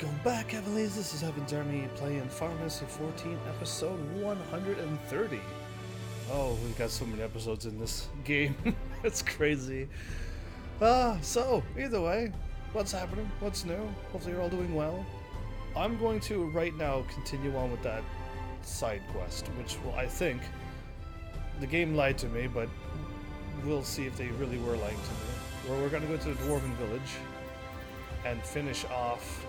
Welcome back, Heavenlies. This is HEAVENSARMY playing Pharmacy 14, episode 130. Oh, we've got so many episodes in this game. It's crazy. So, either way, what's happening? What's new? Hopefully you're all doing well. I'm going to, right now, continue on with that side quest, which will, I think, the game lied to me, but we'll see if they really were lying to me. Where we're going to go to the Dwarven Village and finish off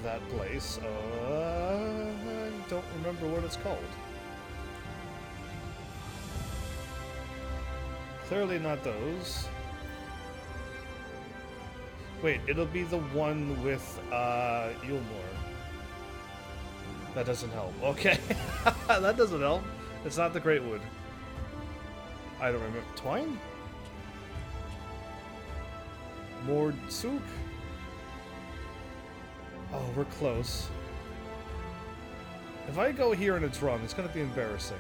that place. I don't remember what it's called. Clearly not those. Wait, it'll be the one with Eulmore. That doesn't help. Okay. That doesn't help. It's not the Great Wood. I don't remember. Twine? Mordsuk? Oh, we're close. If I go here and it's wrong, it's going to be embarrassing.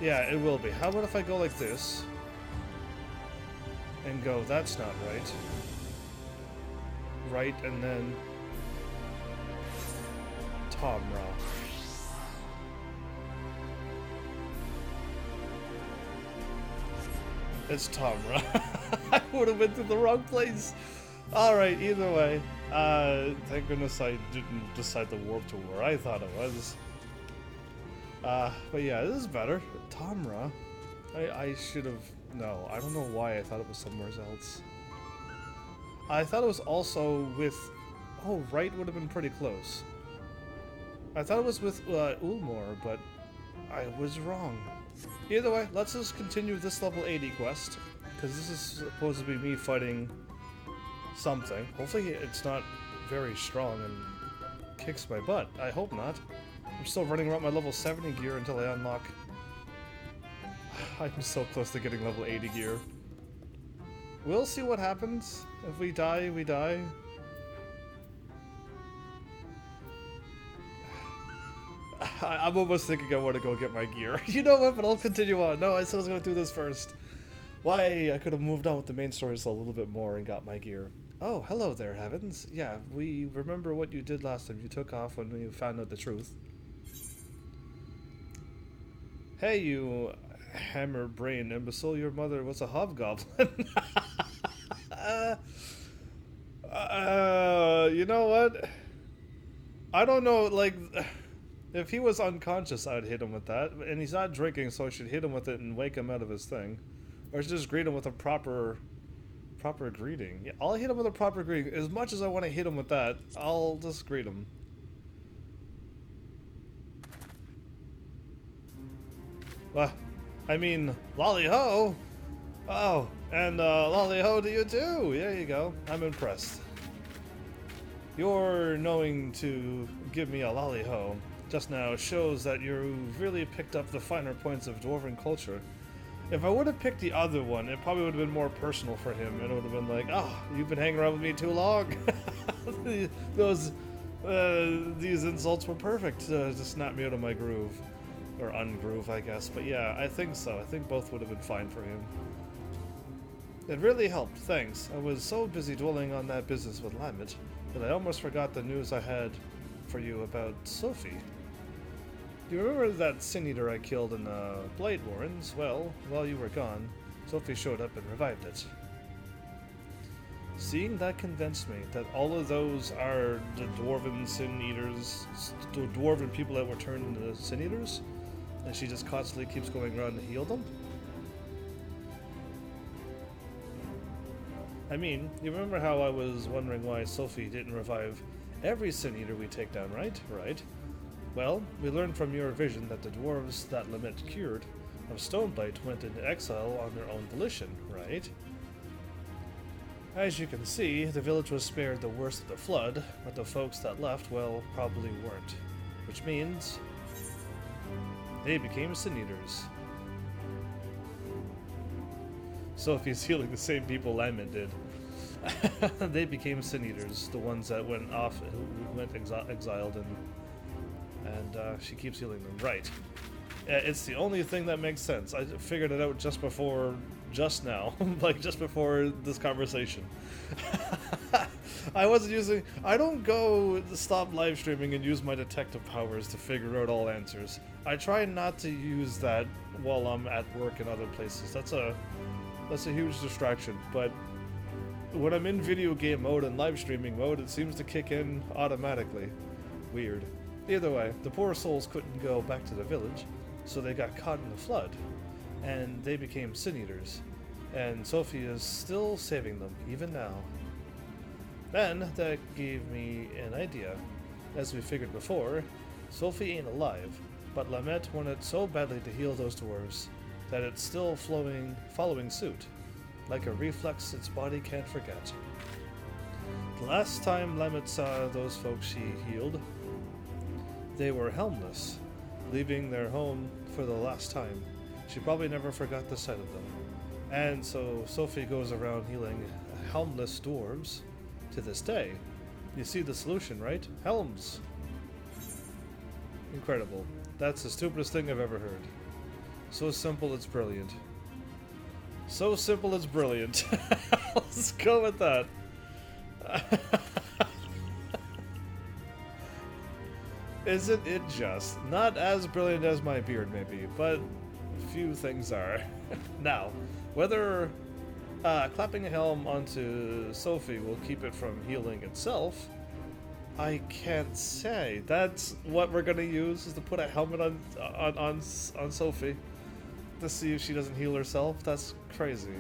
Yeah, it will be. How about if I go like this? And go, that's not right. Right, and then... Tomra. It's Tomra. I would have been to the wrong place. Alright, either way. Thank goodness I didn't decide to warp to where I thought it was. But yeah, this is better. Tomra. I should have... No, I don't know why I thought it was somewhere else. I thought it was also with... Oh, right would have been pretty close. I thought it was with Eulmore, but I was wrong. Either way, let's just continue this level 80 quest. Because this is supposed to be me fighting something. Hopefully it's not very strong and kicks my butt. I hope not. I'm still running around my level 70 gear until I unlock... I'm so close to getting level 80 gear. We'll see what happens. If we die, we die. I'm almost thinking I want to go get my gear. You know what, but I'll continue on. No, I said I was going to do this first. Why? I could have moved on with the main story a little bit more and got my gear. Oh, hello there, Heavens. Yeah, we remember what you did last time. You took off when you found out the truth. Hey, you hammer-brained imbecile. Your mother was a hobgoblin. You know what? I don't know, like... If he was unconscious, I'd hit him with that. And he's not drinking, so I should hit him with it and wake him out of his thing. Or just greet him with a proper greeting. Yeah, I'll hit him with a proper greeting. As much as I want to hit him with that, I'll just greet him. Well, I mean, lolly-ho! Oh, and lolly-ho to you too! There you go. I'm impressed. Your knowing to give me a lolly-ho just now shows that you've really picked up the finer points of dwarven culture. If I would have picked the other one, it probably would have been more personal for him. It would have been like, oh, you've been hanging around with me too long. These insults were perfect to snap me out of my groove. Or ungroove, I guess. But yeah, I think so. I think both would have been fine for him. It really helped, thanks. I was so busy dwelling on that business with Emit that I almost forgot the news I had for you about Sophie. Do you remember that Sin Eater I killed in the Blade Warrens? Well, while you were gone, Sophie showed up and revived it. Seeing that convinced me that all of those are the Dwarven Sin Eaters, the Dwarven people that were turned into Sin Eaters, and she just constantly keeps going around to heal them. I mean, you remember how I was wondering why Sophie didn't revive every Sin Eater we take down, right? Right. Well, we learned from your vision that the dwarves that Lament cured of Stoneblight went into exile on their own volition, right? As you can see, the village was spared the worst of the flood, but the folks that left, well, probably weren't. Which means... they became Sin Eaters. Sophie's healing the same people Lyman did. They became Sin Eaters, the ones that went off, who went exiled, and she keeps healing them. Right. It's the only thing that makes sense. I figured it out just now, like just before this conversation. I don't go stop live streaming and use my detective powers to figure out all answers. I try not to use that while I'm at work and other places. That's a huge distraction, but when I'm in video game mode and live streaming mode, it seems to kick in automatically. Weird. Either way, the poor souls couldn't go back to the village, so they got caught in the flood, and they became sin eaters, and Sophie is still saving them, even now. Then, that gave me an idea. As we figured before, Sophie ain't alive, but Emit wanted so badly to heal those dwarves that it's still following suit. Like a reflex its body can't forget. The last time Emit saw those folks she healed, they were helmless, leaving their home for the last time. She probably never forgot the sight of them. And so Sophie goes around healing helmless dwarves to this day. You see the solution, right? Helms! Incredible. That's the stupidest thing I've ever heard. So simple, it's brilliant. So simple, it's brilliant. Let's go with that. Isn't it just? Not as brilliant as my beard, maybe, but few things are. Now, whether clapping a helm onto Sophie will keep it from healing itself, I can't say. That's what we're gonna use, is to put a helmet on Sophie to see if she doesn't heal herself. That's crazy.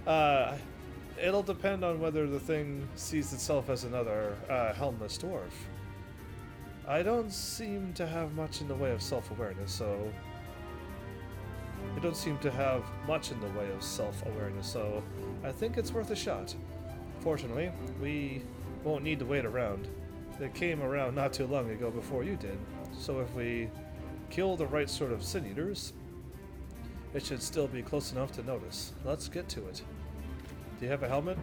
It'll depend on whether the thing sees itself as another helmless dwarf. I don't seem to have much in the way of self-awareness, so... I think it's worth a shot. Fortunately, we won't need to wait around. They came around not too long ago before you did, so if we kill the right sort of sin eaters, it should still be close enough to notice. Let's get to it. Do you have a helmet?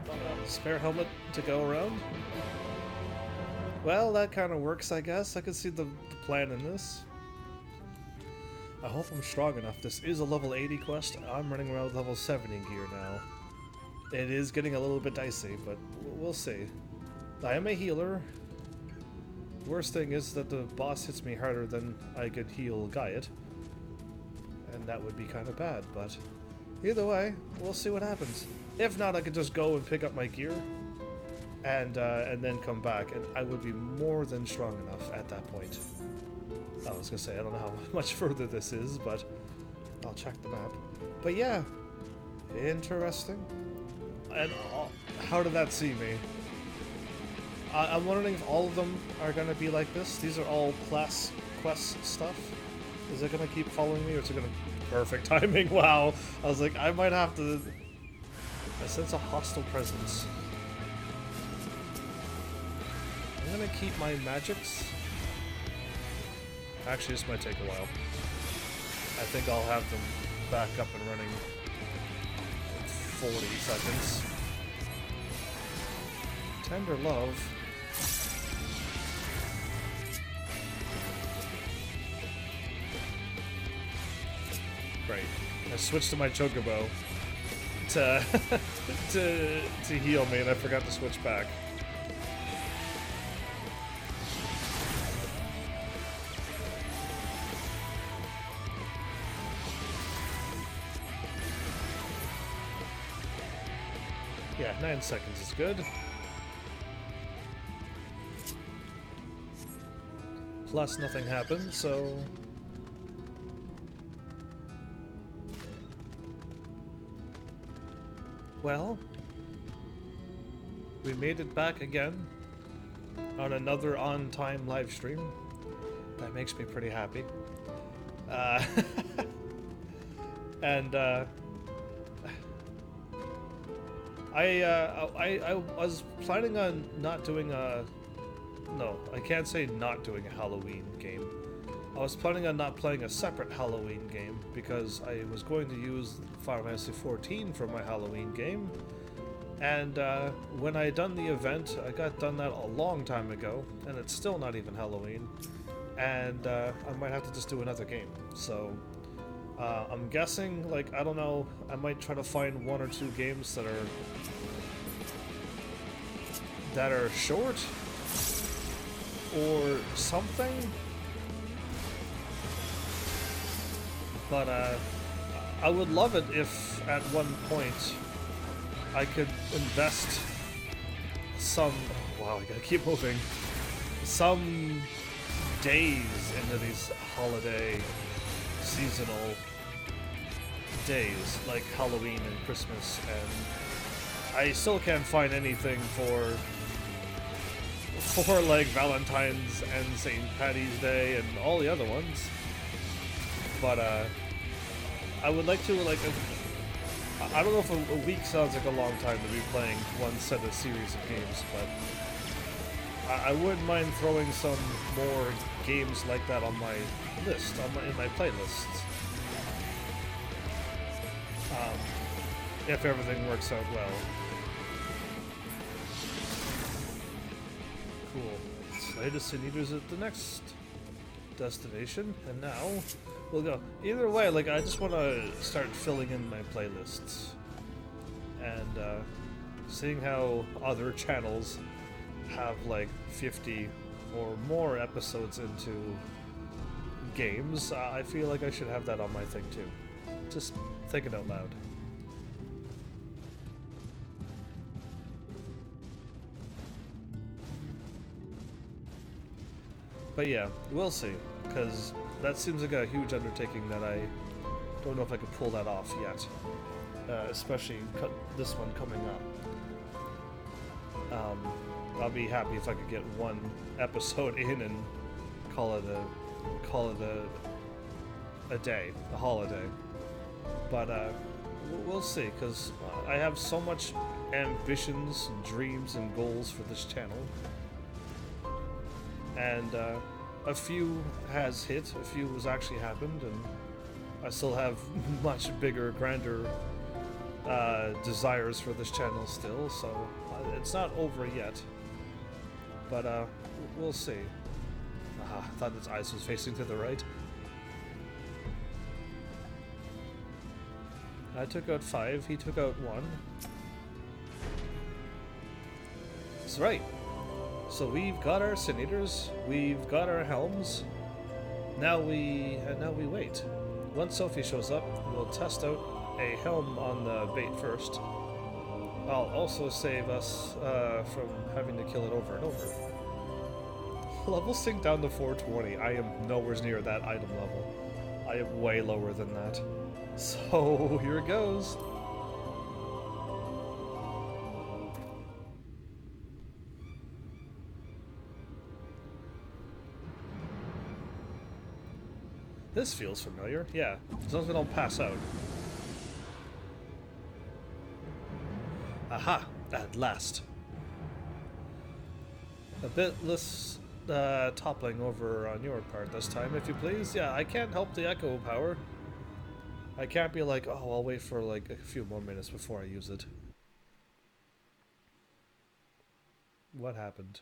Spare helmet to go around? Well, that kind of works, I guess. I can see the plan in this. I hope I'm strong enough. This is a level 80 quest. I'm running around with level 70 gear now. It is getting a little bit dicey, but we'll see. I am a healer. Worst thing is that the boss hits me harder than I could heal Gaiet. And that would be kind of bad, but either way, we'll see what happens. If not, I could just go and pick up my gear and then come back, and I would be more than strong enough at that point. I was gonna say, I don't know how much further this is, but I'll check the map. But yeah, interesting. And how did that see me? I'm wondering if all of them are gonna be like this. These are all class quest stuff. Is it gonna keep following me, or is it gonna... Perfect timing, wow. I was like, I might have to... I sense a hostile presence. I'm gonna keep my magics. Actually, this might take a while. I think I'll have them back up and running in 40 seconds. Tender love. Great. I switched to my chocobo to to heal me, and I forgot to switch back. Yeah, 9 seconds is good. Plus, nothing happened, so... Well... we made it back again on another on-time live stream. That makes me pretty happy. I was planning on not doing a... No, I can't say not doing a Halloween game. I was planning on not playing a separate Halloween game because I was going to use Final Fantasy XIV for my Halloween game. And when I had done the event, I got done that a long time ago, and it's still not even Halloween. and I might have to just do another game. So I'm guessing, like, I don't know, I might try to find 1 or 2 games that are short or something. But I would love it if at one point I could invest some, wow, I gotta keep moving, some days into these holiday seasonal days like Halloween and Christmas, and I still can't find anything for like Valentine's and St. Paddy's Day and all the other ones. But I would like to, like, I don't know if a week sounds like a long time to be playing one set of series of games, but I wouldn't mind throwing some more games like that on my list, in my playlists. If everything works out well. Cool. Slay the Sin Eaters at the next destination, and now we'll go. Either way, like, I just want to start filling in my playlists. And seeing how other channels have like 50 or more episodes into games, I feel like I should have that on my thing too. Just thinking out loud. But yeah, we'll see, because that seems like a huge undertaking that I don't know if I could pull that off yet. Especially this one coming up. I'll be happy if I could get 1 episode in and call it a day, a holiday. But we'll see, because I have so much ambitions, and dreams, and goals for this channel. And a few has hit, a few has actually happened, and I still have much bigger, grander desires for this channel still, so it's not over yet. But we'll see. I thought its eyes was facing to the right. I took out 5, he took out 1. That's right. So we've got our Sin Eaters, we've got our helms. Now we wait. Once Sophie shows up, we'll test out a helm on the bait first. I'll also save us from having to kill it over and over. Level sync down to 420. I am nowhere near that item level. I am way lower than that. So here it goes. This feels familiar. Yeah, as long as we don't pass out. Aha! At last. A bit less toppling over on your part this time, if you please. Yeah, I can't help the echo power. I can't be like, oh, I'll wait for like a few more minutes before I use it. What happened?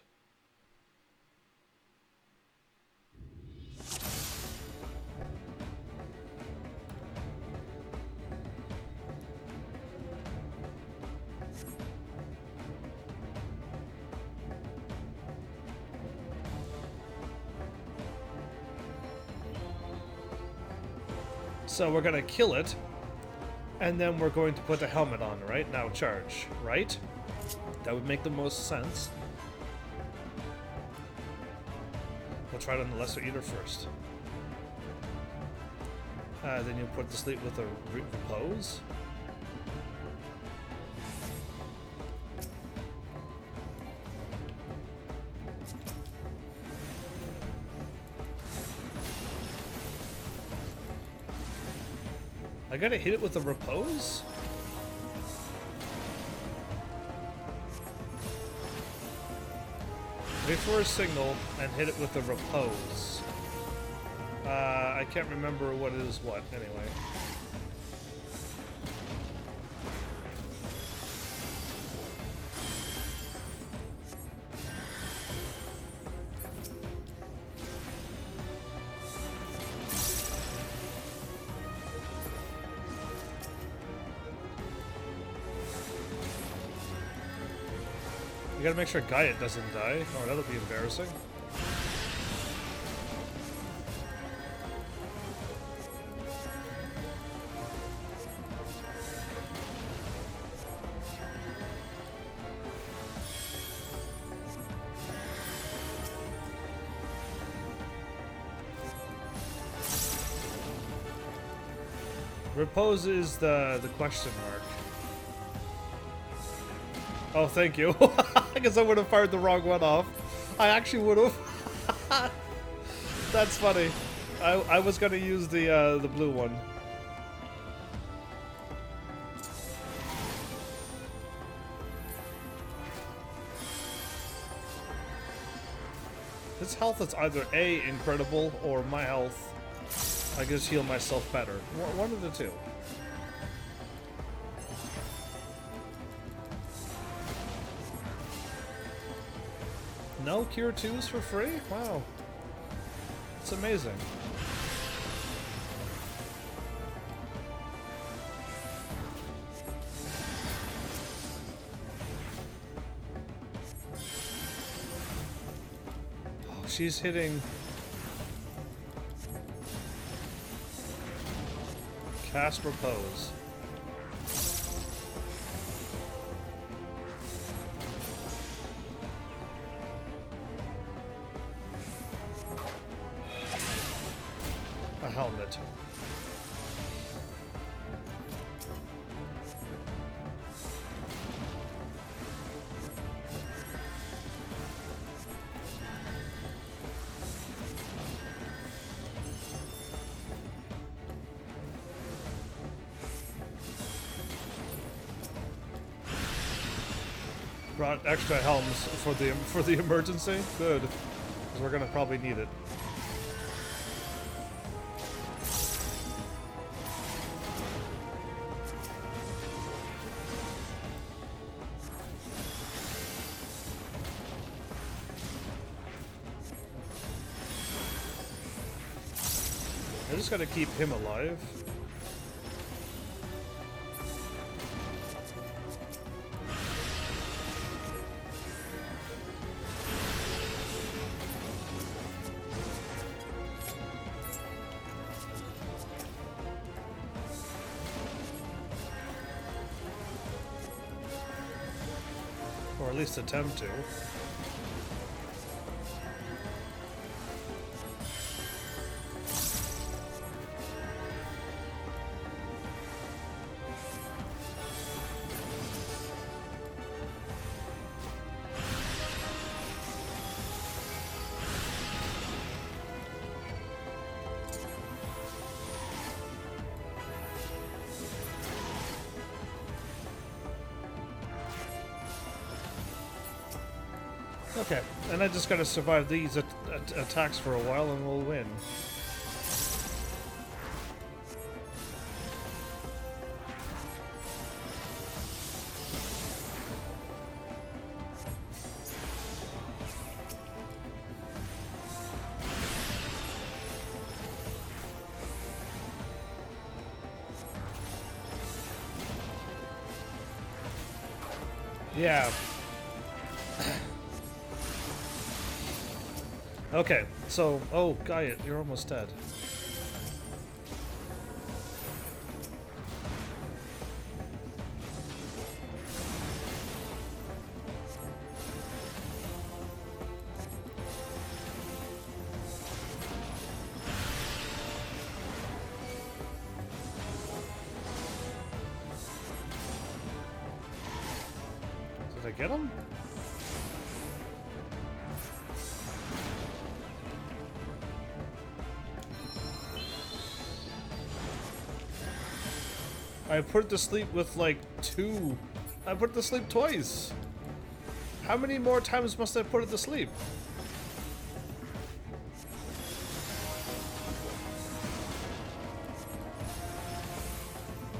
So we're gonna kill it, and then we're going to put the helmet on, right? Now charge, right? That would make the most sense. We'll try it on the Lesser Eater first. Then you'll put to sleep with a repose. I gotta hit it with a repose? Wait for a signal and hit it with a repose. I can't remember what is what, anyway. gotta make sure Gaiet doesn't die. Oh, that'll be embarrassing. Repose is the question mark. Oh, thank you. I guess I would have fired the wrong one off. I actually would have. That's funny. I was gonna use the blue one. His health is either A, incredible, or my health, I just heal myself better. One of the two. No Cure 2s for free? Wow. It's amazing. Oh, she's hitting... Cast Repose. A helmet. Brought extra helms for the emergency. Good, because we're gonna probably need it. I just gotta keep him alive. Or at least attempt to. Okay, and I just gotta survive these attacks for a while and we'll win. Yeah. Okay, so, oh, Gaiet, you're almost dead. Did I get him? I put it to sleep with like 2. I put it to sleep twice. How many more times must I put it to sleep?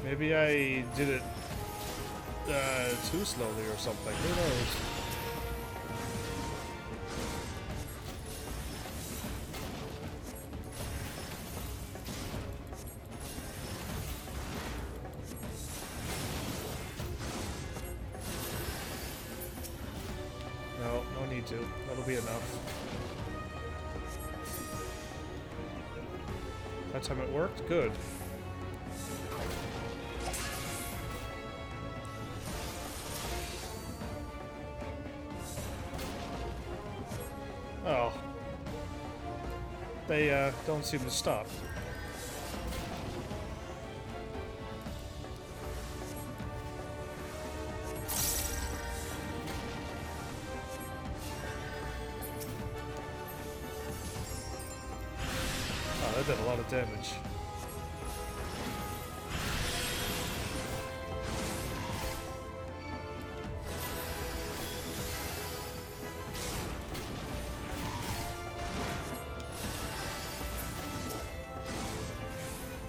Maybe I did it too slowly or something. Who knows? need to. That'll be enough. That time it worked? Good. Oh. They, don't seem to stop. Oh, that did a lot of damage.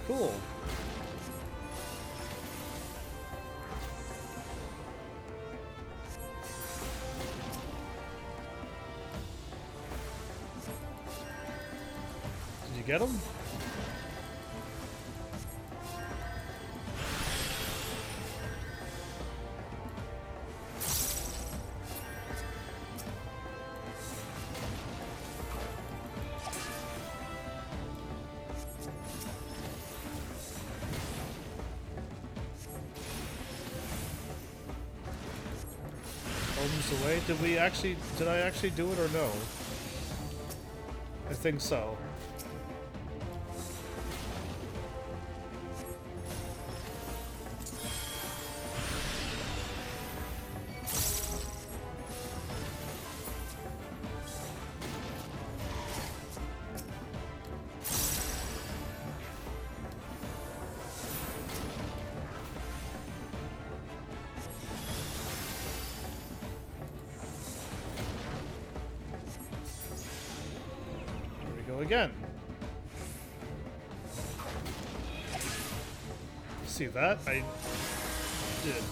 Cool. Did you get him? Almost away. Did I actually do it or no? I think so. Again. See that? I did.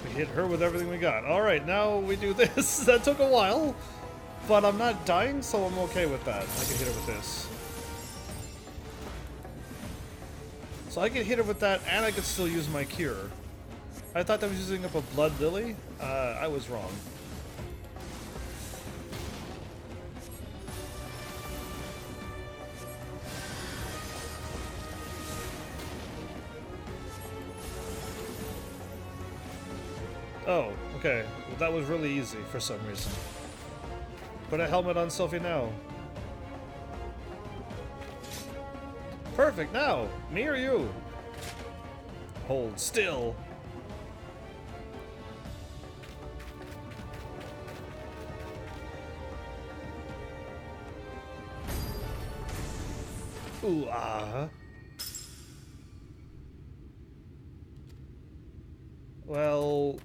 We hit her with everything we got. Alright, now we do this. That took a while, but I'm not dying, so I'm okay with that. I can hit her with this. So I can hit her with that, and I can still use my cure. I thought that was using up a blood lily. I was wrong. Oh, okay. Well, that was really easy for some reason. Put a helmet on Sophie now. Perfect, now! Me or you? Hold still. Ooh, ah. Well...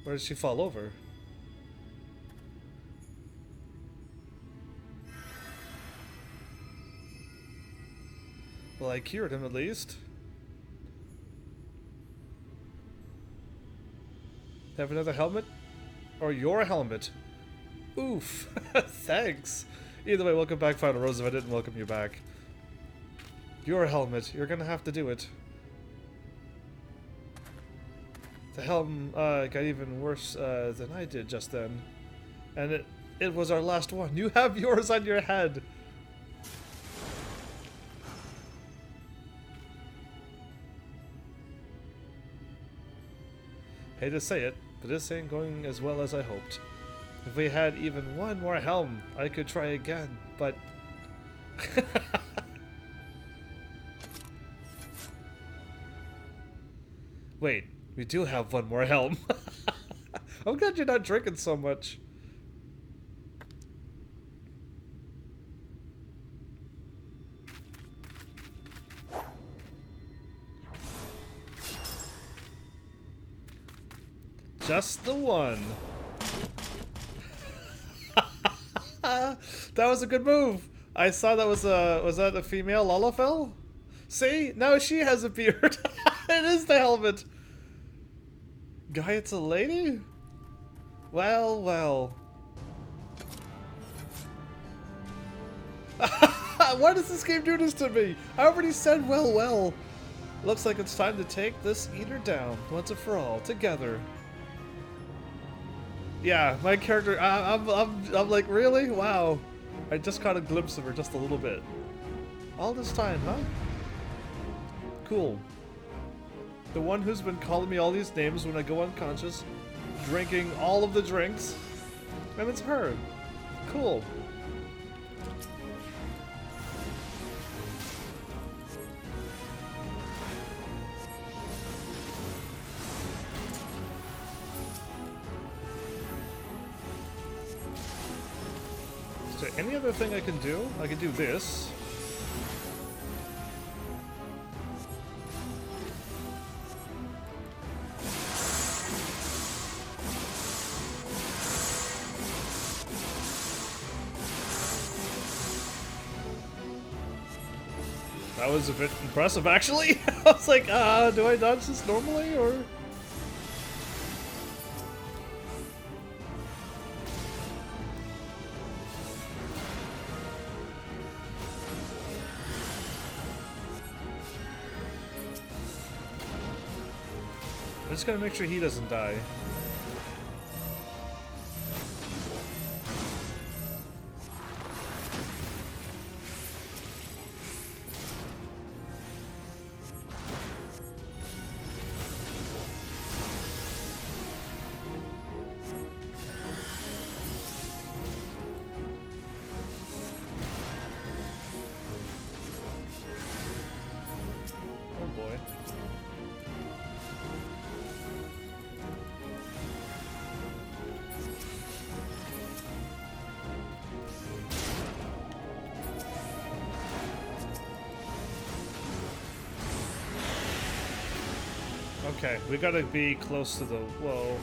Where did she fall over? Well, I cured him at least. Have another helmet? Or your helmet? Oof. Thanks. Either way, welcome back, Final Rose, if I didn't welcome you back. Your helmet. You're gonna have to do it. The helm got even worse than I did just then. And it was our last one. You have yours on your head. Hate to say it, but this ain't going as well as I hoped. If we had even one more helm, I could try again, but... Wait, we do have one more helm. I'm glad you're not drinking so much. Just the one. That was a good move. I saw that was that a female Lalafell? See? Now she has a beard. It is the helmet. Guy, it's a lady? Well, well. Why does this game do this to me? I already said well, well. Looks like it's time to take this eater down once and for all, together. Yeah, my character, I'm like, really? Wow. I just caught a glimpse of her just a little bit. All this time, huh? Cool. The one who's been calling me all these names when I go unconscious, drinking all of the drinks, and it's her. Cool. Is there any other thing I can do? I can do this. That was a bit impressive, actually. I was like, do I dodge this normally, or...? I just gotta make sure he doesn't die. Okay, we gotta be close to the... Whoa.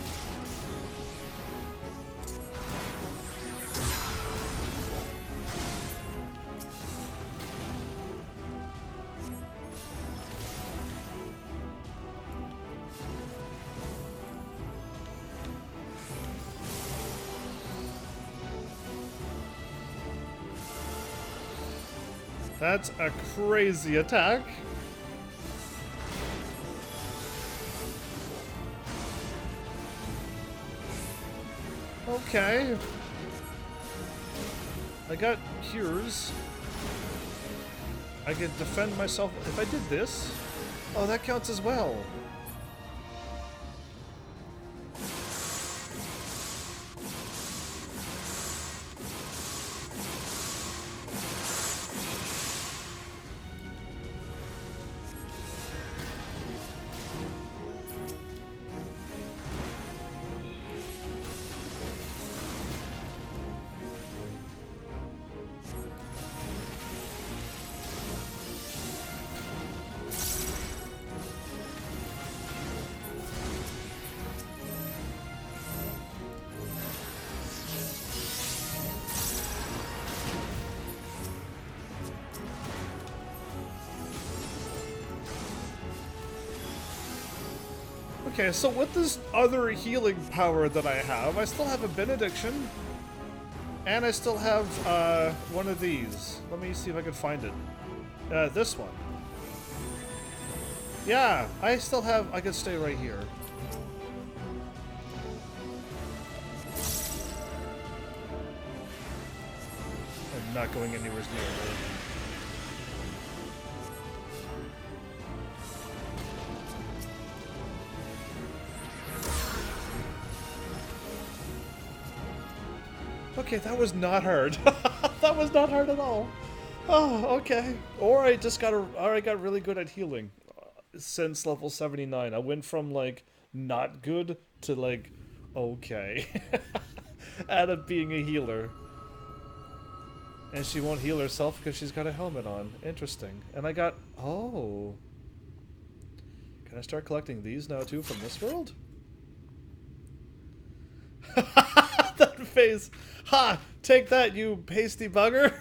That's a crazy attack. Okay. I got cures. I could defend myself if I did this. Oh, that counts as well. Okay, so with this other healing power that I still have a benediction. And I still have, one of these. Let me see if I can find it. This one. Yeah, I still have, I can stay right here. I'm not going anywhere near her. Okay, that was not hard. That was not hard at all. Oh, okay. Or I got really good at healing since level 79. I went from like not good to like okay at it being a healer. And she won't heal herself because she's got a helmet on. Interesting. And I got... Oh. Can I start collecting these now too from this world? That face. Ha! Take that, you pasty bugger.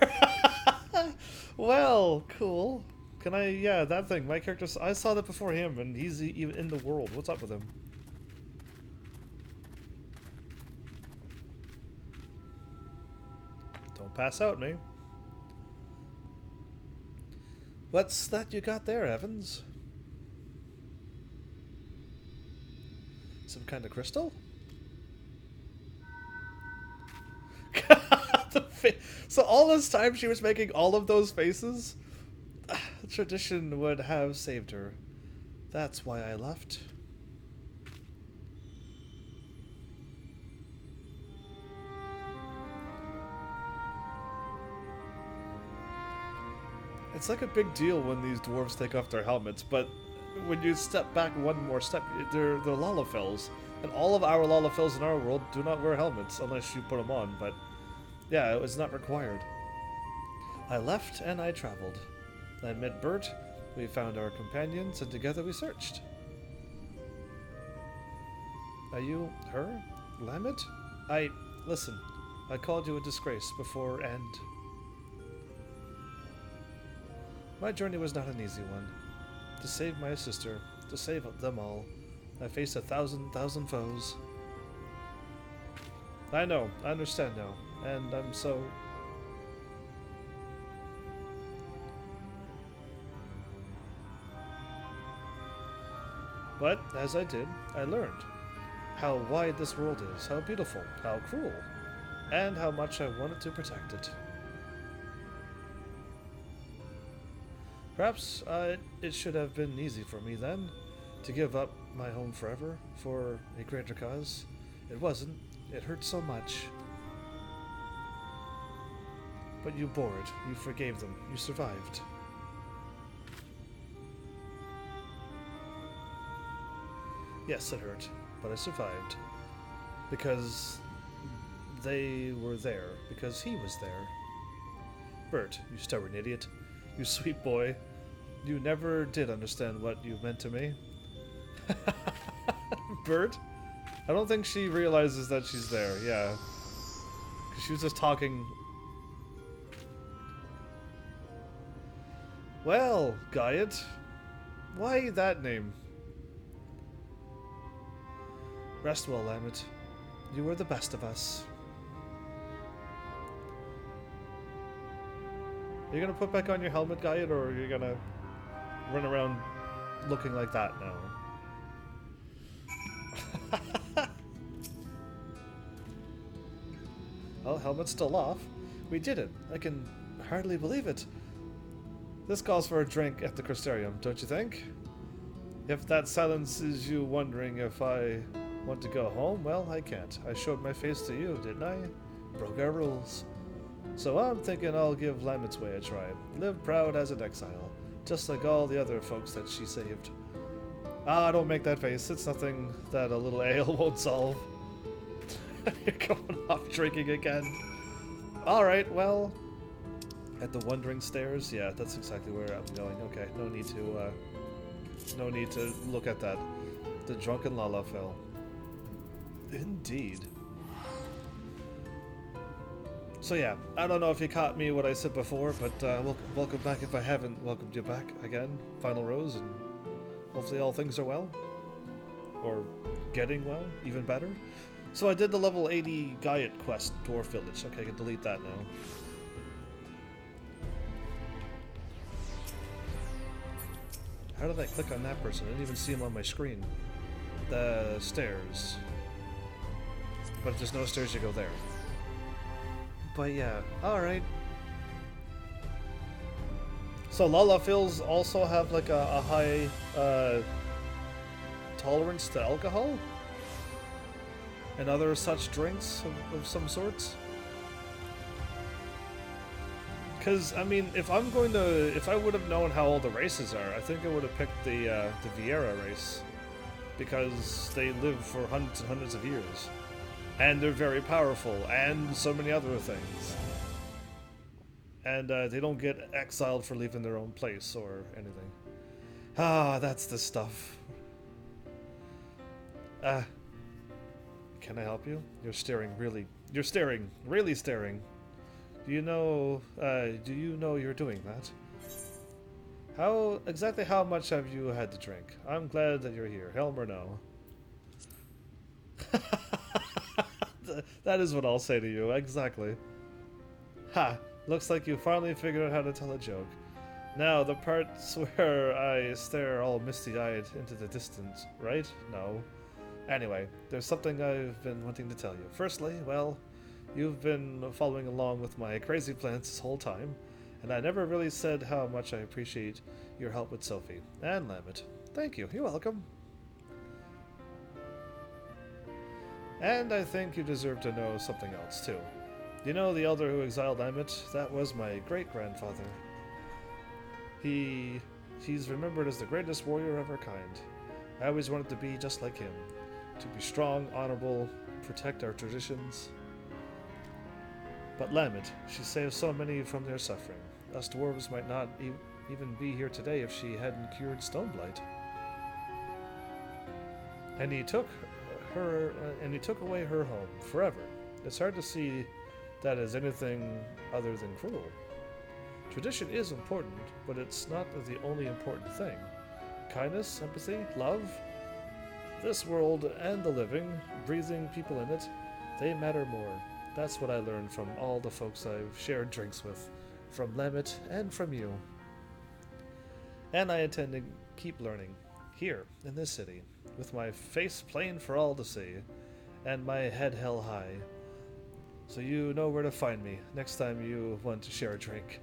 Well, cool. Can I... Yeah, that thing. My character... I saw that before him, and he's even in the world. What's up with him? Don't pass out, me. What's that you got there, Evans? Some kind of crystal? So all this time she was making all of those faces? Tradition would have saved her. That's why I left. It's like a big deal when these dwarves take off their helmets, but when you step back one more step, they're Lalafels. And all of our Lalafels in our world do not wear helmets unless you put them on, but yeah, it was not required. I left and I traveled. I met Bert, we found our companions, and together we searched. Are you her? Lamet? Listen, I called you a disgrace before and... My journey was not an easy one. To save my sister, to save them all, I faced 1,000 foes. I know, I understand now, and I'm so... But, as I did, I learned how wide this world is, how beautiful, how cruel, and how much I wanted to protect it. Perhaps it should have been easy for me then, to give up my home forever, for a greater cause. It wasn't. It hurt so much. But you bore it. You forgave them. You survived. Yes, it hurt, but I survived. Because they were there. Because he was there. Bert, you stubborn idiot. You sweet boy. You never did understand what you meant to me. Bert? I don't think she realizes that she's there, yeah. Because she was just talking... Well, Gaiet. Why that name? Rest well, Emit. You were the best of us. Are you gonna put back on your helmet, Gaiet, or are you gonna run around looking like that now? Well, helmet's still off. We did it. I can hardly believe it. This calls for a drink at the Crystarium, don't you think? If that silences you wondering if I want to go home, well, I can't. I showed my face to you, didn't I? Broke our rules. So I'm thinking I'll give Lamet's way a try. Live proud as an exile, just like all the other folks that she saved. Ah, don't make that face. It's nothing that a little ale won't solve. You're going off drinking again. Alright, well... At the Wandering Stairs? Yeah, that's exactly where I'm going. Okay, no need to look at that. The Drunken Lalafell. Indeed. So yeah, I don't know if you caught me what I said before, but welcome back if I haven't welcomed you back again. Final Rose, and hopefully all things are well. Or getting well, even better. So I did the level 80 Gaiet quest, Dwarf Village. Okay, I can delete that now. How did I click on that person? I didn't even see him on my screen. The stairs. But if there's no stairs, you go there. But yeah, alright. So Lalafels also have like a high tolerance to alcohol? And other such drinks of some sorts? Because, I mean, if I would have known how old the races are, I think I would have picked the Vieira race. Because they live for hundreds and hundreds of years. And they're very powerful, and so many other things. And they don't get exiled for leaving their own place or anything. Ah, that's the stuff. Can I help you? You're staring really staring. Do you know you're doing that? Exactly how much have you had to drink? I'm glad that you're here. Helm or no? That is what I'll say to you, exactly. Ha! Looks like you finally figured out how to tell a joke. Now, the parts where I stare all misty-eyed into the distance, right? No. Anyway, there's something I've been wanting to tell you. Firstly, well, you've been following along with my crazy plans this whole time, and I never really said how much I appreciate your help with Sophie and Lammet. Thank you. You're welcome. And I think you deserve to know something else, too. You know the elder who exiled Emit? That was my great-grandfather. He's remembered as the greatest warrior of our kind. I always wanted to be just like him. To be strong, honorable, protect our traditions. But Lammet, she saved so many from their suffering. Us dwarves might not even be here today if she hadn't cured Stoneblight. And he took away her home forever. It's hard to see that as anything other than cruel. Tradition is important, but it's not the only important thing. Kindness, empathy, love. This world and the living, breathing people in it, they matter more. That's what I learned from all the folks I've shared drinks with, from Lammet and from you. And I intend to keep learning, here, in this city, with my face plain for all to see, and my head held high. So you know where to find me next time you want to share a drink.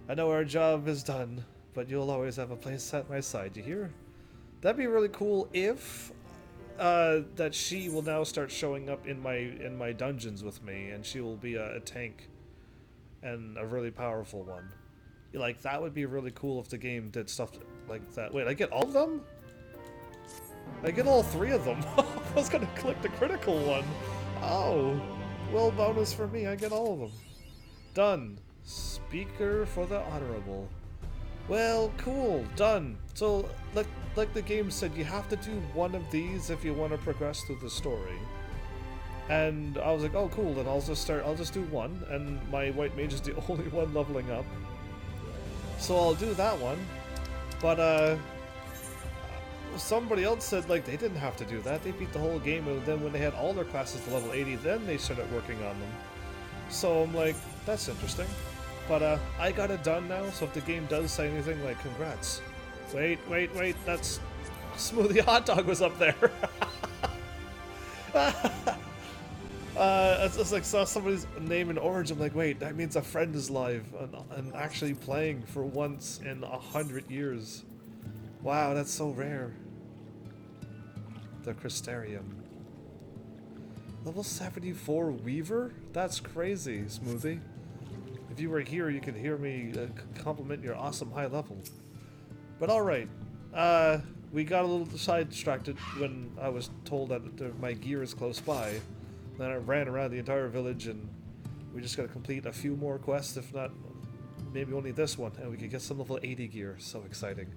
I know our job is done, but you'll always have a place at my side, you hear? That'd be really cool if that she will now start showing up in my dungeons with me, and she will be a tank and a really powerful one. Like, that would be really cool if the game did stuff like that. Wait, I get all of them? I get all 3 of them. I was gonna click the critical one. Oh, well, bonus for me. I get all of them. Done. Speaker for the honorable. Well, cool. Done. So, like the game said, you have to do one of these if you want to progress through the story. And I was like, oh, cool. Then I'll just do one, and my white mage is the only one leveling up. So I'll do that one. But somebody else said like they didn't have to do that. They beat the whole game, and then when they had all their classes to level 80, then they started working on them. So I'm like, that's interesting. But I got it done now, so if the game does say anything, like, congrats. Wait, that's... Smoothie Hot Dog was up there! It's just like, saw somebody's name in orange, I'm like, wait, that means a friend is live, and actually playing for once in 100 years. Wow, that's so rare. The Crystarium. Level 74 Weaver? That's crazy, Smoothie. If you were here, you could hear me compliment your awesome high level. But alright, we got a little sidetracked when I was told that my gear is close by. Then I ran around the entire village, and we just gotta complete a few more quests, if not, maybe only this one, and we could get some level 80 gear. So exciting.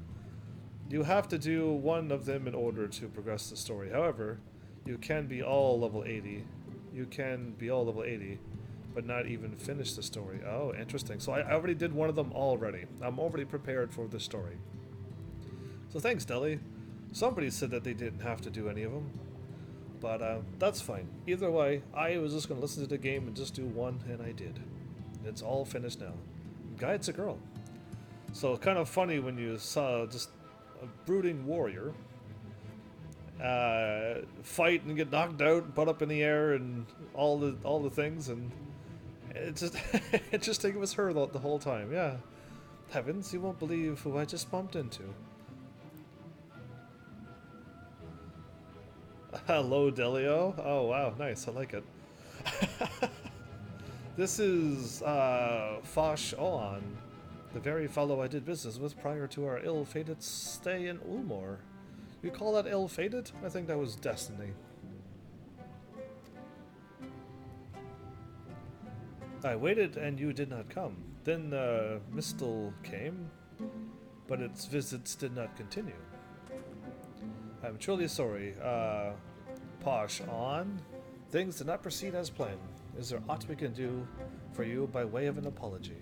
You have to do one of them in order to progress the story. However, you can be all level 80. You can be all level 80. But not even finish the story. Oh, interesting. So I already did one of them already. I'm already prepared for the story. So thanks, Deli. Somebody said that they didn't have to do any of them. But that's fine. Either way, I was just going to listen to the game and just do one, and I did. It's all finished now. Guide's a girl. So kind of funny when you saw just a brooding warrior fight and get knocked out, put up in the air, and all the things, and it's just interesting. It was her the whole time. Yeah. Heavens, you won't believe who I just bumped into. Hello, Delio. Oh wow, nice. I like it. This is Fosh Oan, the very fellow I did business with prior to our ill-fated stay in Ulmor. You call that ill-fated? I think that was destiny. I waited and you did not come. Then Mistel came, but its visits did not continue. I'm truly sorry. Posh on. Things did not proceed as planned. Is there aught we can do for you by way of an apology?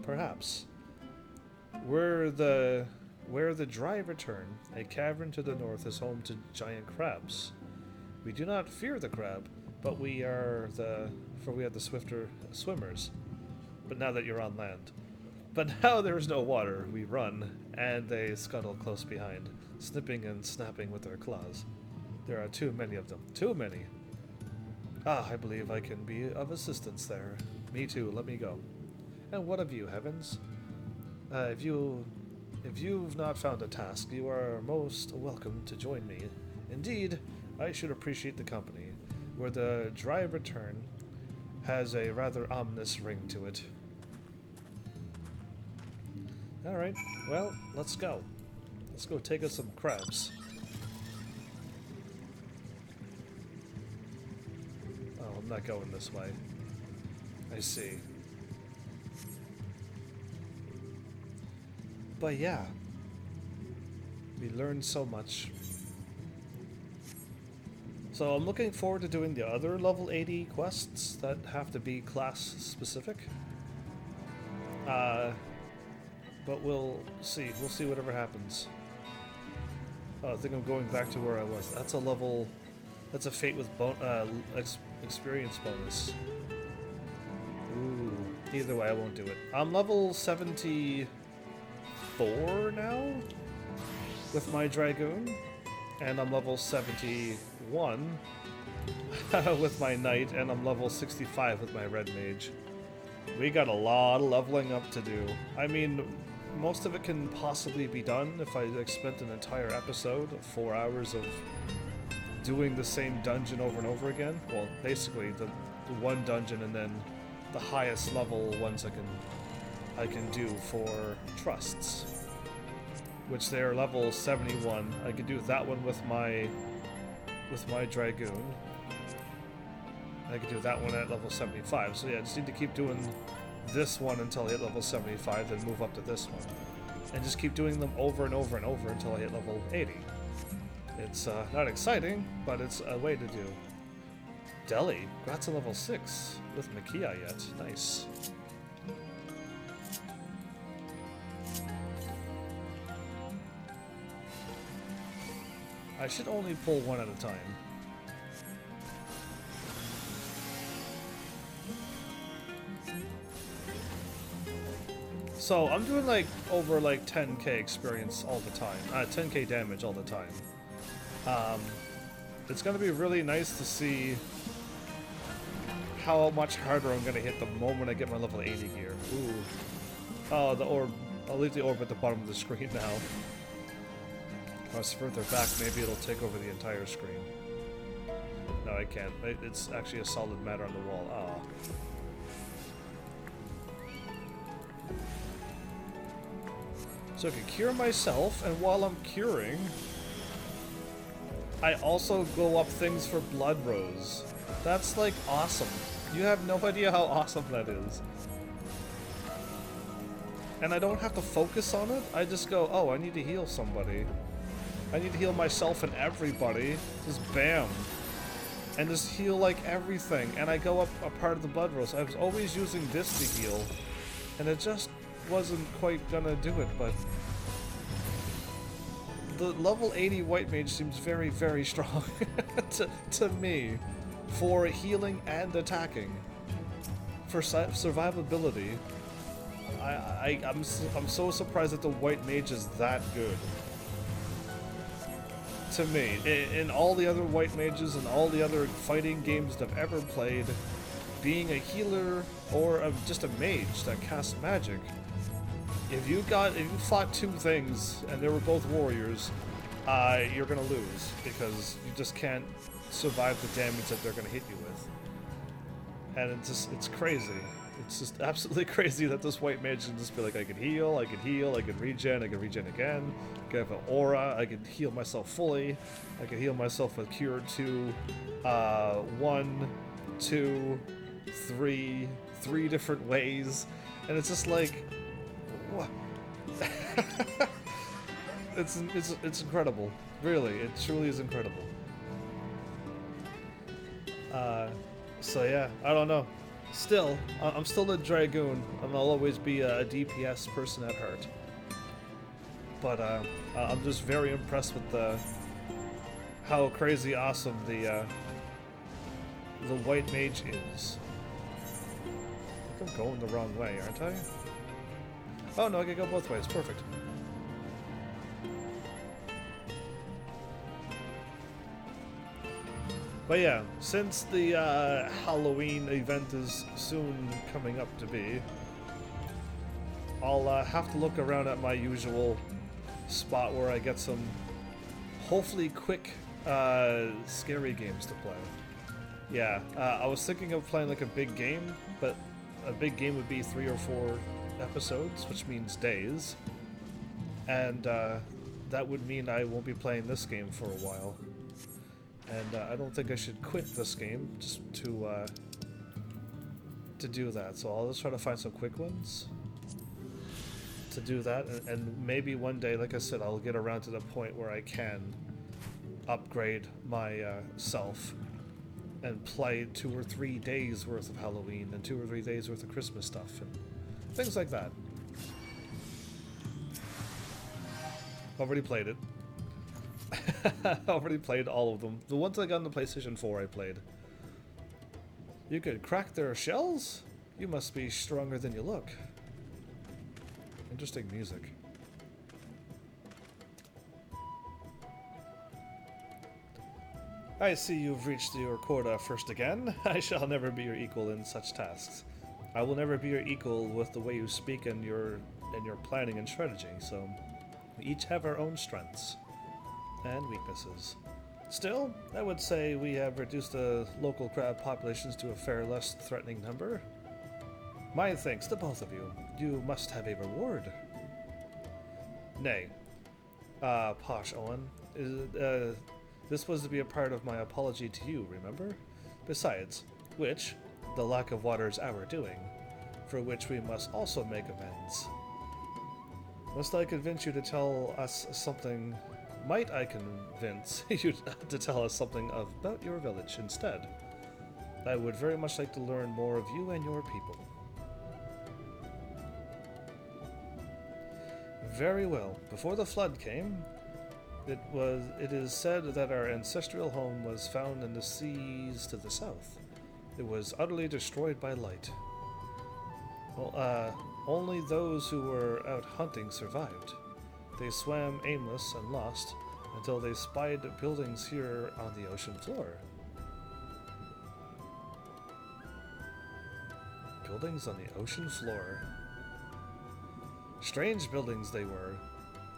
Perhaps. Where the dry return, a cavern to the north is home to giant crabs. We do not fear the crab, but we are the swifter swimmers. But now that you're on land. But now there is no water, we run, and they scuttle close behind, snipping and snapping with their claws. There are too many of them. Too many. Ah, I believe I can be of assistance there. Me too, let me go. And what of you, Heavens? If you've not found a task, you are most welcome to join me. Indeed, I should appreciate the company, where the dry return has a rather ominous ring to it. Alright, well, let's go. Let's go take us some crabs. Oh, I'm not going this way. I see. But yeah, we learned so much. So I'm looking forward to doing the other level 80 quests that have to be class specific. But we'll see. We'll see whatever happens. Oh, I think I'm going back to where I was. That's a level... That's a fate with experience bonus. Ooh. Either way, I won't do it. I'm level 74 now with my Dragoon. And I'm level 71 with my Knight. And I'm level 65 with my Red Mage. We got a lot of leveling up to do. I mean, most of it can possibly be done if I spent an entire episode, 4 hours of doing the same dungeon over and over again. Well, basically the one dungeon and then the highest level ones I can do for trusts, which they are level 71. I could do that one with my Dragoon. I could do that one at level 75. So yeah, I just need to keep doing this one until I hit level 75, then move up to this one. And just keep doing them over and over and over until I hit level 80. It's not exciting, but it's a way to do. Delhi, congrats on level 6 with Makia yet. Nice. I should only pull one at a time. So I'm doing like over like 10k experience all the time, 10k damage all the time. It's gonna be really nice to see how much harder I'm gonna hit the moment I get my level 80 gear. Ooh. Oh, the orb. I'll leave the orb at the bottom of the screen now. If I was further back, maybe it'll take over the entire screen. No, I can't. It's actually a solid matter on the wall. Ah. So I can cure myself, and while I'm curing, I also go up things for Blood Rose. That's like awesome. You have no idea how awesome that is. And I don't have to focus on it. I just go, oh, I need to heal somebody. I need to heal myself and everybody. Just bam. And just heal like everything. And I go up a part of the Blood Rose. I was always using this to heal. And it just wasn't quite gonna do it, but the level 80 White Mage seems very, very strong to me for healing and attacking. For survivability, I'm so surprised that the White Mage is that good. To me, in all the other White Mages and all the other fighting games that I've ever played, being a healer or just a mage that casts magic, if you fought two things and they were both warriors, you're gonna lose because you just can't survive the damage that they're gonna hit you with. And it's crazy. It's just absolutely crazy that this White Mage can just be like, I can heal, I can regen again, I can have an aura, I can heal myself fully, I can heal myself with Cure 2, 1, 2, 3, 3 different ways, and it's just like, what? it's incredible. Really, it truly is incredible. So yeah, I don't know. Still, I'm still a Dragoon, and I'll always be a DPS person at heart. But I'm just very impressed with how crazy awesome the White Mage is. I think I'm going the wrong way, aren't I? Oh no, I can go both ways. Perfect. But yeah, since the Halloween event is soon coming up to be, I'll have to look around at my usual spot where I get some hopefully quick scary games to play. Yeah, I was thinking of playing like a big game, but a big game would be 3 or 4 episodes, which means days. And that would mean I won't be playing this game for a while. And I don't think I should quit this game just to do that. So I'll just try to find some quick ones to do that. And maybe one day, like I said, I'll get around to the point where I can upgrade my self and play 2 or 3 days worth of Halloween and 2 or 3 days worth of Christmas stuff and things like that. Already played it. Already played all of them. The ones I got on the PlayStation 4 I played. You could crack their shells? You must be stronger than you look. Interesting music. I see you've reached your quota first again. I shall never be your equal in such tasks. I will never be your equal with the way you speak and your planning and strategy, so we each have our own strengths and weaknesses. Still, I would say we have reduced the local crab populations to a far less threatening number. My thanks to both of you. You must have a reward. Nay. Posh Owen. This was to be a part of my apology to you, remember? Besides which, the lack of water is our doing, for which we must also make amends. Must I convince you to tell us something? Might I convince you to tell us something about your village instead? I would very much like to learn more of you and your people. Very well. Before the flood came, it is said that our ancestral home was found in the seas to the south. It was utterly destroyed by light. Well, only those who were out hunting survived. They swam aimless and lost until they spied buildings here on the ocean floor. Buildings on the ocean floor. Strange buildings they were,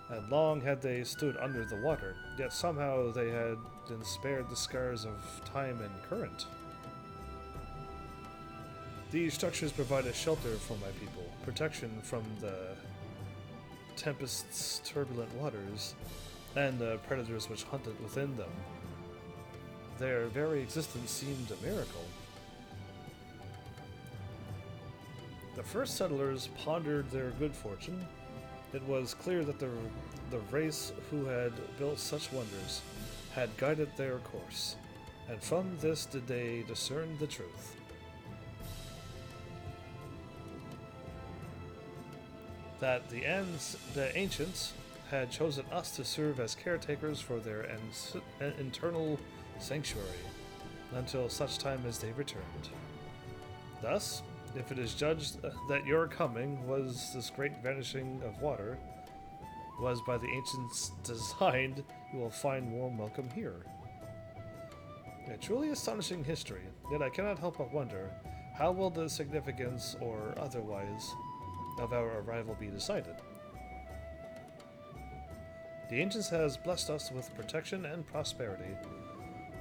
and long had they stood under the water, yet somehow they had been spared the scars of time and current. These structures provided shelter for my people, protection from the tempest's turbulent waters, and the predators which hunted within them. Their very existence seemed a miracle. The first settlers pondered their good fortune. It was clear that the race who had built such wonders had guided their course, and from this did they discern the truth. That the ancients had chosen us to serve as caretakers for their internal sanctuary until such time as they returned. Thus, if it is judged that your coming was this great vanishing of water, was by the ancients designed, you will find warm welcome here. A truly astonishing history, yet I cannot help but wonder, how will the significance, or otherwise, of our arrival be decided? The ancients has blessed us with protection and prosperity.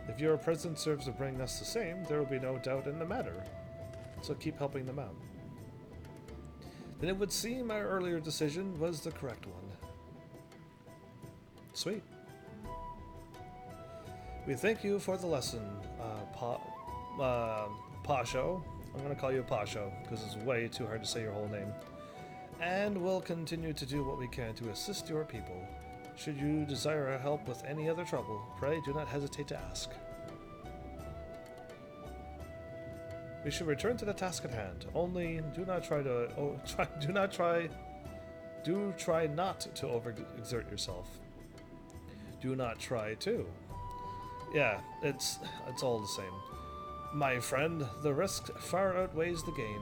If your presence serves to bring us the same, there will be no doubt in the matter. So keep helping them out. Then it would seem our earlier decision was the correct one. Sweet. We thank you for the lesson, Pasho. I'm going to call you Pasho, because it's way too hard to say your whole name. And we'll continue to do what we can to assist your people. Should you desire our help with any other trouble, pray do not hesitate to ask. We should return to the task at hand. Only do not try to try not to overexert yourself. Do not try to. Yeah, it's all the same. My friend, the risk far outweighs the gain.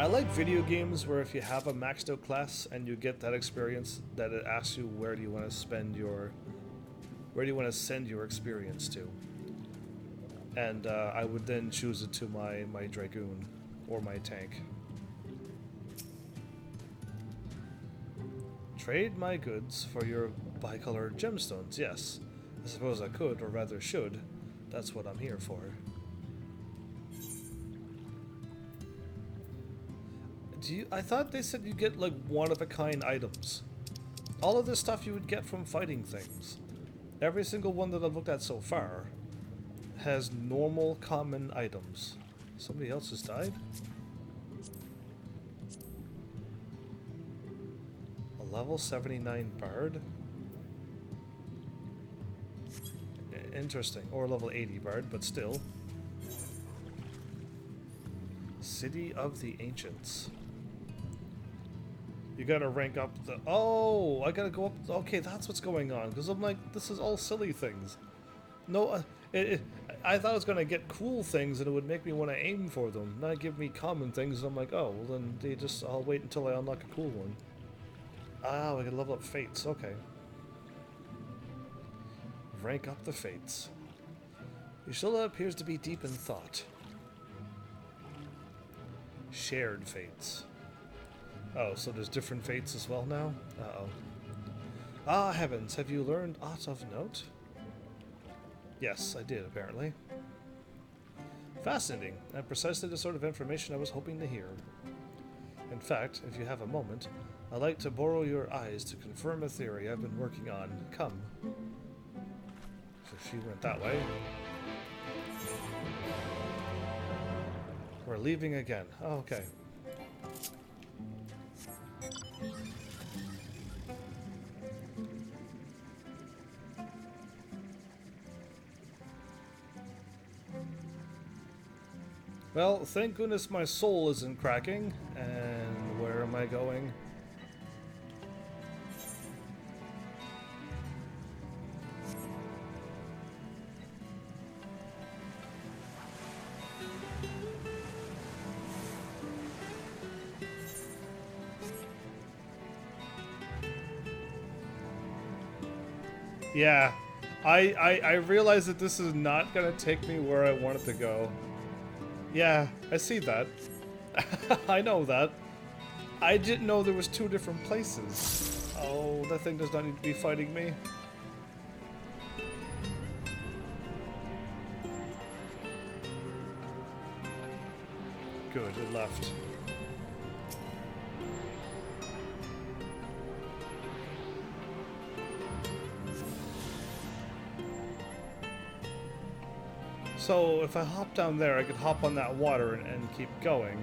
I like video games where if you have a maxed out class and you get that experience, that it asks you where do you want to send your experience to. And I would then choose it to my Dragoon or my tank. Trade my goods for your bicolored gemstones, yes. I suppose I could, or rather should. That's what I'm here for. I thought they said you get like one-of-a-kind items. All of this stuff you would get from fighting things. Every single one that I've looked at so far has normal, common items. Somebody else has died? A level 79 bard? Interesting. Or level 80 bard, but still. City of the Ancients. You gotta rank up the... Oh! I gotta go up... Okay, that's what's going on. Because I'm like, this is all silly things. No, I thought I was gonna get cool things and it would make me want to aim for them. Not give me common things, and I'm like, oh, well then they just... I'll wait until I unlock a cool one. Ah, we can level up Fates. Okay. Rank up the Fates. Ursula appears to be deep in thought. Shared Fates. Oh, so there's different fates as well now? Uh-oh. Ah, heavens, have you learned aught of note? Yes, I did, apparently. Fascinating, and precisely the sort of information I was hoping to hear. In fact, if you have a moment, I'd like to borrow your eyes to confirm a theory I've been working on. Come. So she went that way. We're leaving again. Oh, okay. Well, thank goodness my soul isn't cracking. And where am I going? Yeah, I realize that this is not gonna take me where I want it to go. Yeah, I see that. I know that. I didn't know there was two different places. Oh, that thing does not need to be fighting me. Good, it left. So, if I hop down there, I could hop on that water and keep going.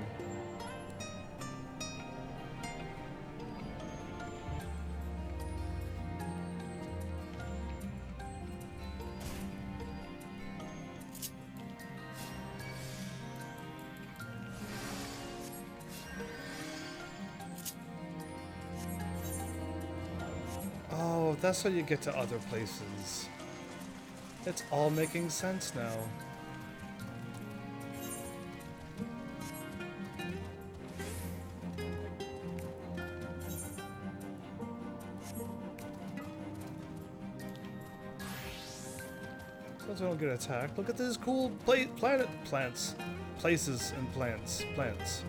Oh, that's how you get to other places. It's all making sense now. So I don't get attacked. Look at this cool plants. Places and plants. Plants.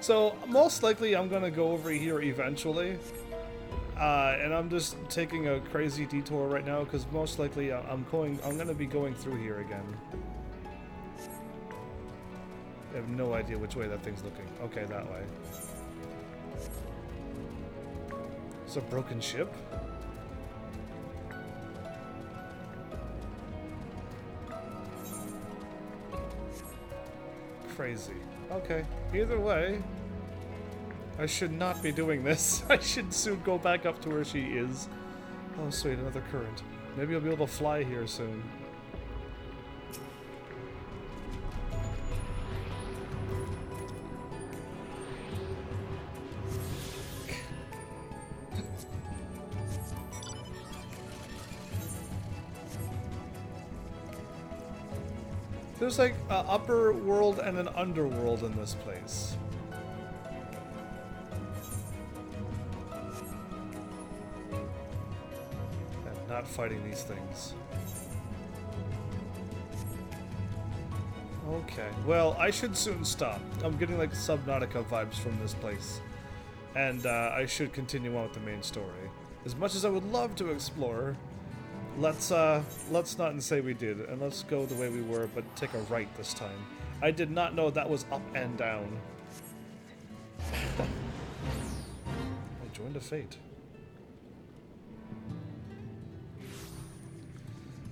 So, most likely I'm gonna go over here eventually. And I'm just taking a crazy detour right now because most likely I'm gonna be going through here again. I have no idea which way that thing's looking. Okay, that way. It's a broken ship? Crazy. Okay, either way, I should not be doing this. I should soon go back up to where she is. Oh sweet, another current. Maybe I'll be able to fly here soon. There's like an upper world and an underworld in this place. I'm not fighting these things. Okay, well, I should soon stop. I'm getting like Subnautica vibes from this place. And I should continue on with the main story. As much as I would love to explore, let's not say we did, and let's go the way we were, but take a right this time. I did not know that was up and down. I joined a fate.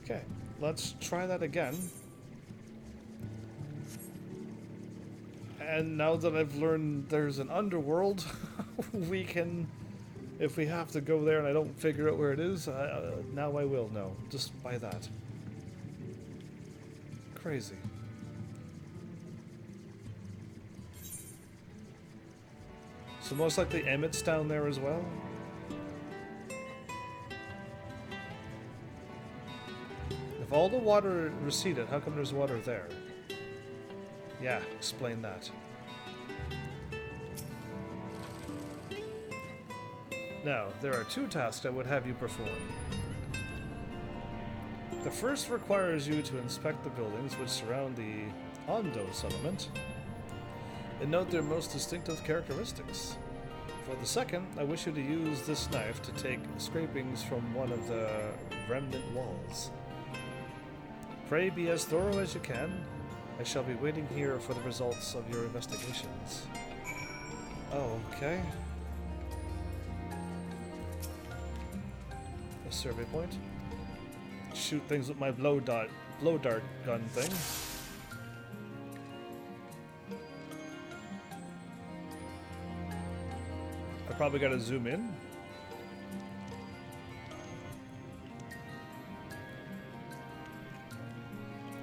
Okay, let's try that again. And now that I've learned there's an underworld, we can, if we have to go there and I don't figure out where it is, now I will know, just by that. Crazy. So most likely Emit's down there as well? If all the water receded, how come there's water there? Yeah, explain that. Now, there are 2 tasks I would have you perform. The first requires you to inspect the buildings which surround the Ondo settlement and note their most distinctive characteristics. For the second, I wish you to use this knife to take scrapings from one of the remnant walls. Pray be as thorough as you can. I shall be waiting here for the results of your investigations. Oh, okay. A survey point. Shoot things with my blow dart gun thing. I probably gotta zoom in.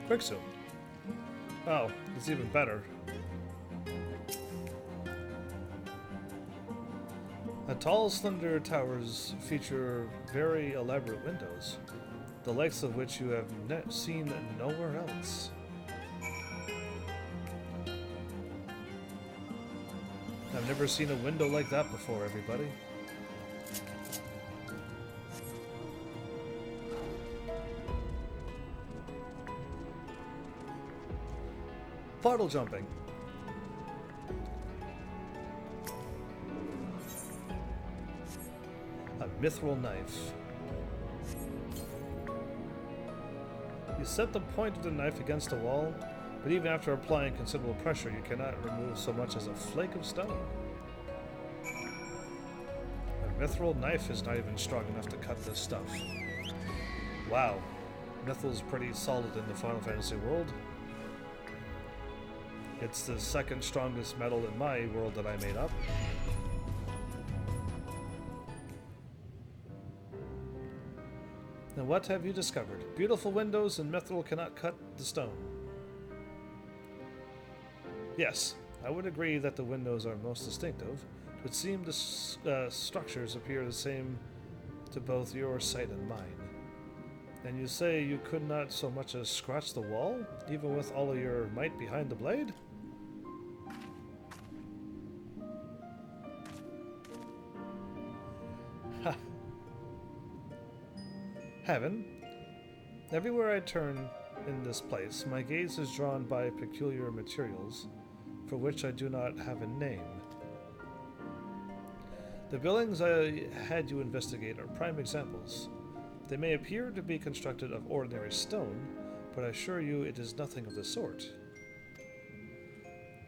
Quick zoom. Oh, it's even better. The tall, slender towers feature very elaborate windows, the likes of which you have seen nowhere else. I've never seen a window like that before, everybody. Puddle jumping. A mithril knife. You set the point of the knife against a wall, but even after applying considerable pressure, you cannot remove so much as a flake of stone. A mithril knife is not even strong enough to cut this stuff. Wow. Mithril's pretty solid in the Final Fantasy world. It's the second strongest metal in my world that I made up. Now what have you discovered? Beautiful windows and mithril cannot cut the stone. Yes, I would agree that the windows are most distinctive. It would seem the structures appear the same to both your sight and mine. And you say you could not so much as scratch the wall, even with all of your might behind the blade? Ha! Heaven. Everywhere I turn in this place, my gaze is drawn by peculiar materials, for which I do not have a name. The buildings I had you investigate are prime examples. They may appear to be constructed of ordinary stone, but I assure you it is nothing of the sort.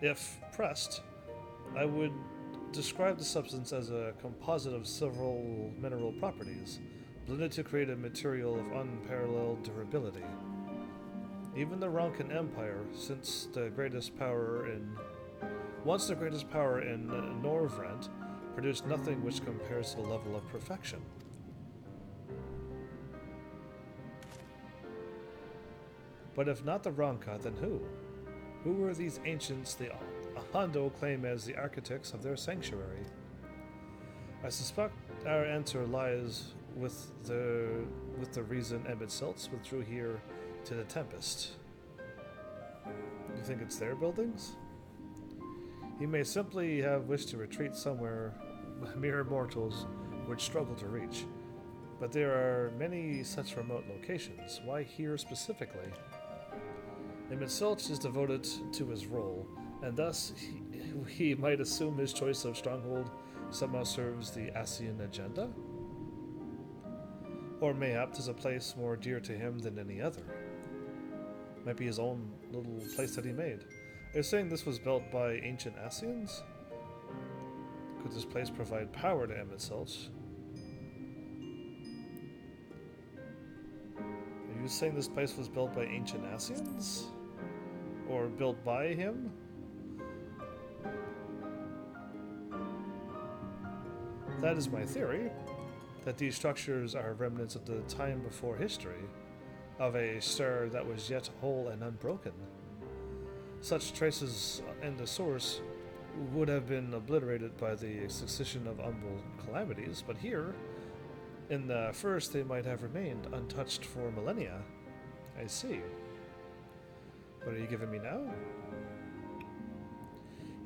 If pressed, I would describe the substance as a composite of several mineral properties, blended to create a material of unparalleled durability. Even the Ronkan Empire, once the greatest power in Norvrent, produced nothing which compares to the level of perfection. But if not the Ronka, then who? Who were these ancients the Hondo claim as the architects of their sanctuary? I suspect our answer lies with the reason Emit Seltz withdrew here to the Tempest. You think it's their buildings? He may simply have wished to retreat somewhere mere mortals would struggle to reach. But there are many such remote locations. Why here specifically? Emit Silch is devoted to his role, and thus he might assume his choice of stronghold somehow serves the Asian agenda? Or mayhap there's a place more dear to him than any other. Might be his own little place that he made. Are you saying this was built by ancient Asians? Could this place provide power to Emit Silch? Are you saying this place was built by ancient Asians? Or built by him? That is my theory, that these structures are remnants of the time before history, of a star that was yet whole and unbroken. Such traces in the source would have been obliterated by the succession of umbral calamities, but here, in the first, they might have remained untouched for millennia. I see. What are you giving me now?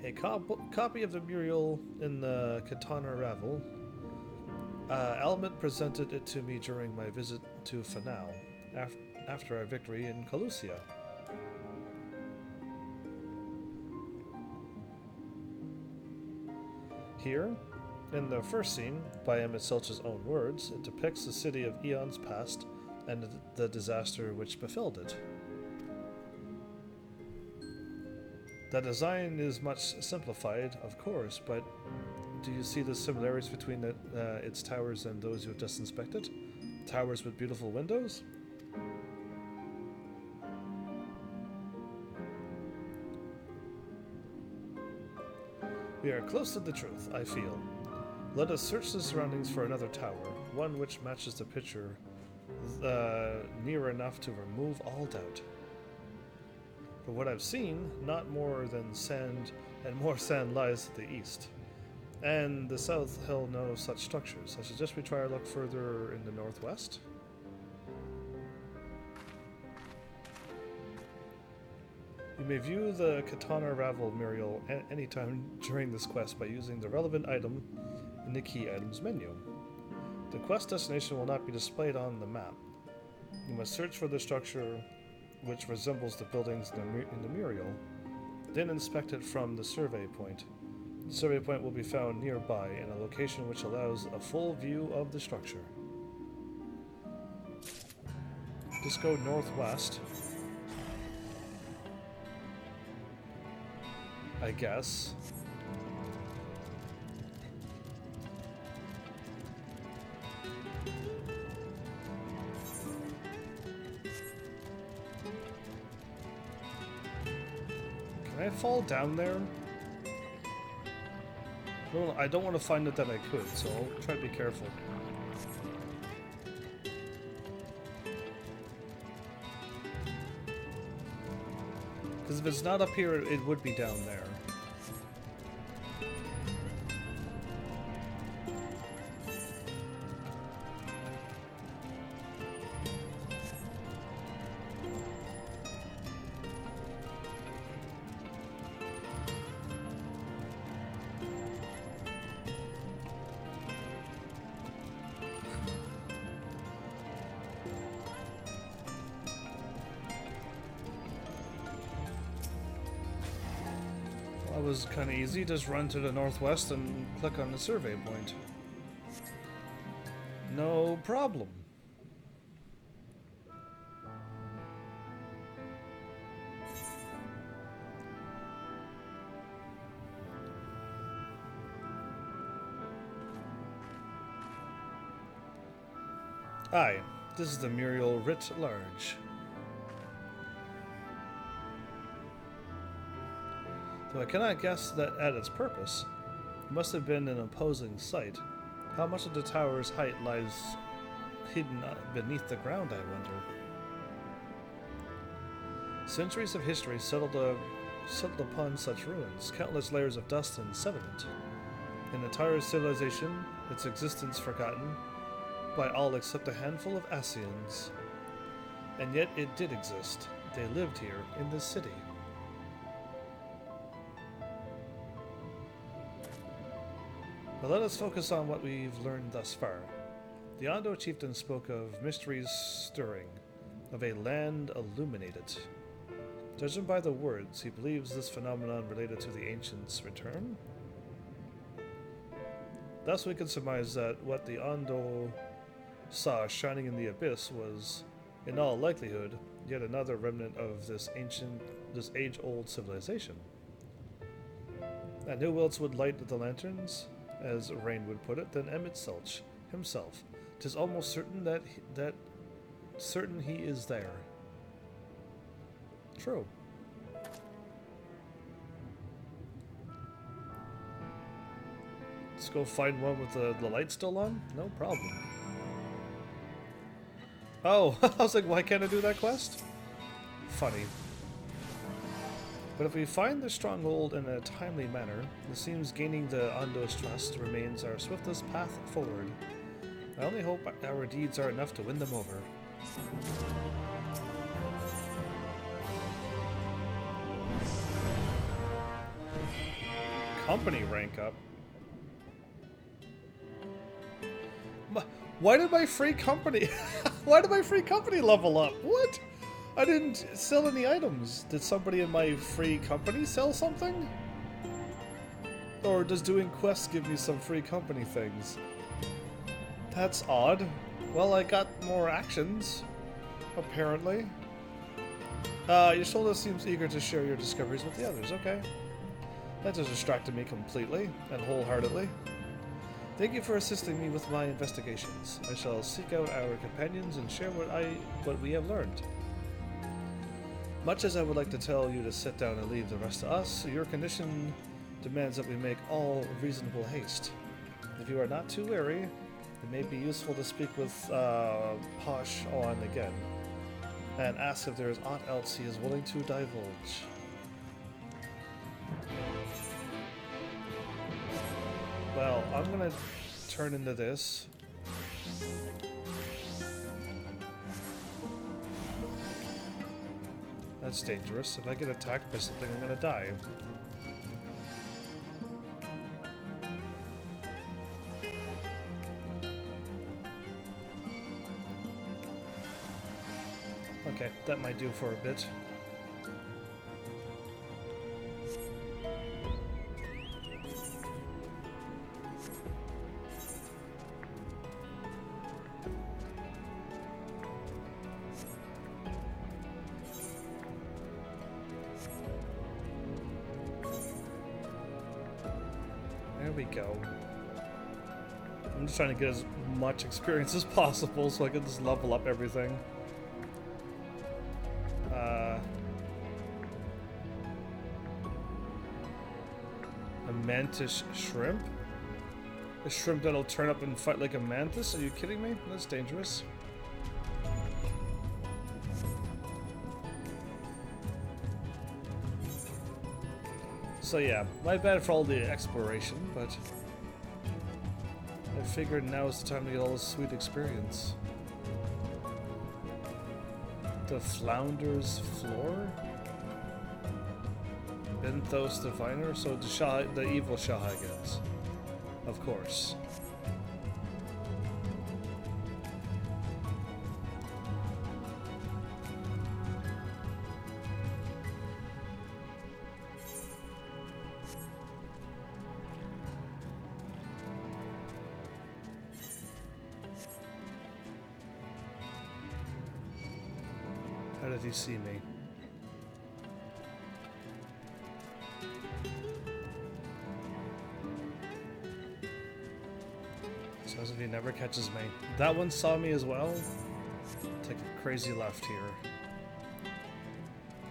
A copy of the mural in the Katana Ravel. Emit presented it to me during my visit to Fanau, after our victory in Calusia. Here, in the first scene, by Emit Silch's own words, it depicts the city of eons past and the disaster which befell it. The design is much simplified, of course, but do you see the similarities between its towers and those you have just inspected? Towers with beautiful windows? We are close to the truth, I feel. Let us search the surroundings for another tower, one which matches the picture near enough to remove all doubt. From what I've seen, not more than sand, and more sand lies to the east. And the south held no such structures. I suggest we try our luck further in the northwest. You may view the Katana Ravel mural anytime during this quest by using the relevant item in the key items menu. The quest destination will not be displayed on the map. You must search for the structure which resembles the buildings in the mural, then inspect it from the survey point. The survey point will be found nearby in a location which allows a full view of the structure. Just go northwest, I guess. Can I fall down there? Well, I don't want to find it that I could, so I'll try to be careful. Because if it's not up here, it would be down there. That was kind of easy. Just run to the northwest and click on the survey point. No problem. Aye, this is the mural writ large. Though I cannot guess that at its purpose, it must have been an imposing sight. How much of the tower's height lies hidden beneath the ground, I wonder? Centuries of history settled upon such ruins, countless layers of dust and sediment. An entire civilization, its existence forgotten by all except a handful of Asians. And yet it did exist. They lived here, in this city. But let us focus on what we've learned thus far. The Ondo chieftain spoke of mysteries stirring, of a land illuminated. Judging by the words, he believes this phenomenon related to the ancients' return. Thus we can surmise that what the Ondo saw shining in the abyss was, in all likelihood, yet another remnant of this age-old civilization. And who else would light the lanterns, as Rain would put it, than Emit himself? 'Tis almost certain that he is there. True. Let's go find one with the light still on? No problem. Oh, I was like, why can't I do that quest? Funny. But if we find the stronghold in a timely manner, it seems gaining the Ondo's trust remains our swiftest path forward. I only hope our deeds are enough to win them over. Company rank up. Why did my free company level up? What? I didn't sell any items. Did somebody in my free company sell something? Or does doing quests give me some free company things? That's odd. Well, I got more actions, apparently. Your shoulder seems eager to share your discoveries with the others. Okay. That just distracted me completely and wholeheartedly. Thank you for assisting me with my investigations. I shall seek out our companions and share what we have learned. Much as I would like to tell you to sit down and leave the rest to us, your condition demands that we make all reasonable haste. If you are not too weary, it may be useful to speak with Posh on again, and ask if there is aught else he is willing to divulge. Well, I'm gonna turn into this. That's dangerous. If I get attacked by something, I'm gonna die. Okay, that might do for a bit. There we go. I'm just trying to get as much experience as possible so I can just level up everything. A mantis shrimp? A shrimp that'll turn up and fight like a mantis? Are you kidding me? That's dangerous. So yeah, my bad for all the exploration, but I figured now is the time to get all this sweet experience. The Flounder's Floor? Benthos Diviner? So the evil Shahagans. Of course. How did he see me? So as if he never catches me. That one saw me as well. Take a crazy left here.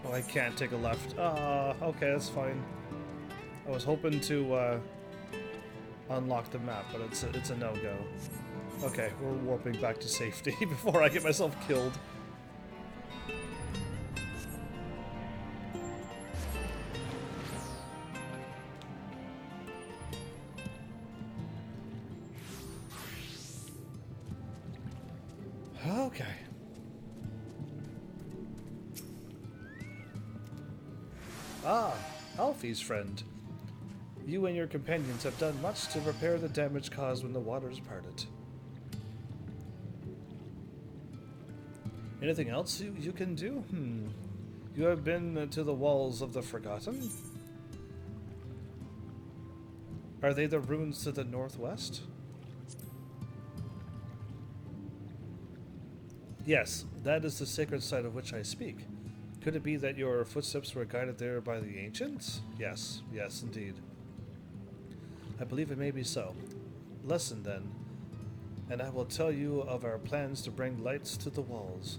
Oh, I can't take a left. Okay, that's fine. I was hoping to unlock the map, but it's a no-go. Okay, we're warping back to safety before I get myself killed. Okay. Ah, Alfie's friend. You and your companions have done much to repair the damage caused when the waters parted. Anything else you can do? You have been to the walls of the Forgotten? Are they the ruins to the northwest? Yes, that is the sacred site of which I speak. Could it be that your footsteps were guided there by the ancients? Yes, yes, indeed. I believe it may be so. Listen, then, and I will tell you of our plans to bring lights to the walls,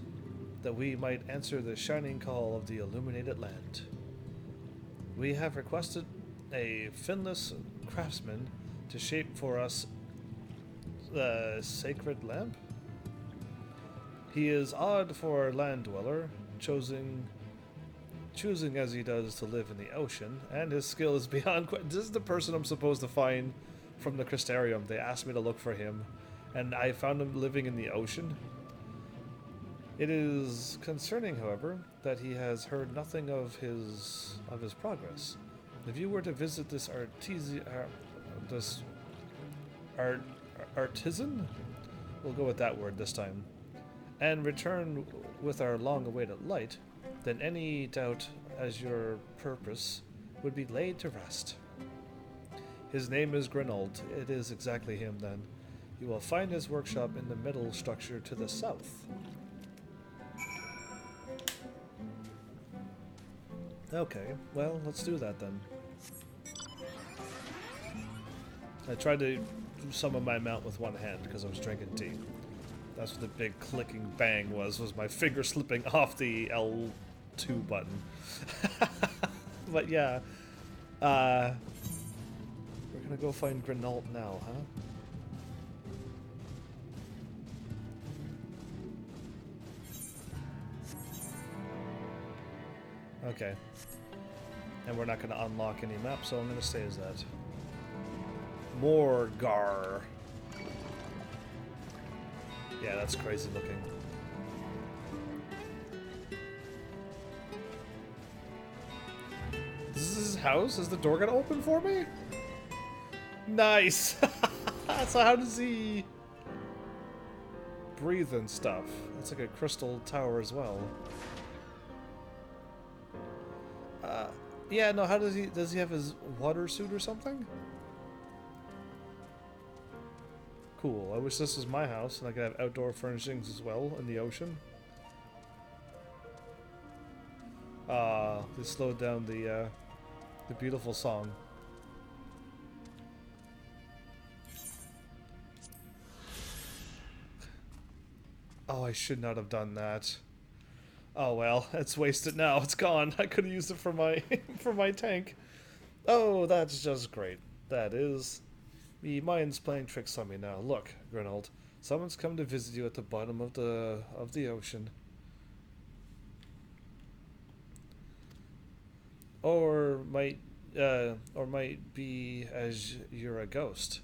that we might answer the shining call of the illuminated land. We have requested a finless craftsman to shape for us the sacred lamp. He is odd for a land dweller, choosing as he does to live in the ocean, and his skill is beyond. This is the person I'm supposed to find from the Crystarium. They asked me to look for him, and I found him living in the ocean. It is concerning, however, that he has heard nothing of his progress. If you were to visit this artisan, we'll go with that word this time, and return with our long-awaited light, then any doubt as your purpose would be laid to rest. His name is Grinold. It is exactly him, then. You will find his workshop in the middle structure to the south. Okay, well, let's do that then. I tried to summon my mount with one hand because I was drinking tea. That's what the big clicking bang was my finger slipping off the L2 button. But yeah, we're gonna go find Grinold now, huh? Okay. And we're not gonna unlock any maps, so I'm gonna stay as that. Morgar. Yeah, that's crazy looking. This is his house? Is the door gonna open for me? Nice! So how does he breathe and stuff? That's like a crystal tower as well. Yeah, no, how does he have his water suit or something? Cool. I wish this was my house and I could have outdoor furnishings as well in the ocean. They slowed down the beautiful song. Oh, I should not have done that. Oh well, it's wasted now. It's gone. I could have used it for my for my tank. Oh, that's just great. That is. The mind's playing tricks on me now. Look, Grinold, someone's come to visit you at the bottom of the ocean. Or might be as you're a ghost.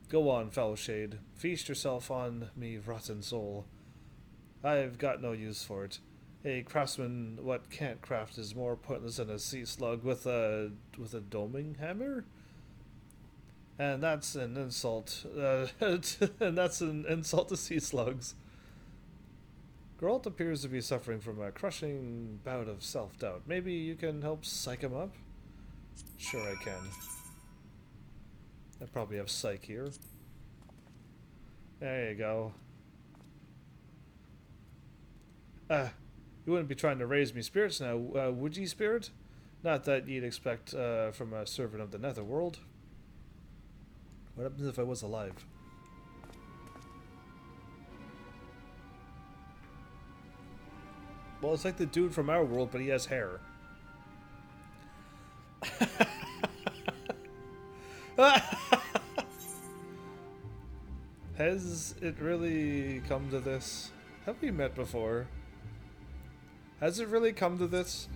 Go on, foul shade. Feast yourself on me, rotten soul. I've got no use for it. A craftsman what can't craft is more pointless than a sea slug with a doming hammer? And that's an insult. And that's an insult to sea slugs. Geralt appears to be suffering from a crushing bout of self-doubt. Maybe you can help psych him up? Sure I can. I probably have psych here. There you go. You wouldn't be trying to raise me spirits now, would ye, spirit? Not that you'd expect from a servant of the netherworld. What happens if I was alive? Well, it's like the dude from our world, but he has hair. Has it really come to this? Have we met before? Has it really come to this?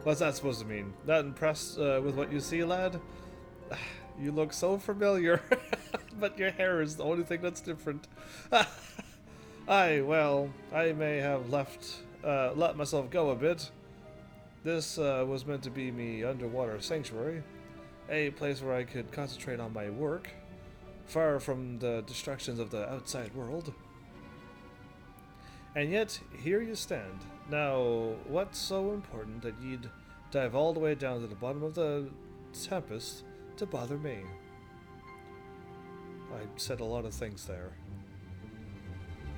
What's that supposed to mean? Not impressed with what you see, lad? You look so familiar, but your hair is the only thing that's different. Aye, well, I may have let myself go a bit. This was meant to be me underwater sanctuary, a place where I could concentrate on my work, far from the distractions of the outside world. And yet, here you stand. Now, what's so important that you'd dive all the way down to the bottom of the Tempest to bother me? I said a lot of things there.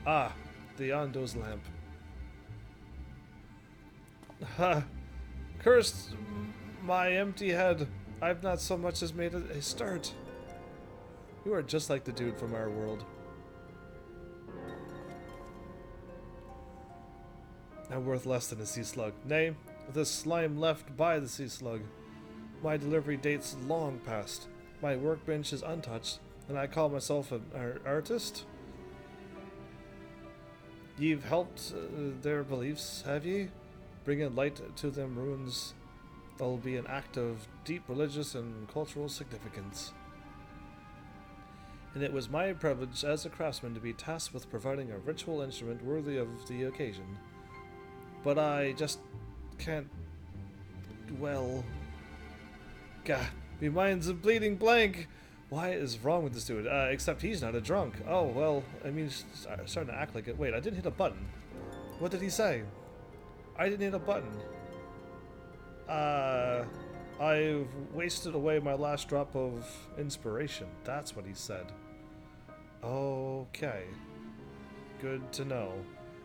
Ah, the Ondo's lamp. Ha! Cursed my empty head. I've not so much as made a start. You are just like the dude from our world. I'm worth less than a sea slug. Nay, the slime left by the sea slug. My delivery date's long past. My workbench is untouched, and I call myself an artist? You've helped their beliefs, have ye? Bringing light to them ruins will be an act of deep religious and cultural significance. And it was my privilege as a craftsman to be tasked with providing a ritual instrument worthy of the occasion. But I just can't... well... Gah, me mind's a bleeding blank! Why is wrong with this dude? Except he's not a drunk. Oh, well, I mean, he's starting to act like it. Wait, I didn't hit a button. What did he say? I didn't hit a button. I've wasted away my last drop of inspiration. That's what he said. Okay. Good to know.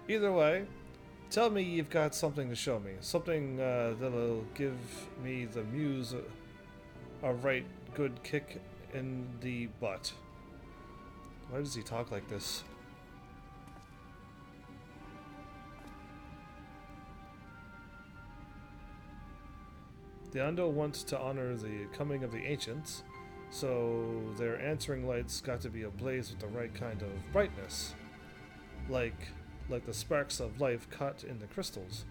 Either way, tell me you've got something to show me. Something that'll give me the muse a right good kick in the butt. Why does he talk like this? The Ondo wants to honor the coming of the ancients, so their answering lights got to be ablaze with the right kind of brightness, like the sparks of life caught in the crystals.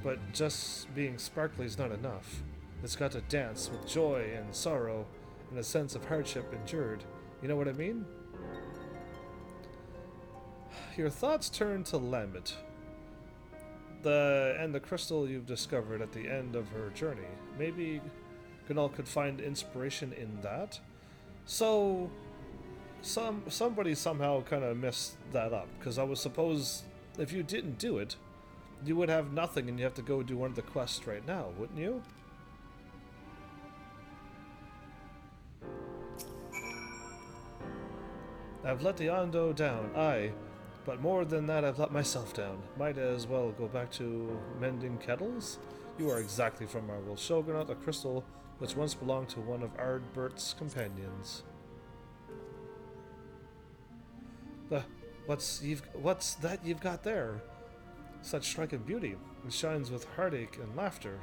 But just being sparkly is not enough. It's got to dance with joy and sorrow and a sense of hardship endured. You know what I mean? Your thoughts turn to Emit, the crystal you've discovered at the end of her journey. Maybe Gunal could find inspiration in that. So somebody somehow kind of messed that up, because I would suppose if you didn't do it, you would have nothing and you have to go do one of the quests right now, wouldn't you? I've let the Ondo down, aye, but more than that I've let myself down. Might as well go back to mending kettles? You are exactly from our world. Shogunate, a crystal which once belonged to one of Ardbert's companions. What's that you've got there? Such striking beauty. It shines with heartache and laughter,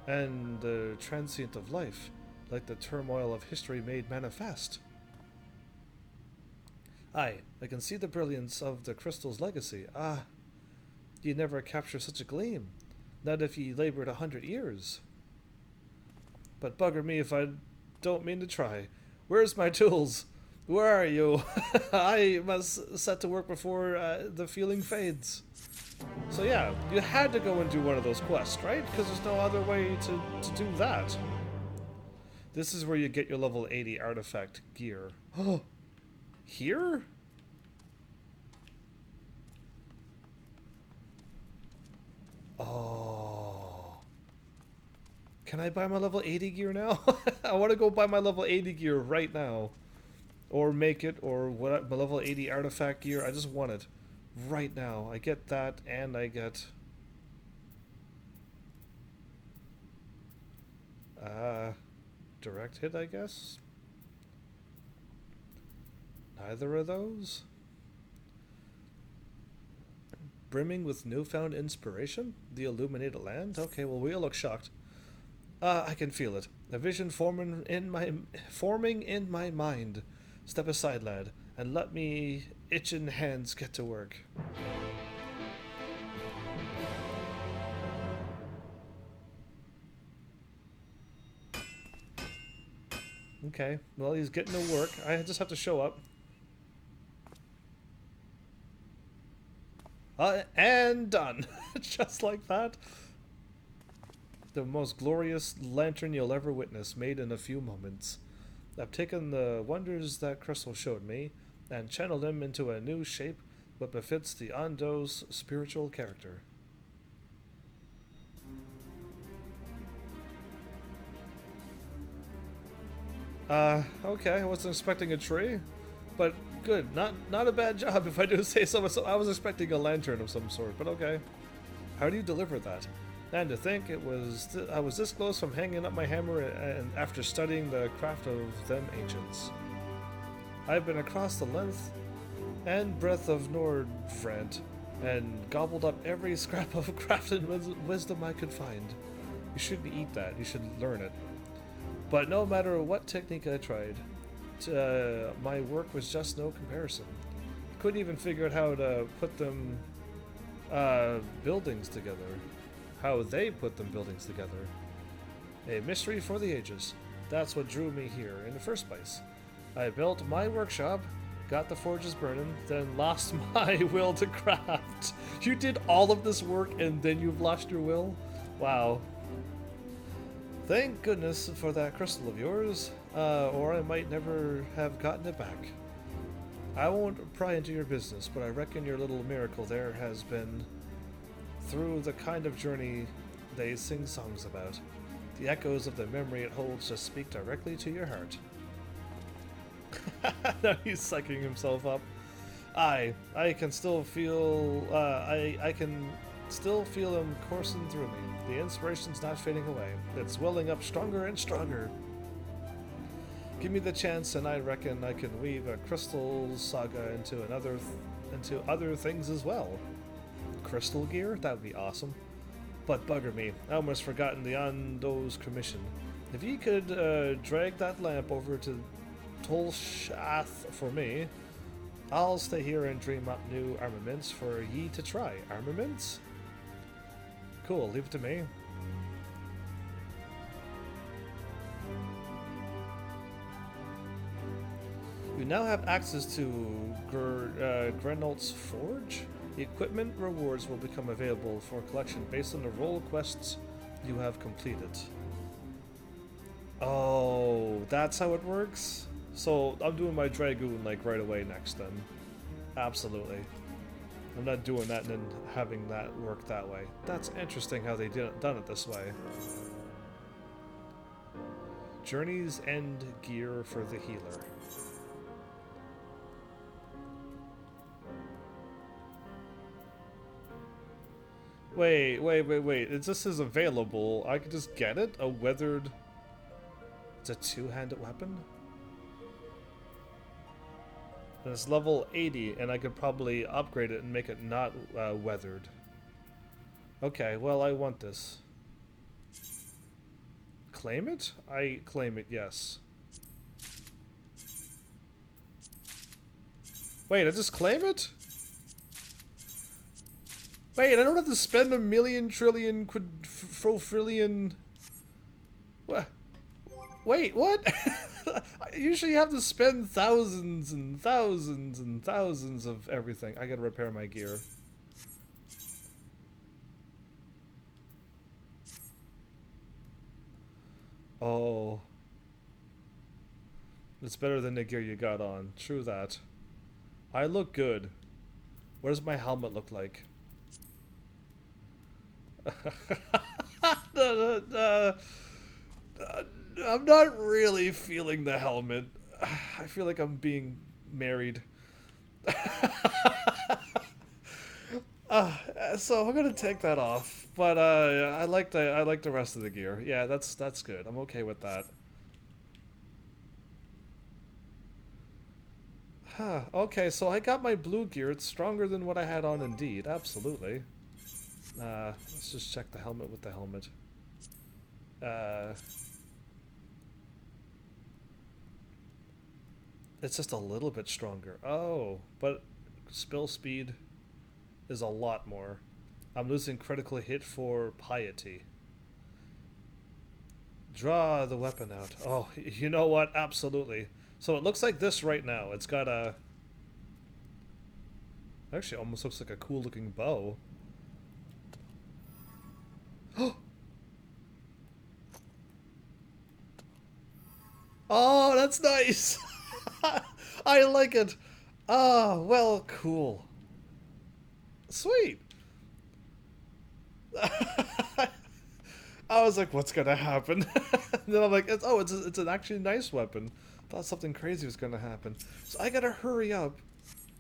and the transient of life, like the turmoil of history made manifest. Aye, I can see the brilliance of the crystal's legacy. Ah, ye never capture such a gleam, not if ye laboured 100 years. But bugger me if I don't mean to try. Where's my tools? Where are you? I must set to work before the feeling fades. So yeah, you had to go and do one of those quests, right? Because there's no other way to do that. This is where you get your level 80 artifact gear. Oh. Here? Oh. Can I buy my level 80 gear now? I want to go buy my level 80 gear right now. Or make it, or what? My level 80 artifact gear. I just want it right now. I get that, and I get... direct hit, I guess? Neither of those? Brimming with newfound inspiration? The illuminated land? Okay, well, we all look shocked. I can feel it. A vision forming in my mind. Step aside, lad, and let me itching hands get to work. Okay, well, he's getting to work. I just have to show up. And done. Just like that. The most glorious lantern you'll ever witness, made in a few moments. I've taken the wonders that Crystal showed me and channeled them into a new shape that befits the Ondo's spiritual character. Okay, I wasn't expecting a tree, but good. Not a bad job if I do say so myself. I was expecting a lantern of some sort, but okay. How do you deliver that? And to think I was this close from hanging up my hammer and after studying the craft of them ancients. I've been across the length and breadth of Nordfrant and gobbled up every scrap of crafted wisdom I could find. You shouldn't eat that, you should learn it. But no matter what technique I tried, my work was just no comparison. Couldn't even figure out how to put them buildings together. How they put them buildings together. A mystery for the ages. That's what drew me here in the first place. I built my workshop, got the forges burning, then lost my will to craft. You did all of this work and then you've lost your will? Wow. Thank goodness for that crystal of yours, or I might never have gotten it back. I won't pry into your business, but I reckon your little miracle there has been through the kind of journey they sing songs about. The echoes of the memory it holds just speak directly to your heart. Now he's psyching himself up. I can still feel, I can still feel him coursing through me. The inspiration's not fading away. It's welling up stronger and stronger. Give me the chance and I reckon I can weave a crystal saga into other things as well. Crystal gear? That would be awesome. But bugger me, I almost forgotten the Ondo's commission. If ye could drag that lamp over to Tolshath for me, I'll stay here and dream up new armaments for ye to try. Armaments? Cool, leave it to me. You now have access to Grenolt's Forge. The equipment rewards will become available for collection based on the role quests you have completed. Oh, that's how it works? So I'm doing my Dragoon like right away next then. Absolutely. I'm not doing that and then having that work that way. That's interesting how they done it this way. Journey's End gear for the healer. Wait. This is available. I could just get it? A weathered... It's a two-handed weapon? And it's level 80, and I could probably upgrade it and make it not weathered. Okay, well, I want this. Claim it? I claim it, yes. Wait, I just claim it? Wait, I don't have to spend a million, trillion, quadrillion... What? Wait, what? I usually have to spend thousands and thousands and thousands of everything. I gotta repair my gear. Oh. It's better than the gear you got on. True that. I look good. What does my helmet look like? I'm not really feeling the helmet. I feel like I'm being married. So I'm gonna take that off. But I like the rest of the gear. Yeah, that's good. I'm okay with that. Huh. Okay, so I got my blue gear. It's stronger than what I had on Indeed. Absolutely. Let's just check the helmet with the helmet. It's just a little bit stronger. Oh, but spell speed is a lot more. I'm losing critical hit for piety. Draw the weapon out. Oh, you know what? Absolutely. So it looks like this right now. It's got a... Actually, almost looks like a cool looking bow. Oh, that's nice! I like it! Ah, well, cool. Sweet! I was like, what's gonna happen? And then I'm like, it's an actually nice weapon. Thought something crazy was gonna happen. So I gotta hurry up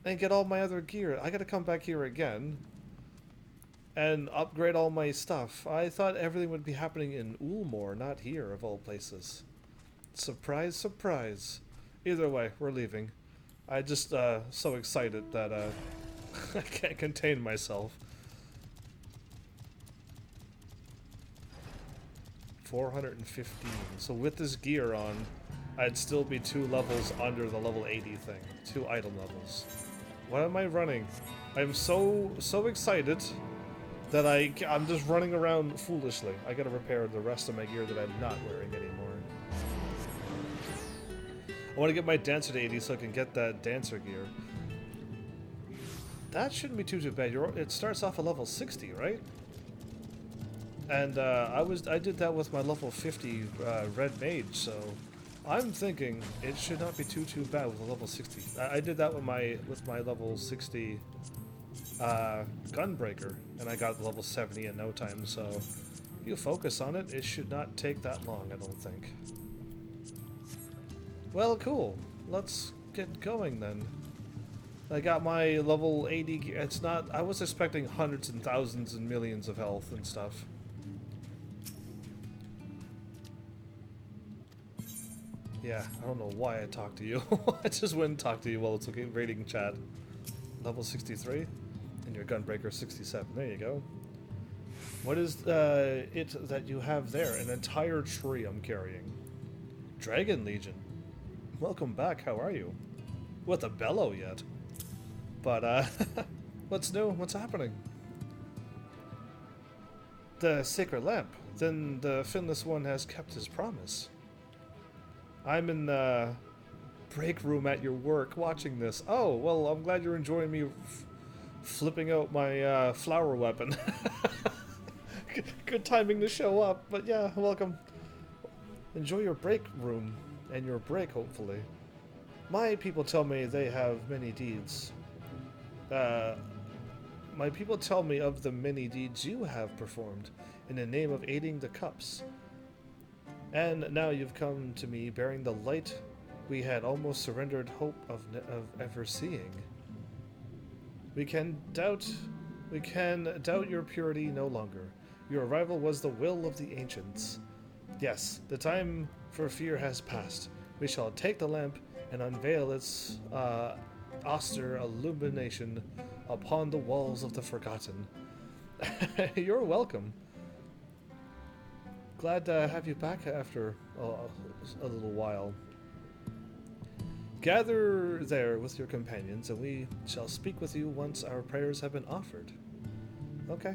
and get all my other gear. I gotta come back here again and upgrade all my stuff. I thought everything would be happening in Ulmore, not here, of all places. Surprise, surprise. Either way, we're leaving. I just so excited that I can't contain myself. 415. So with this gear on, I'd still be 2 levels under the level 80 thing. 2 item levels. What am I running? I'm so excited that I'm just running around foolishly. I gotta repair the rest of my gear that I'm not wearing anymore. I want to get my dancer to 80 so I can get that dancer gear. That shouldn't be too bad. It starts off at level 60, right? And I did that with my level 50 red mage, so I'm thinking it should not be too bad with a level 60. I did that with my level 60 gunbreaker, and I got level 70 in no time. So if you focus on it, it should not take that long, I don't think. Well, cool. Let's get going then. I got my level 80 gear. It's not. I was expecting hundreds and thousands and millions of health and stuff. Yeah, I don't know why I talked to you. I just went and talked to you while it's looking rating chat. Level 63, and your gunbreaker 67. There you go. What is it that you have there? An entire tree I'm carrying. Dragon Legion. Welcome back. How are you? With a bellow yet? But what's new? What's happening? The sacred lamp. Then the finless one has kept his promise. I'm in the break room at your work watching this. Oh, well, I'm glad you're enjoying me flipping out my flower weapon. Good timing to show up, but yeah, welcome. Enjoy your break room and your break, hopefully. My people tell me they have many deeds. My people tell me of the many deeds you have performed in the name of aiding the cups. And now you've come to me bearing the light we had almost surrendered hope of ever seeing. We can doubt your purity no longer. Your arrival was the will of the ancients. Yes, the time for fear has passed. We shall take the lamp and unveil its austere illumination upon the walls of the forgotten. You're welcome. Glad to have you back after a little while. Gather there with your companions, and we shall speak with you once our prayers have been offered. Okay.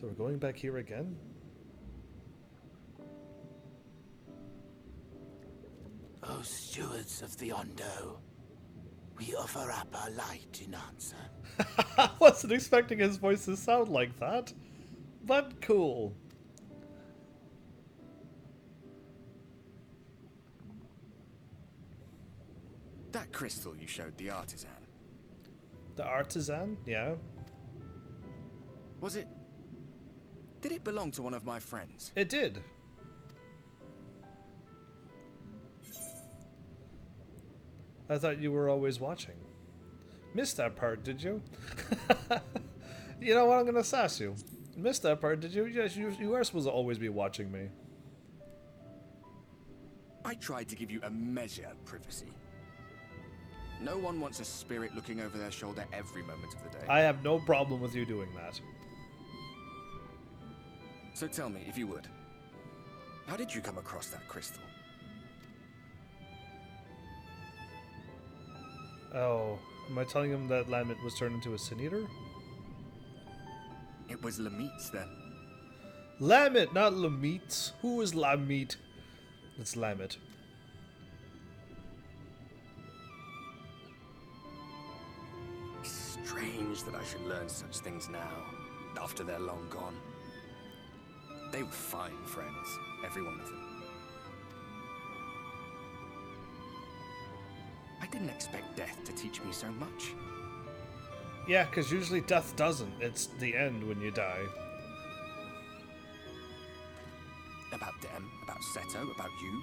So we're going back here again? O stewards of the Ondo, we offer up our light in answer. I wasn't expecting his voice to sound like that, but cool. That crystal you showed the artisan. The artisan? Yeah. Was it... Did it belong to one of my friends? It did. I thought you were always watching. Missed that part, did you? You know what? I'm gonna sass you. Missed that part, did you? Yes, you are supposed to always be watching me. I tried to give you a measure of privacy. No one wants a spirit looking over their shoulder every moment of the day. I have no problem with you doing that. So tell me, if you would, how did you come across that crystal? Oh, am I telling him that Lamit was turned into a sin eater? It was Lamit's then. Lamit, not Lamit. Who is Lamit? It's Lamit. Strange that I should learn such things now, after they're long gone. They were fine friends, every one of them. I didn't expect death to teach me so much. Yeah, because usually death doesn't. It's the end when you die. About them, about Seto, about you.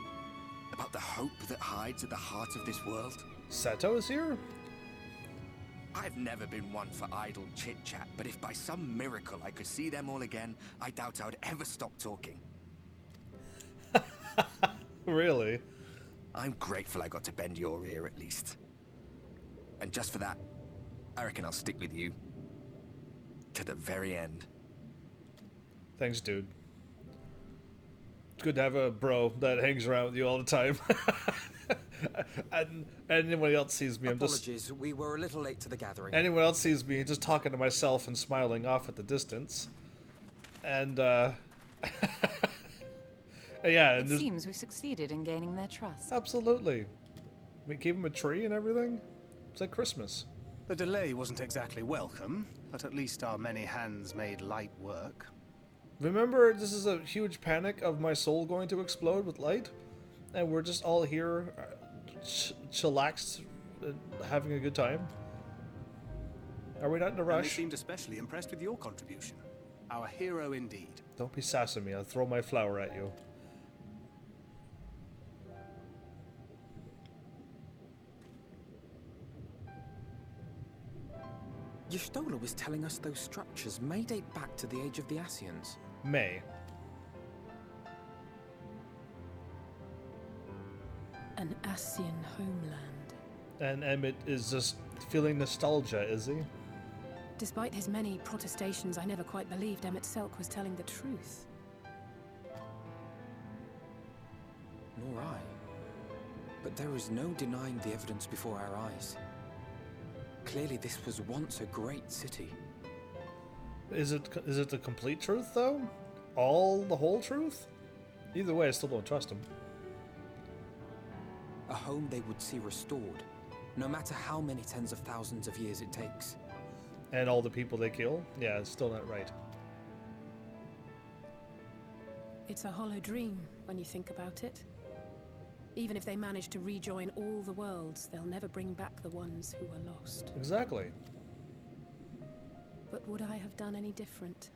About the hope that hides at the heart of this world. Seto is here? I've never been one for idle chit-chat, but if by some miracle I could see them all again, I doubt I would ever stop talking. Really? I'm grateful I got to bend your ear at least. And just for that, I reckon I'll stick with you. To the very end. Thanks, dude. It's good to have a bro that hangs around with you all the time. and anyone else sees me, Apologies, we were a little late to the gathering. Anyone else sees me just talking to myself and smiling off at the distance. And, yeah. It seems we succeeded in gaining their trust. Absolutely. We gave them a tree and everything. It's like Christmas. The delay wasn't exactly welcome, but at least our many hands made light work. Remember, this is a huge panic of my soul going to explode with light? And we're just all here, chillaxed, having a good time? Are we not in a And they rush? seemed especially impressed with your contribution. Our hero indeed. Don't be sassing me, I'll throw my flower at you. Y'shtola was telling us those structures may date back to the age of the Ascians. May. An Ascian homeland. And Emit is just feeling nostalgia, is he? Despite his many protestations, I never quite believed Emit Selk was telling the truth. Nor I. But there is no denying the evidence before our eyes. Clearly this was once a great city. Is it the complete truth, though? The whole truth? Either way, I still don't trust him. A home they would see restored, no matter how many tens of thousands of years it takes. And all the people they kill? Yeah, it's still not right. It's a hollow dream when you think about it. Even if they manage to rejoin all the worlds, they'll never bring back the ones who were lost. Exactly. But would I have done any different?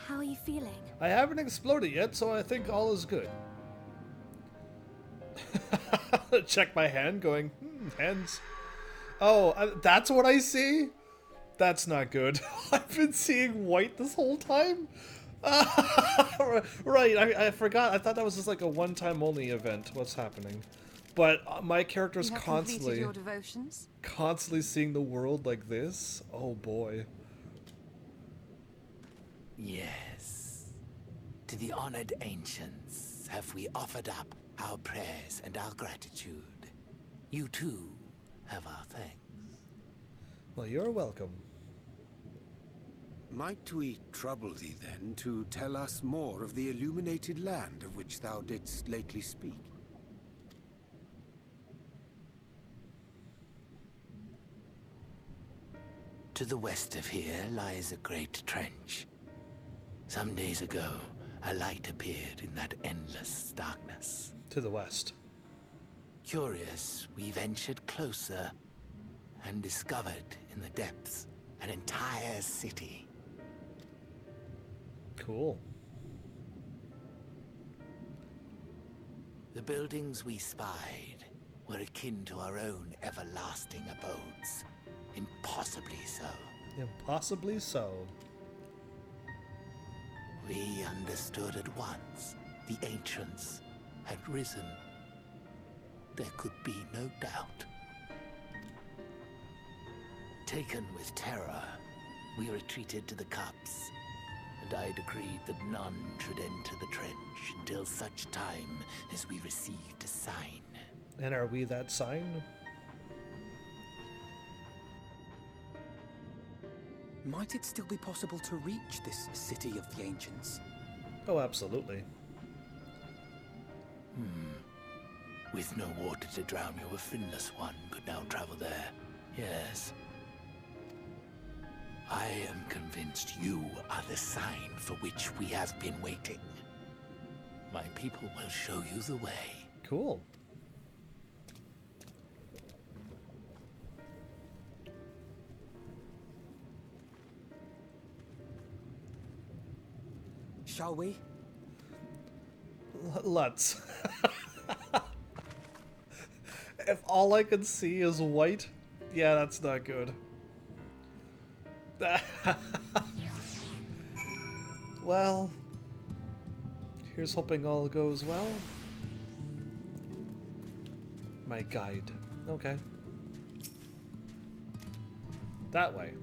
How are you feeling? I haven't exploded yet, so I think all is good. Check my hand, going, hands. Oh, that's what I see? That's not good. I've been seeing white this whole time? Right, I forgot. I thought that was just like a one-time only event. What's happening? But my character's constantly seeing the world like this. Oh boy. Yes. To the honored ancients have we offered up our prayers and our gratitude. You too have our thanks. Well, you're welcome. Might we trouble thee then to tell us more of the illuminated land of which thou didst lately speak? To the west of here lies a great trench. Some days ago, a light appeared in that endless darkness. To the west. Curious, we ventured closer and discovered in the depths an entire city. Cool. The buildings we spied were akin to our own everlasting abodes. Impossibly so. Impossibly so. We understood at once the ancients had risen. There could be no doubt. Taken with terror, we retreated to the cups, and I decreed that none should enter the trench until such time as we received a sign. And are we that sign? Might it still be possible to reach this city of the ancients? Oh, absolutely. With no water to drown you, a finless one could now travel there. Yes. I am convinced you are the sign for which we have been waiting. My people will show you the way. Cool. Shall we? Let's. If all I can see is white, yeah, that's not good. Well, here's hoping all goes well. My guide. Okay. That way.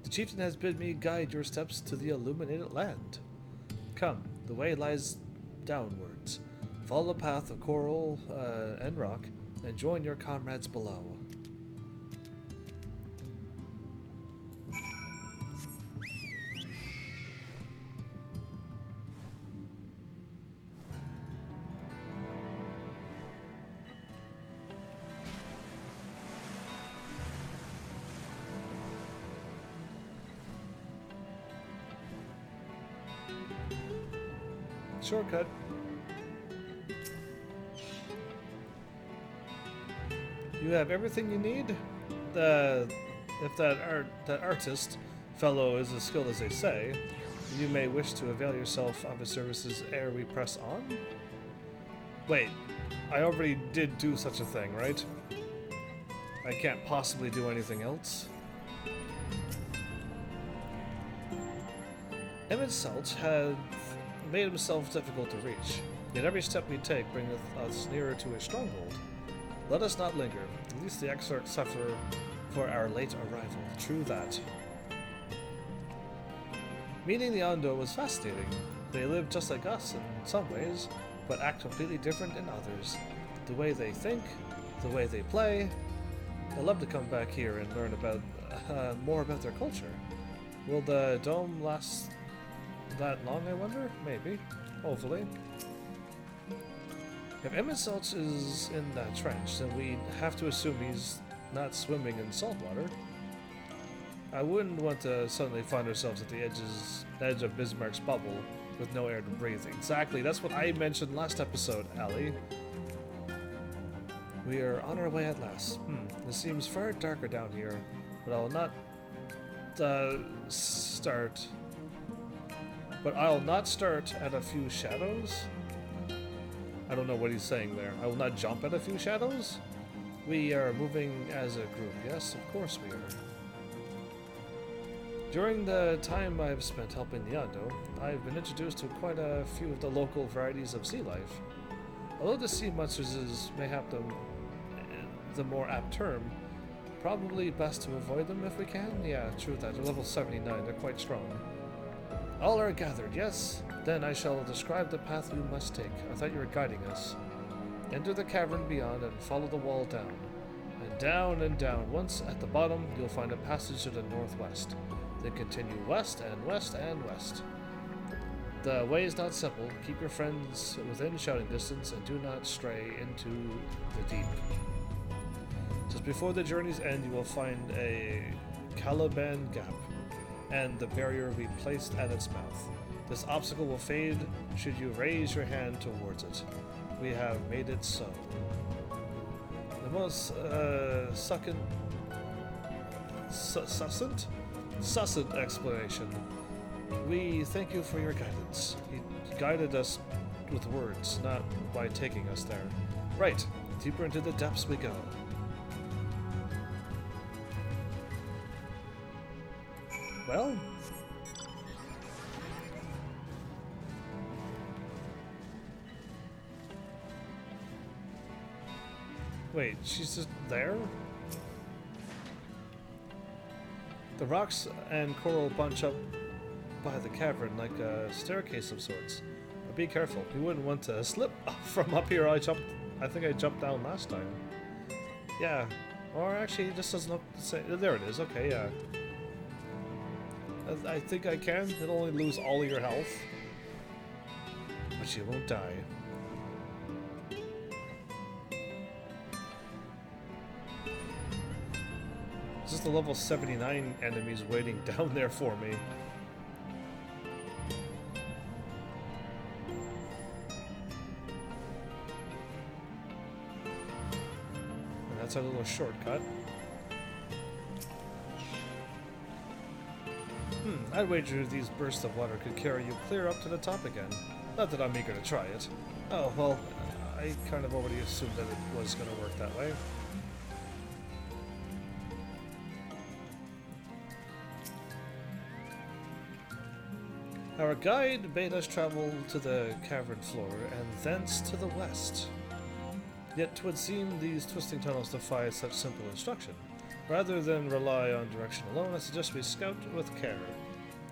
The chieftain has bid me guide your steps to the illuminated land. Come, the way lies downwards. Follow the path of coral and rock, and join your comrades below. Shortcut. You have everything you need. If that artist fellow is as skilled as they say, you may wish to avail yourself of his services ere we press on. Wait, I already did do such a thing, right? I can't possibly do anything else. Emit had made himself difficult to reach, yet every step we take bringeth us nearer to his stronghold. Let us not linger, at least the exarchs suffer for our late arrival. True that. Meeting the Ondo was fascinating. They live just like us in some ways, but act completely different in others. The way they think, the way they play. I'd love to come back here and learn about more about their culture. Will the dome last that long, I wonder? Maybe. Hopefully. If Emit is in that trench, then we have to assume he's not swimming in salt water. I wouldn't want to suddenly find ourselves at the edge of Bismarck's bubble with no air to breathe. Exactly, that's what I mentioned last episode, Allie. We are on our way at last. It seems far darker down here, but I'll not start at a few shadows. I don't know what he's saying there. I will not jump at a few shadows? We are moving as a group. Yes, of course we are. During the time I've spent helping the Ondo, I've been introduced to quite a few of the local varieties of sea life. Although the sea monsters is mayhap the more apt term, probably best to avoid them if we can. Yeah, true that. They're level 79, they're quite strong. All are gathered, yes? Then I shall describe the path you must take. I thought you were guiding us. Enter the cavern beyond and follow the wall down. And down and down. Once at the bottom, you'll find a passage to the northwest. Then continue west and west and west. The way is not simple. Keep your friends within shouting distance and do not stray into the deep. Just before the journey's end, you will find a Caliban gap and the barrier we placed at its mouth. This obstacle will fade should you raise your hand towards it. We have made it so. The most succinct explanation. We thank you for your guidance. You guided us with words, not by taking us there. Right, deeper into the depths we go. Well, wait, she's just there? The rocks and coral bunch up by the cavern like a staircase of sorts. But be careful, you wouldn't want to slip from up here. I think I jumped down last time. Yeah, or actually this doesn't look the same. There it is, okay, yeah. I think I can. It'll only lose all of your health. But you won't die. It's just the level 79 enemies waiting down there for me. And that's our little shortcut. I'd wager these bursts of water could carry you clear up to the top again. Not that I'm eager to try it. Oh, well, I kind of already assumed that it was going to work that way. Our guide bade us travel to the cavern floor, and thence to the west. Yet 'twould seem these twisting tunnels defy such simple instruction. Rather than rely on direction alone, I suggest we scout with care,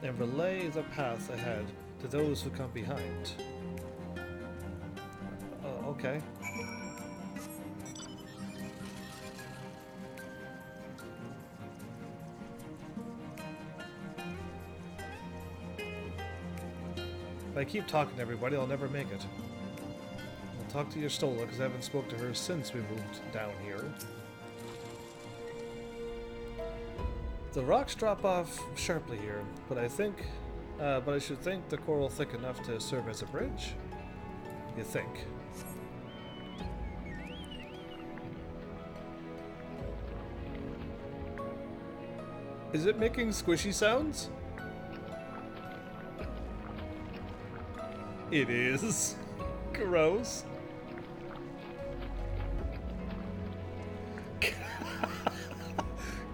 and relay the path ahead to those who come behind. Okay. If I keep talking to everybody, I'll never make it. I'll talk to your Stola, because I haven't spoke to her since we moved down here. The rocks drop off sharply here, but I should think the coral thick enough to serve as a bridge? You think? Is it making squishy sounds? It is. Gross.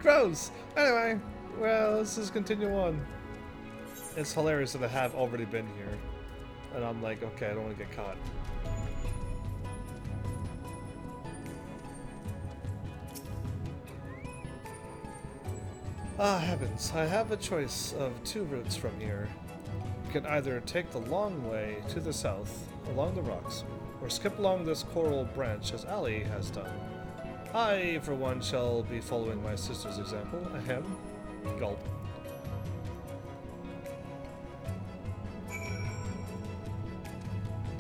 Gross. Anyway, well, let's just continue on. It's hilarious that I have already been here. And I'm like, okay, I don't want to get caught. Ah, heavens. I have a choice of two routes from here. You can either take the long way to the south, along the rocks, or skip along this coral branch as Ali has done. I, for one, shall be following my sister's example. Ahem. Gulp.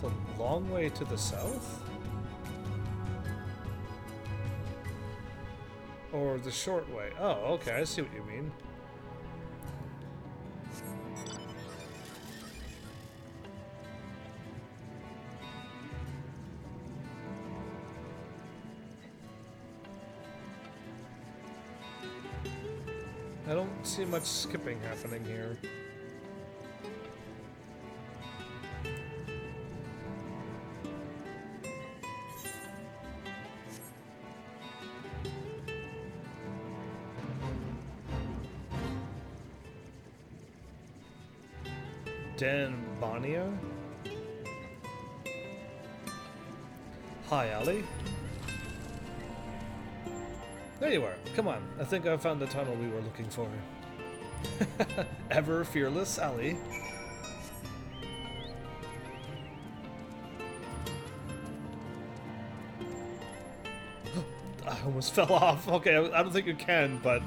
The long way to the south? Or the short way? Oh, okay, I see what you mean. I don't see much skipping happening here. Dan Bonia? Hi, Ali. There you are. Come on. I think I found the tunnel we were looking for. Ever fearless, Ali. I almost fell off. Okay, I don't think you can, but...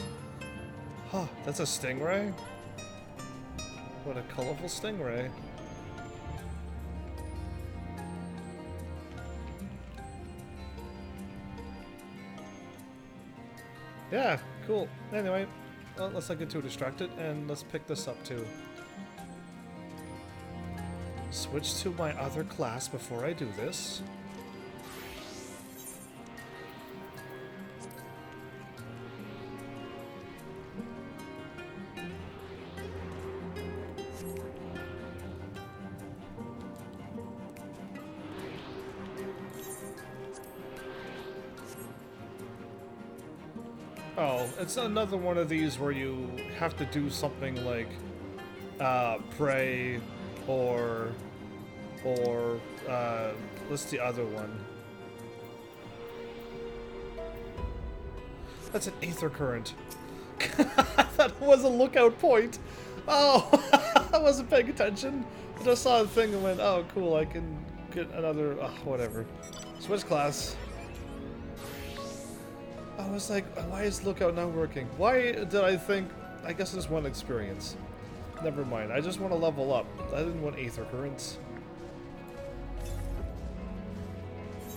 Huh, that's a stingray? What a colorful stingray. Yeah, cool. Anyway, well, let's not get too distracted, and let's pick this up too. Switch to my other class before I do this. Oh, it's another one of these where you have to do something like pray or what's the other one? That's an aether current. I thought it was a lookout point. Oh, I wasn't paying attention. I just saw the thing and went, oh cool, I can get another, whatever. Switch class. I was like, why is lookout not working? Why did I think, I guess it's one experience. Never mind. I just want to level up. I didn't want Aether Currents.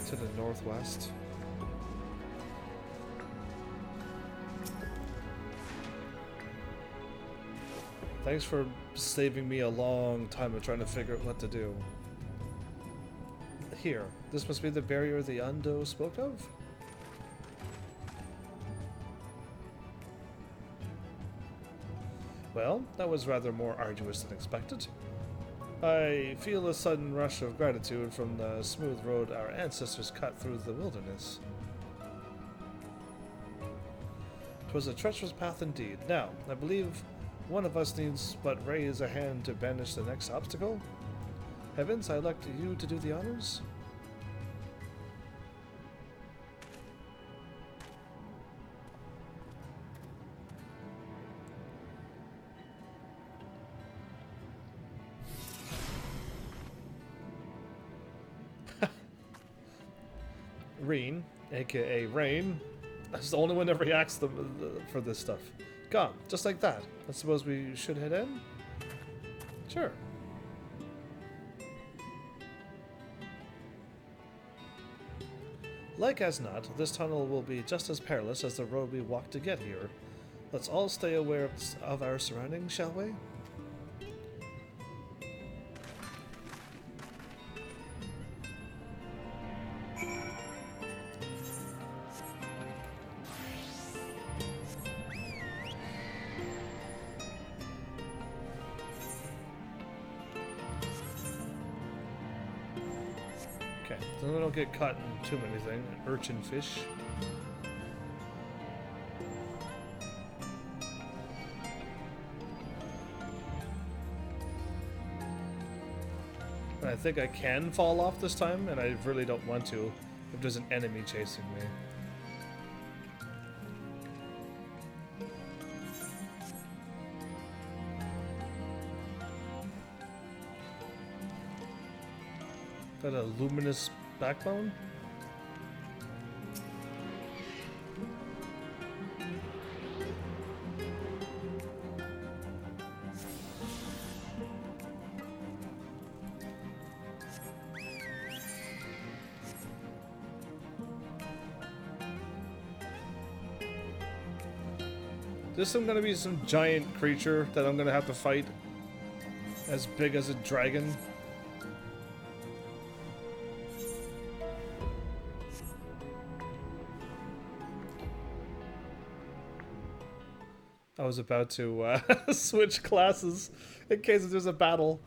To the northwest. Thanks for saving me a long time of trying to figure out what to do. Here. This must be the barrier the Undo spoke of? Well, that was rather more arduous than expected. I feel a sudden rush of gratitude from the smooth road our ancestors cut through the wilderness. 'Twas a treacherous path indeed. Now, I believe one of us needs but raise a hand to banish the next obstacle. Heavens, I elect you to do the honors. Reen, aka Rain, that's the only one that reacts for this stuff. Gone, just like that. I suppose we should head in? Sure. Like as not, this tunnel will be just as perilous as the road we walked to get here. Let's all stay aware of our surroundings, shall we? So we don't get caught in too many things. Urchin fish. I think I can fall off this time, and I really don't want to if there's an enemy chasing me. Is that a luminous backbone? There's gonna be some giant creature that I'm gonna have to fight, as big as a dragon. I was about to switch classes in case there's a battle.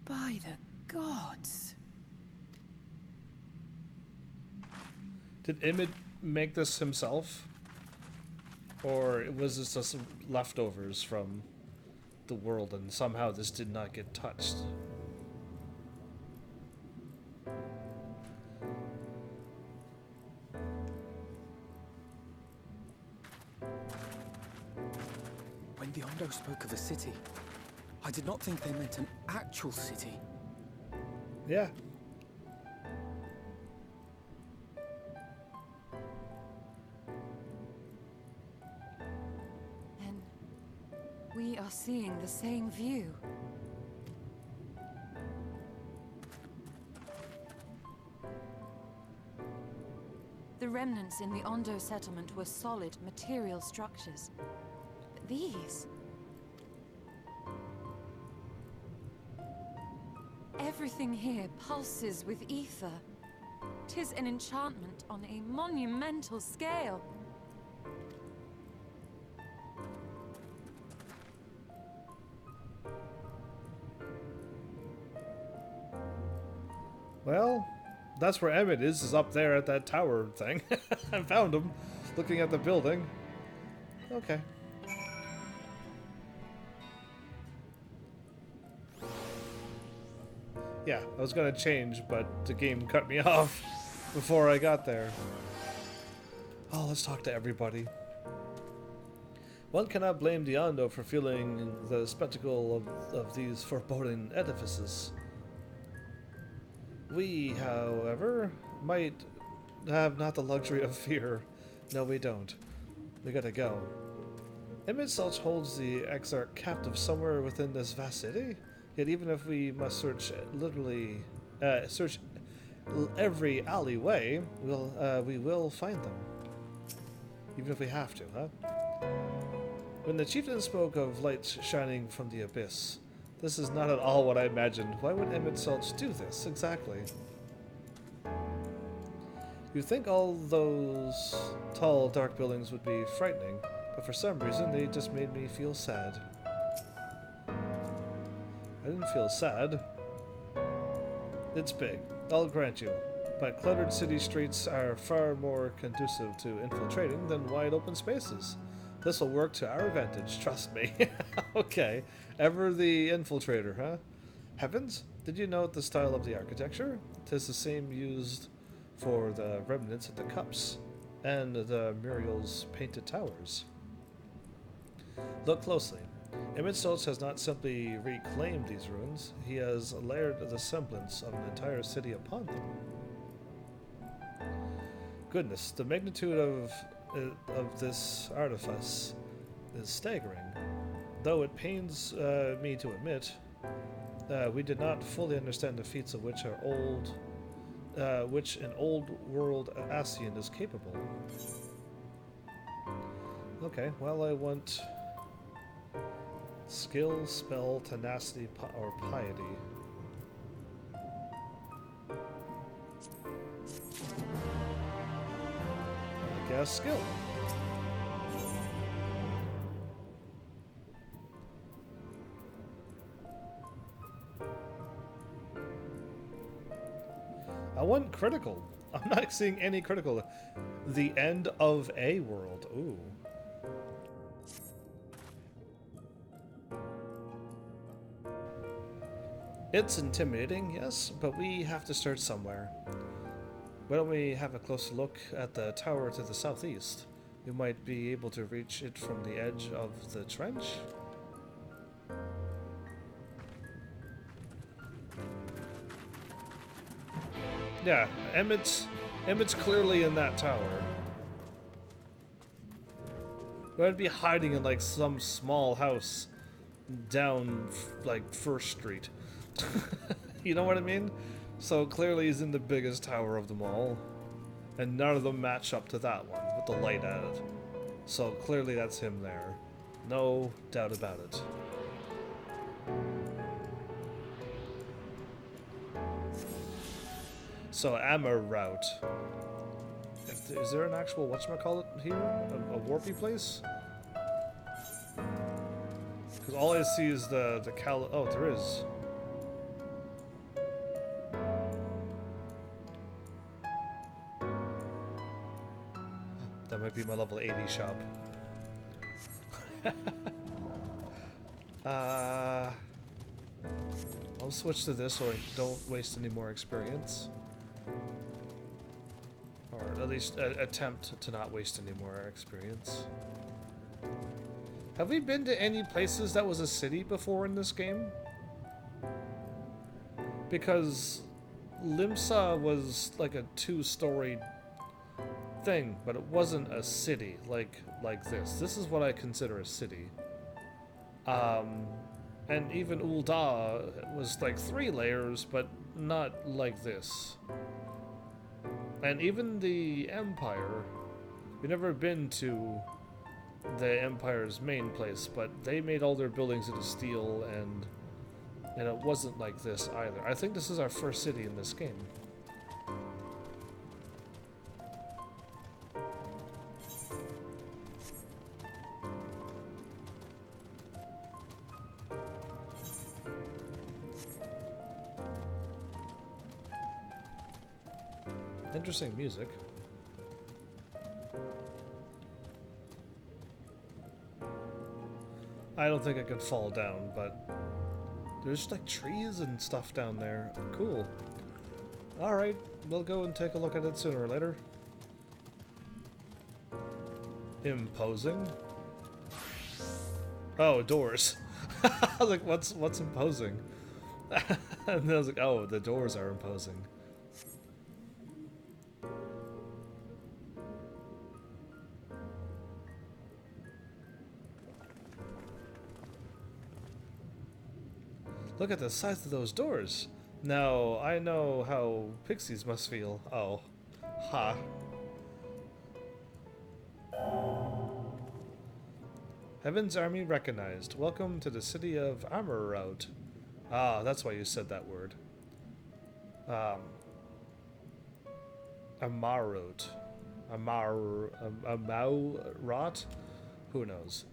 By the gods. Did Emit make this himself? Or was this just leftovers from the world and somehow this did not get touched? When the Ondo spoke of a city, I did not think they meant an actual city. Yeah. Then we are seeing the same view. The remnants in the Ondo settlement were solid material structures. But these... everything here pulses with ether. 'Tis an enchantment on a monumental scale. Well, that's where Emit is up there at that tower thing. I found him, looking at the building. Okay. Yeah, I was gonna change, but the game cut me off before I got there. Oh, let's talk to everybody. One cannot blame the Ondo for feeling the spectacle of these foreboding edifices. We, however, might have not the luxury of fear. No, we don't. We gotta go. Emit holds the Exarch captive somewhere within this vast city. Yet even if we must search search every alleyway, we will find them. Even if we have to, huh? When the chieftain spoke of lights shining from the abyss, this is not at all what I imagined. Why would Emit do this, exactly? You'd think all those tall, dark buildings would be frightening, but for some reason they just made me feel sad. I didn't feel sad. It's big, I'll grant you, but cluttered city streets are far more conducive to infiltrating than wide open spaces. This will work to our advantage, trust me. Okay, ever the infiltrator, huh? Heavens, did you note the style of the architecture? 'Tis the same used for the remnants of the cups and the Muriel's painted towers. Look closely. Emit has not simply reclaimed these ruins, he has layered the semblance of an entire city upon them. Goodness, the magnitude of this artifice is staggering. Though it pains me to admit, we did not fully understand the feats of which which an old world Ascian is capable. Okay, well, I want skill, spell, tenacity, or piety. I guess skill. I want critical. I'm not seeing any critical. The end of a world. Ooh. It's intimidating, yes, but we have to start somewhere. Why don't we have a closer look at the tower to the southeast? We might be able to reach it from the edge of the trench. Yeah, Emit's clearly in that tower. I'd be hiding in like some small house down like First Street. You know what I mean? So clearly he's in the biggest tower of them all. And none of them match up to that one with the light added. So clearly that's him there. No doubt about it. So ammo route. Is there an actual whatchamacallit here? A warpy place? Because all I see is the oh, there is. That might be my level 80 shop. I'll switch to this so I don't waste any more experience. Or at least attempt to not waste any more experience. Have we been to any places that was a city before in this game? Because Limsa was like a two-story thing, but it wasn't a city like this. This is what I consider a city. And even Ul'dah was like 3 layers, but not like this. And even the Empire, we've never been to the Empire's main place, but they made all their buildings out of steel, and it wasn't like this either. I think this is our first city in this game. Interesting music. I don't think I could fall down, but there's like trees and stuff down there. Cool. Alright, we'll go and take a look at it sooner or later. Imposing? Oh, doors. I was like, what's imposing? And I was like, oh, the doors are imposing. Look at the size of those doors. Now, I know how pixies must feel. Oh. Ha. Heaven's Army recognized. Welcome to the city of Amarraut. Ah, that's why you said that word. Amarraut. Amarraut? Who knows?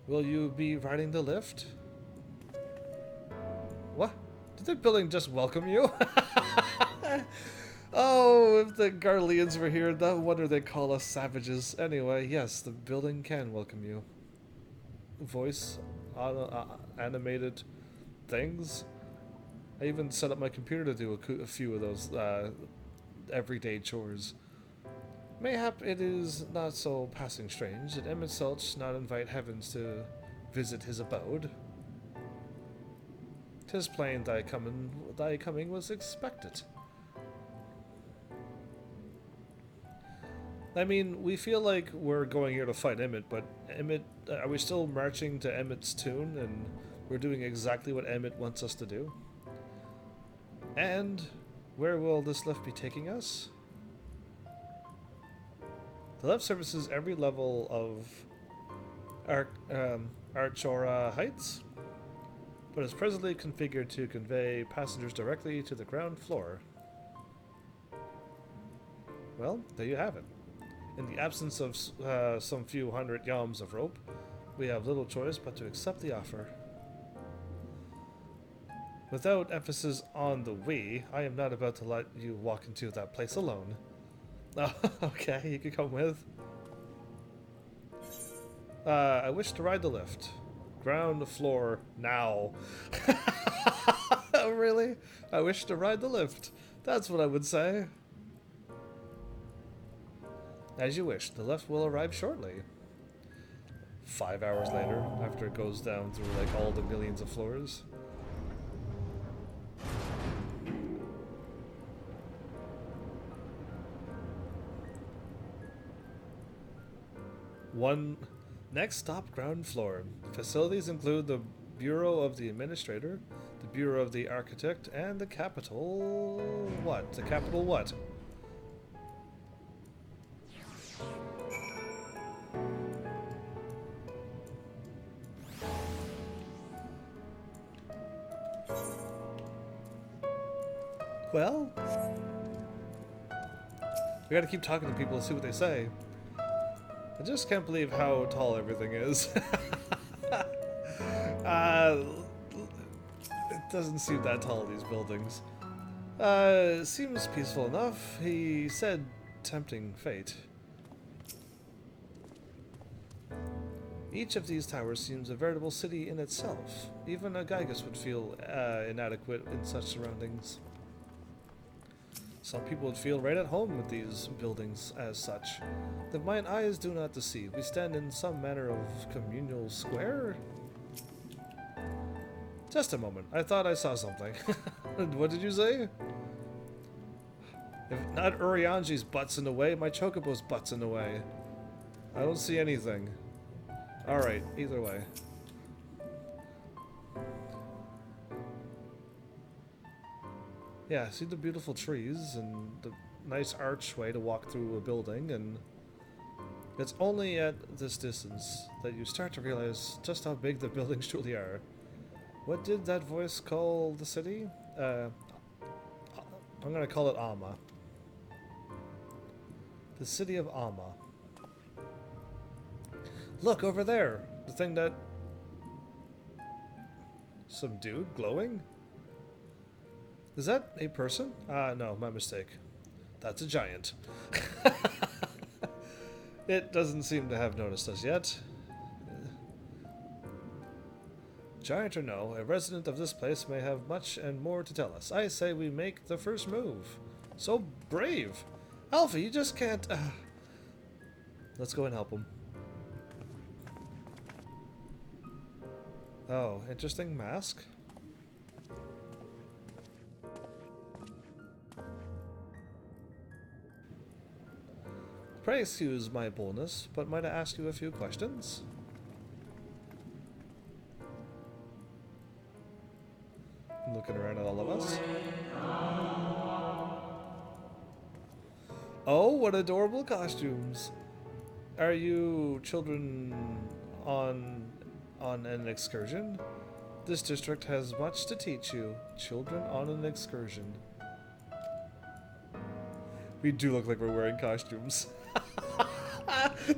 Will you be riding the lift? What? Did the building just welcome you? Oh, if the Garleans were here, no wonder they call us savages. Anyway, yes, the building can welcome you. Voice, animated things. I even set up my computer to do a few of those everyday chores. Mayhap it is not so passing strange that Emit Selch not invite heavens to visit his abode. 'Tis plain thy coming was expected. I mean, we feel like we're going here to fight Emit, but Emit, are we still marching to Emit's tune, and we're doing exactly what Emit wants us to do? And where will this lift be taking us? The lift services every level of Archora Heights, but is presently configured to convey passengers directly to the ground floor. Well, there you have it. In the absence of some few hundred yams of rope, we have little choice but to accept the offer. Without emphasis on the we, I am not about to let you walk into that place alone. Oh, okay, you can come with. I wish to ride the lift. Ground floor now. Oh, really? I wish to ride the lift. That's what I would say. As you wish, the lift will arrive shortly. 5 hours later, after it goes down through like all the millions of floors. Next stop, ground floor. Facilities include the Bureau of the Administrator, the Bureau of the Architect, and the Capital... what? The Capital what? Well, we gotta keep talking to people and see what they say. I just can't believe how tall everything is. It doesn't seem that tall, these buildings. Seems peaceful enough. He said tempting fate. Each of these towers seems a veritable city in itself. Even a Gygus would feel inadequate in such surroundings. Some people would feel right at home with these buildings as such. If mine eyes do not deceive, we stand in some manner of communal square? Just a moment, I thought I saw something. What did you say? If not Urianji's butt's in the way, my Chocobo's butt's in the way. I don't see anything. Alright, either way. Yeah, see the beautiful trees and the nice archway to walk through a building, and it's only at this distance that you start to realize just how big the buildings truly are. What did that voice call the city? I'm gonna call it Alma. The city of Alma. Look, over there! The thing that... some dude glowing? Is that a person? No, my mistake. That's a giant. It doesn't seem to have noticed us yet. Giant or no, a resident of this place may have much and more to tell us. I say we make the first move. So brave! Alpha, you just can't... Let's go and help him. Oh, interesting mask. Pray excuse my boldness, but might I ask you a few questions? Looking around at all of us. Oh, what adorable costumes! Are you children on an excursion? This district has much to teach you. Children on an excursion. We do look like we're wearing costumes.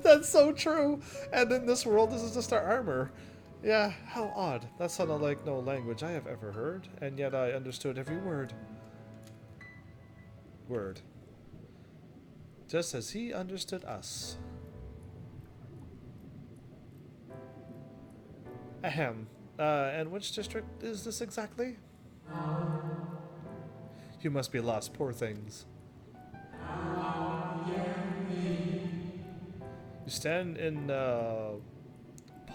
That's so true. And in this world, this is just our armor. Yeah, how odd. That sounded like no language I have ever heard, and yet I understood every word. Word. Just as he understood us. Ahem. And which district is this exactly? You must be lost, poor things. You stand in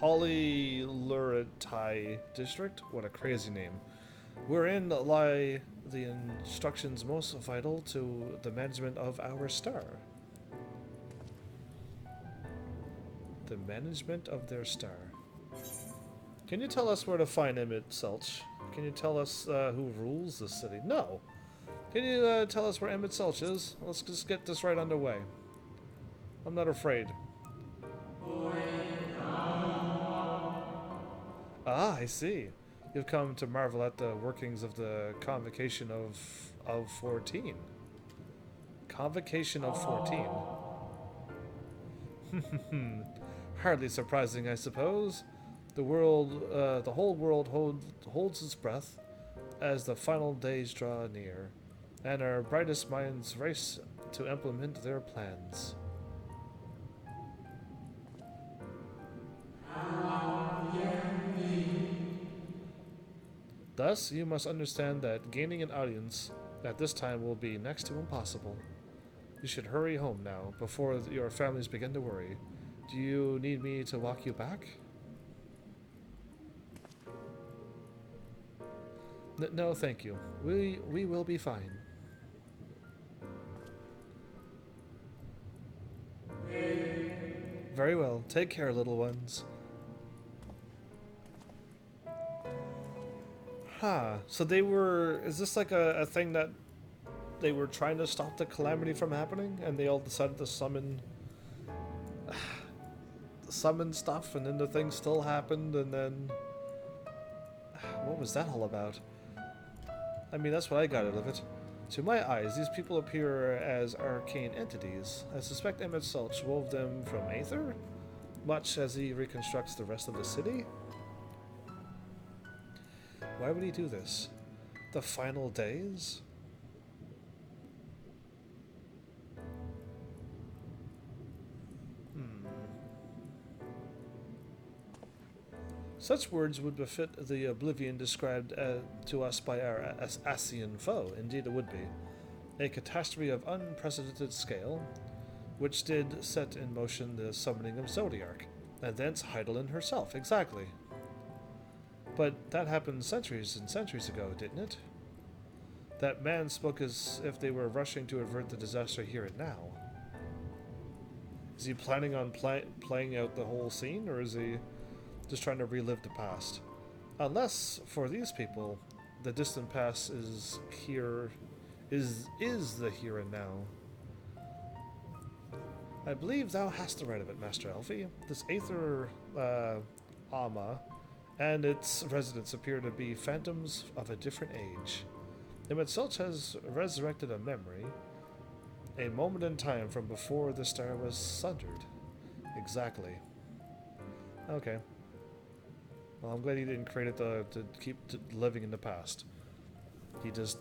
Polyluretai district? What a crazy name. Wherein lie the instructions most vital to the management of our star. The management of their star. Can you tell us where to find Emit Selch? Can you tell us who rules the city? No. Can you tell us where Emit Selch is? Let's just get this right underway. I'm not afraid. Ah, I see. You've come to marvel at the workings of the Convocation of 14. Convocation of 14. Hardly surprising, I suppose. The whole world holds its breath as the final days draw near, and our brightest minds race to implement their plans. Thus, you must understand that gaining an audience at this time will be next to impossible. You should hurry home now, before your families begin to worry. Do you need me to walk you back? No, thank you. We will be fine. Very well. Take care, little ones. Huh. So they were... Is this like a thing that they were trying to stop the calamity from happening? And they all decided to summon stuff, and then the thing still happened, and then... What was that all about? I mean, that's what I got out of it. To my eyes, these people appear as arcane entities. I suspect Emit Selch wove them from Aether, much as he reconstructs the rest of the city. Why would he do this? The final days? Such words would befit the oblivion described to us by our Asian foe. Indeed it would be. A catastrophe of unprecedented scale, which did set in motion the summoning of Zodiark, and thence Heidelin herself, exactly. But that happened centuries and centuries ago, didn't it? That man spoke as if they were rushing to avert the disaster here and now. Is he planning on playing out the whole scene, or is he just trying to relive the past? Unless, for these people, the distant past is the here and now. I believe thou hast the right of it, Master Elfie. This Aether Ama and its residents appear to be phantoms of a different age. Emit Selch has resurrected a memory, a moment in time from before the star was sundered. Exactly. Okay. Well, I'm glad he didn't create it to keep living in the past. He just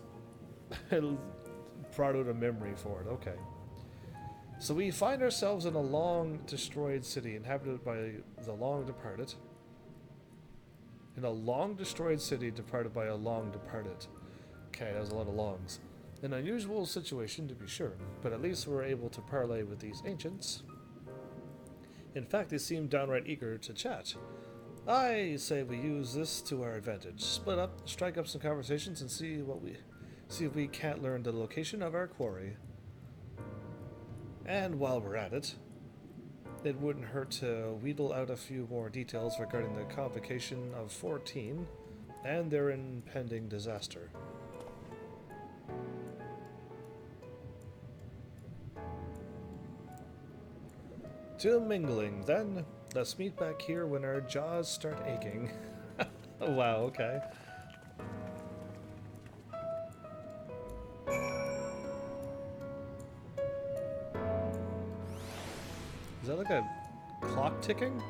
brought out a memory for it. Okay. So we find ourselves in a long destroyed city inhabited by the long departed. In a long destroyed city departed by a long departed. Okay, that was a lot of longs. An unusual situation to be sure, but at least we're able to parley with these ancients. In fact, they seem downright eager to chat. I say we use this to our advantage. Split up, strike up some conversations, and see if we can't learn the location of our quarry. And while we're at it, it wouldn't hurt to wheedle out a few more details regarding the Convocation of 14 and their impending disaster. To mingling, then. Let's meet back here when our jaws start aching. Oh, wow, okay. Is that like a clock ticking?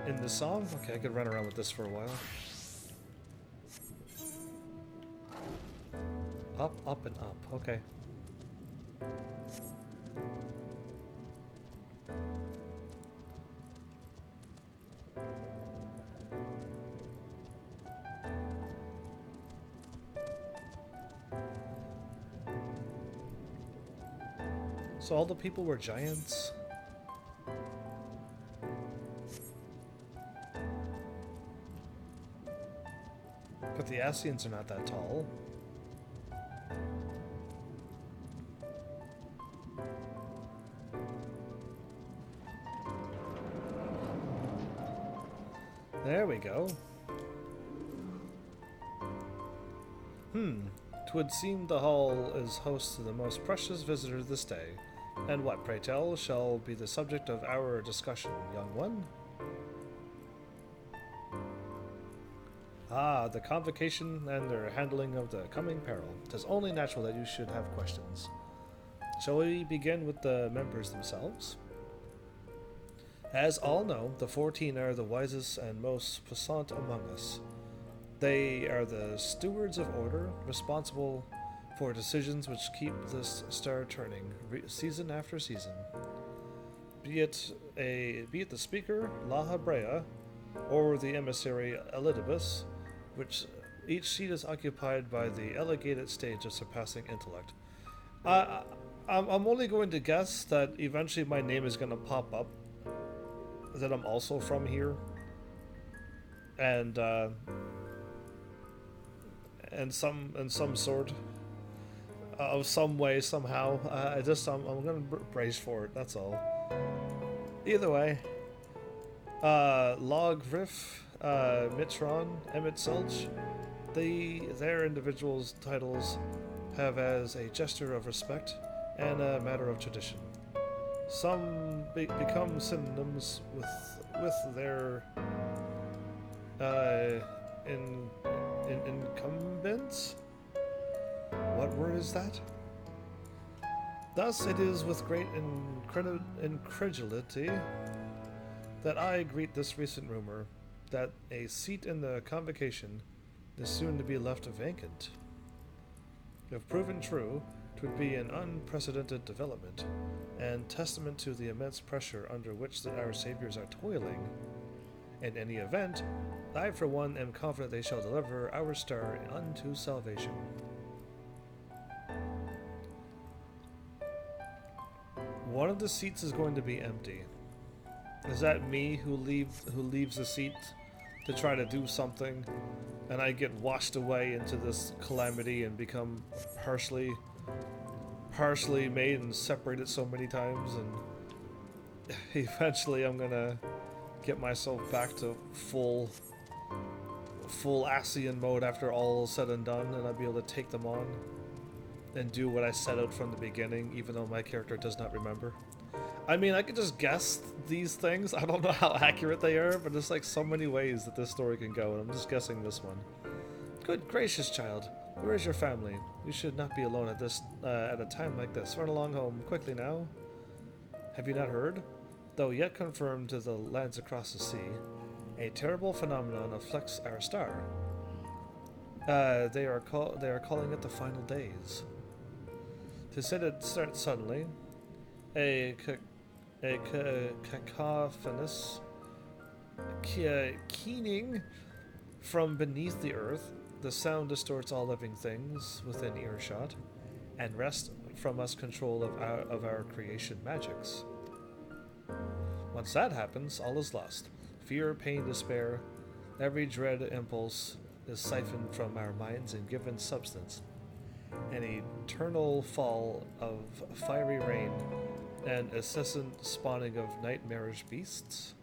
In the song? Okay, I could run around with this for a while. Up, up, and up. Okay. So all the people were giants? But the Ascians are not that tall. There we go. Twould seem the hall is host to the most precious visitor this day. And what, pray tell, shall be the subject of our discussion, young one? Ah, the convocation and their handling of the coming peril. 'Tis only natural that you should have questions. Shall we begin with the members themselves? As all know, the 14 are the wisest and most puissant among us. They are the stewards of order, responsible for decisions which keep this star turning, season after season. Be it the speaker, La Habrea, or the emissary, Elidibus, which each seat is occupied by the elegated stage of surpassing intellect. I'm only going to guess that eventually my name is going to pop up, that I'm also from here, and some sort of some way somehow. I'm gonna brace for it. That's all. Either way, Log Riff, Mitron, Emit Sulch, their individuals' titles have as a gesture of respect and a matter of tradition. Some become synonyms with their incumbents? What word is that? Thus it is with great incredulity that I greet this recent rumor that a seat in the convocation is soon to be left vacant. If proven true, it would be an unprecedented development, and testament to the immense pressure under which our saviors are toiling. In any event, I for one am confident they shall deliver our star unto salvation. One of the seats is going to be empty. Is that me who leaves the seat to try to do something, and I get washed away into this calamity and become partially made and separated so many times, and eventually I'm gonna get myself back to full Ascian mode after all is said and done, and I'll be able to take them on and do what I set out from the beginning, even though my character does not remember. I mean, I could just guess these things. I don't know how accurate they are, but there's like so many ways that this story can go, and I'm just guessing this one. Good gracious, child. Where is your family? You should not be alone at a time like this. Run along home quickly now. Have you not heard? Though yet confirmed to the lands across the sea, a terrible phenomenon afflicts our star. They are calling it the final days. To say it starts suddenly, a cacophonous keening from beneath the earth. The sound distorts all living things within earshot, and wrests from us control of our creation magics. Once that happens, all is lost. Fear, pain, despair, every dread impulse is siphoned from our minds and given substance. An eternal fall of fiery rain and incessant spawning of nightmarish beasts.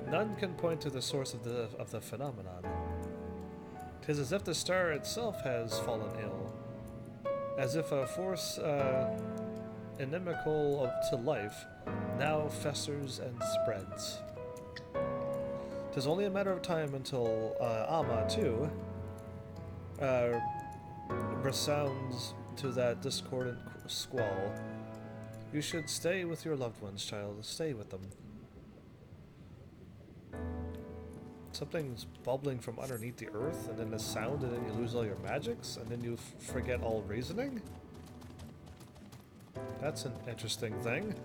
none can point to the source of the phenomenon. 'Tis as if the star itself has fallen ill, as if a force inimical to life now festers and spreads. 'Tis only a matter of time until Ama, too, resounds to that discordant squall. You should stay with your loved ones, child. Stay with them. Something's bubbling from underneath the earth, and then the sound, and then you lose all your magics, and then you forget all reasoning? That's an interesting thing.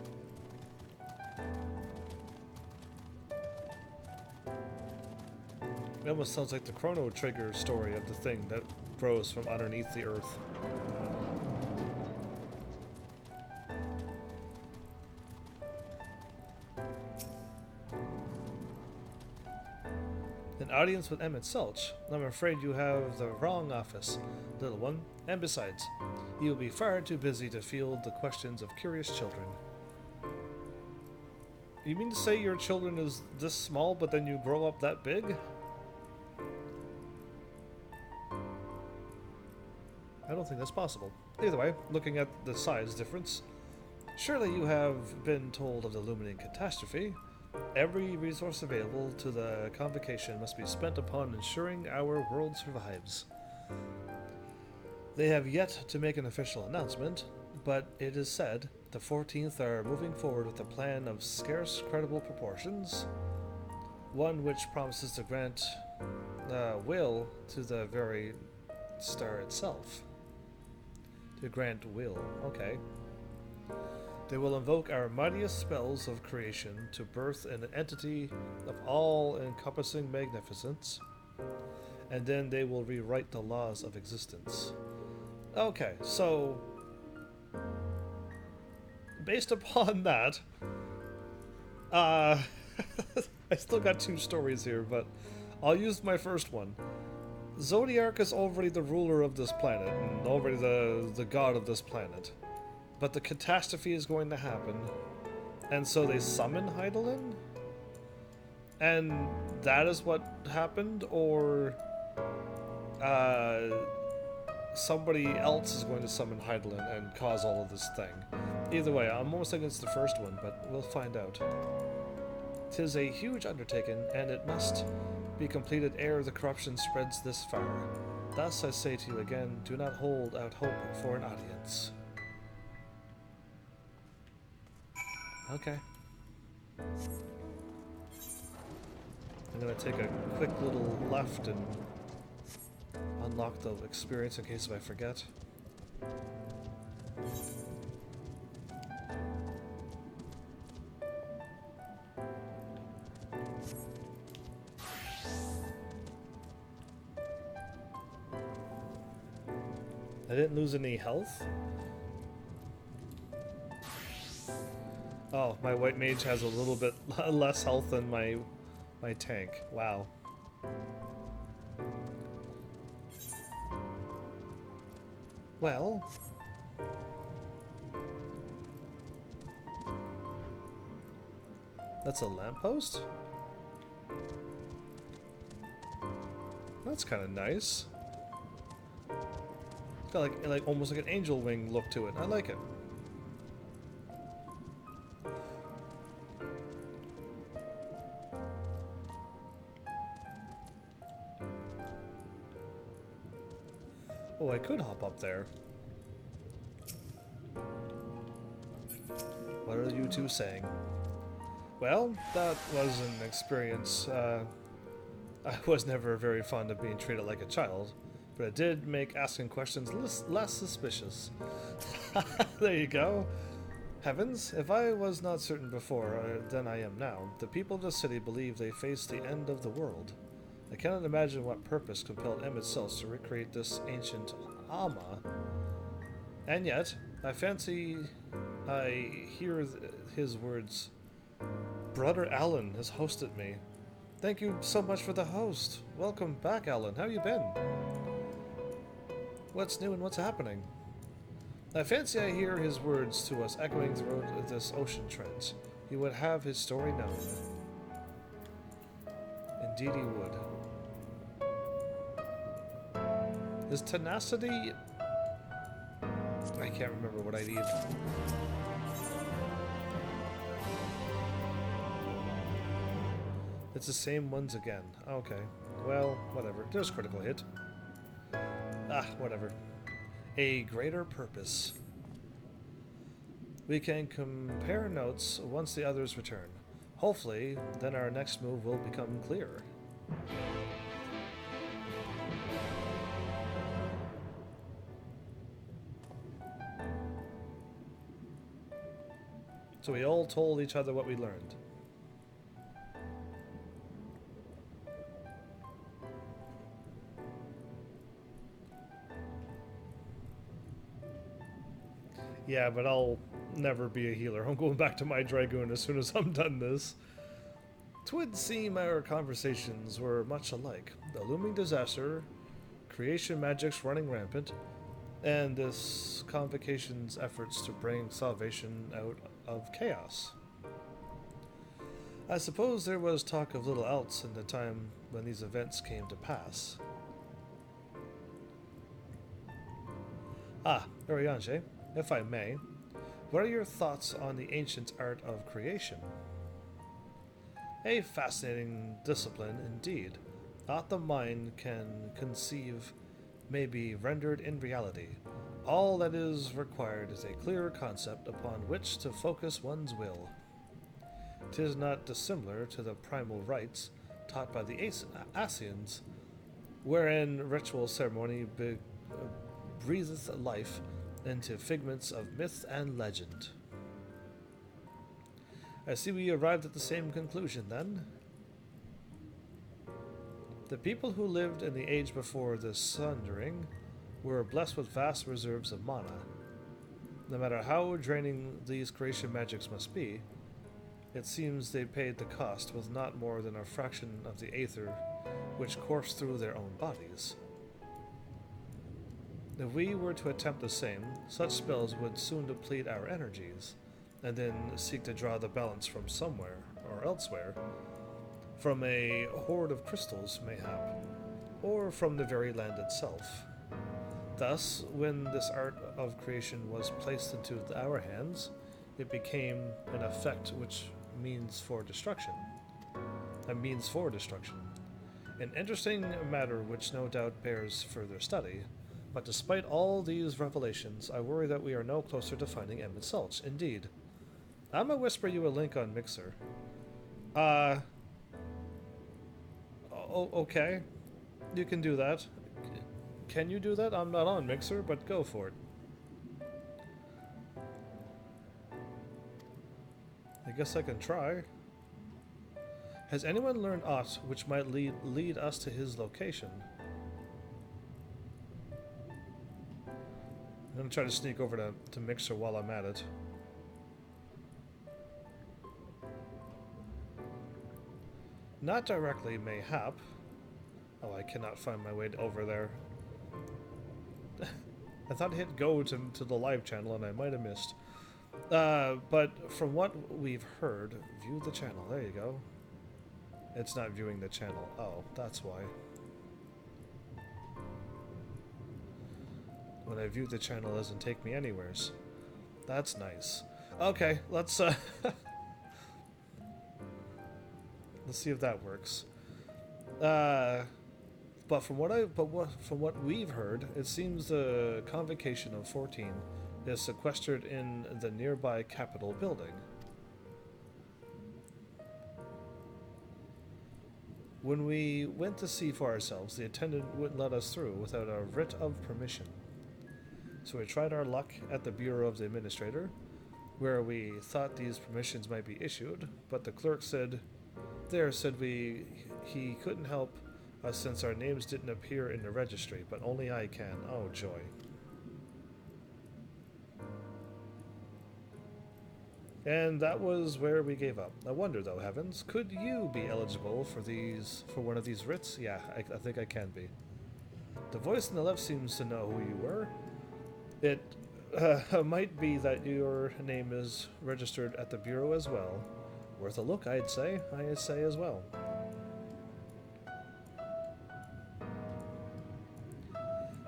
It almost sounds like the Chrono Trigger story of the thing that grows from underneath the earth. An audience with Emit Selch. I'm afraid you have the wrong office, little one. And besides, you will be far too busy to field the questions of curious children. You mean to say your children is this small, but then you grow up that big? I don't think that's possible. Either way, looking at the size difference, surely you have been told of the looming catastrophe. Every resource available to the convocation must be spent upon ensuring our world survives. They have yet to make an official announcement, but it is said the 14th are moving forward with a plan of scarce credible proportions, one which promises to grant will to the very star itself. To grant will, okay. They will invoke our mightiest spells of creation to birth an entity of all-encompassing magnificence, and then they will rewrite the laws of existence. Okay, so based upon that, I still got two stories here, but I'll use my first one. Zodiac is already the ruler of this planet, and already the god of this planet. But the catastrophe is going to happen, and so they summon Heidelin? And that is what happened, or somebody else is going to summon Heidelin and cause all of this thing. Either way, I'm almost thinking it's the first one, but we'll find out. 'Tis a huge undertaking, and it must be completed ere the corruption spreads this far. Thus I say to you again, do not hold out hope for an audience. Okay. I'm gonna take a quick little left and unlock the experience in case if I forget. I didn't lose any health. Oh, my white mage has a little bit less health than my tank. Wow. Well, that's a lamppost? That's kind of nice. It's got like almost like an angel wing look to it. I like it. Oh, I could hop up there. What are you two saying? Well, that was an experience. I was never very fond of being treated like a child, but it did make asking questions less suspicious. There you go. Heavens, if I was not certain before than I am now, the people of the city believe they face the end of the world. I cannot imagine what purpose compelled Emit Selch to recreate this ancient Ama. And yet, I fancy I hear his words. Brother Alan has hosted me. Thank you so much for the host. Welcome back, Alan. How you been? What's new and what's happening? I fancy I hear his words to us echoing through this ocean trench. He would have his story known. DD wood. Is tenacity... I can't remember what I need. It's the same ones again. Okay. Well, whatever. There's critical hit. Ah, whatever. A greater purpose. We can compare notes once the others return. Hopefully, then our next move will become clearer. So we all told each other what we learned. Yeah, but I'll never be a healer. I'm going back to my Dragoon as soon as I'm done this. 'Twould seem our conversations were much alike. The looming disaster, creation magics running rampant, and this convocation's efforts to bring salvation out of chaos. I suppose there was talk of little else in the time when these events came to pass. Ah, Urianger, if I may, what are your thoughts on the ancient art of creation? A fascinating discipline indeed. Aught the mind can conceive may be rendered in reality. All that is required is a clear concept upon which to focus one's will. 'Tis not dissimilar to the primal rites taught by the Asians, wherein ritual ceremony breatheth life into figments of myth and legend. I see we arrived at the same conclusion, then. The people who lived in the age before the Sundering were blessed with vast reserves of mana. No matter how draining these creation magics must be, it seems they paid the cost with not more than a fraction of the aether which coursed through their own bodies. If we were to attempt the same, such spells would soon deplete our energies, and then seek to draw the balance from somewhere or elsewhere, from a hoard of crystals, mayhap, or from the very land itself. Thus, when this art of creation was placed into our hands, it became an effect which means for destruction. A means for destruction. An interesting matter which no doubt bears further study. But despite all these revelations, I worry that we are no closer to finding Emit Salch. Indeed. I'm gonna whisper you a link on Mixer. Okay. You can do that. Can you do that? I'm not on Mixer, but go for it. I guess I can try. Has anyone learned aught which might lead us to his location? I'm gonna try to sneak over to Mixer while I'm at it. Not directly, mayhap. Oh, I cannot find my way over there. I thought I hit go to the live channel and I might have missed. But from what we've heard, view the channel. There you go. It's not viewing the channel. Oh, that's why. When I view the channel, it doesn't take me anywheres. That's nice. Okay, let's let's see if that works. But from what we've heard, it seems the convocation of 14 is sequestered in the nearby Capitol building. When we went to see for ourselves, the attendant wouldn't let us through without a writ of permission. So we tried our luck at the Bureau of the Administrator, where we thought these permissions might be issued, but the clerk said he couldn't help us since our names didn't appear in the registry, but only I can. Oh, joy. And that was where we gave up. I wonder, though, Heavens, could you be eligible for one of these writs? Yeah, I think I can be. The voice on the left seems to know who you were. It might be that your name is registered at the Bureau as well. Worth a look, I'd say. I say as well.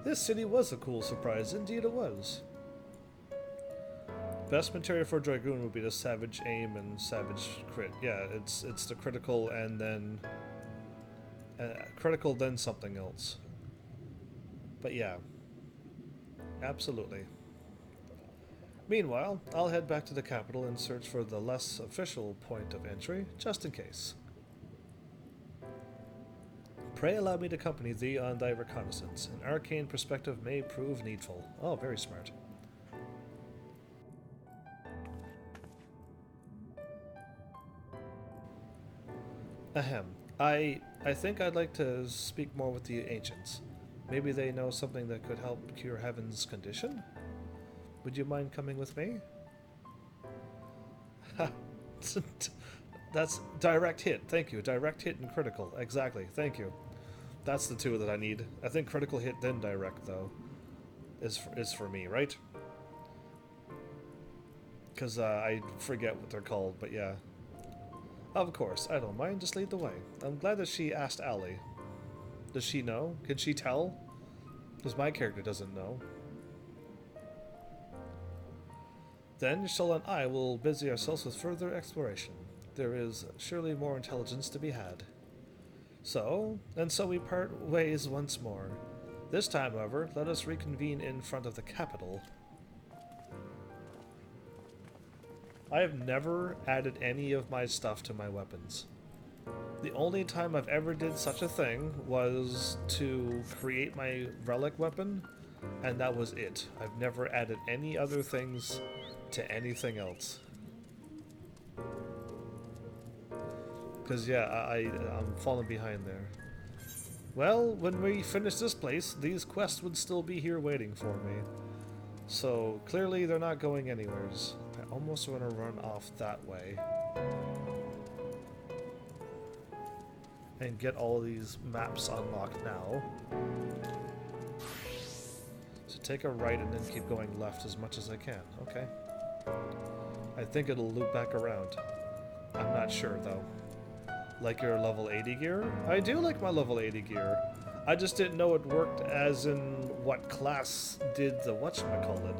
This city was a cool surprise, indeed it was. Best material for Dragoon would be the Savage Aim and Savage Crit. Yeah, it's the critical and then... critical then something else. But yeah. Absolutely. Meanwhile, I'll head back to the capital and search for the less official point of entry, just in case. Pray allow me to accompany thee on thy reconnaissance. An arcane perspective may prove needful. Oh, very smart. Ahem. I think I'd like to speak more with the ancients. Maybe they know something that could help cure Heaven's condition? Would you mind coming with me? Ha! That's direct hit. Thank you. Direct hit and critical. Exactly. Thank you. That's the two that I need. I think critical hit then direct, though, is for me, right? Because I forget what they're called, but yeah. Of course. I don't mind. Just lead the way. I'm glad that she asked Allie. Does she know? Can she tell? Because my character doesn't know. Then Shell and I will busy ourselves with further exploration. There is surely more intelligence to be had. So we part ways once more. This time, however, let us reconvene in front of the capital. I have never added any of my stuff to my weapons. The only time I've ever did such a thing was to create my relic weapon, and that was it. I've never added any other things to anything else. Because yeah, I'm falling behind there. Well, when we finish this place, these quests would still be here waiting for me. So clearly they're not going anywheres. I almost want to run off that way. And get all these maps unlocked now. So take a right and then keep going left as much as I can. Okay. I think it'll loop back around. I'm not sure though. Like your level 80 gear? I do like my level 80 gear. I just didn't know it worked as in what class did the whatchamacallit.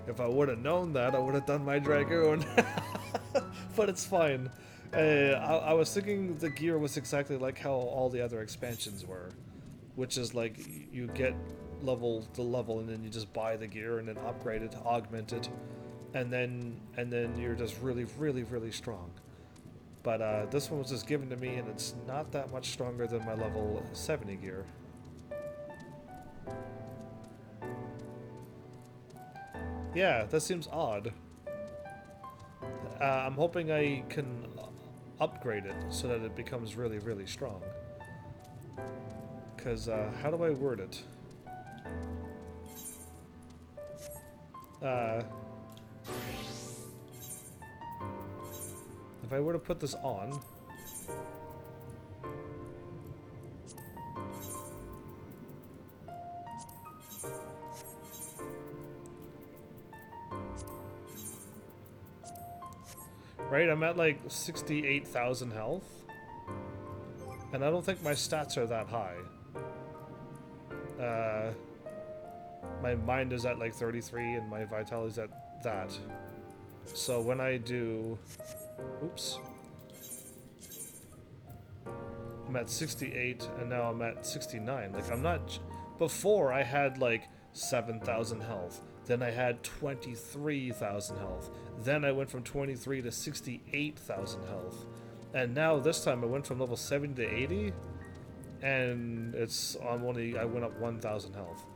If I would have known that, I would have done my Dragoon. But it's fine. I was thinking the gear was exactly like how all the other expansions were. Which is like, you get level to level and then you just buy the gear and then upgrade it, augment it. And then you're just really, really, really strong. But this one was just given to me, and it's not that much stronger than my level 70 gear. Yeah, that seems odd. I'm hoping I can upgrade it so that it becomes really, really strong. Because, how do I word it? If I were to put this on... Right, I'm at like 68,000 health. And I don't think my stats are that high. My mind is at like 33 and my vitality's at that. So when I do... Oops. I'm at 68 and now I'm at 69. Like I'm not... Before I had like 7,000 health. Then I had 23,000 health. Then I went from 23 to 68,000 health. And now this time I went from level 70 to 80. And it's I went up 1,000 health.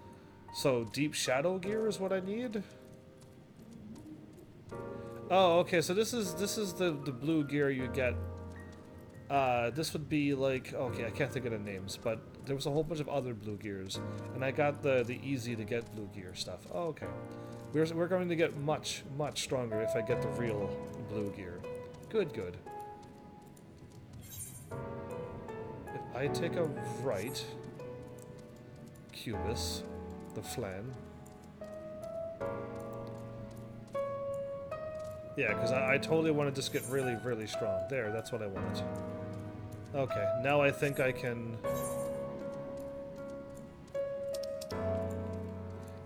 So Deep Shadow gear is what I need? Oh, okay, so this is the blue gear you get. This would be like, okay, I can't think of the names, but there was a whole bunch of other blue gears, and I got the easy to get blue gear stuff. Oh, okay. We're going to get much, much stronger if I get the real blue gear. Good, good. If I take a right, Cubus, the flan. Yeah, because I totally want to just get really, really strong. There, that's what I wanted. Okay, now I think I can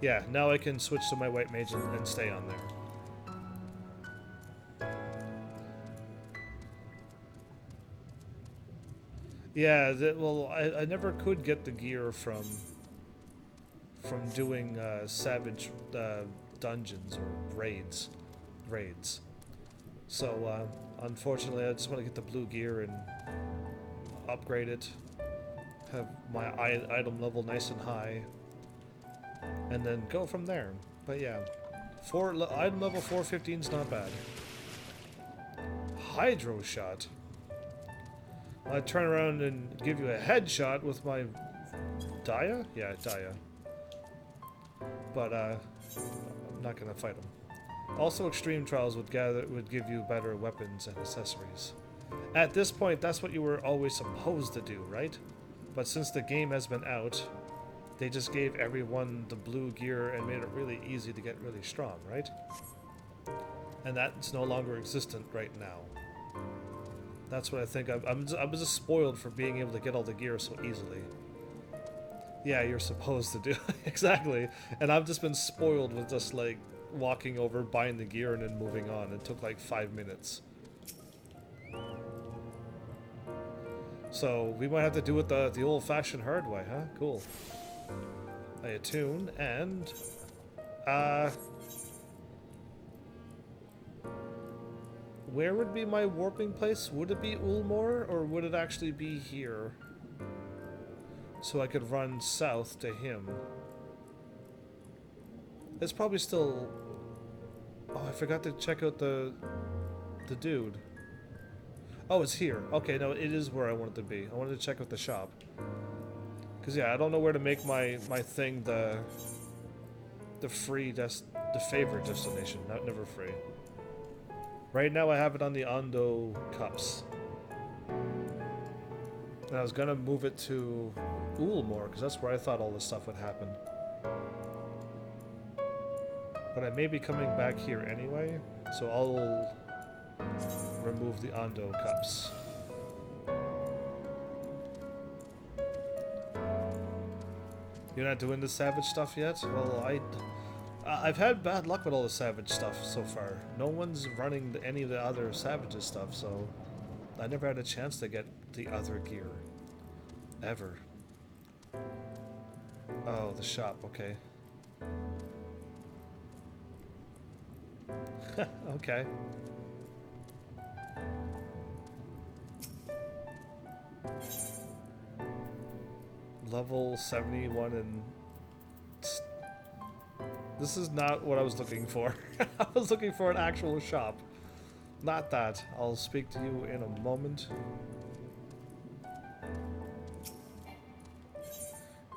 Yeah, now I can switch to my white mage and stay on there. Yeah, well, I never could get the gear from doing savage dungeons or raids. So unfortunately, I just want to get the blue gear and upgrade it, have my item level nice and high, and then go from there. But yeah, item level 415 is not bad. Hydro shot. I turn around and give you a headshot with my Dia? Yeah, Dia. But I'm not gonna fight him. Also, extreme trials would give you better weapons and accessories. At this point, that's what you were always supposed to do, right? But since the game has been out, they just gave everyone the blue gear and made it really easy to get really strong, right? And that's no longer existent right now. That's what I think. I'm just spoiled for being able to get all the gear so easily. Yeah, you're supposed to do exactly. And I've just been spoiled with just like walking over, buying the gear, and then moving on. It took like 5 minutes. So we might have to do it the old-fashioned hard way, huh? Cool. I attune and where would be my warping place? Would it be Ulmor, or would it actually be here? So I could run south to him. It's probably still... Oh, I forgot to check out the dude. Oh, it's here. Okay, no, it is where I wanted to be. I wanted to check out the shop. Because, yeah, I don't know where to make my thing the favorite destination, not never free. Right now I have it on the Ondo cups. And I was gonna move it to Ulmor, because that's where I thought all this stuff would happen. But I may be coming back here anyway, so I'll remove the Ondo cups. You're not doing the savage stuff yet? Well, I've had bad luck with all the savage stuff so far. No one's running any of the other savages stuff, so I never had a chance to get the other gear. Ever. Oh, the shop, okay. Okay. Level 71 and... This is not what I was looking for. I was looking for an actual shop. Not that. I'll speak to you in a moment.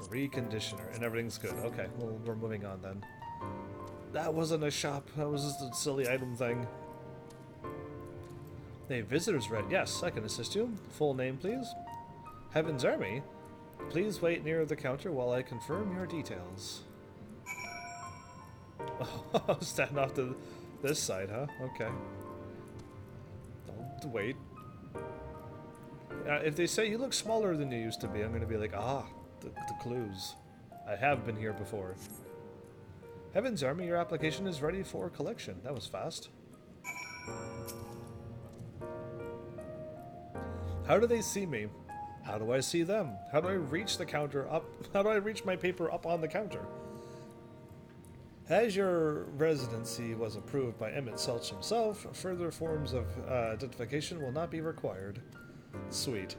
Reconditioner, and everything's good. Okay, well, we're moving on then. That wasn't a shop. That was just a silly item thing. Hey, visitor's red. Yes, I can assist you. Full name, please. Heaven's Army. Please wait near the counter while I confirm your details. Oh, stand off to this side, huh? Okay. Don't wait. If they say you look smaller than you used to be, I'm gonna be like, ah, the clues. I have been here before. Heaven's Army, your application is ready for collection. That was fast. How do they see me? How do I see them? How do I reach the counter up? How do I reach my paper up on the counter? As your residency was approved by Emit himself, further forms of identification will not be required. Sweet.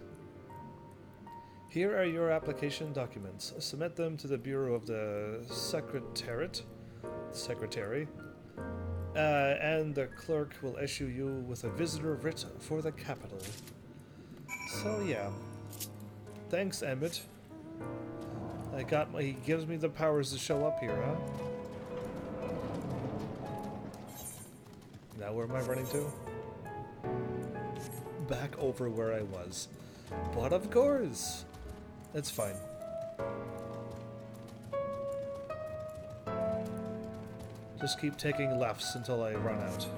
Here are your application documents. Submit them to the Bureau of the Secretary, and the clerk will issue you with a visitor writ for the capital. So yeah. Thanks, Emit. He gives me the powers to show up here, huh? Now where am I running to? Back over where I was. But of course! It's fine. Just keep taking lefts until I run out.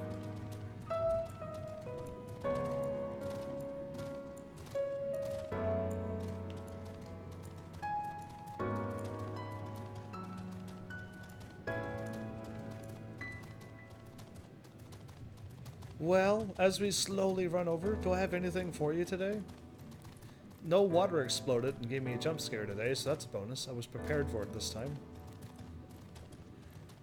Well, as we slowly run over, do I have anything for you today? No water exploded and gave me a jump scare today, so that's a bonus. I was prepared for it this time.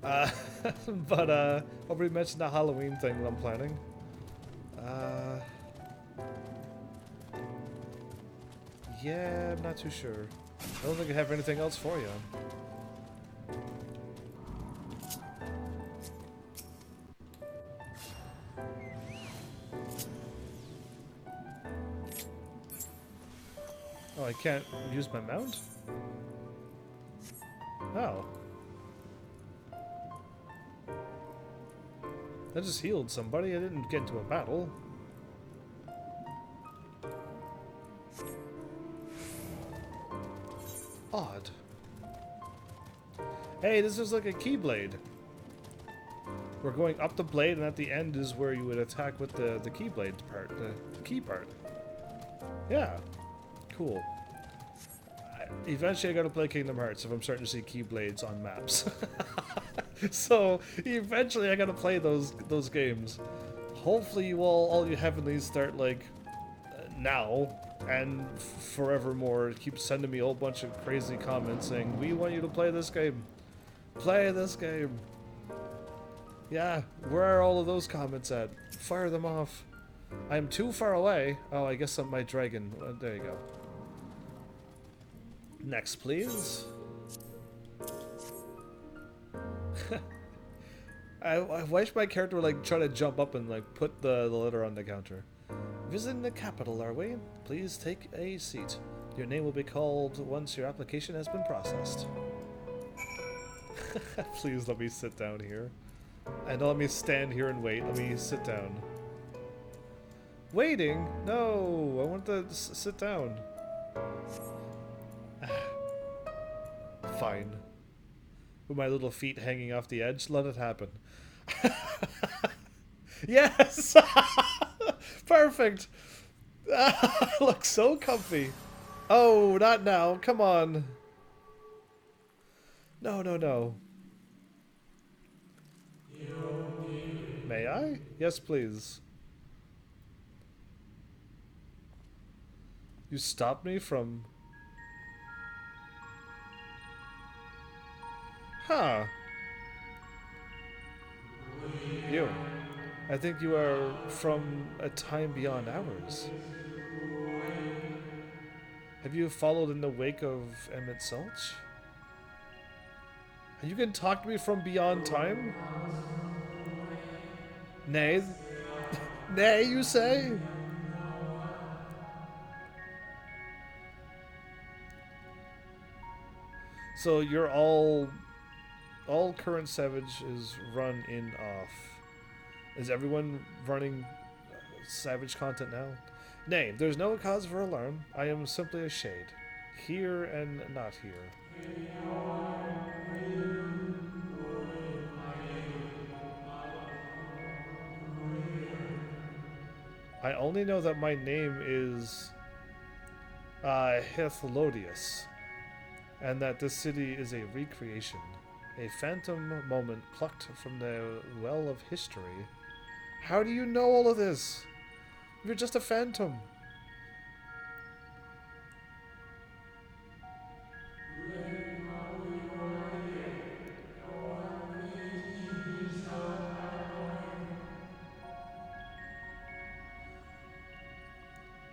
But nobody mentioned the Halloween thing that I'm planning. Yeah, I'm not too sure. I don't think I have anything else for you. Oh, I can't use my mount? Oh. I just healed somebody. I didn't get into a battle. Odd. Hey, this is like a keyblade. We're going up the blade, and at the end is where you would attack with the keyblade part, the key part. Yeah. Cool. Eventually I gotta play Kingdom Hearts if I'm starting to see keyblades on maps. So eventually I gotta play those games. Hopefully you all you heavenlies start like now and forevermore keep sending me a whole bunch of crazy comments saying, we want you to play this game. Play this game. Yeah, where are all of those comments at? Fire them off. I'm too far away. Oh, I guess I'm my dragon. There you go. Next, please. I wish my character would like try to jump up and like put the letter on the counter. Visiting the capital, are we? Please take a seat. Your name will be called once your application has been processed. Please let me sit down here. And let me stand here and wait. Let me sit down. Waiting? No, I want to sit down. Fine. With my little feet hanging off the edge, let it happen. Yes! Perfect! Looks so comfy. Oh, not now. Come on. No, no, no. May I? Yes, please. You stopped me from... Huh. You. I think you are from a time beyond ours. Have you followed in the wake of Emit Sulch? You can talk to me from beyond time? Nay. Nay, you say? So you're all current Savage is run in off. Is everyone running Savage content now? Nay, there's no cause for alarm. I am simply a shade. Here and not here. I only know that my name is Hethlodius, and that this city is a recreation. A phantom moment plucked from the well of history. How do you know all of this? You're just a phantom.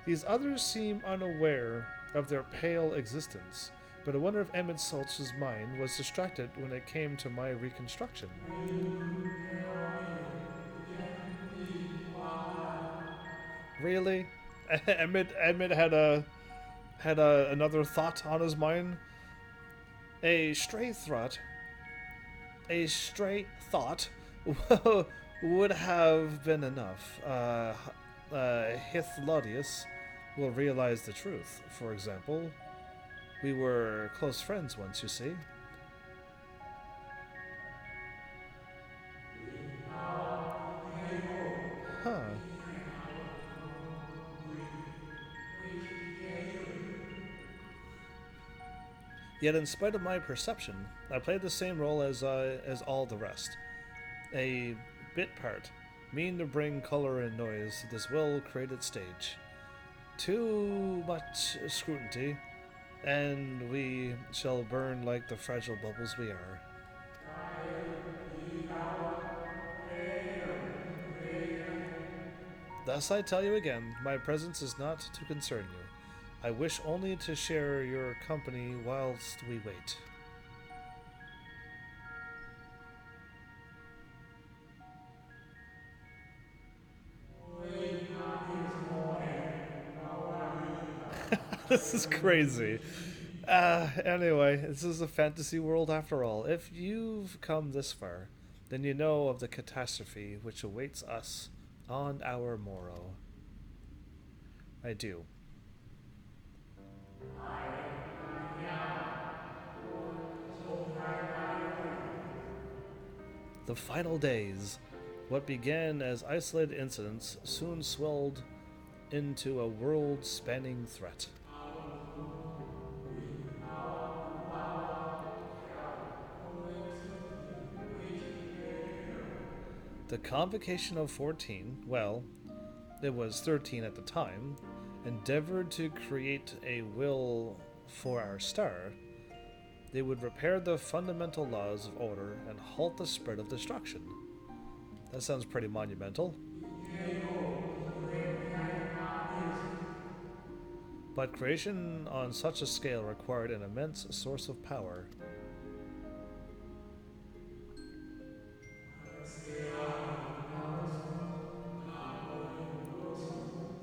These others seem unaware of their pale existence, but I wonder if Emit Sulch's mind was distracted when it came to my reconstruction. Really? Emit had another thought on his mind. A stray thought would have been enough. Hethlodius will realize the truth. For example, we were close friends once, you see. Huh. Yet in spite of my perception, I played the same role as all the rest. A bit part, mean to bring color and noise to this well-created stage. Too much scrutiny, and we shall burn like the fragile bubbles we are. Thus I tell you again, my presence is not to concern you. I wish only to share your company whilst we wait. This is crazy. Anyway, this is a fantasy world after all. If you've come this far, then you know of the catastrophe which awaits us on our morrow. I do. The final days. What began as isolated incidents soon swelled into a world-spanning threat. The Convocation of 14, well, it was 13 at the time, endeavored to create a will for our star. They would repair the fundamental laws of order and halt the spread of destruction. That sounds pretty monumental. But creation on such a scale required an immense source of power.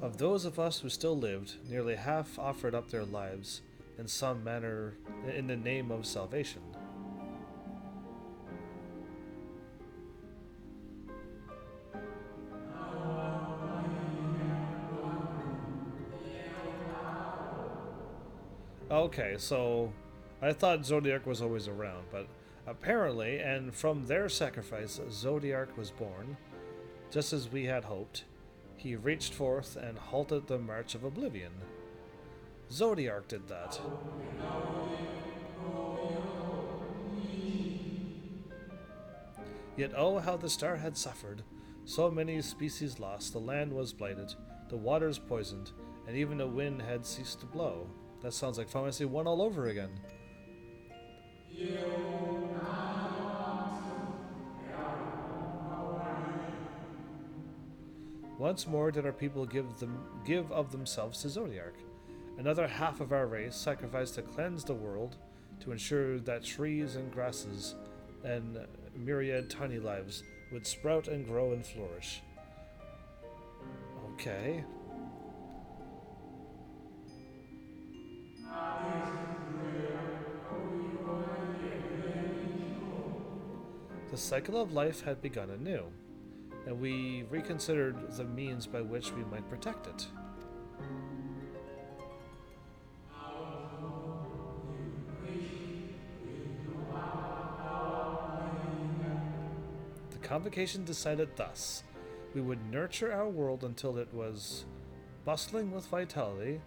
Of those of us who still lived, nearly half offered up their lives in some manner in the name of salvation. Okay, so I thought Zodiac was always around, but apparently, and from their sacrifice, Zodiac was born, just as we had hoped. He reached forth and halted the march of oblivion. Zodiac did that. Yet oh, how the star had suffered. So many species lost, the land was blighted, the waters poisoned, and even the wind had ceased to blow. That sounds like Final Fantasy 1 all over again. Once more did our people give of themselves to Zodiac. Another half of our race sacrificed to cleanse the world, to ensure that trees and grasses and myriad tiny lives would sprout and grow and flourish. Okay. The cycle of life had begun anew, and we reconsidered the means by which we might protect it. The Convocation decided thus: we would nurture our world until it was bustling with vitality,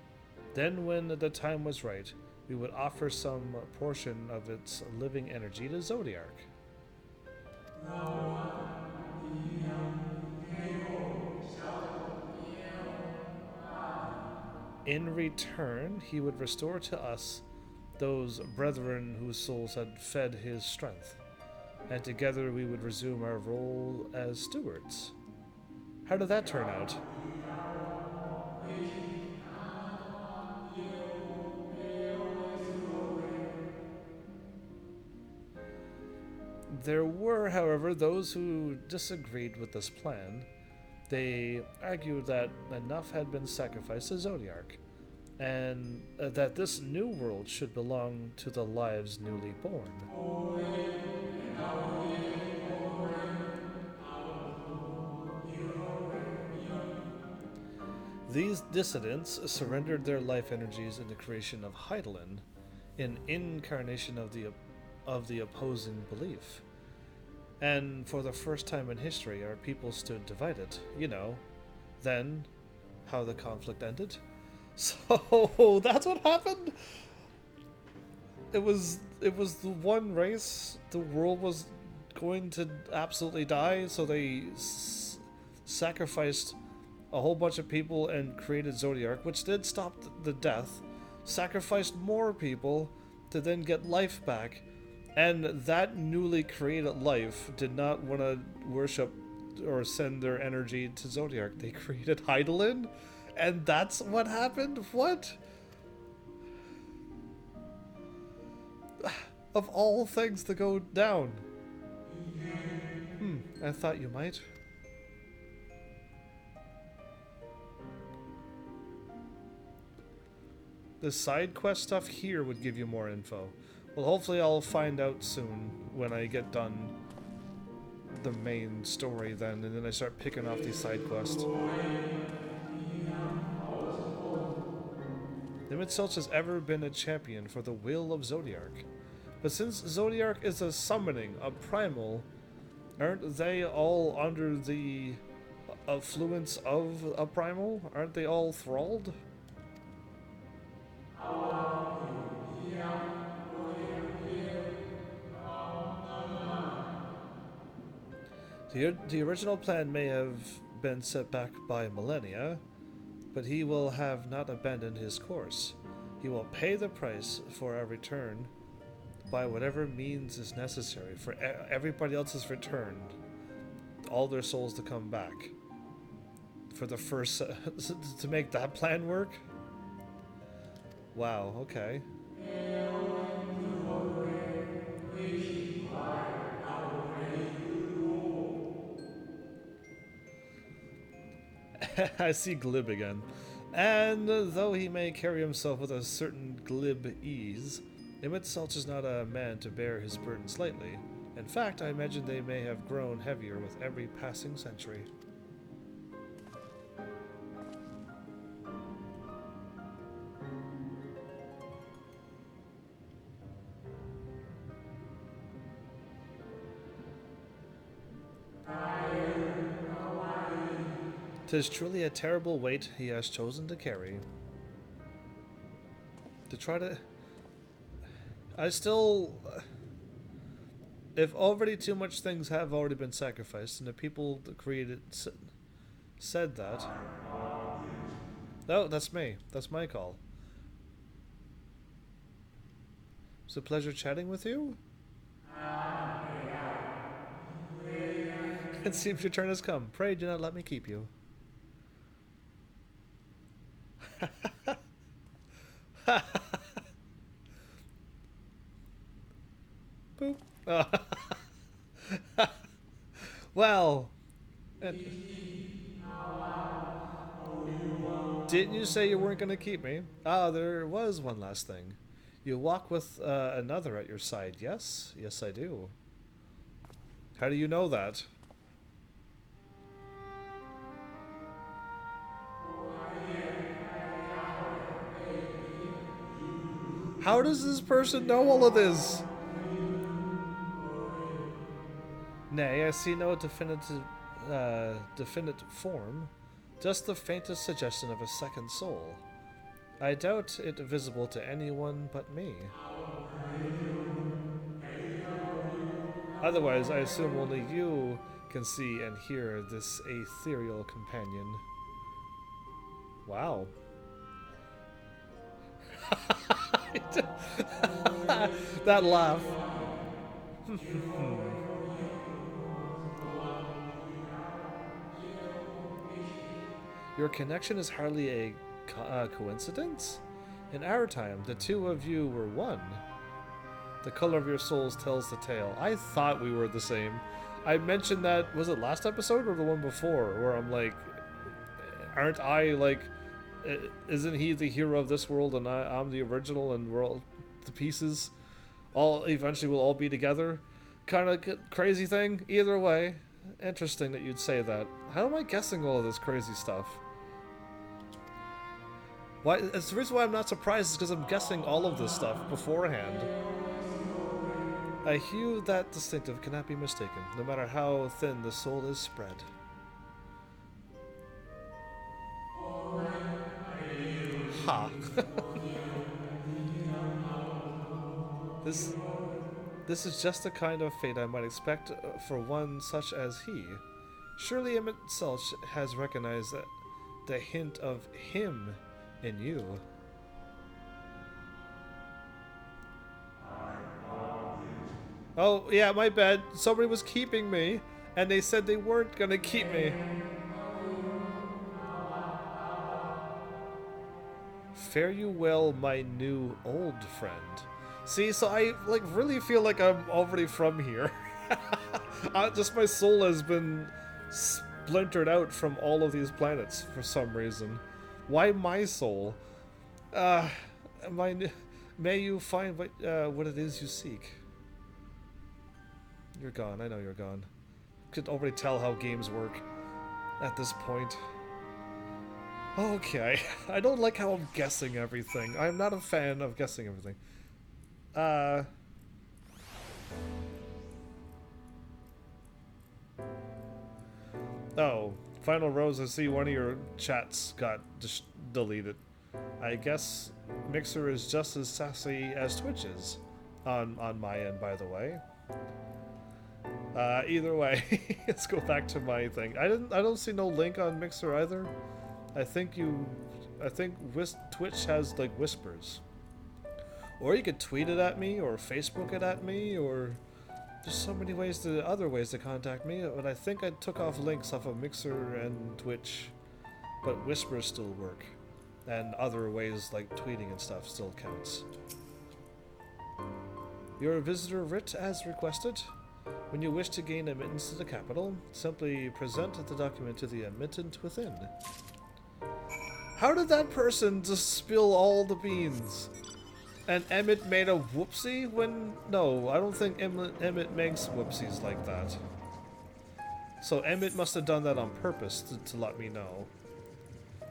then when the time was right, we would offer some portion of its living energy to Zodiac. In return, he would restore to us those brethren whose souls had fed his strength, and together we would resume our role as stewards. How did that turn out? There were, however, those who disagreed with this plan. They argued that enough had been sacrificed to Zodiac, and that this new world should belong to the lives newly born. These dissidents surrendered their life energies in the creation of Heidelin, an incarnation of the opposing belief. And for the first time in history, our people stood divided. You know, then how the conflict ended. So that's what happened. It was the one race. The world was going to absolutely die. So they sacrificed a whole bunch of people and created Zodiac, which did stop the death, sacrificed more people to then get life back, and that newly created life did not want to worship or send their energy to Zodiac. They created Heidelin, and that's what happened? What? Of all things to go down. I thought you might. The side quest stuff here would give you more info. Well, hopefully I'll find out soon when I get done the main story then, and then I start picking off these side quests. Emit has ever been a champion for the will of Zodiac. But since Zodiac is a summoning, a primal, aren't they all under the affluence of a primal? Aren't they all thralled? The original plan may have been set back by millennia, but he will have not abandoned his course. He will pay the price for our return by whatever means is necessary for everybody else's return, all their souls to come back. For the first to make that plan work? Wow, okay. I see glib again. And though he may carry himself with a certain glib ease, Emit is not a man to bear his burdens lightly. In fact, I imagine they may have grown heavier with every passing century. "'Tis truly a terrible weight he has chosen to carry. To try to... I still... If already too much things have already been sacrificed, and the people that created said that... Oh, that's me. That's my call. It's a pleasure chatting with you. It seems your turn has come. Pray do not let me keep you. Boop. Oh. Well, didn't you say you weren't going to keep me? Ah, there was one last thing. You walk with another at your side, yes? Yes, I do. How do you know that? How does this person know all of this? Nay, I see no definite form, just the faintest suggestion of a second soul. I doubt it visible to anyone but me. Otherwise, I assume only you can see and hear this ethereal companion. Wow. That laugh. Your connection is hardly a coincidence? In our time, the two of you were one. The color of your souls tells the tale. I thought we were the same. I mentioned that, was it last episode or the one before, where I'm like, aren't I like, isn't he the hero of this world and I'm the original and we're all the pieces? All eventually we'll all be together? Kind of crazy thing? Either way, interesting that you'd say that. How am I guessing all of this crazy stuff? Why? It's the reason why I'm not surprised is because I'm guessing all of this stuff beforehand. A hue that distinctive cannot be mistaken, no matter how thin the soul is spread. Ha! This is just the kind of fate I might expect for one such as he. Surely Emit Selch has recognized that the hint of him in you. Oh, yeah, my bad. Somebody was keeping me, and they said they weren't gonna keep me. Fare you well, my new old friend. See, so I like really feel like I'm already from here. Just my soul has been splintered out from all of these planets for some reason. Why my soul? May you find what it is you seek. You're gone. I know you're gone. Could already tell how games work at this point. Okay, I don't like how I'm guessing everything. I'm not a fan of guessing everything. Oh, Final Rose, I see one of your chats got deleted. I guess Mixer is just as sassy as Twitch is. On my end, by the way. Either way, let's go back to my thing. I don't see no link on Mixer either. I think Twitch has like whispers. Or you could tweet it at me, or Facebook it at me, or there's so many other ways to contact me. But I think I took off links off of Mixer and Twitch, but whispers still work, and other ways like tweeting and stuff still counts. Your visitor writ as requested. When you wish to gain admittance to the capital, simply present the document to the admittance within. How did that person just spill all the beans? And Emit made a whoopsie when... No, I don't think Emit makes whoopsies like that. So Emit must have done that on purpose to let me know.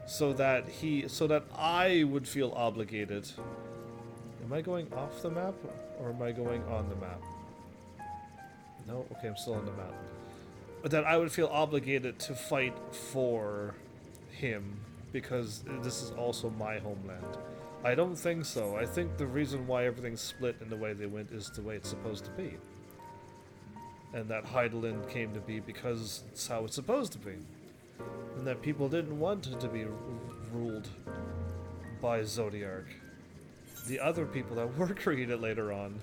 So that I would feel obligated. Am I going off the map? Or am I going on the map? No? Okay, I'm still on the map. But that I would feel obligated to fight for him because this is also my homeland. I don't think so. I think the reason why everything's split in the way they went is the way it's supposed to be. And that Heidelin came to be because it's how it's supposed to be. And that people didn't want it to be ruled by Zodiark. The other people that were created later on.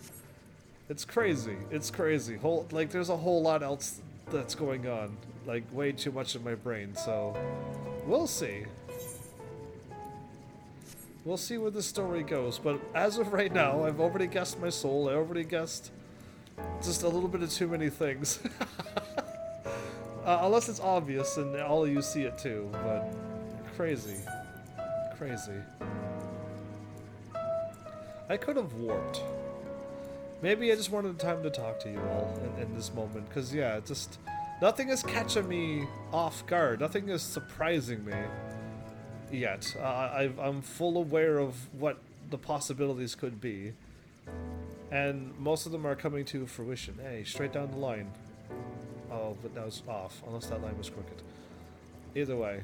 It's crazy. It's crazy. There's a whole lot else that's going on. Like, way too much in my brain, so... We'll see. We'll see where the story goes, but as of right now, I've already guessed my soul. I already guessed just a little bit of too many things. Unless it's obvious and all of you see it too, but... Crazy. Crazy. I could have warped. Maybe I just wanted time to talk to you all in this moment, because yeah, just nothing is catching me off guard. Nothing is surprising me yet. I'm full aware of what the possibilities could be, and most of them are coming to fruition. Hey, straight down the line. Oh, but that was off, unless that line was crooked. Either way.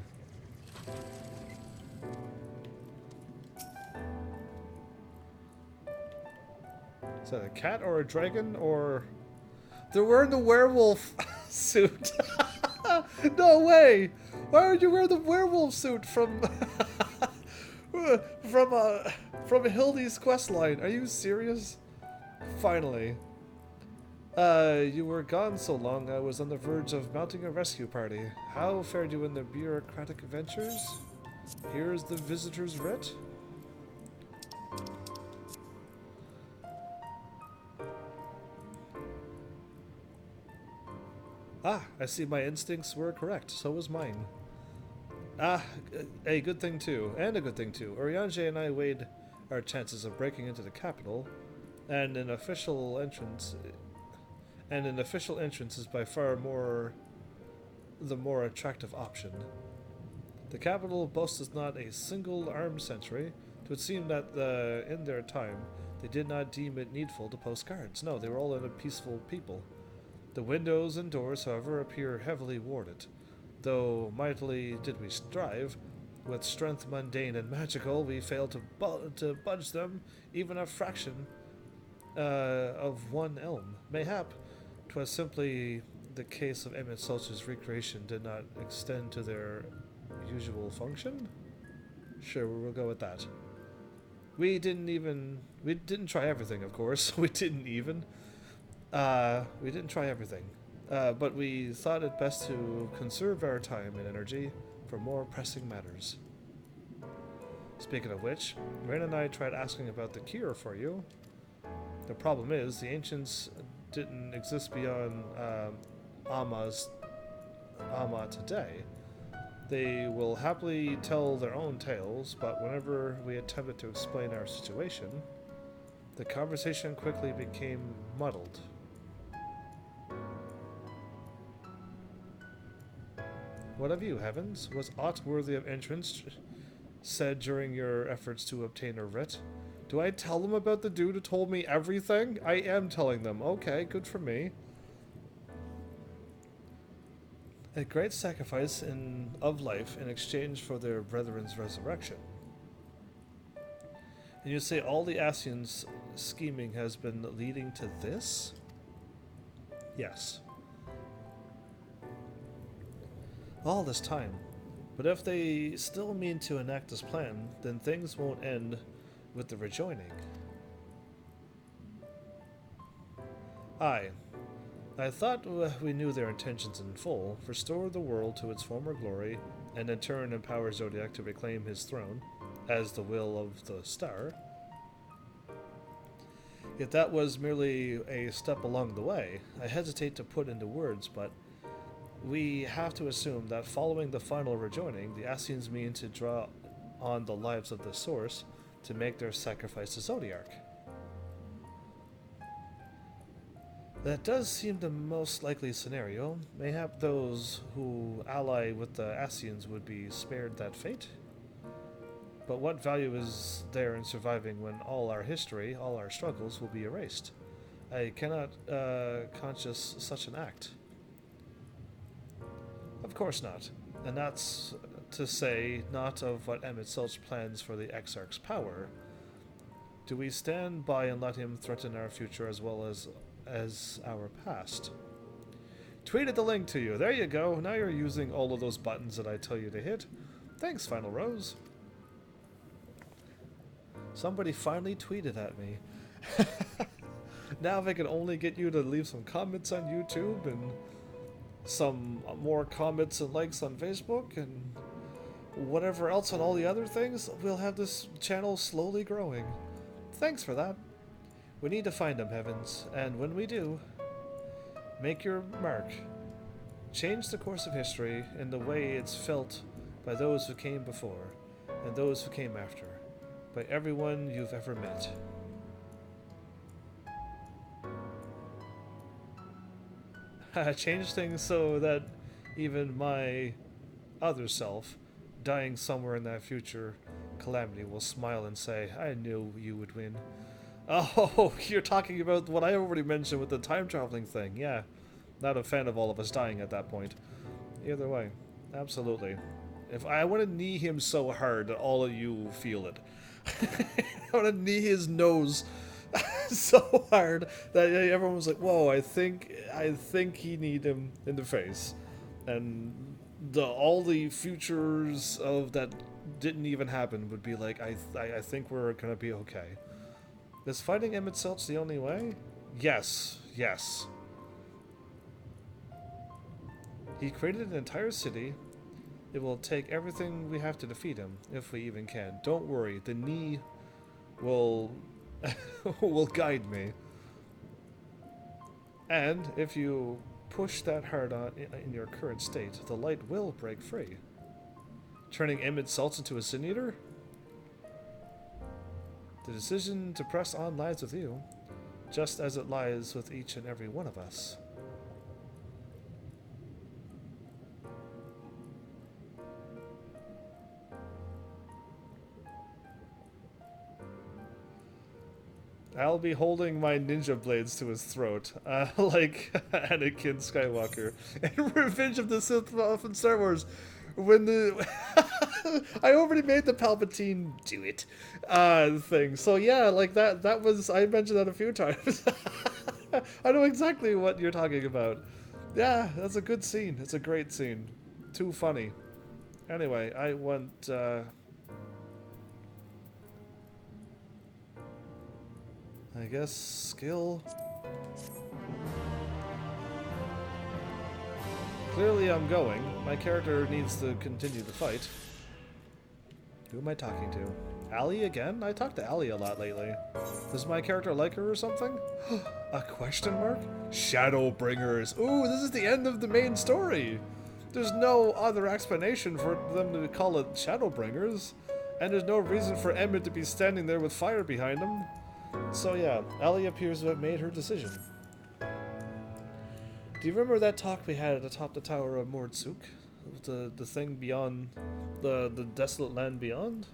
Is that a cat or a dragon or... They're wearing the werewolf suit. No way! Why would you wear the werewolf suit from... from Hildy's questline? Are you serious? Finally. You were gone so long, I was on the verge of mounting a rescue party. How fared you in the bureaucratic ventures? Here's the visitor's writ. Ah, I see my instincts were correct. So was mine. Ah, a good thing too. And a good thing too. Urianger and I weighed our chances of breaking into the capital, and an official entrance is by far the more attractive option. The capital boasts not a single armed sentry. It would seem that in their time, they did not deem it needful to post guards. No, they were all a peaceful people. The windows and doors, however, appear heavily warded. Though mightily did we strive, with strength mundane and magical, we failed to budge them even a fraction of one elm. Mayhap 'twas simply the case of Emit Sulch's recreation did not extend to their usual function? Sure, we'll go with that. We didn't try everything, of course. We didn't try everything. But we thought it best to conserve our time and energy for more pressing matters. Speaking of which, Rain and I tried asking about the cure for you. The problem is, the ancients didn't exist beyond Amma today. They will happily tell their own tales, but whenever we attempted to explain our situation, the conversation quickly became muddled. What of you, Heavens? Was aught worthy of entrance said during your efforts to obtain a writ? Do I tell them about the dude who told me everything? I am telling them. Okay, good for me. A great sacrifice of life in exchange for their brethren's resurrection. And you say all the Ascians' scheming has been leading to this? Yes. All this time. But if they still mean to enact this plan, then things won't end with the rejoining. Aye. I thought we knew their intentions in full. Restore the world to its former glory, and in turn empower Zodiac to reclaim his throne, as the will of the star. Yet that was merely a step along the way. I hesitate to put into words, but we have to assume that following the final rejoining, the Ascians mean to draw on the lives of the Source to make their sacrifice to Zodiac. That does seem the most likely scenario. Mayhap those who ally with the Ascians would be spared that fate? But what value is there in surviving when all our history, all our struggles will be erased? I cannot conscience such an act. Of course not. And that's to say not of what Emit Sulch plans for the Exarch's power. Do we stand by and let him threaten our future as well as our past? Tweeted the link to you. There you go. Now you're using all of those buttons that I tell you to hit. Thanks, Final Rose. Somebody finally tweeted at me. Now if I can only get you to leave some comments on YouTube and some more comments and likes on Facebook and whatever else on all the other things, we'll have this channel slowly growing. Thanks for that. We need to find them, Heavens, and when we do, make your mark. Change the course of history in the way it's felt by those who came before and those who came after, by everyone you've ever met. Change things so that even my other self, dying somewhere in that future calamity, will smile and say, I knew you would win. Oh, you're talking about what I already mentioned with the time traveling thing. Yeah, not a fan of all of us dying at that point. Either way, absolutely. If I want to knee him so hard that all of you feel it. I want to knee his nose so hard that everyone was like, "Whoa, I think he need him in the face," and all the futures of that didn't even happen would be like, I think we're gonna be okay. Is fighting Emit Sulch the only way? Yes. He created an entire city. It will take everything we have to defeat him, if we even can. Don't worry, the knee will will guide me. And if you push that hard on in your current state, the light will break free. Turning Emit Sulch into a Sin Eater? The decision to press on lies with you, just as it lies with each and every one of us. I'll be holding my ninja blades to his throat, like Anakin Skywalker in Revenge of the Sith in Star Wars. When the I already made the Palpatine do it thing, so yeah, like that was, I mentioned that a few times. I know exactly what you're talking about. Yeah, that's a good scene. It's a great scene. Too funny. Anyway, I want, I guess skill. Clearly I'm going. My character needs to continue the fight. Who am I talking to? Allie again? I talk to Allie a lot lately. Does my character like her or something? A question mark? Shadowbringers. Ooh, this is the end of the main story. There's no other explanation for them to call it Shadowbringers. And there's no reason for Emit to be standing there with fire behind him. So yeah, Allie appears to have made her decision. Do you remember that talk we had atop the Tower of Mordsuk? The thing beyond, the desolate land beyond?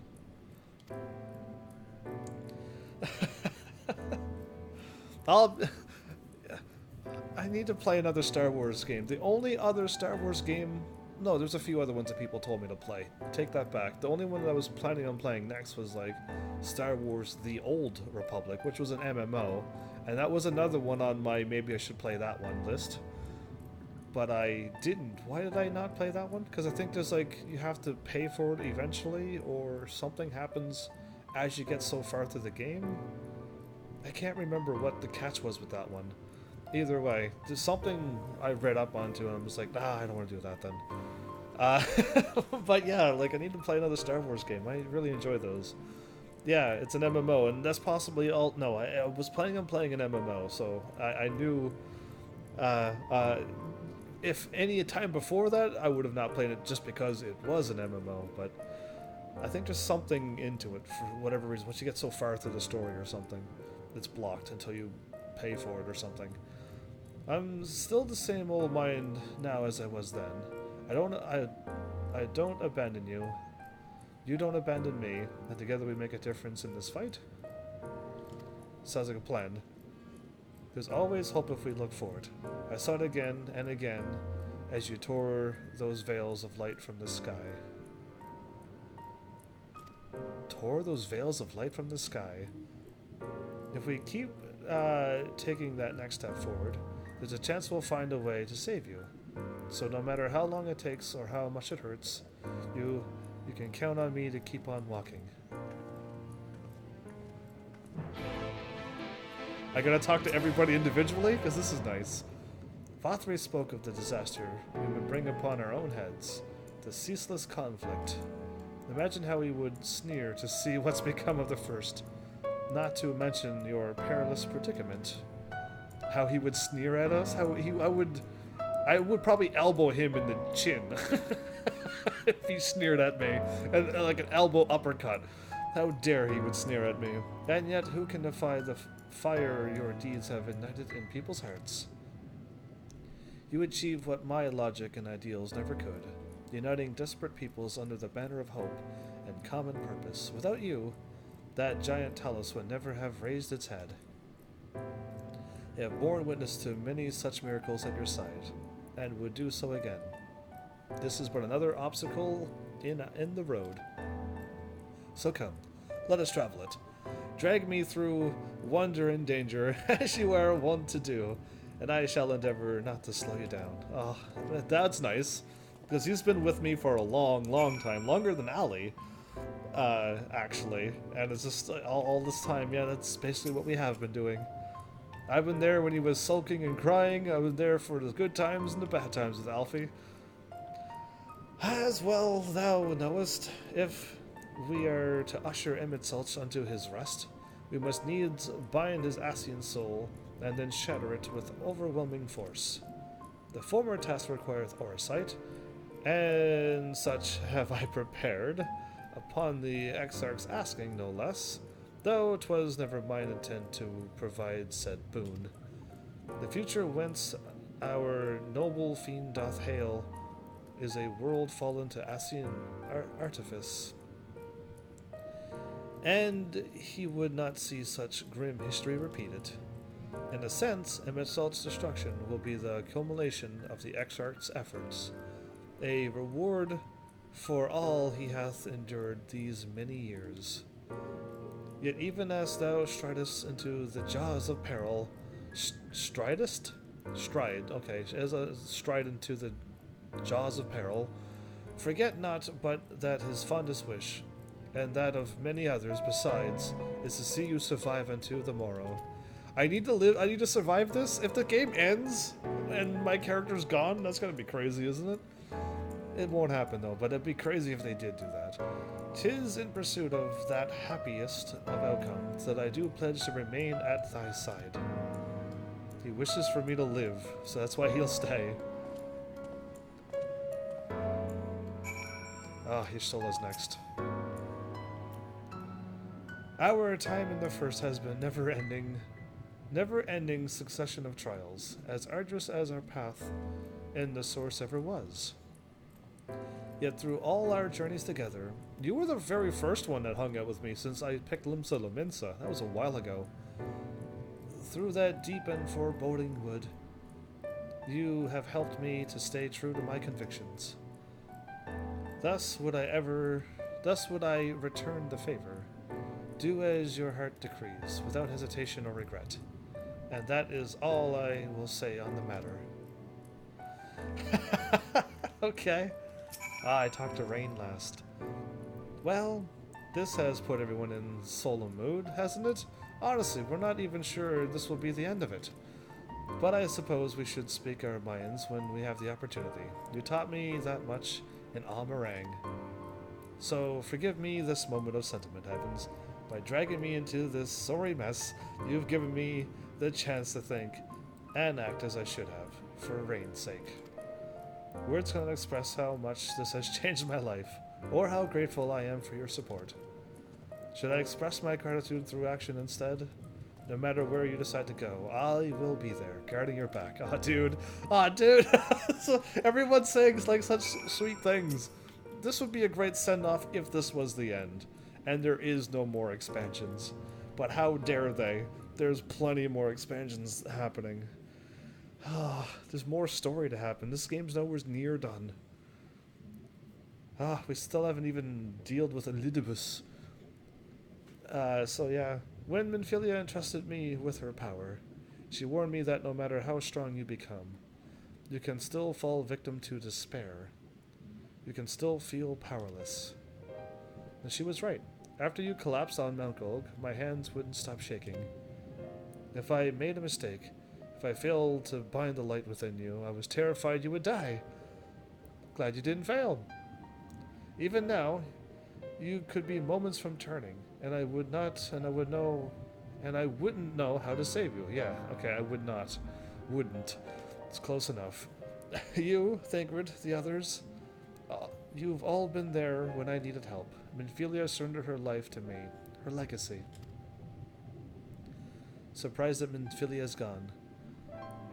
I need to play another Star Wars game. The only other Star Wars game... No, there's a few other ones that people told me to play. Take that back. The only one that I was planning on playing next was like Star Wars The Old Republic, which was an MMO. And that was another one on my maybe I should play that one list. But I didn't. Why did I not play that one? Because I think there's like, you have to pay for it eventually, or something happens as you get so far through the game. I can't remember what the catch was with that one. Either way, there's something I read up onto and I'm just like, nah, I don't want to do that then. But yeah, like I need to play another Star Wars game. I really enjoy those. Yeah, it's an MMO, and that's possibly all... No, I was planning on playing an MMO, so I knew... if any time before that, I would have not played it just because it was an MMO, but I think there's something into it for whatever reason. Once you get so far through the story or something, it's blocked until you pay for it or something. I'm still the same old mind now as I was then. I don't abandon you. You don't abandon me, and together we make a difference in this fight. Sounds like a plan. There's always hope if we look for it. I saw it again and again as you tore those veils of light from the sky. Tore those veils of light from the sky. If we keep taking that next step forward, there's a chance we'll find a way to save you. So no matter how long it takes or how much it hurts, you can count on me to keep on walking. I gotta talk to everybody individually? Because this is nice. Vathri spoke of the disaster we would bring upon our own heads. The ceaseless conflict. Imagine how he would sneer to see what's become of the first. Not to mention your perilous predicament. How he would sneer at us? I would probably elbow him in the chin. If he sneered at me. And like an elbow uppercut. How dare he would sneer at me. And yet, who can defy the fire your deeds have ignited in people's hearts? You achieved what my logic and ideals never could, uniting desperate peoples under the banner of hope and common purpose. Without you, that giant talus would never have raised its head. You have borne witness to many such miracles at your side, and would do so again. This is but another obstacle in the road. So come, let us travel it. Drag me through wonder and danger, as you are wont to do, and I shall endeavor not to slow you down. Oh, that's nice, because he's been with me for a long, long time, longer than Allie, actually, and it's just all this time, yeah, that's basically what we have been doing. I've been there when he was sulking and crying. I was there for the good times and the bad times with Alfie. As well thou knowest, if we are to usher Emit unto his rest, we must needs bind his Ascian soul, and then shatter it with overwhelming force. The former task requireth oversight, and such have I prepared, upon the Exarch's asking no less, though 'twas never mine intent to provide said boon. The future whence our noble fiend doth hail is a world fallen to Ascian artifice, and he would not see such grim history repeated. In a sense, Emit's destruction will be the culmination of the Exarch's efforts, a reward for all he hath endured these many years. Yet even as thou stridest into the jaws of peril, stridest? Stride, okay, as a stride into the jaws of peril. Forget not but that his fondest wish, and that of many others besides, is to see you survive unto the morrow. I need to live, I need to survive this? If the game ends and my character's gone, that's gonna be crazy, isn't it? It won't happen though, but it'd be crazy if they did do that. 'Tis in pursuit of that happiest of outcomes that I do pledge to remain at thy side. He wishes for me to live, so that's why he'll stay. Ah, he stole us next. Our time in the first has been never-ending succession of trials, as arduous as our path in the source ever was. Yet through all our journeys together, you were the very first one that hung out with me since I picked Limsa Lominsa. That was a while ago. Through that deep and foreboding wood, you have helped me to stay true to my convictions. Thus would I return the favor. Do as your heart decrees, without hesitation or regret. And that is all I will say on the matter. Okay. I talked to Rain last. Well, this has put everyone in solemn mood, hasn't it? Honestly, we're not even sure this will be the end of it. But I suppose we should speak our minds when we have the opportunity. You taught me that much in all meringue. So forgive me this moment of sentiment, Heavens. By dragging me into this sorry mess, you've given me the chance to think and act as I should have, for Rain's sake. Words cannot express how much this has changed my life, or how grateful I am for your support. Should I express my gratitude through action instead? No matter where you decide to go, I will be there, guarding your back. Aw, dude. Aw, dude. So everyone's saying like such sweet things. This would be a great send-off if this was the end, and there is no more expansions. But how dare they? There's plenty more expansions happening. There's more story to happen. This game's nowhere near done. We still haven't even dealt with Elidibus. So yeah, when Minfilia entrusted me with her power, she warned me that no matter how strong you become, you can still fall victim to despair. You can still feel powerless. And she was right. After you collapsed on Mount Golg, my hands wouldn't stop shaking. If I made a mistake, if I failed to bind the light within you, I was terrified you would die. Glad you didn't fail. Even now, you could be moments from turning, and I wouldn't know how to save you. Yeah, okay, I would not. Wouldn't. It's close enough. You, Thancred, the others, you've all been there when I needed help. Minfilia surrendered her life to me, her legacy. Surprised that Minfilia's gone.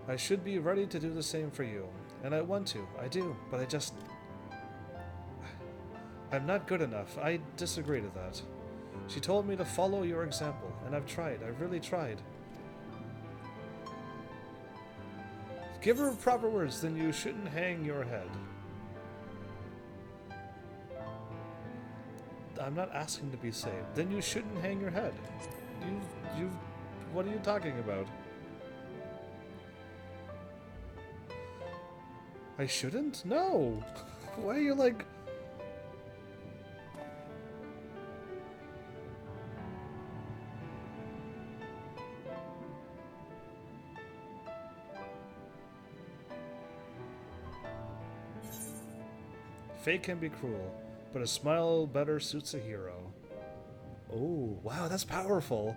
I should be ready to do the same for you, and I want to, I do, but I'm not good enough. I disagree to that. She told me to follow your example, and I've tried. I've really tried. Give her proper words, then you shouldn't hang your head. I'm not asking to be saved. Then you shouldn't hang your head. What are you talking about? I shouldn't? No! Why are you like... Fate can be cruel, but a smile better suits a hero. Oh, wow, that's powerful.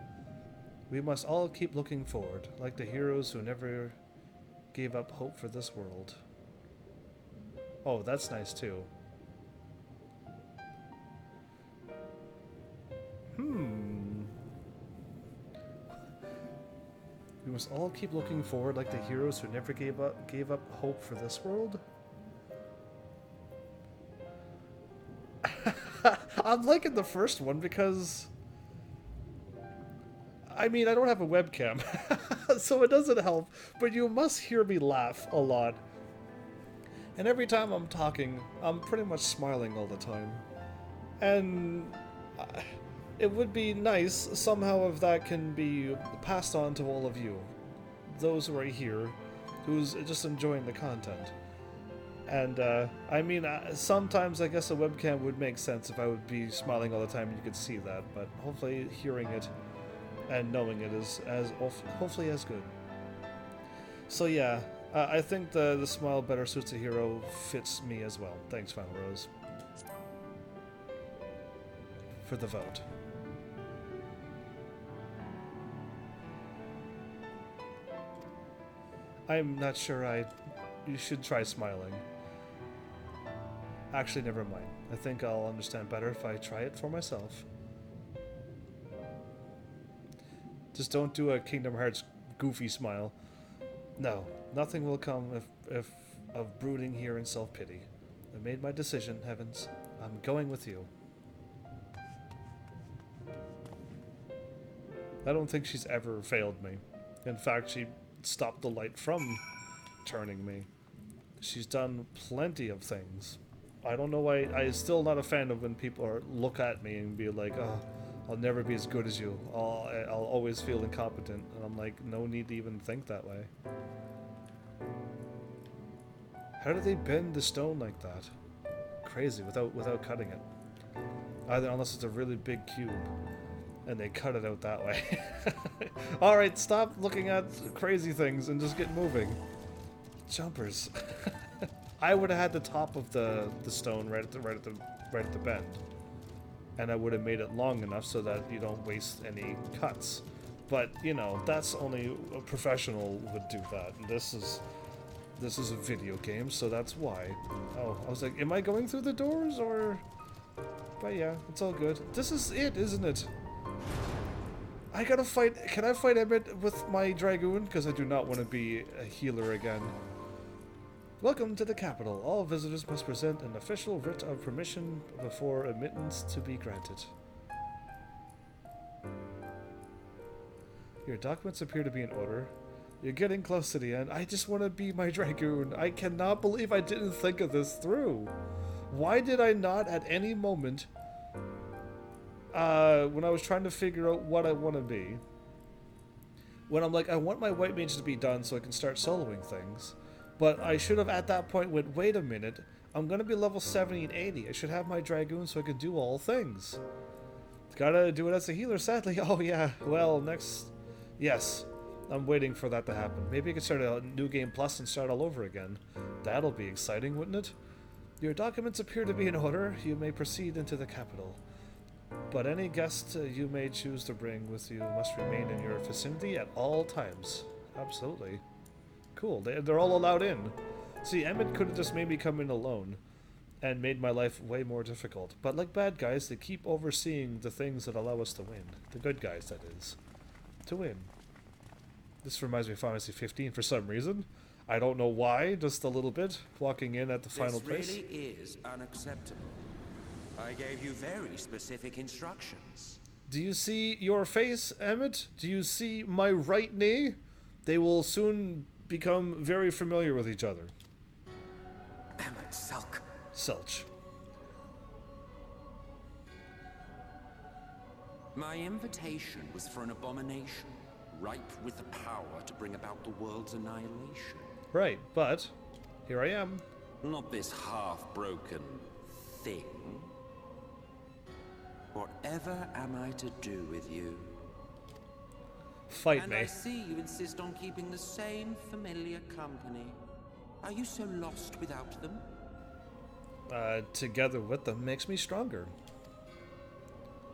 We must all keep looking forward, like the heroes who never gave up hope for this world. Oh, that's nice too. We must all keep looking forward, like the heroes who never gave up hope for this world. I'm liking the first one because, I mean, I don't have a webcam, so it doesn't help, but you must hear me laugh a lot. And every time I'm talking, I'm pretty much smiling all the time. And it would be nice somehow if that can be passed on to all of you, those who are here, who's just enjoying the content. And, I mean, sometimes I guess a webcam would make sense if I would be smiling all the time and you could see that, but hopefully hearing it and knowing it is hopefully as good. So yeah, I think the smile better suits a hero fits me as well. Thanks, Final Rose, for the vote. I'm not sure you should try smiling. Actually, never mind. I think I'll understand better if I try it for myself. Just don't do a Kingdom Hearts goofy smile. No, nothing will come if of brooding here in self-pity. I made my decision, Heavens. I'm going with you. I don't think she's ever failed me. In fact, she stopped the light from turning me. She's done plenty of things. I don't know why. I'm still not a fan of when people look at me and be like, oh, I'll never be as good as you. I'll always feel incompetent. And I'm like, no need to even think that way. How do they bend the stone like that? Crazy, without cutting it. Either unless it's a really big cube and they cut it out that way. Alright, stop looking at crazy things and just get moving. Jumpers. I would have had the top of the stone right at the bend. And I would have made it long enough so that you don't waste any cuts. But, you know, that's only a professional would do that. And this is a video game, so that's why. Oh, I was like, am I going through the doors, or... But yeah, it's all good. This is it, isn't it? I gotta fight... Can I fight Emit with my Dragoon? Because I do not want to be a healer again. Welcome to the capital. All visitors must present an official writ of permission before admittance to be granted. Your documents appear to be in order. You're getting close to the end. I just want to be my Dragoon. I cannot believe I didn't think of this through. Why did I not at any moment, when I was trying to figure out what I want to be, when I'm like, I want my white mage to be done so I can start soloing things, but I should have at that point went, wait a minute, I'm going to be level 70 and 80. I should have my Dragoon so I can do all things. Gotta do it as a healer, sadly. Oh yeah, well, next... Yes. I'm waiting for that to happen. Maybe I could start a new game plus and start all over again. That'll be exciting, wouldn't it? Your documents appear to be in order. You may proceed into the capital. But any guest you may choose to bring with you must remain in your vicinity at all times. Absolutely. Cool. They're all allowed in. See, Emit could have just made me come in alone and made my life way more difficult. But like bad guys, they keep overseeing the things that allow us to win. The good guys, that is. To win. This reminds me of Final Fantasy 15 for some reason. I don't know why, just a little bit, walking in at the final place. This really is unacceptable. I gave you very specific instructions. Do you see your face, Emmet? Do you see my right knee? They will soon become very familiar with each other. Emmet, Selk. Selch. My invitation was for an abomination, ripe with the power to bring about the world's annihilation. Right, but here I am. Not this half-broken thing. Whatever am I to do with you? Fight me. And I see you insist on keeping the same familiar company. Are you so lost without them? Together with them makes me stronger.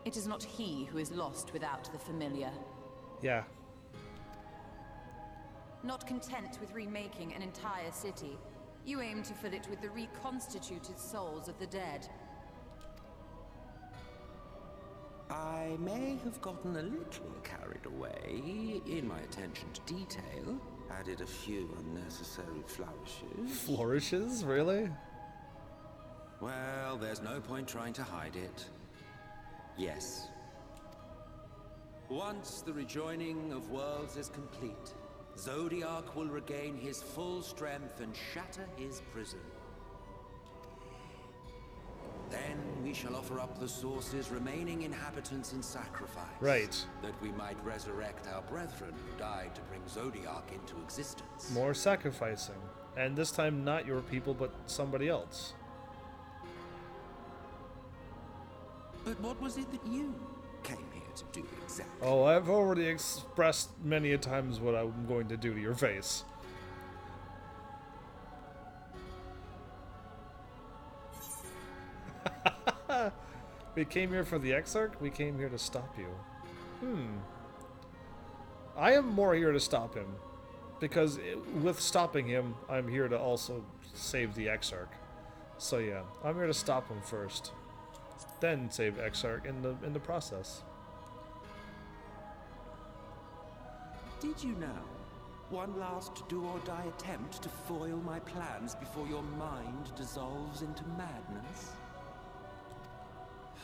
It is not he who is lost without the familiar. Yeah. Not content with remaking an entire city, you aim to fill it with the reconstituted souls of the dead. I may have gotten a little carried away in my attention to detail. Added a few unnecessary flourishes. Flourishes? Really? Well, there's no point trying to hide it. Yes. Once the rejoining of worlds is complete, Zodiac will regain his full strength and shatter his prison. Then we shall offer up the source's remaining inhabitants in sacrifice. Right. That we might resurrect our brethren who died to bring Zodiac into existence. More sacrificing. And this time not your people, but somebody else. But what was it that you came here to do exactly? Oh, I've already expressed many a times what I'm going to do to your face. We came here for the Exarch? We came here to stop you. I am more here to stop him. Because with stopping him, I'm here to also save the Exarch. So yeah, I'm here to stop him first. Then save Exarch in the process. Did you know? One last do-or-die attempt to foil my plans before your mind dissolves into madness?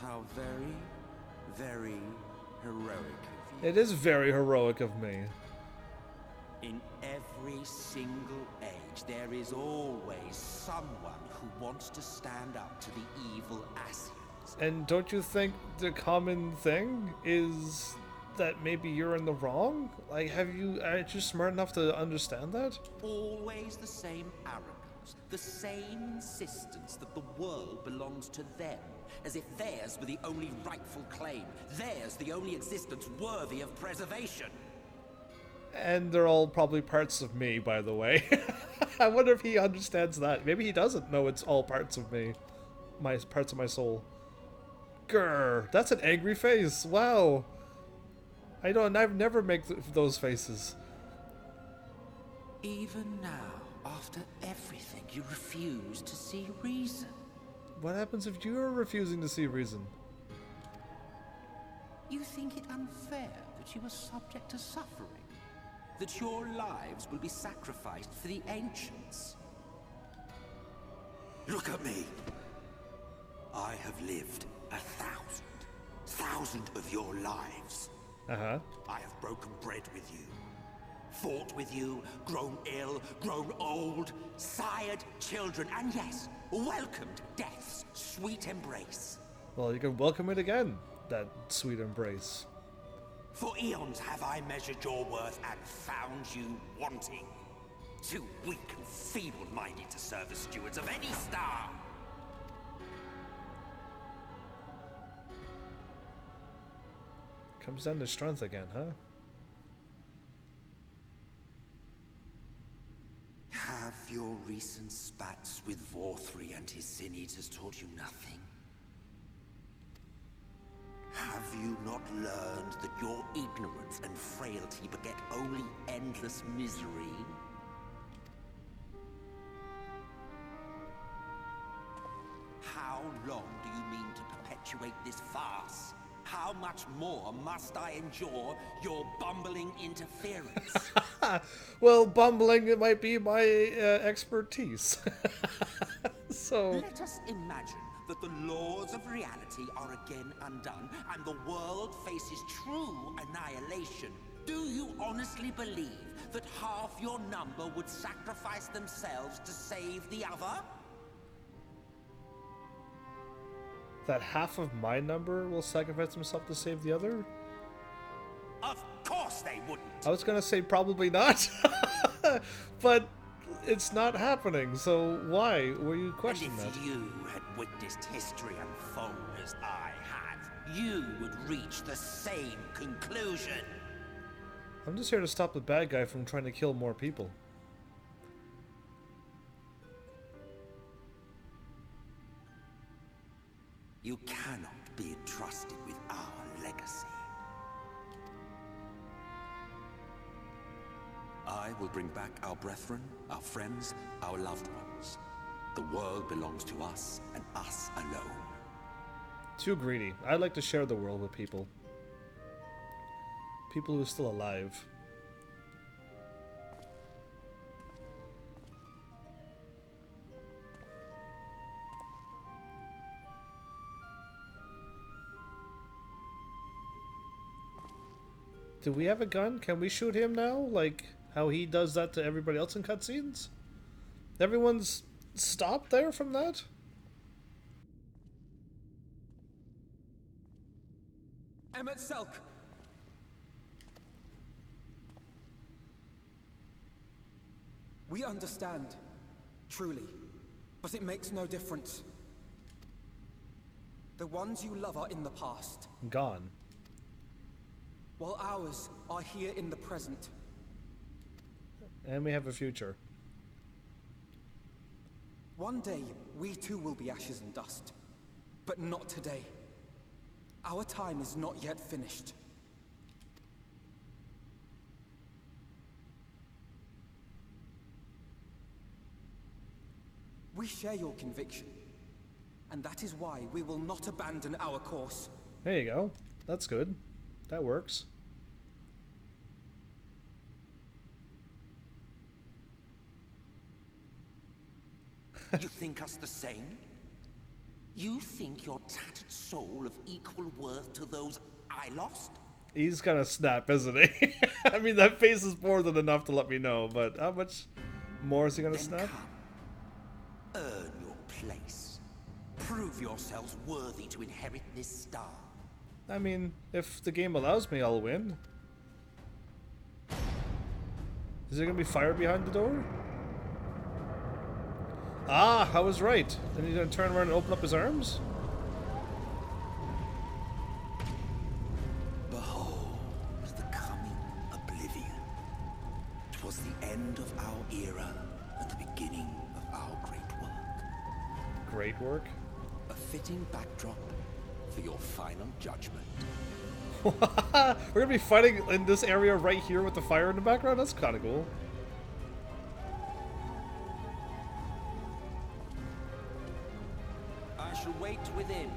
How very, very heroic of you. It is very heroic of me. In every single age, there is always someone who wants to stand up to the evil Asians. And don't you think the common thing is that maybe you're in the wrong? Like, aren't you smart enough to understand that? Always the same arrogance, the same insistence that the world belongs to them, as if theirs were the only rightful claim, theirs the only existence worthy of preservation. And they're all probably parts of me, by the way. I wonder if he understands that. Maybe he doesn't know it's all parts of me. Parts of my soul. Grr, that's an angry face. Wow. I've never make those faces. Even now, after everything, you refuse to see reason. What happens if you're refusing to see reason? You think it unfair that you are subject to suffering? That your lives will be sacrificed for the ancients? Look at me! I have lived 1,000 of your lives. Uh-huh. I have broken bread with you, fought with you, grown ill, grown old, sired children, and yes, welcomed death's sweet embrace. Well, you can welcome it again, that sweet embrace. For eons have I measured your worth and found you wanting. Too weak and feeble-minded to serve as stewards of any star. Comes down to strength again, huh? Have your recent spats with Vorthri and his Sin Eaters taught you nothing? Have you not learned that your ignorance and frailty beget only endless misery? How long do you mean to perpetuate this farce? How much more must I endure your bumbling interference? Well, bumbling, it might be my expertise. So... Let us imagine that the laws of reality are again undone, and the world faces true annihilation. Do you honestly believe that half your number would sacrifice themselves to save the other? That half of my number will sacrifice himself to save the other? Of course they wouldn't! I was gonna say probably not. But it's not happening, so why were you questioning that? And if you had witnessed history unfold as I have, you would reach the same conclusion. I'm just here to stop the bad guy from trying to kill more people. You cannot be entrusted with our legacy. I will bring back our brethren, our friends, our loved ones. The world belongs to us and us alone. Too greedy. I'd like to share the world with people. People who are still alive. Do we have a gun? Can we shoot him now? Like how he does that to everybody else in cutscenes? Everyone's stopped there from that? Emit Selk! We understand, truly, but it makes no difference. The ones you love are in the past, Gone. while ours are here in the present. And we have a future. One day, we too will be ashes and dust. But not today. Our time is not yet finished. We share your conviction, and that is why we will not abandon our course. There you go. That's good. That works. You think us the same? You think your tattered soul of equal worth to those I lost? He's gonna snap, isn't he? I mean, that face is more than enough to let me know, but how much more is he gonna snap? Come. Earn your place. Prove yourselves worthy to inherit this star. I mean, if the game allows me, I'll win. Is there gonna be fire behind the door? Ah, I was right. Then he's gonna turn around and open up his arms? Behold, the coming oblivion. 'Twas the end of our era and the beginning of our great work. Great work? A fitting backdrop for your final judgment. We're gonna be fighting in this area right here with the fire in the background? That's kinda cool. I shall wait within,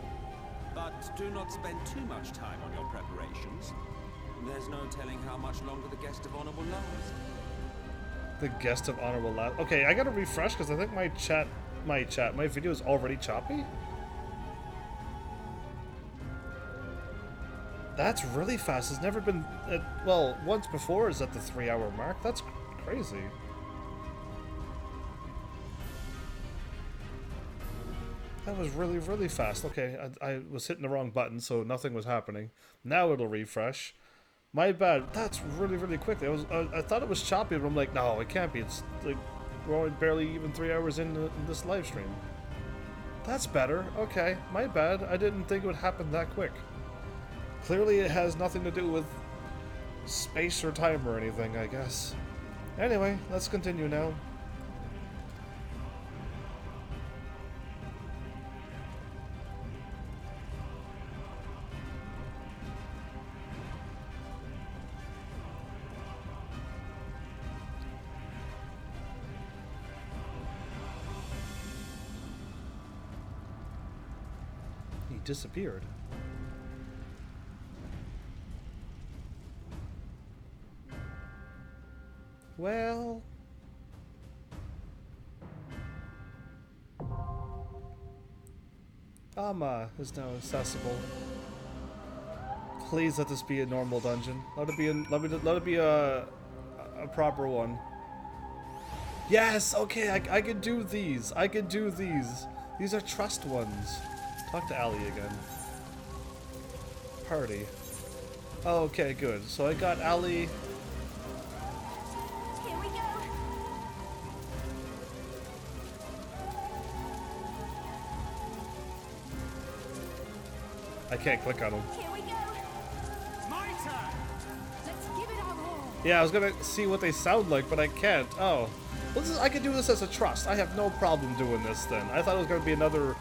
but do not spend too much time on your preparations. There's no telling how much longer the guest of honor will last. The guest of honor will last. Okay, I gotta refresh because I think my video is already choppy. That's really fast. It's never been, well, once before is at the 3-hour mark. That's crazy. That was really, really fast. Okay, I was hitting the wrong button, so nothing was happening. Now it'll refresh. My bad. That's really, really quick. I thought it was choppy, but I'm like, no, it can't be. It's like we're only barely even 3 hours in this live stream. That's better. Okay, my bad. I didn't think it would happen that quick. Clearly, it has nothing to do with space or time or anything, I guess. Anyway, let's continue now. He disappeared. Well... Ama is now accessible. Please let this be a normal dungeon. Let it be a proper one. Yes, okay, I can do these. I can do these. These are trust ones. Talk to Ali again. Party. Okay, good. So I got Ali. I can't click on them. Here we go. My turn. Let's give it our all. Yeah, I was gonna see what they sound like, but I can't. Oh. Well, I can do this as a trust. I have no problem doing this then. I thought it was gonna be another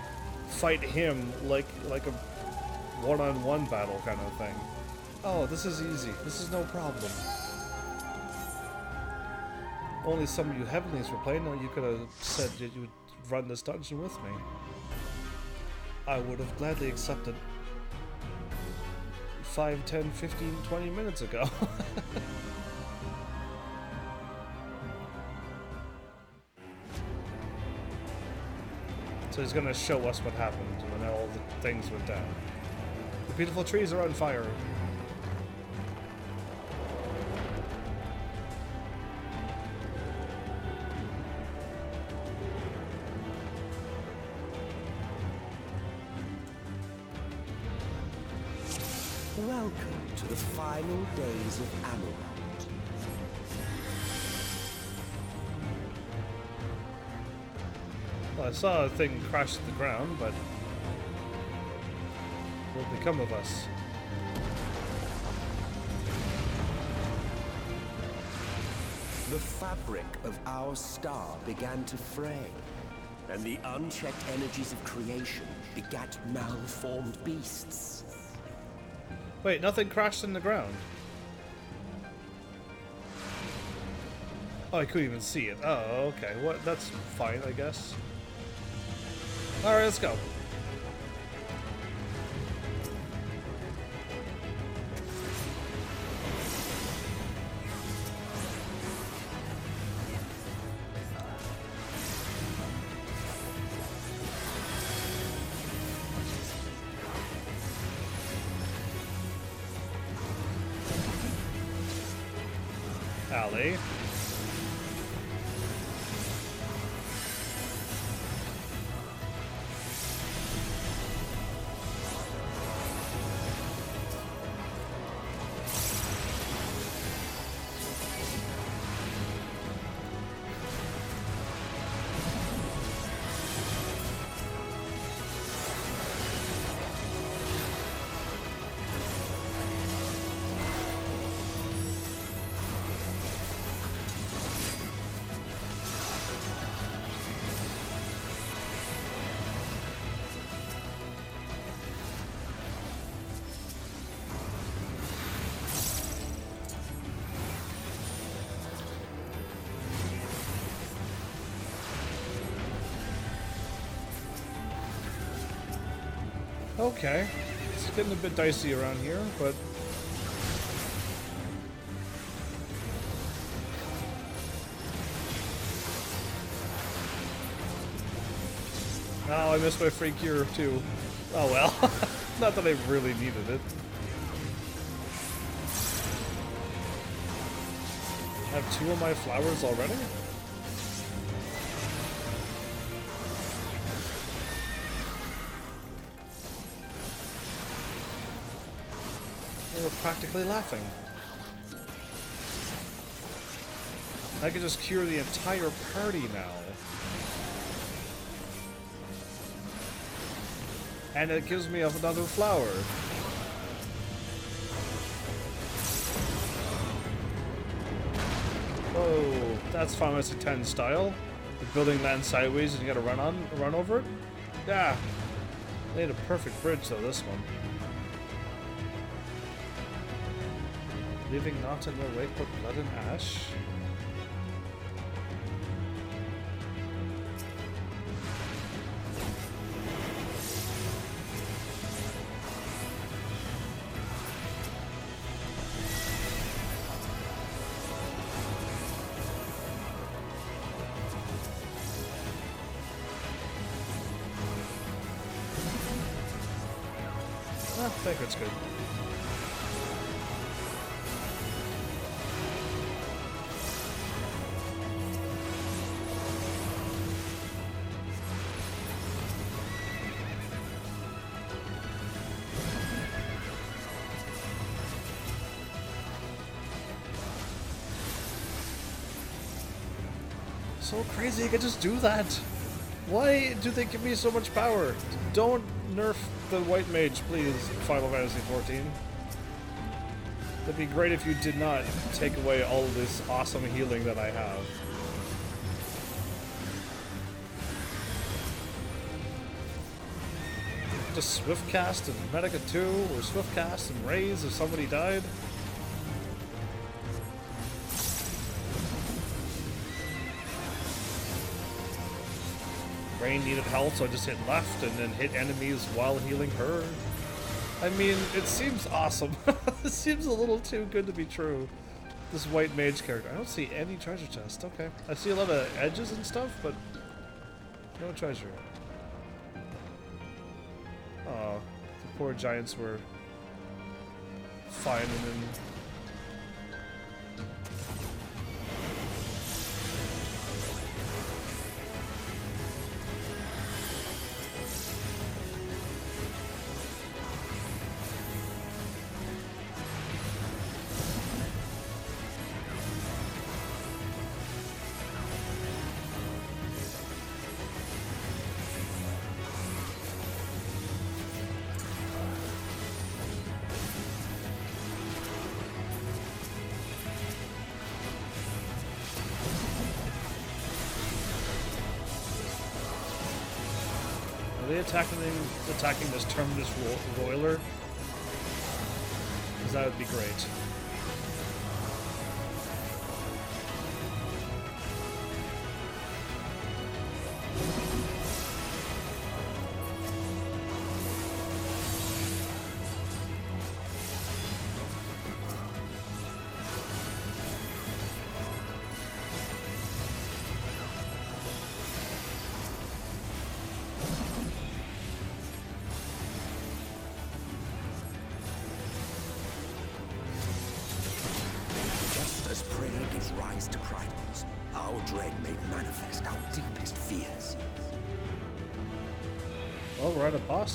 fight him like a one-on-one battle kind of thing. Oh, this is easy. This is no problem. Only some of you heavenlies were playing. No, you could have said that you would run this dungeon with me. I would have gladly accepted 5, 10, 15, 20 minutes ago. So he's gonna show us what happened when all the things went down. The beautiful trees are on fire. Welcome to the final days of Amarant. Well, I saw a thing crash to the ground, but what will become of us? The fabric of our star began to fray, and the unchecked energies of creation begat malformed beasts. Wait, nothing crashed in the ground. Oh, I couldn't even see it. Oh, okay. What? That's fine, I guess. Alright, let's go. Alley. Okay. It's getting a bit dicey around here, but... Oh, I missed my free cure, too. Oh well. Not that I really needed it. I have 2 of my flowers already? They were practically laughing. I can just cure the entire party now. And it gives me another flower. Whoa, that's Final Fantasy X style. The building lands sideways and you gotta run over it? Yeah. They had a perfect bridge though, this one. Leaving not in their wake but blood and ash. I think it's good. So crazy, I could just do that. Why do they give me so much power? Don't nerf the white mage, please, Final Fantasy XIV. That'd be great if you did not take away all of this awesome healing that I have. Just swift cast and Medica 2, or swift cast and raise if somebody died. Rain needed health, so I just hit left and then hit enemies while healing her. I mean, it seems awesome. It seems a little too good to be true. This white mage character. I don't see any treasure chest. Okay. I see a lot of edges and stuff, but no treasure. Oh, the poor giants were fine and then... Are they attacking this terminus roiler? Because that would be great.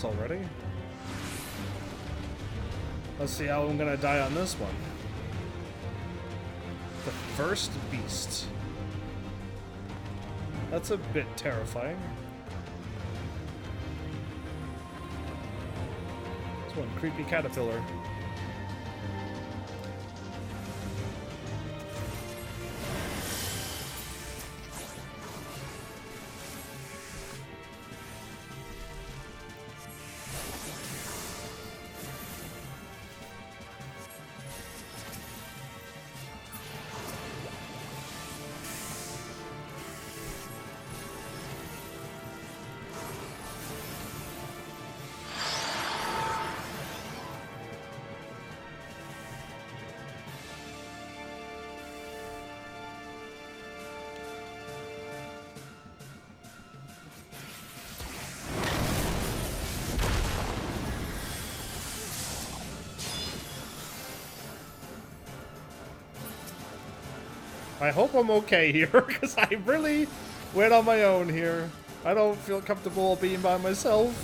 Already. Let's see how I'm gonna die on this one. The first beast. That's a bit terrifying. This one, creepy caterpillar. I hope I'm okay here, because I really went on my own here. I don't feel comfortable being by myself.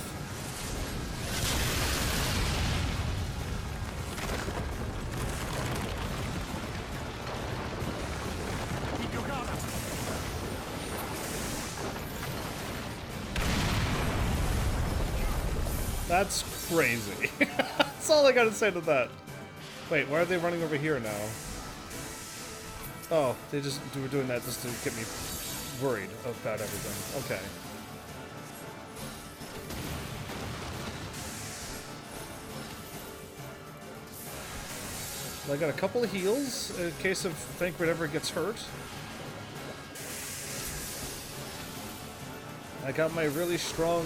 That's crazy. That's all I gotta say to that. Wait, why are they running over here now? Oh, they just were doing that just to get me worried about everything. Okay. I got a couple of heals in case if Thancred ever gets hurt. I got my really strong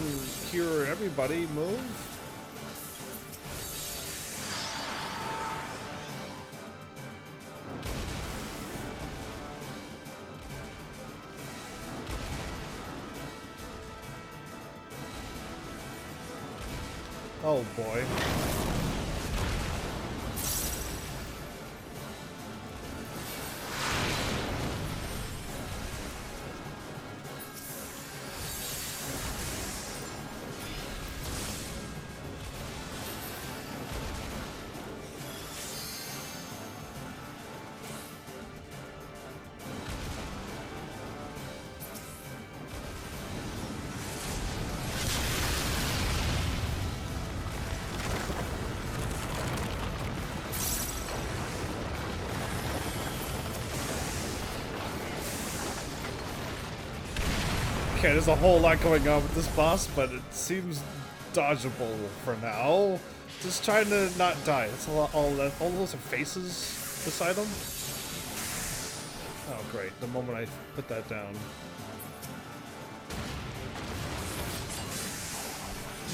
cure everybody move. Oh boy. Okay, there's a whole lot going on with this boss, but it seems dodgeable for now. Just trying to not die. It's a lot, all those are faces beside them. Oh great, the moment I put that down.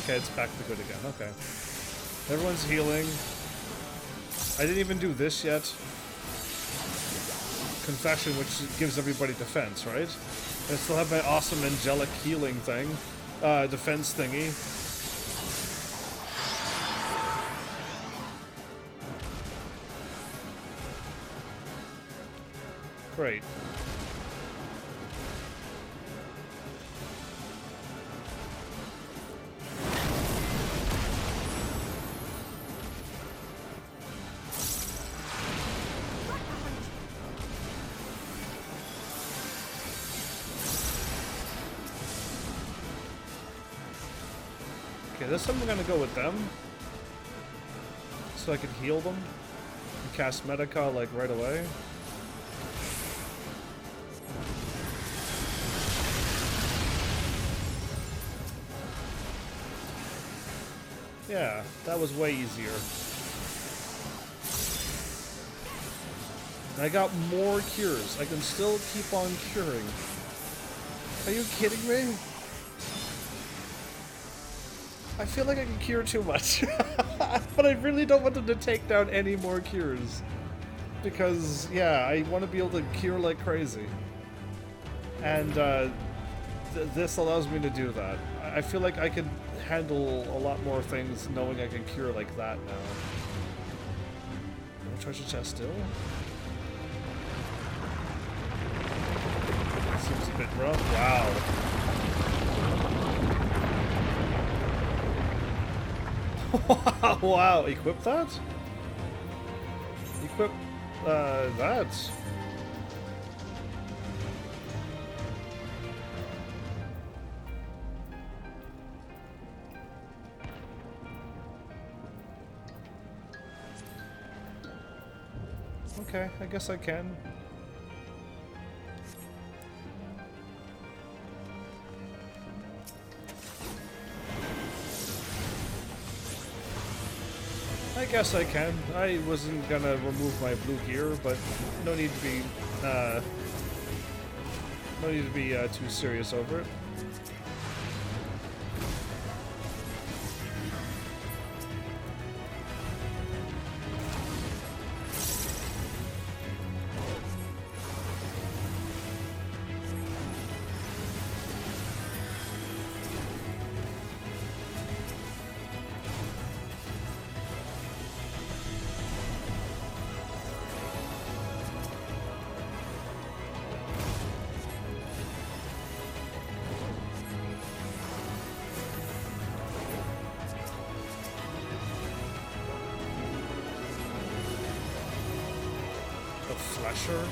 Okay, it's back to good again, okay. Everyone's healing. I didn't even do this yet. Confession, which gives everybody defense, right? I still have my awesome angelic healing thing, defense thingy. Great. Okay, this time I'm gonna go with them. So I can heal them. And cast Medica, like, right away. Yeah, that was way easier. And I got more cures. I can still keep on curing. Are you kidding me? I feel like I can cure too much. But I really don't want them to take down any more cures. Because, yeah, I want to be able to cure like crazy. And this allows me to do that. I feel like I can handle a lot more things knowing I can cure like that now. No treasure chest still? Seems a bit rough. Wow. Wow, equip that? Equip that. Okay, I guess I can. I guess I can. I wasn't gonna remove my blue gear, but no need to be too serious over it. Flesher.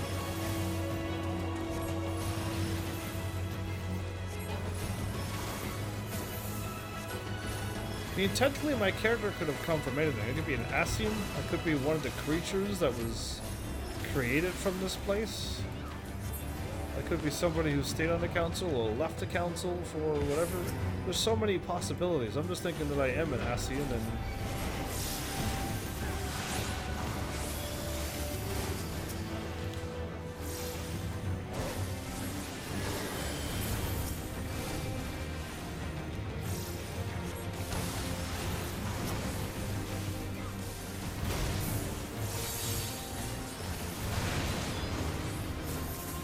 I mean, technically my character could have come from anything. It could be an Asian, it could be one of the creatures that was created from this place. It could be somebody who stayed on the council or left the council for whatever. There's so many possibilities. I'm just thinking that I am an Asian and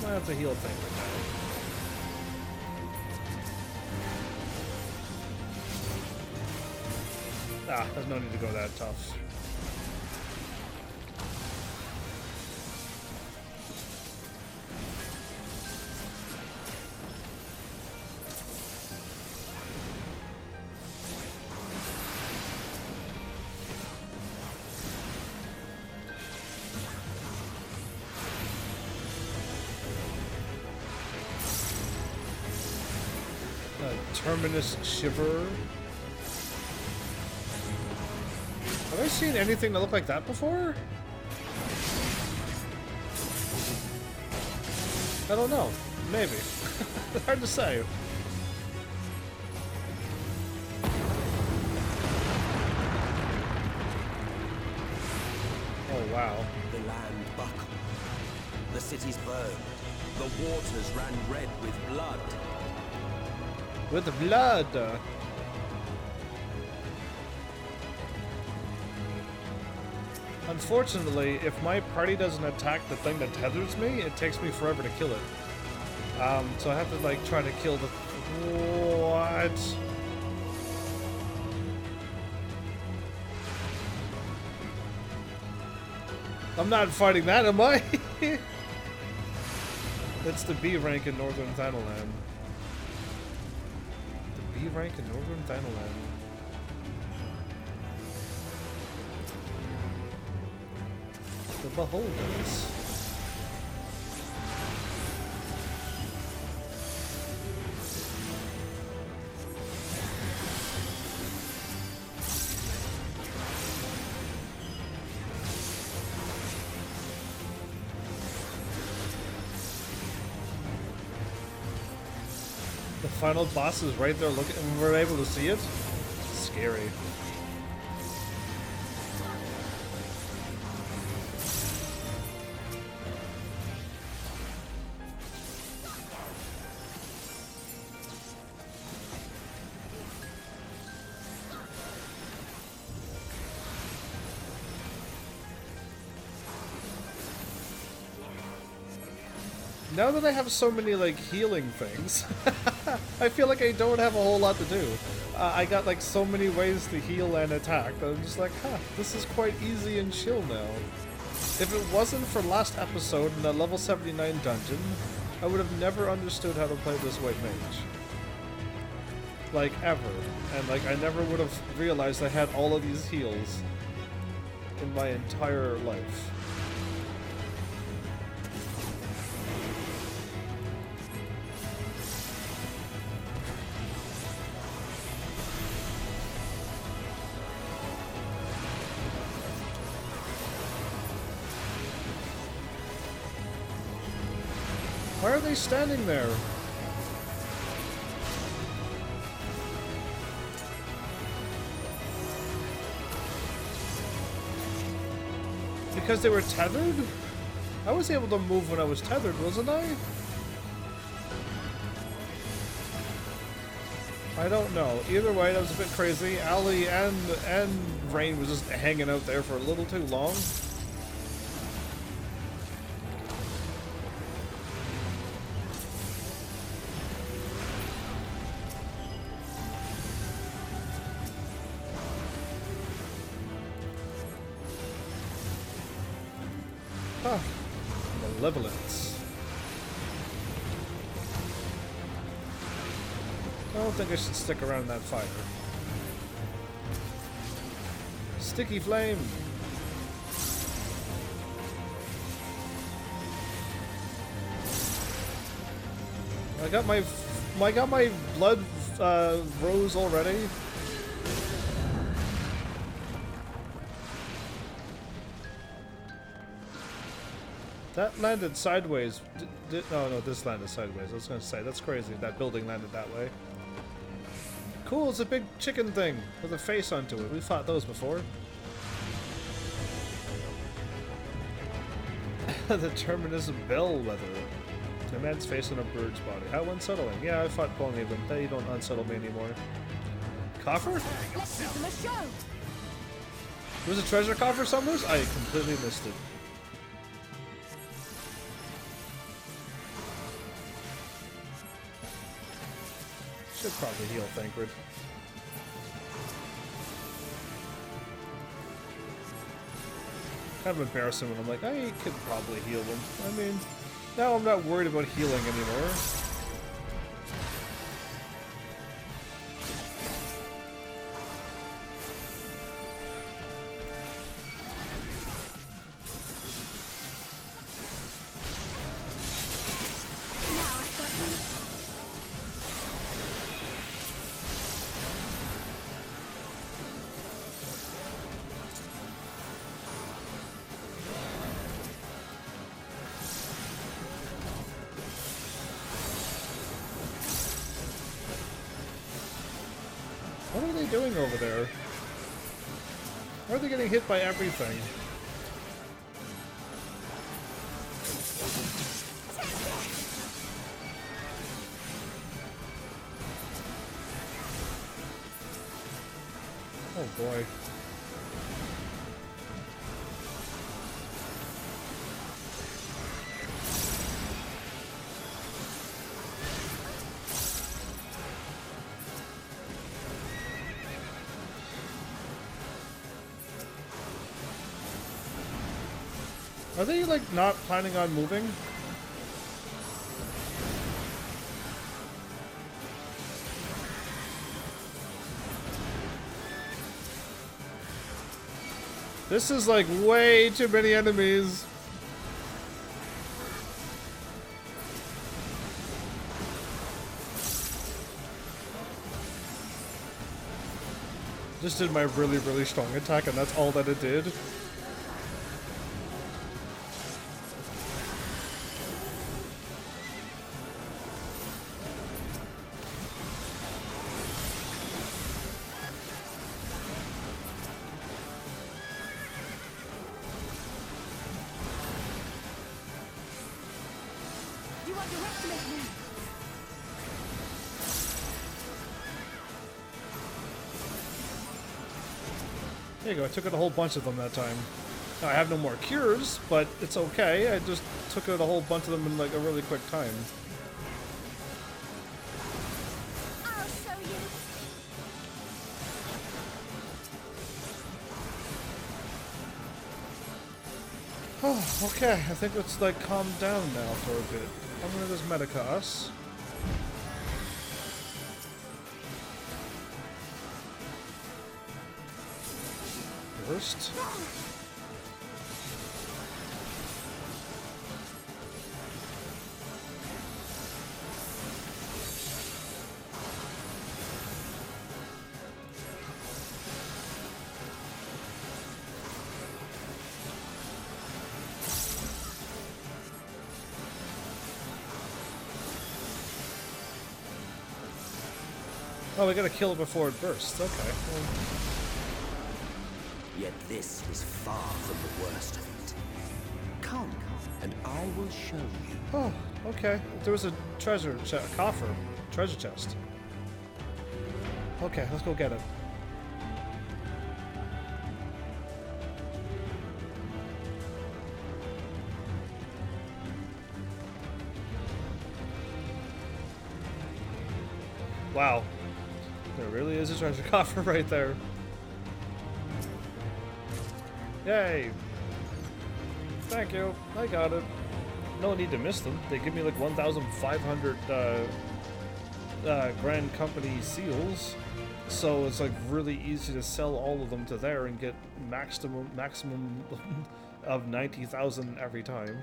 that's a heal thing right now. Ah, there's no need to go that tough. Terminus Shiver. Have I seen anything that looked like that before? I don't know. Maybe. Hard to say. Oh, wow. The land buckled. The cities burned. The waters ran red with blood. With blood. Unfortunately, if my party doesn't attack the thing that tethers me, it takes me forever to kill it. So I have to like try to kill the. What? I'm not fighting that, am I? That's the B rank in Northern Thanalan. B rank in Northern Thanalan. The Beholders. The final boss is right there looking, and we're able to see it? Scary. Now that I have so many, like, healing things, I feel like I don't have a whole lot to do. I got, like, so many ways to heal and attack that I'm just like, huh, this is quite easy and chill now. If it wasn't for last episode in the level 79 dungeon, I would have never understood how to play this white mage. Like, ever. And, like, I never would have realized I had all of these heals in my entire life. Why are they standing there? Because they were tethered? I was able to move when I was tethered, wasn't I? I don't know. Either way, that was a bit crazy. Ali and Rain was just hanging out there for a little too long. Huh. Malevolence. I don't think I should stick around in that fire. Sticky flame. I got my blood rose already. That landed sideways. No, this landed sideways. I was gonna say, that's crazy. That building landed that way. Cool, it's a big chicken thing with a face onto it. We fought those before. The terminus bellwether. A man's face on a bird's body. How unsettling. Yeah, I fought plenty of them. They don't unsettle me anymore. Coffer? Let's give them a show. There's a treasure coffer somewhere? I completely missed it. Should probably heal Thancred. Kind of embarrassing when I'm like, I could probably heal them. I mean, now I'm not worried about healing anymore. What are they doing over there? Why are they getting hit by everything? Oh boy. Are they, like, not planning on moving? This is, like, way too many enemies. Just did my really, really strong attack, and that's all that it did. There you go, I took out a whole bunch of them that time. Now, I have no more cures, but it's okay. I just took out a whole bunch of them in like a really quick time. I'll show you. Oh, okay. I think let's like calm down now for a bit. I'm gonna just medica us. First. Oh, we gotta kill it before it bursts. Okay. Well. Yet this is far from the worst of it. Come, and I will show you. Oh, okay. There was a treasure chest, a coffer, treasure chest. Okay, let's go get it. Wow. There really is a treasure coffer right there. Yay! Thank you. I got it. No need to miss them. They give me like 1,500 Grand Company seals, so it's like really easy to sell all of them to there and get maximum of 90,000 every time.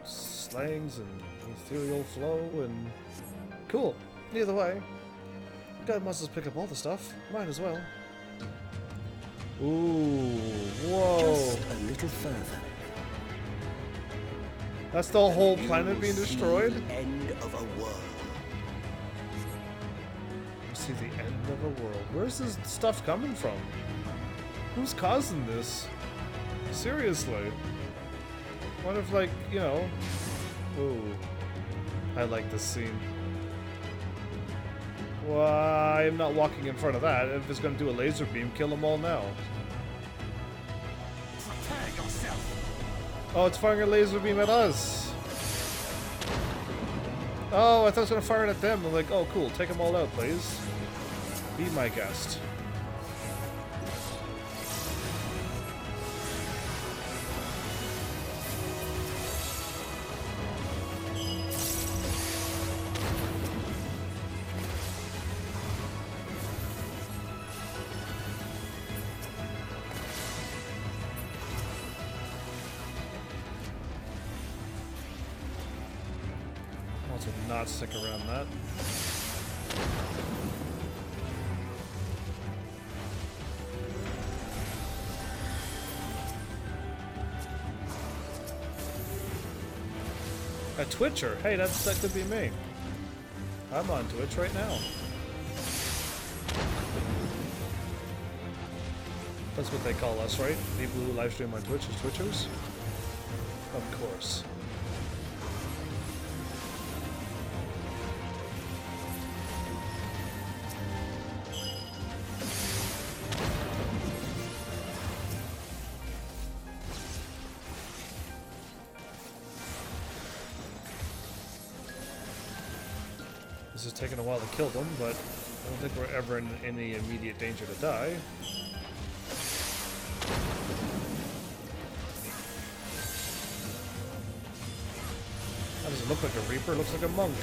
Slangs and ethereal flow and cool. Either way, God must just pick up all the stuff. Might as well. Ooh, whoa. Just a little further. That's the whole planet being destroyed? The end of a world. You see the end of a world. Where's this stuff coming from? Who's causing this? Seriously. What if, like, you know... Ooh. I like this scene. Well, I'm not walking in front of that. If it's gonna do a laser beam, kill them all now. Prepare yourself. Oh, it's firing a laser beam at us. Oh, I thought it was gonna fire it at them. I'm like, oh, cool. Take them all out, please. Be my guest. Not stick around that. A Twitcher? Hey, that could be me. I'm on Twitch right now. That's what they call us, right? People who live stream on Twitch as Twitchers? Of course. This is taking a while to kill them, but I don't think we're ever in any immediate danger to die. That doesn't look like a Reaper, it looks like a monk.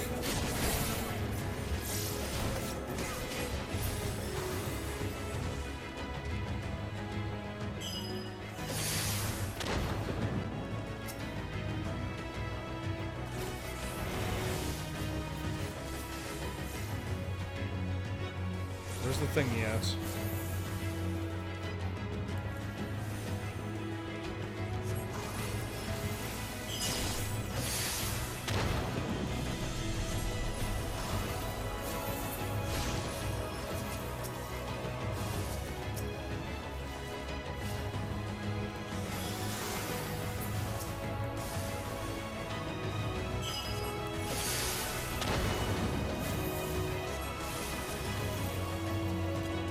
Where's the thingy at?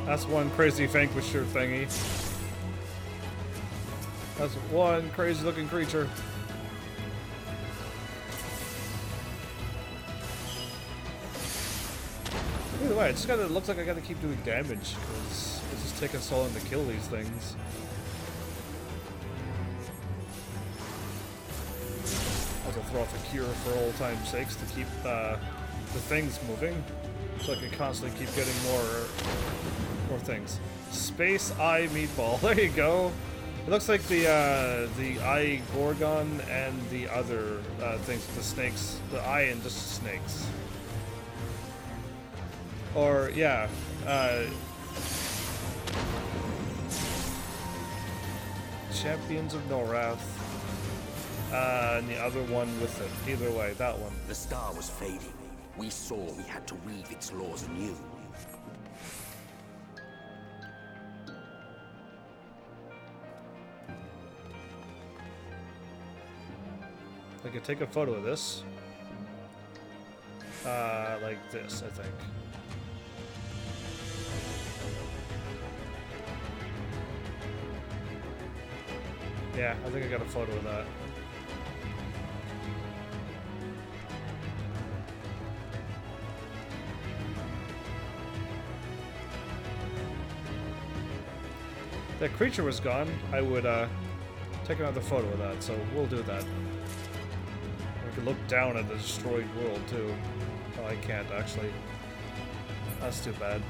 That's one crazy vanquisher thingy. That's one crazy looking creature. Either way, it looks like I gotta keep doing damage because it's just taking so long to kill these things. Also throw off a cure for old time's sakes to keep the things moving, so I can constantly keep getting more things. Space Eye Meatball. There you go. It looks like the Eye Gorgon and the other things with the snakes. The eye and just snakes. Or, yeah, Champions of Norath, and the other one with it. Either way, that one. The star was fading. We saw we had to weave its laws anew. I could take a photo of this. Like this, I think. Yeah, I think I got a photo of that. If that creature was gone, I would take another photo of that, so we'll do that. We could look down at the destroyed world too. Oh, I can't actually. That's too bad.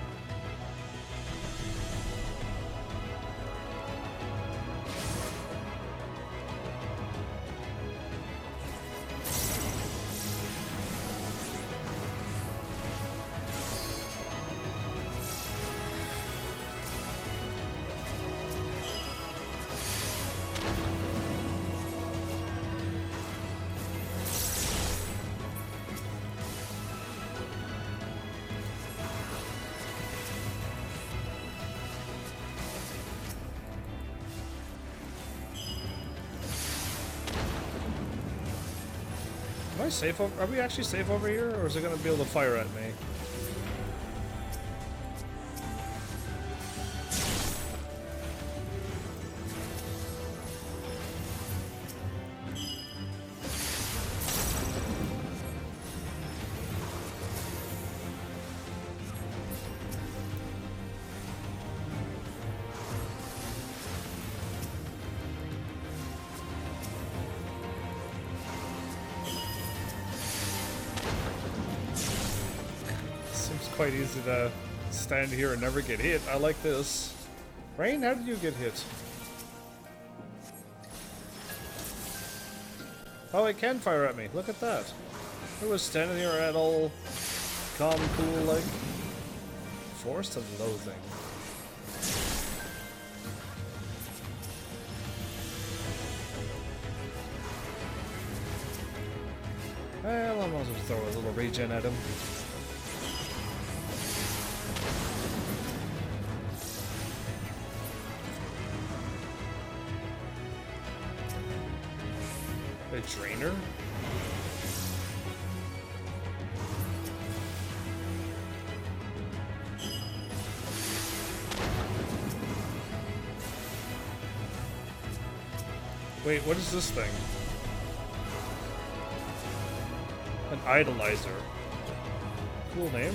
Am I safe over? Are we actually safe over here, or is it gonna be able to fire at me? Quite easy to stand here and never get hit. I like this. Rain, how did you get hit? Oh, it can fire at me. Look at that. It was standing here at all calm, cool, like. Forest of Loathing. Well, I might as well throw a little regen at him. A drainer? Wait, what is this thing? An idolizer. Cool name.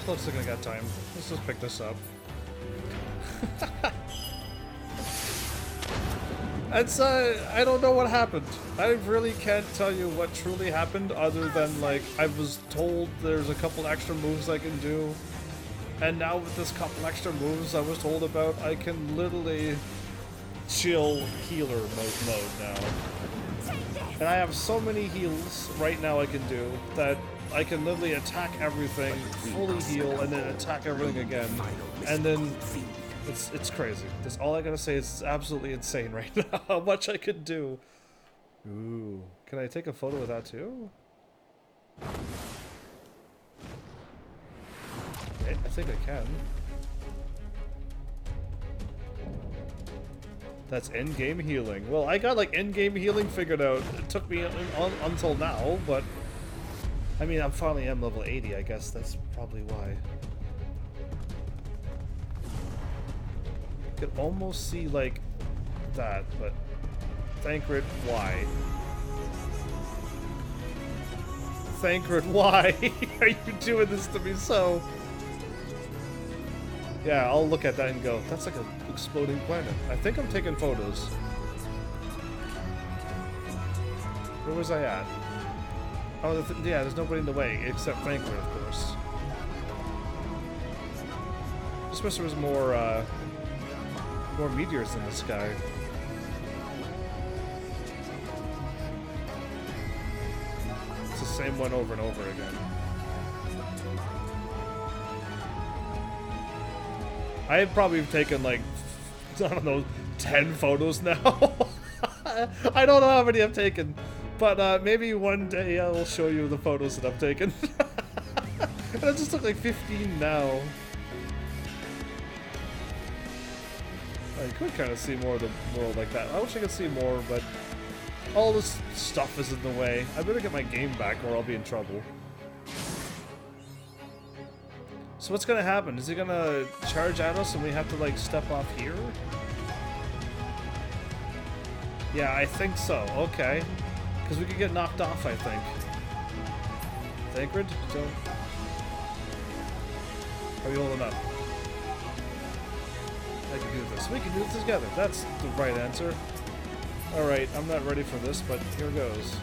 Looks like I got time. Let's just pick this up. It's, I don't know what happened. I really can't tell you what truly happened other than, like, I was told there's a couple extra moves I can do. And now with this couple extra moves I was told about, I can literally chill healer mode now. And I have so many heals right now I can do that I can literally attack everything, fully heal, and then attack everything again. And then It's crazy. That's all I gotta say. It's absolutely insane right now how much I could do. Ooh. Can I take a photo of that too? Okay, I think I can. That's in-game healing. Well, I got like in-game healing figured out. It took me until now, but I mean, I'm finally am level 80. I guess that's probably why. Could almost see like that, but Thancred, why? Thancred, why are you doing this to me so? Yeah, I'll look at that and go, that's like an exploding planet. I think I'm taking photos. Where was I at? Oh, yeah, there's nobody in the way, except Thancred, of course. Just wish there was more meteors in the sky. It's the same one over and over again. I have probably taken like, I don't know, 10 photos now. I don't know how many I've taken, but maybe one day I will show you the photos that I've taken. And I just took like 15 now. I could kind of see more of the world like that. I wish I could see more, but all this stuff is in the way. I better get my game back or I'll be in trouble. So what's gonna happen? Is he gonna charge at us and we have to like step off here? Yeah, I think so. Okay. Because we could get knocked off, I think. Thancred? So... How are you holding up? I can do this. We can do this together. That's the right answer. Alright, I'm not ready for this, but here goes.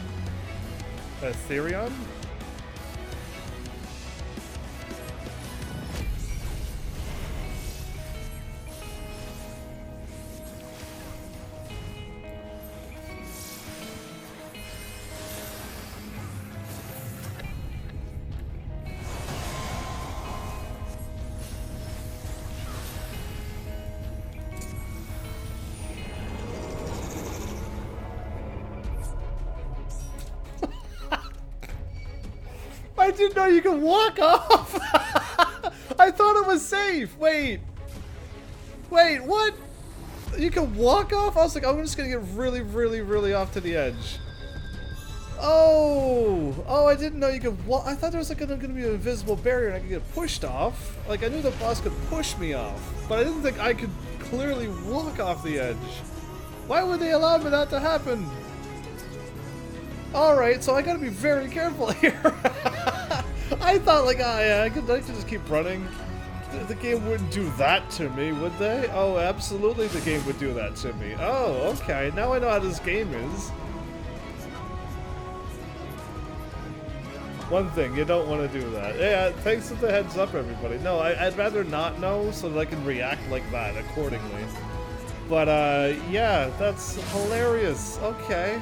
Therion? I didn't know you could walk off! I thought it was safe! Wait! Wait, what? You can walk off? I was like, I'm just gonna get really, really, really off to the edge. Oh! Oh, I didn't know you could walk. I thought there was like gonna be an invisible barrier and I could get pushed off. Like, I knew the boss could push me off, but I didn't think I could clearly walk off the edge. Why would they allow me that to happen? Alright, so I gotta be very careful here. I thought like, oh yeah, I could just keep running. The game wouldn't do that to me, would they? Oh, absolutely the game would do that to me. Oh, okay, now I know how this game is. One thing, you don't want to do that. Yeah, thanks for the heads up, everybody. No, I'd rather not know so that I can react like that accordingly. But, yeah, that's hilarious. Okay.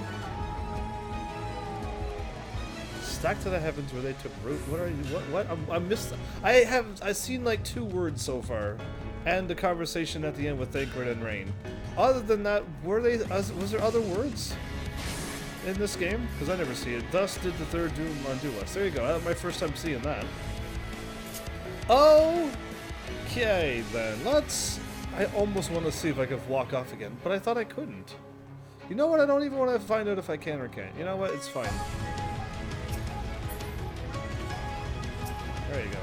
Stack to the heavens where they took root. What are you? What? I missed. I've seen like 2 words so far, and the conversation at the end with Thancred and Rain. Other than that, were they? Was there other words in this game? Because I never see it. Thus did the third doom undo us. There you go. That's my first time seeing that. Okay, then let's. I almost want to see if I could walk off again, but I thought I couldn't. You know what? I don't even want to find out if I can or can't. You know what? It's fine. There you go.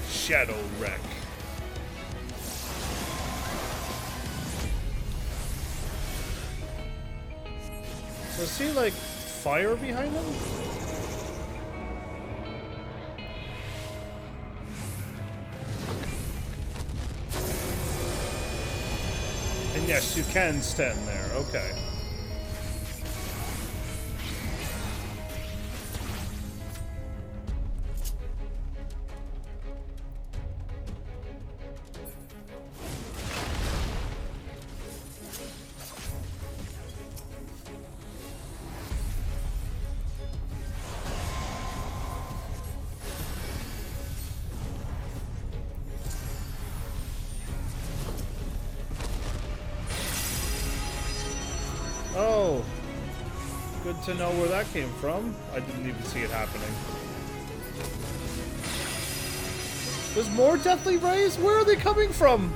Shadow Wreck. So is he like fire behind him? And yes, you can stand there. Okay. Good to know where that came from. I didn't even see it happening. There's more deathly rays? Where are they coming from?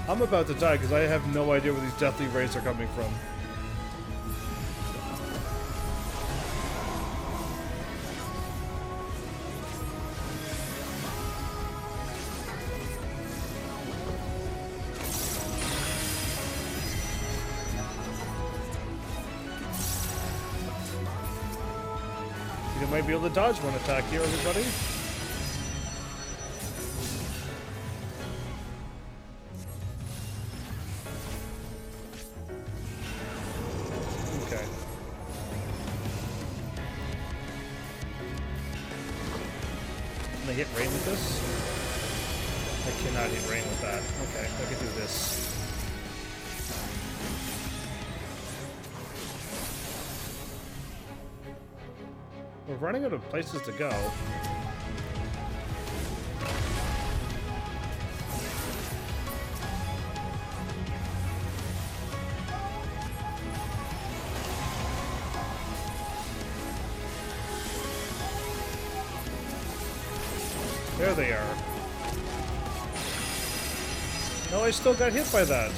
I'm about to die because I have no idea where these deathly rays are coming from. You might be able to dodge one attack here, everybody. Okay. Can I hit rain with this? I cannot hit rain with that. Okay, I can do this. We're running out of places to go. There they are. No, I still got hit by that.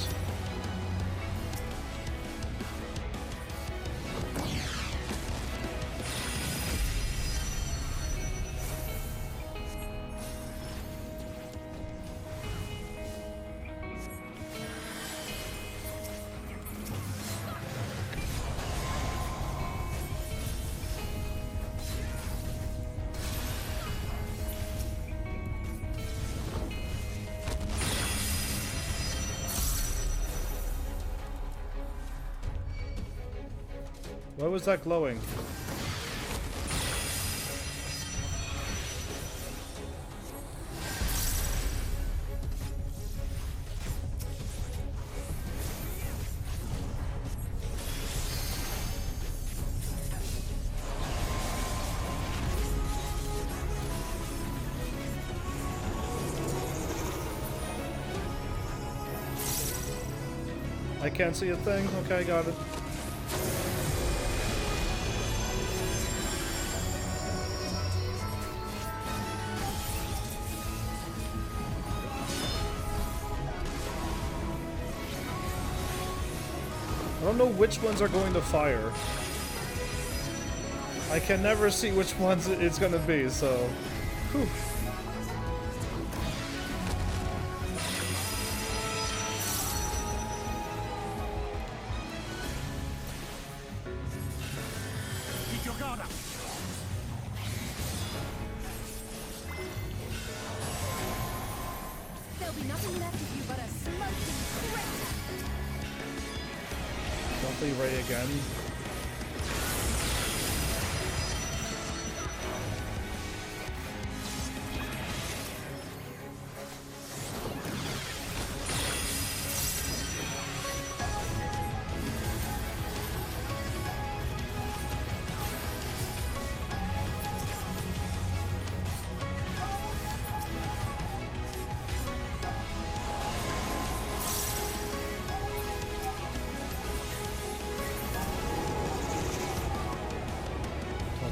Why was that glowing? I can't see a thing. Okay, got it. I don't know which ones are going to fire. I can never see which ones it's going to be, so... Whew. Keep your guard up. There'll be nothing left of you but a smoking crater. Deathly Ray again.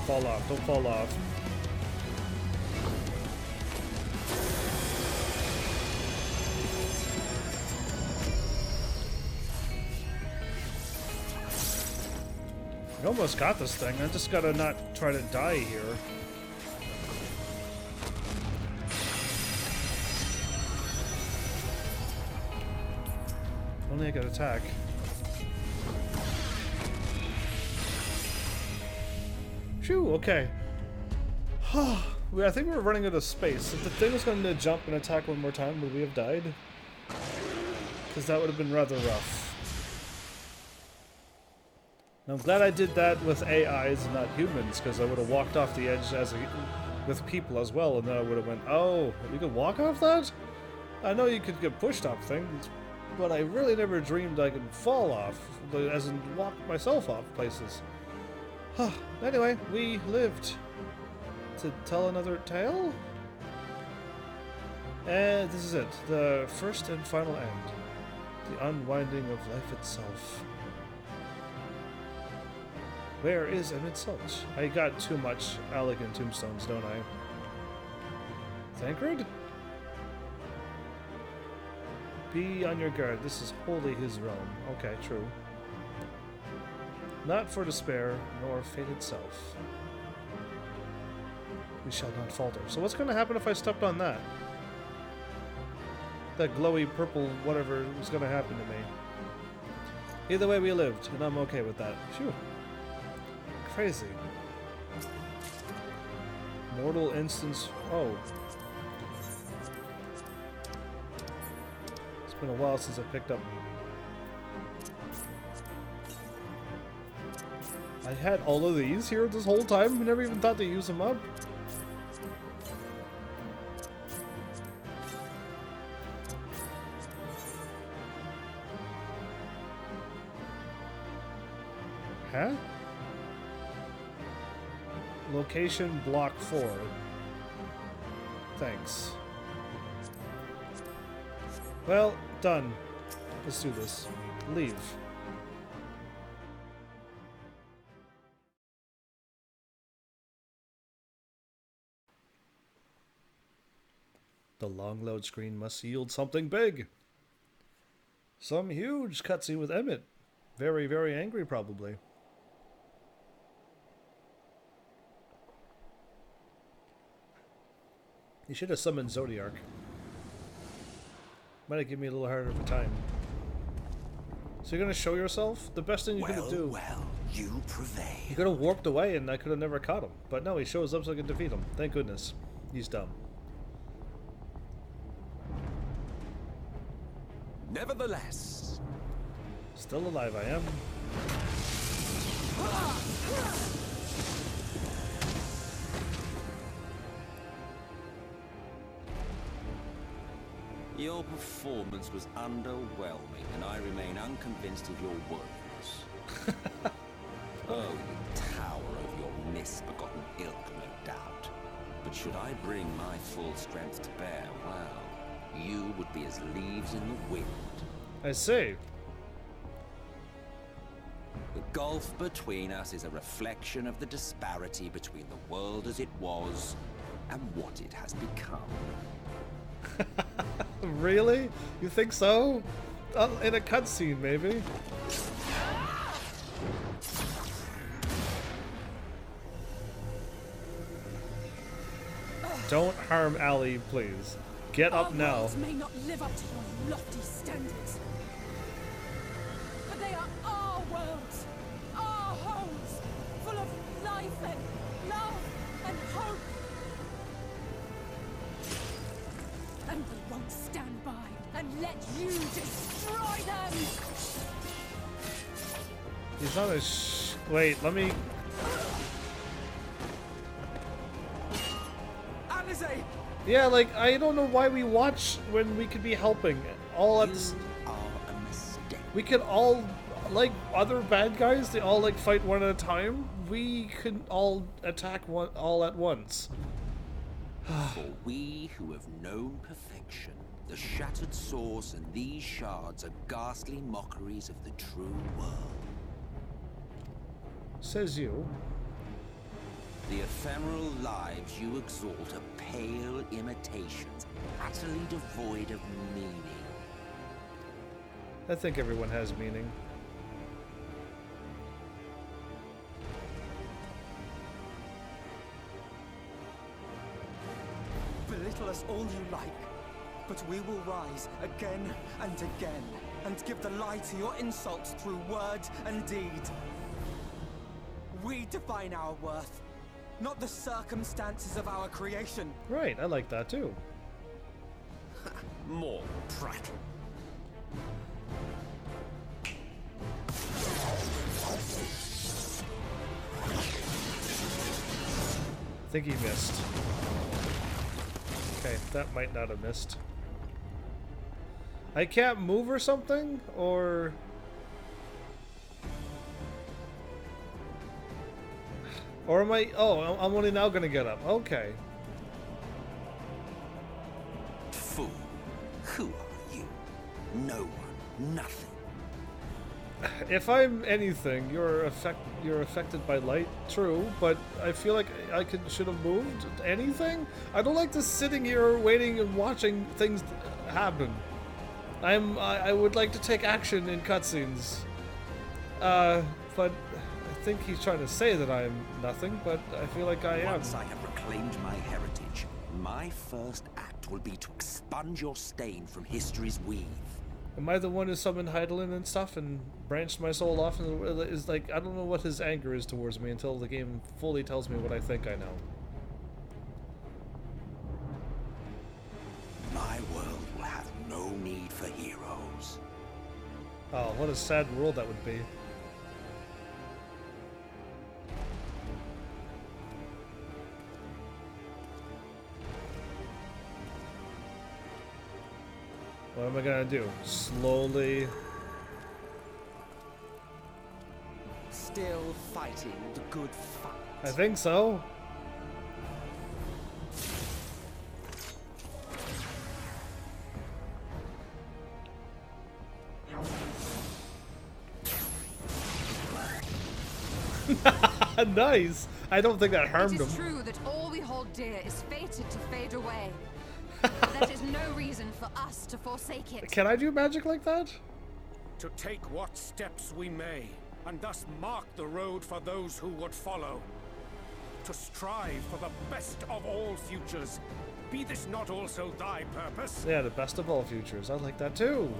Fall off, don't fall off. I almost got this thing, I just gotta not try to die here. Only I could attack. Phew, okay. I think we were running out of space. If the thing was going to jump and attack one more time, would we have died? Because that would have been rather rough. And I'm glad I did that with AIs and not humans, because I would have walked off the edge with people as well, and then I would have went, oh, you could walk off that? I know you could get pushed off things, but I really never dreamed I could fall off, as in walk myself off places. Anyway, we lived to tell another tale? And this is it, the first and final end. The unwinding of life itself. Where is Emit Sulch? I got too much elegant tombstones, don't I? Thancred? Be on your guard. This is wholly his realm. Okay, true. Not for despair, nor fate itself. We shall not falter. So what's going to happen if I stepped on that? That glowy purple whatever was going to happen to me. Either way, we lived, and I'm okay with that. Phew. Crazy. Mortal instance. Oh. It's been a while since I picked up. I had all of these here this whole time. We never even thought to use them up. Huh? Location block 4. Thanks. Well, done. Let's do this. Leave. The long load screen must yield something big. Some huge cutscene with Emit. Very, very angry, probably. You should have summoned Zodiark. Might have given me a little harder of a time. So you're gonna show yourself? The best thing you could have do. Well, you prevail. He could have warped away and I could have never caught him. But no, he shows up so I can defeat him. Thank goodness. He's dumb. Nevertheless. Still alive I am. Your performance was underwhelming, and I remain unconvinced of your worthiness. Oh, you tower of your misbegotten ilk, no doubt. But should I bring my full strength to bear, well, you would be as leaves in the wind. I see. The gulf between us is a reflection of the disparity between the world as it was and what it has become. Really? You think so? In a cutscene, maybe? Don't harm Allie, please. Get up now. Our worlds may not live up to your lofty standards, but they are our worlds, our homes, full of life and love and hope. And we won't stand by and let you destroy them! He's not a wait, let me... Alize! Yeah, like, I don't know why we watch when we could be helping. All at the... are a mistake. We could all, like, other bad guys, they all, like, fight one at a time. We could all attack one all at once. For we who have known perfection, the shattered source and these shards are ghastly mockeries of the true world. Says you. The ephemeral lives you exalt are pale imitations, utterly devoid of meaning. I think everyone has meaning. Belittle us all you like, but we will rise again and again, and give the lie to your insults through word and deed. We define our worth, not the circumstances of our creation. Right, I like that too. More prattle. I think he missed. Okay, that might not have missed. I can't move or something? Or... Or am I... Oh, I'm only now gonna get up. Okay. Fool, who are you? No one, nothing. if I'm anything, you're affected by light, true, but I feel like I should have moved. Anything? I don't like just sitting here waiting and watching things happen. I would like to take action in cutscenes. But I think he's trying to say that I'm nothing, but I feel like I am. Once I have reclaimed my heritage, my first act will be to expunge your stain from history's weave. Am I the one who summoned Heidelin and stuff and branched my soul off? And is like, I don't know what his anger is towards me until the game fully tells me what I think I know. My world will have no need for heroes. Oh, what a sad world that would be. What am I gonna do? Slowly. Still fighting the good fight. I think so. Nice. I don't think that harmed him. It is true that all we hold dear is fated to fade away. But that is no reason for us to forsake it. Can I do magic like that? To take what steps we may, and thus mark the road for those who would follow. To strive for the best of all futures. Be this not also thy purpose? Yeah, the best of all futures. I like that too.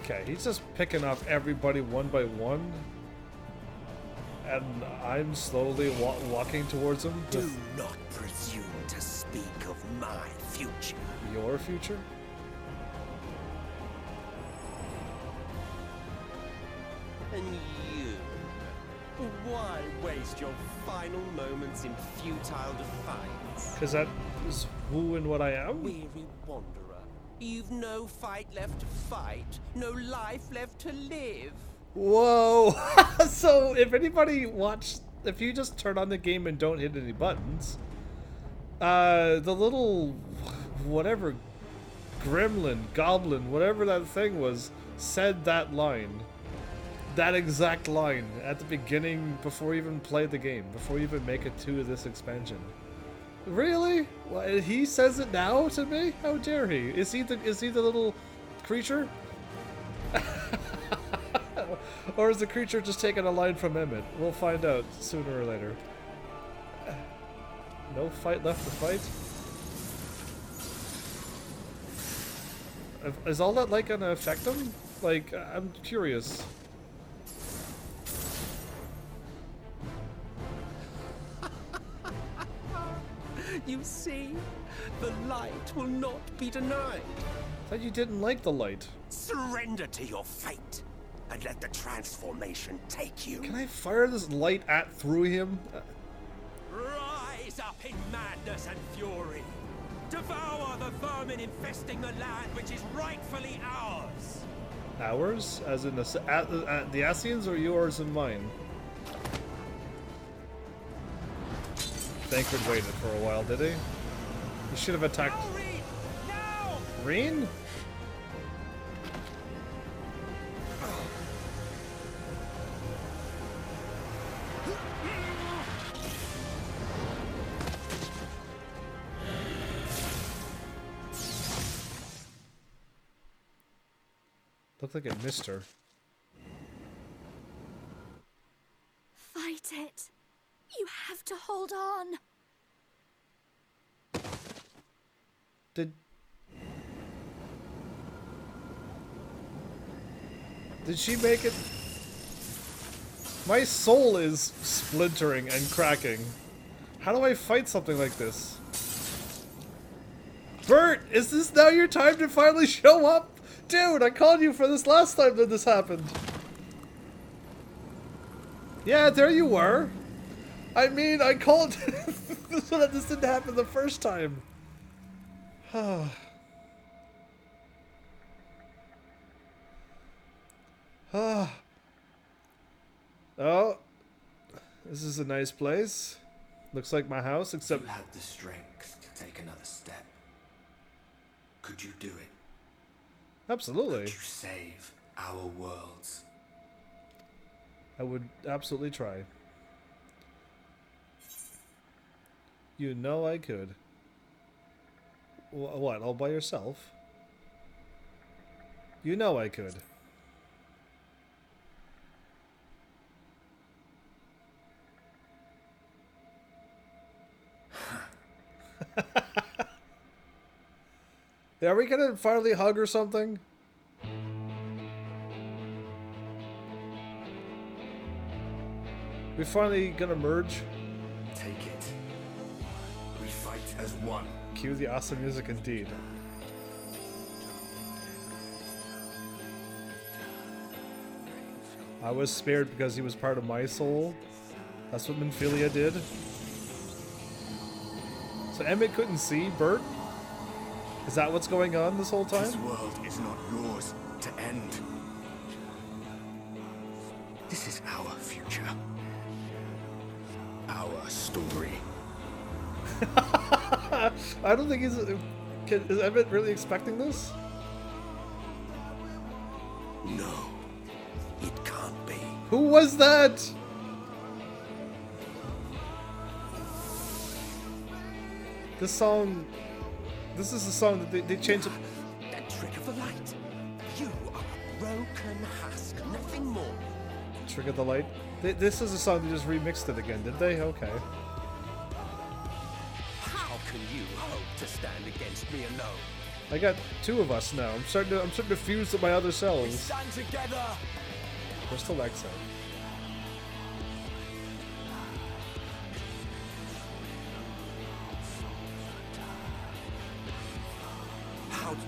Okay, he's just picking off everybody one by one. And I'm slowly walking towards him. Do not presume to speak of my future. Your future? And you? Why waste your final moments in futile defiance? Because that is who and what I am? Weary wanderer, you've no fight left to fight, no life left to live. Whoa! So if anybody if you just turn on the game and don't hit any buttons, the little whatever gremlin, goblin, whatever that thing was, said that line. That exact line at the beginning before you even play the game, before you even make it to this expansion. Really? Well, he says it now to me? How dare he? Is he the little creature? Or is the creature just taking a line from Emit? We'll find out sooner or later. No fight left to fight? Is all that light gonna affect him? Like, I'm curious. You see, the light will not be denied. I thought you didn't like the light. Surrender to your fate, and let the transformation take you. Can I fire this light through him? Rise up in madness and fury. Devour the vermin infesting the land which is rightfully ours. Ours? As in the Asians, or yours and mine? Thancred waited for a while, did he? He should have attacked... Reen? Looked like it missed her. Fight it. You have to hold on. Did she make it? My soul is splintering and cracking. How do I fight something like this? Bert, is this now your time to finally show up? Dude, I called you for this last time that this happened. Yeah, there you were. I mean, I called so that this didn't happen the first time. Oh, this is a nice place. Looks like my house, except... You had the strength to take another step. Could you do it? Absolutely. To save our worlds. I would absolutely try. You know I could. What, all by yourself? You know I could. Are we gonna finally hug or something? We finally gonna merge? Take it. We fight as one. Cue the awesome music indeed. I was spared because he was part of my soul. That's what Minfilia did. So Emit couldn't see Bert? Is that what's going on this whole time? This world is not yours to end. This is our future. Our story. I don't think he's... Is Emit really expecting this? No. It can't be. Who was that? This song... This is the song that they changed it. That trick of the light. You are a broken husk, nothing more. Trick of the Light? This is a song they just remixed it again, did they? Okay. How can you hope to stand against me alone? I got two of us now. I'm starting to fuse with my other We selves. stand together. Crystal Exile. How do you...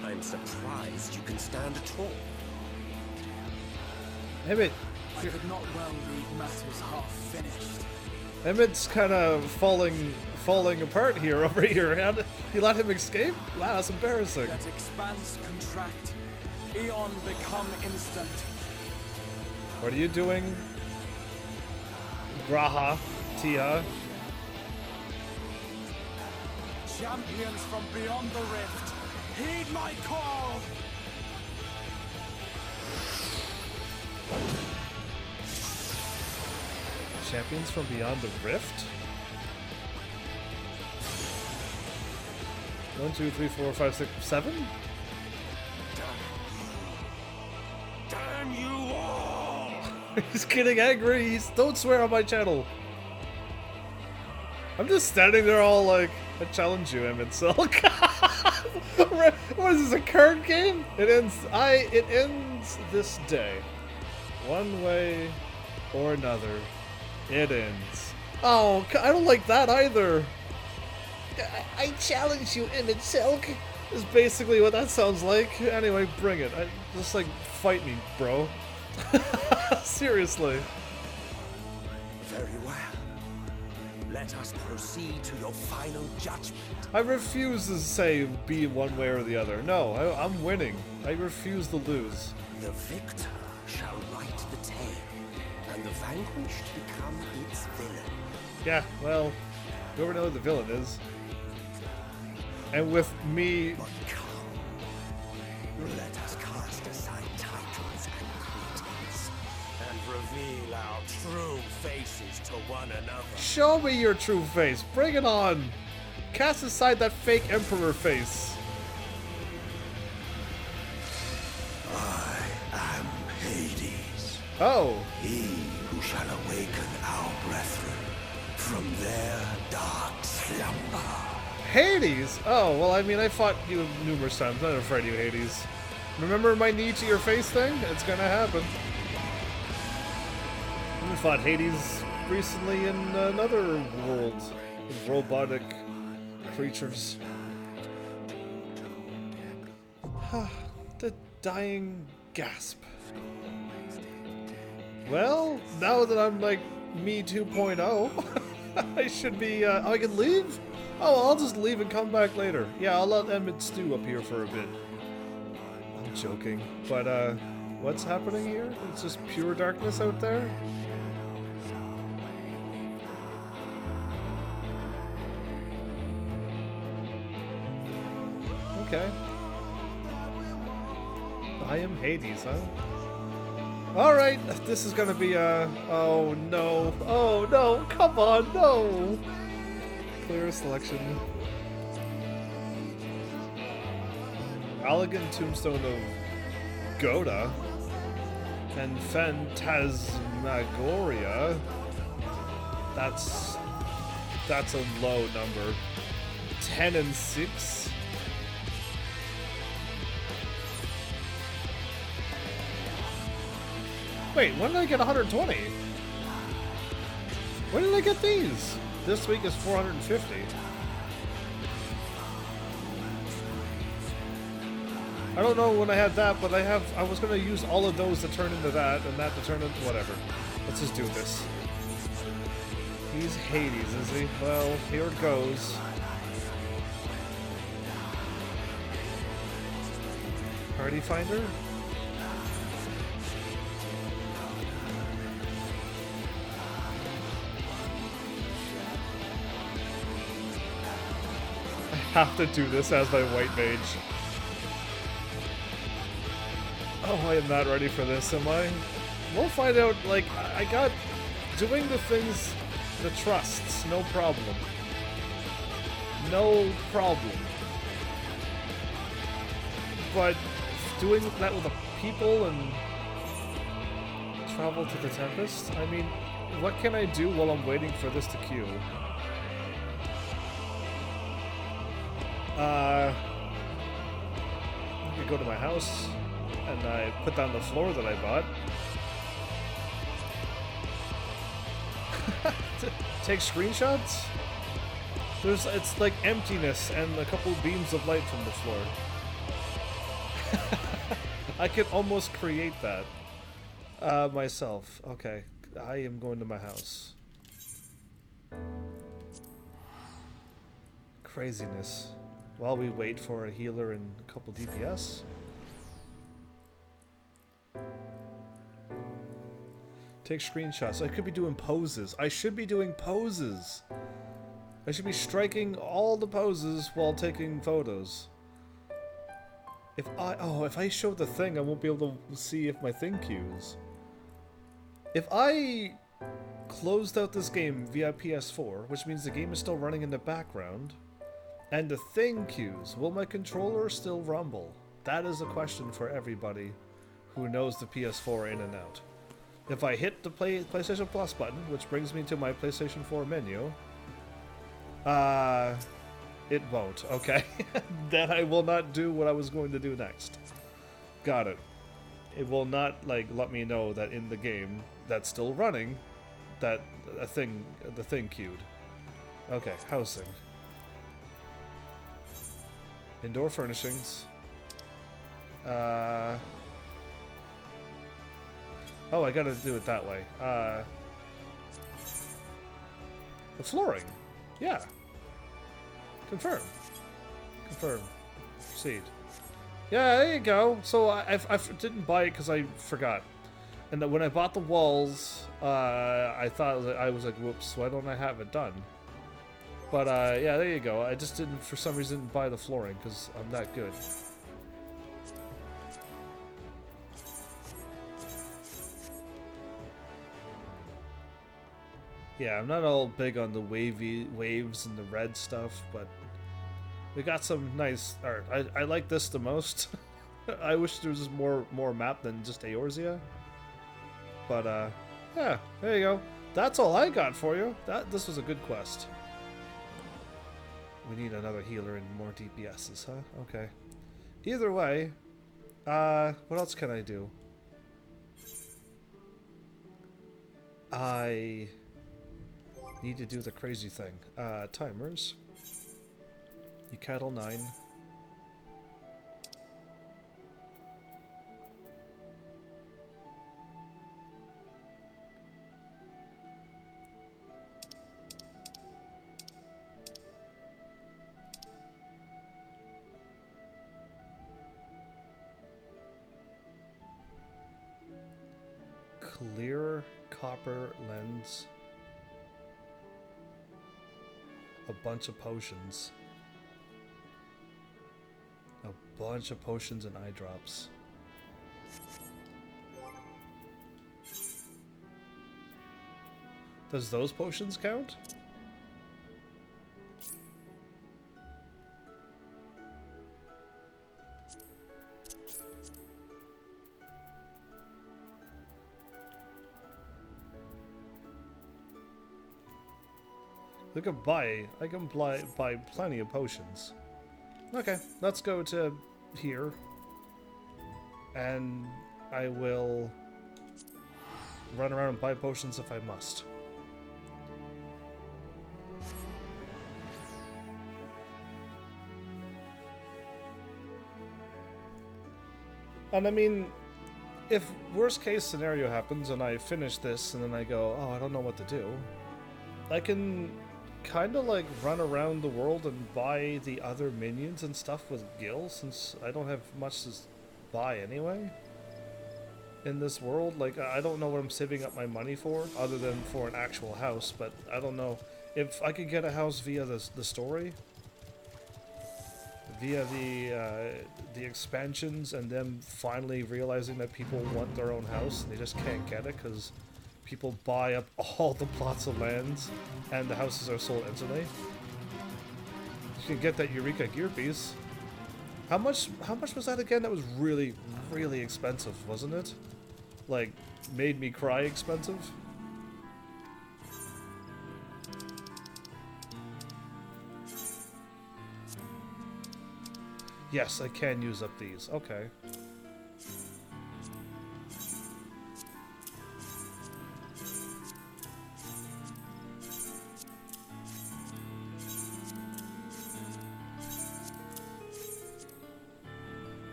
I'm surprised you can stand at all. Emit, I could not well leave matters half finished. Emmet's kind of falling apart here over here. You let him escape? Wow, that's embarrassing. Let expanse contract. Eon become instant. What are you doing? Graha, Tia. Champions from beyond the rift, heed my call! Champions from beyond the rift? 1, 2, 3, 4, 5, 6, 7? Damn you all! He's getting angry. Don't swear on my channel. I'm just standing there all like, I challenge you, Emit Silk. What is this, a card game? It ends this day. One way or another. It ends. Oh, I don't like that either. I challenge you, Emit Silk. Is basically what that sounds like. Anyway, bring it. Just like, fight me, bro. Seriously. Very well. Let us proceed to your final judgment. I refuse to say be one way or the other. No, I'm winning. I refuse to lose. The victor shall write the tale, and the vanquished become its villain. Yeah, well, whoever knows who the villain is. And with me... Let us cast aside titles and greetings, and reveal our true faces to one another. Show me your true face. Bring it on. Cast aside that fake emperor face. I am Hades. Oh. He who shall awaken our brethren from their dark slumber. Hades? Oh, well, I mean, I fought you numerous times. I'm not afraid of you, Hades. Remember my knee to your face thing? It's gonna happen. We fought Hades recently in another world with robotic creatures. The dying gasp. Well, now that I'm like me 2.0, I should be, I can leave? Oh, I'll just leave and come back later. Yeah, I'll let Emit stew up here for a bit. I'm joking. But, what's happening here? It's just pure darkness out there? Okay. I am Hades, huh? Alright, this is gonna be a... Oh no. Oh no, come on, no! Clear selection. Elegant Tombstone of Goda and Phantasmagoria. That's a low number. 10 and 6. Wait, when did I get 120? When did I get these? This week is 450. I don't know when I had that, but I was gonna use all of those to turn into that, and that to turn into whatever. Let's just do this. He's Hades, is he? Well, here it goes. Party Finder? I have to do this as my white mage. Oh, I am not ready for this, am I? We'll find out, like, I got doing the things, the trusts, no problem. No problem. But doing that with the people and travel to the Tempest? I mean, what can I do while I'm waiting for this to queue? I could go to my house and I put down the floor that I bought. Take screenshots? It's like emptiness and a couple beams of light from the floor. I could almost create that myself. Okay, I am going to my house. Craziness. While we wait for a healer and a couple DPS. Take screenshots. I could be doing poses. I should be doing poses. I should be striking all the poses while taking photos. If I show the thing, I won't be able to see if my thing queues. If I closed out this game via PS4, which means the game is still running in the background, and the thing queues, will my controller still rumble? That is a question for everybody who knows the PS4 in and out. If I hit the PlayStation Plus button, which brings me to my PlayStation 4 menu, it won't. Okay. Then I will not do what I was going to do next. Got it. It will not, like, let me know that in the game that's still running, that the thing queued. Okay, housing. Indoor furnishings. Oh, I gotta do it that way. The flooring. Yeah. Confirm. Confirm. Proceed. Yeah, there you go. So I didn't buy it because I forgot. And that when I bought the walls, I thought I was like, whoops, why don't I have it done? But yeah, there you go. I just didn't, for some reason, buy the flooring because I'm that good. Yeah, I'm not all big on the waves and the red stuff, but we got some nice art. I like this the most. I wish there was just more map than just Eorzea. But yeah, there you go. That's all I got for you. This was a good quest. We need another healer and more DPSs, huh? Okay. Either way, what else can I do? I need to do the crazy thing. Timers. You cattle 9. Clear copper lens. A bunch of potions. A bunch of potions and eye drops. Does those potions count? I can buy plenty of potions. Okay, let's go to here. And I will run around and buy potions if I must. And I mean, if worst case scenario happens and I finish this and then I go, oh, I don't know what to do, I can kind of like run around the world and buy the other minions and stuff with Gil, since I don't have much to buy anyway in this world. Like, I don't know what I'm saving up my money for other than for an actual house, but I don't know if I could get a house via the story, via the expansions, and them finally realizing that people want their own house and they just can't get it because people buy up all the plots of lands and the houses are sold instantly. You can get that Eureka gear piece. How much was that again? That was really, really expensive, wasn't it? Like, made me cry expensive. Yes, I can use up these. Okay.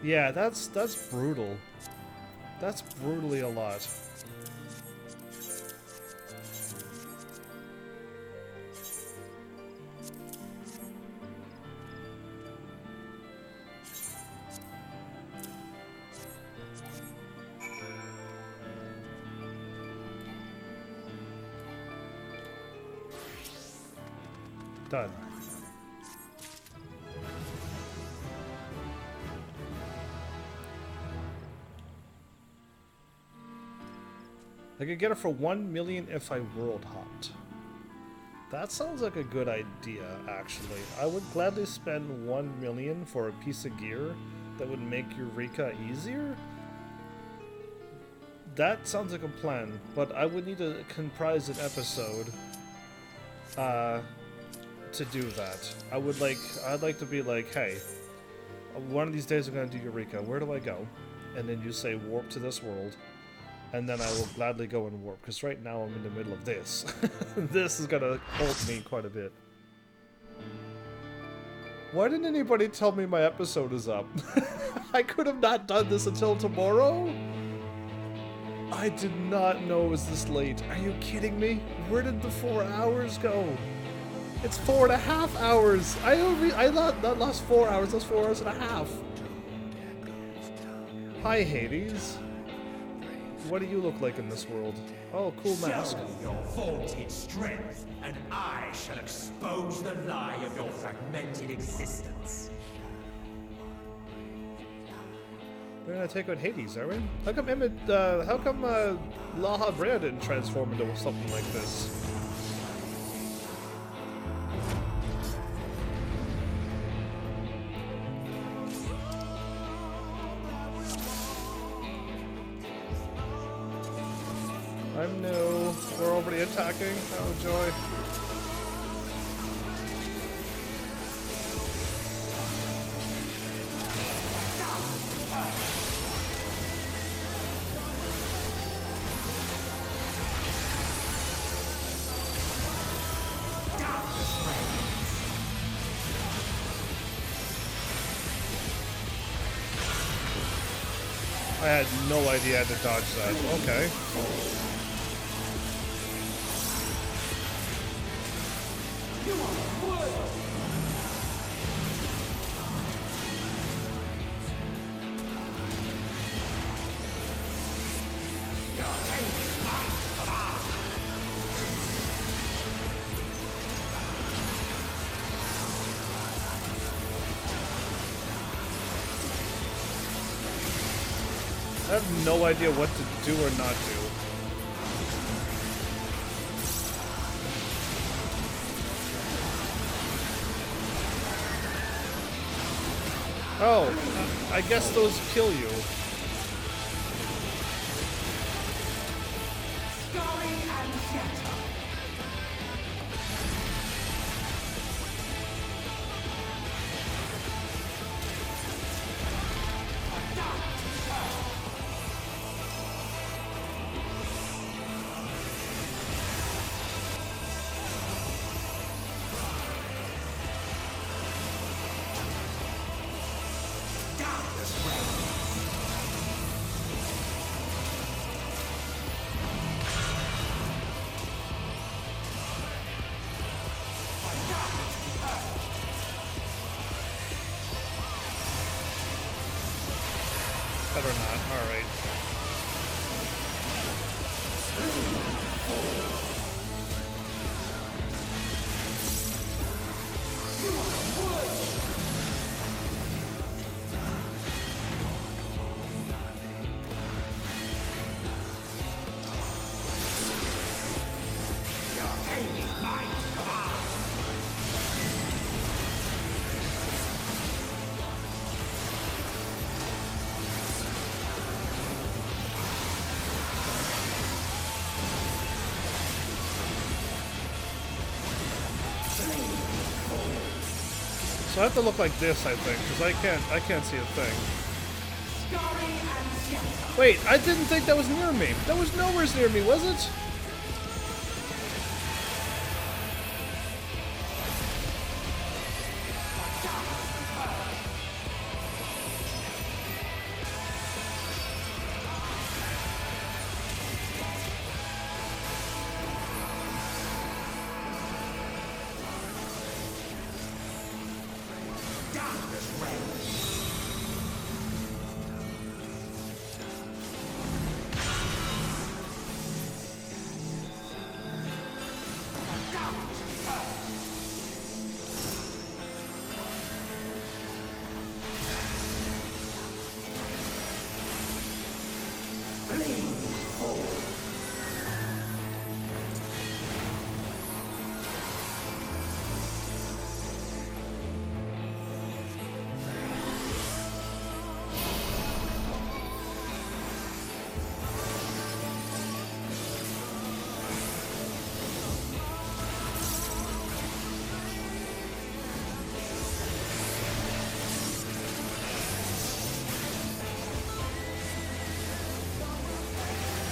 Yeah, that's brutal. That's brutally a lot. Done. I could get it for 1 million if I world hopped. That sounds like a good idea, actually. I would gladly spend 1 million for a piece of gear that would make Eureka easier. That sounds like a plan, but I would need to comprise an episode to do that. I'd like to be like, hey, one of these days I'm gonna do Eureka. Where do I go? And then you say warp to this world. And then I will gladly go and warp, because right now I'm in the middle of this. This is gonna hold me quite a bit. Why didn't anybody tell me my episode is up? I could have not done this until tomorrow? I did not know it was this late. Are you kidding me? Where did the 4 hours go? It's 4.5 hours! I not lost 4 hours, that's 4 hours and a half. Hi, Hades. What do you look like in this world? Oh, cool mask. Show your vaunted strength, and I shall expose the lie of your fragmented existence. We're gonna take out Hades, are we? How come Emit, how come Laha Brea didn't transform into something like this? I'm new. We're already attacking. Oh, joy. I had no idea I had to dodge that. Okay. I have no idea what to do or not do. Oh, I guess those kill you. Better not. Alright. So I have to look like this, I think, because I can't see a thing. Wait, I didn't think that was near me. That was nowhere near me, was it?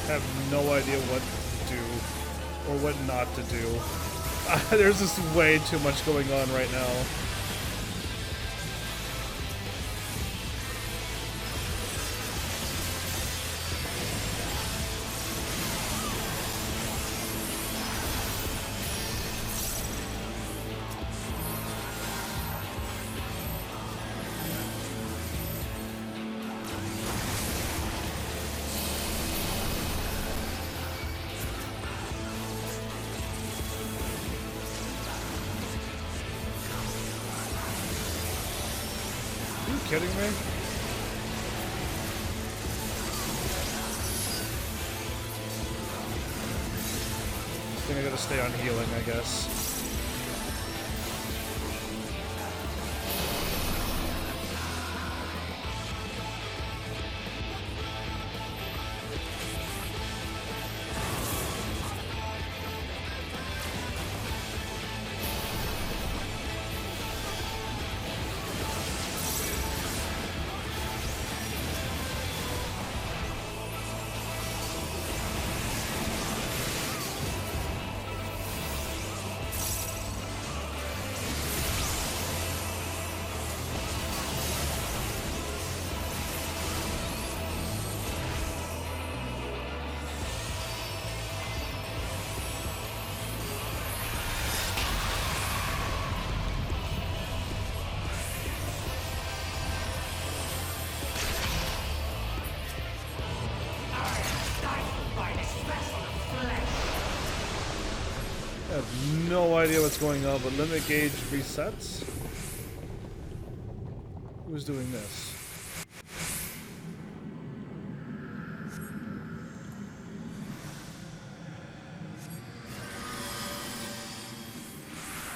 I have no idea what to do or what not to do. There's just way too much going on right now. Kidding me? I think I gotta stay on healing, I guess. I have no idea what's going on, but limit gauge resets? Who's doing this?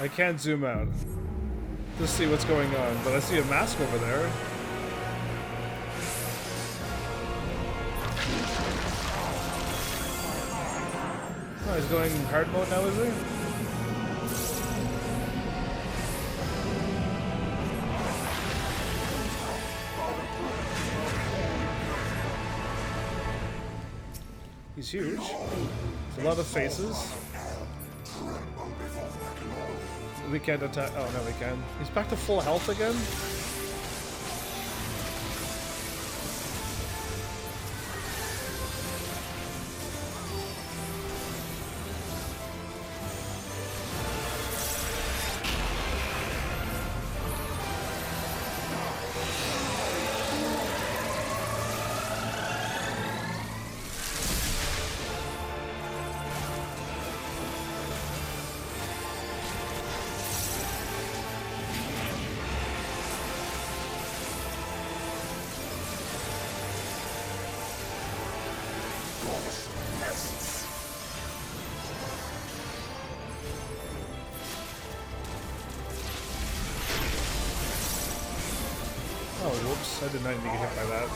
I can't zoom out to see what's going on, but I see a mask over there. Oh, he's going hard mode now, is he? He's huge. It's a lot of faces. We can't attack. Oh, no, we can. He's back to full health again? Oh, whoops. I did not need to get hit by that.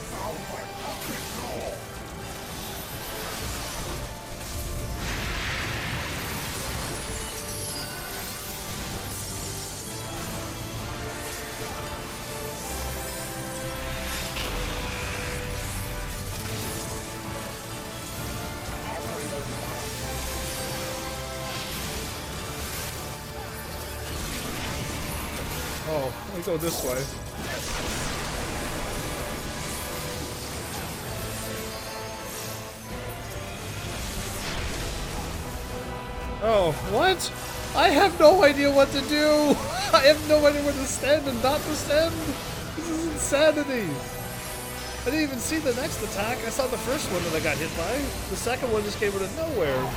Oh, let me go this way. Oh, what? I have no idea what to do! I have no idea where to stand and not to stand! This is insanity! I didn't even see the next attack. I saw the first one that I got hit by. The second one just came out of nowhere.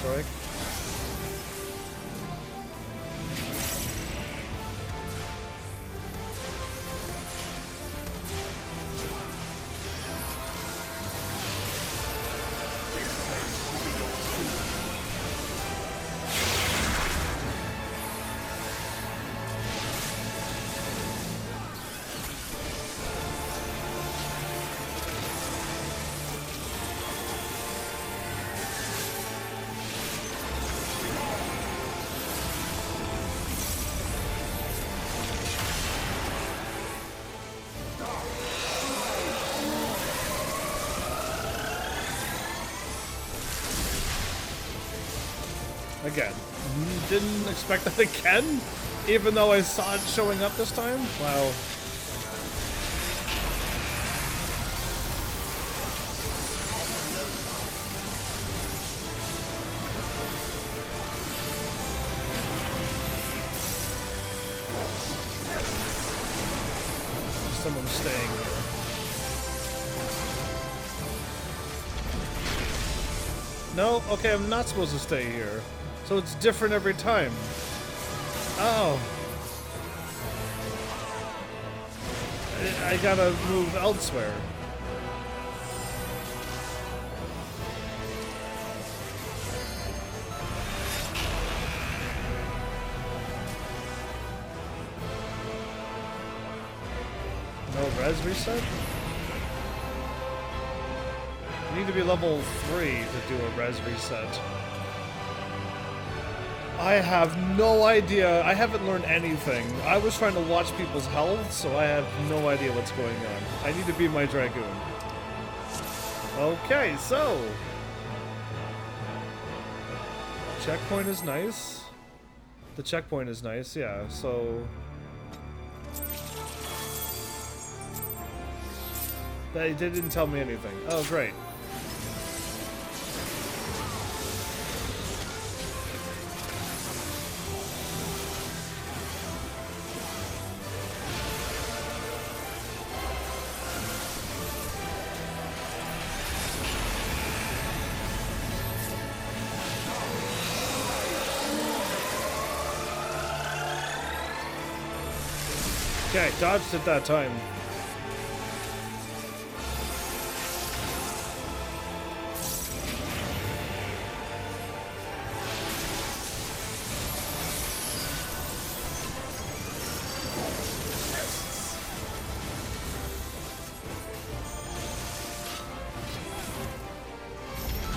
Strike. Again. Didn't expect that again? Even though I saw it showing up this time? Wow. Someone's staying here. No? Okay, I'm not supposed to stay here. So it's different every time. Oh. I gotta move elsewhere. No res reset? You need to be level 3 to do a res reset. I have no idea. I haven't learned anything. I was trying to watch people's health, so I have no idea what's going on. I need to be my Dragoon. Okay, so... checkpoint is nice. The checkpoint is nice, yeah, so... they didn't tell me anything. Oh, great. Okay, dodged it that time.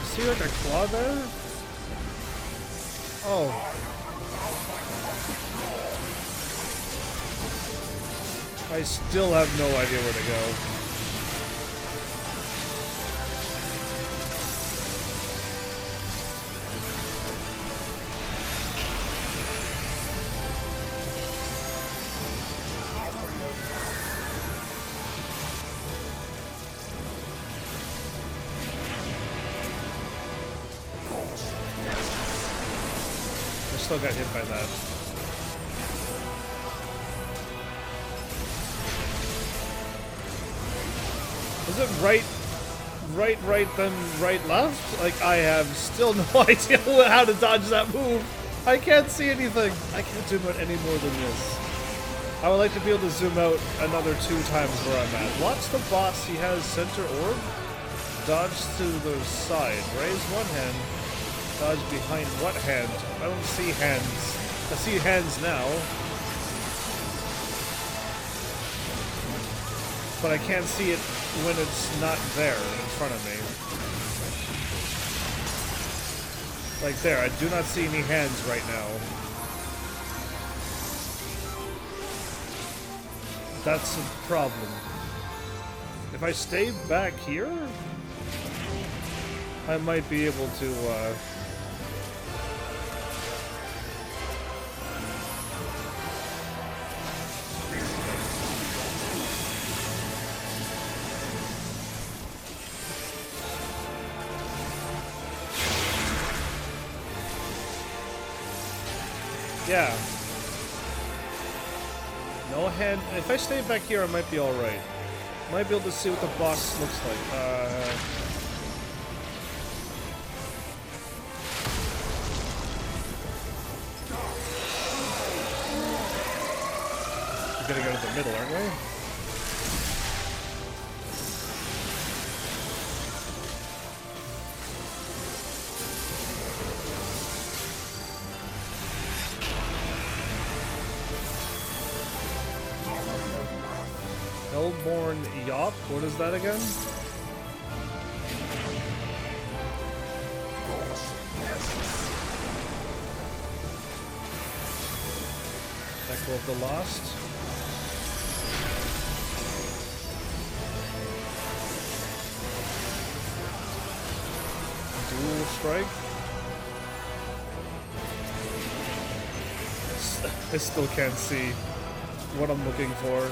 See like a claw there? Oh. I still have no idea where to go. I still got hit by that. Is it right, then right, left? Like, I have still no idea how to dodge that move. I can't see anything. I can't zoom out any more than this. I would like to be able to zoom out another 2 times where I'm at. Watch the boss. He has center orb. Dodge to the side. Raise one hand. Dodge behind what hand? I don't see hands. I see hands now. But I can't see it when it's not there in front of me. Like there, I do not see any hands right now. That's a problem. If I stay back here, I might be able to, yeah. No hand. If I stay back here, I might be alright. Might be able to see what the boss looks like. We're gonna go to the middle, aren't we? Hellborn Yop? What is that again? Echo of the Lost. Dual Strike. I still can't see what I'm looking for.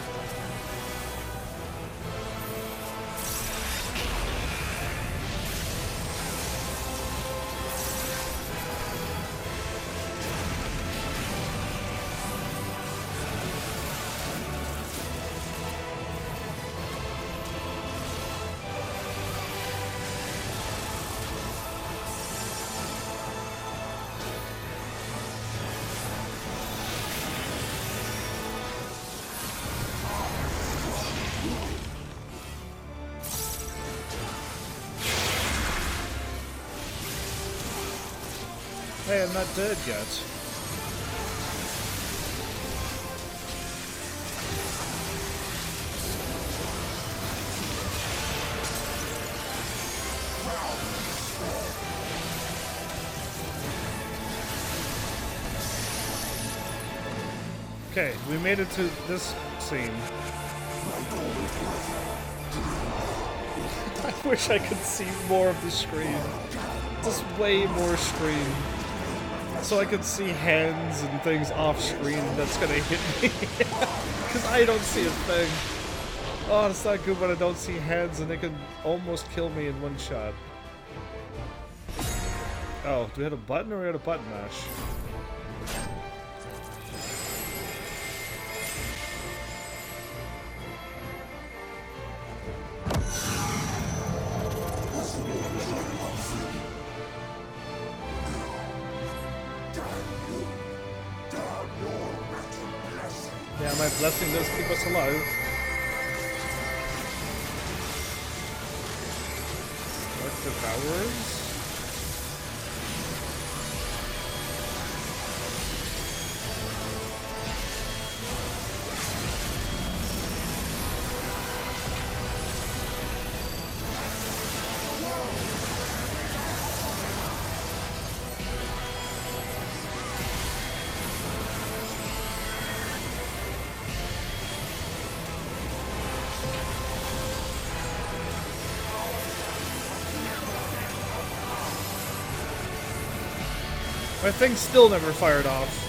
Hey, I'm not dead yet. Okay, we made it to this scene. I wish I could see more of the screen. Just way more screen. So I could see hands and things off screen that's gonna hit me. Because I don't see a thing. Oh, it's not good when I don't see hands and they can almost kill me in one shot. Oh, do we hit a button or we hit a button mash? my blessing does keep us alive. Dark Devourers? My thing still never fired off.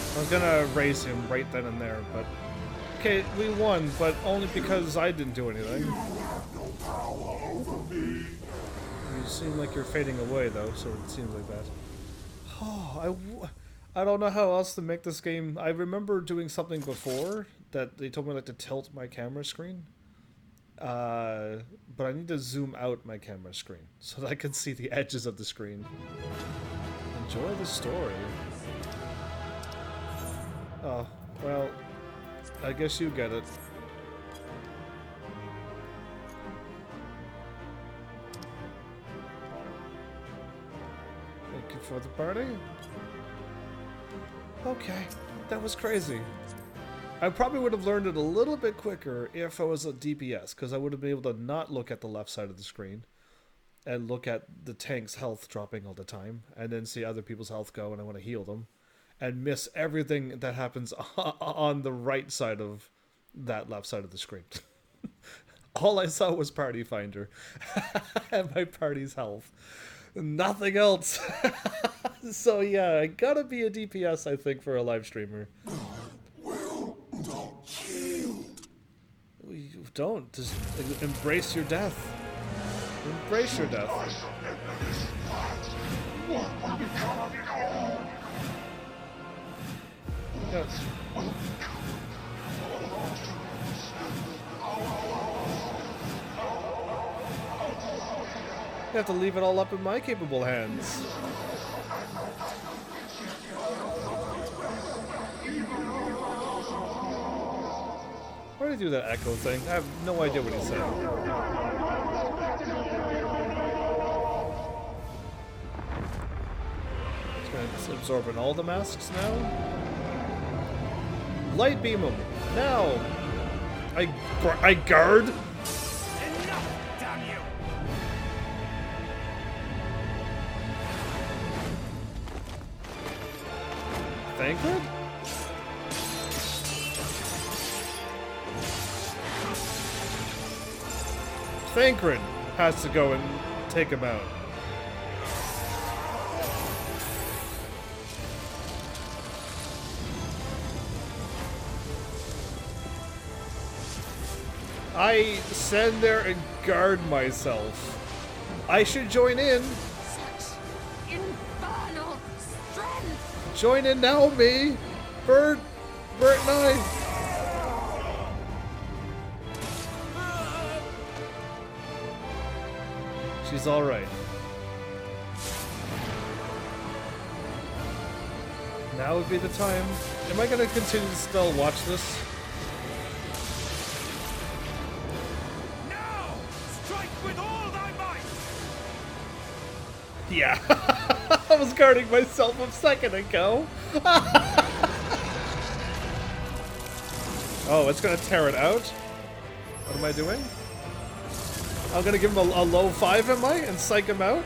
I was gonna raise him right then and there, but... Okay, we won, but only because I didn't do anything. You seem like you're fading away, though, so it seems like that. Oh, I don't know how else to make this game... I remember doing something before that they told me like to tilt my camera screen. But I need to zoom out my camera screen so that I can see the edges of the screen. Enjoy the story. Oh, well, I guess you get it. Thank you for the party. Okay, that was crazy. I probably would have learned it a little bit quicker if I was a DPS, because I would have been able to not look at the left side of the screen and look at the tank's health dropping all the time, and then see other people's health go and I want to heal them. And miss everything that happens on the right side of that left side of the screen. All I saw was Party Finder and my party's health. Nothing else. So yeah, I gotta be a DPS, I think, for a live streamer. You don't. Just embrace your death. Embrace your death. Yes. You have to leave it all up in my capable hands. Why did he do that echo thing? I have no idea what he said. It's absorbing all the masks now. Light beam him now. I guard. Enough, damn you! Thancred? Thancred has to go and take him out. I stand there and guard myself. I should join in. Such infernal strength! Join in now, me! Bert and I! She's alright. Now would be the time. Am I gonna continue to still watch this? Yeah, I was guarding myself a second ago. Oh, it's gonna tear it out? What am I doing? I'm gonna give him a low 5, am I? And psych him out?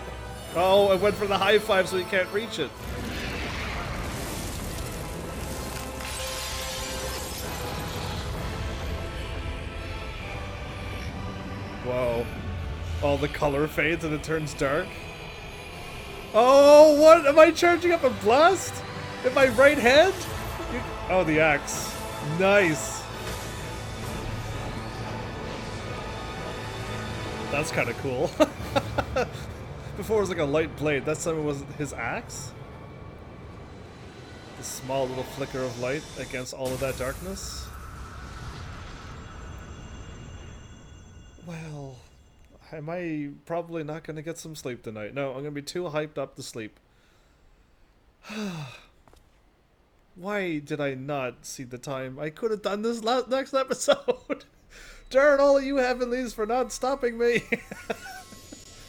Oh, I went for the high 5 so he can't reach it. Whoa. All the color fades and it turns dark. Oh, what? Am I charging up a blast? In my right hand? Oh, the axe. Nice. that's kind of cool. Before it was like a light blade. That time it was his axe? The small little flicker of light against all of that darkness? Well, am I probably not going to get some sleep tonight? No, I'm going to be too hyped up to sleep. Why did I not see the time? I could have done this next episode. Darn all of you heavenlies for not stopping me.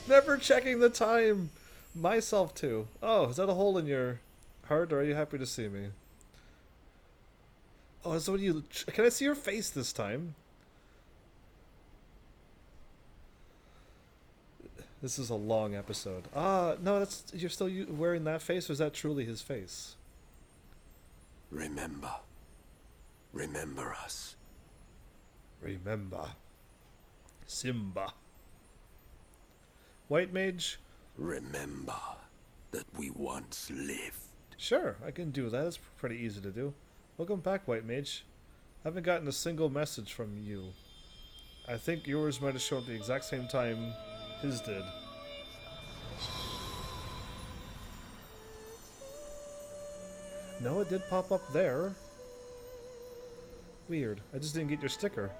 Never checking the time. Myself too. Oh, is that a hole in your heart, or are you happy to see me? Oh, so you... Can I see your face this time? This is a long episode. No, that's... You're still wearing that face, or is that truly his face? Remember. Remember us. Remember. Simba. White Mage? Remember that we once lived. Sure, I can do that. It's pretty easy to do. Welcome back, White Mage. I haven't gotten a single message from you. I think yours might have shown up the exact same time his did. No, it did pop up there. Weird. I just didn't get your sticker.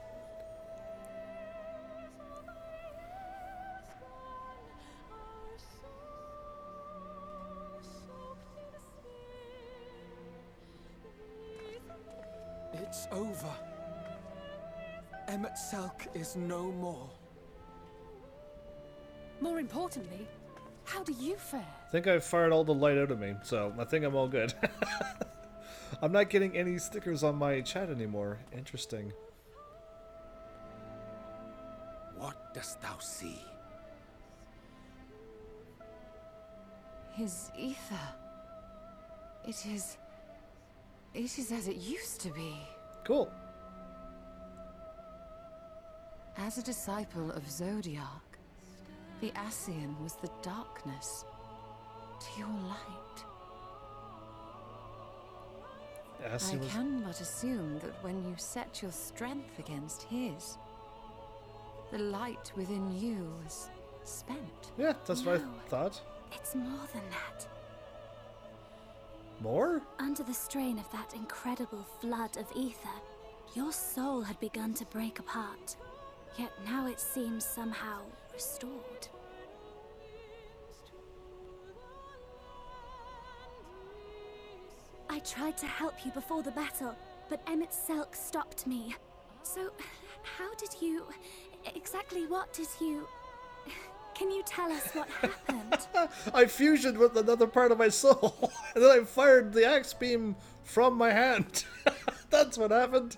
It's over. Emit Selk is no more. More importantly, how do you fare? I think I fired all the light out of me, so I think I'm all good. I'm not getting any stickers on my chat anymore. Interesting. What dost thou see? His ether. It is as it used to be. Cool. As a disciple of Zodiac, the Ascian was the darkness to your light. I can but assume that when you set your strength against his, the light within you was spent. Yeah, that's what I thought. It's more than that. More? Under the strain of that incredible flood of ether, your soul had begun to break apart. Yet now it seems somehow restored. I tried to help you before the battle, but Emit Selk stopped me. So, how did you... Exactly what did you... Can you tell us what happened? I fusioned with another part of my soul, and then I fired the axe beam from my hand. That's what happened.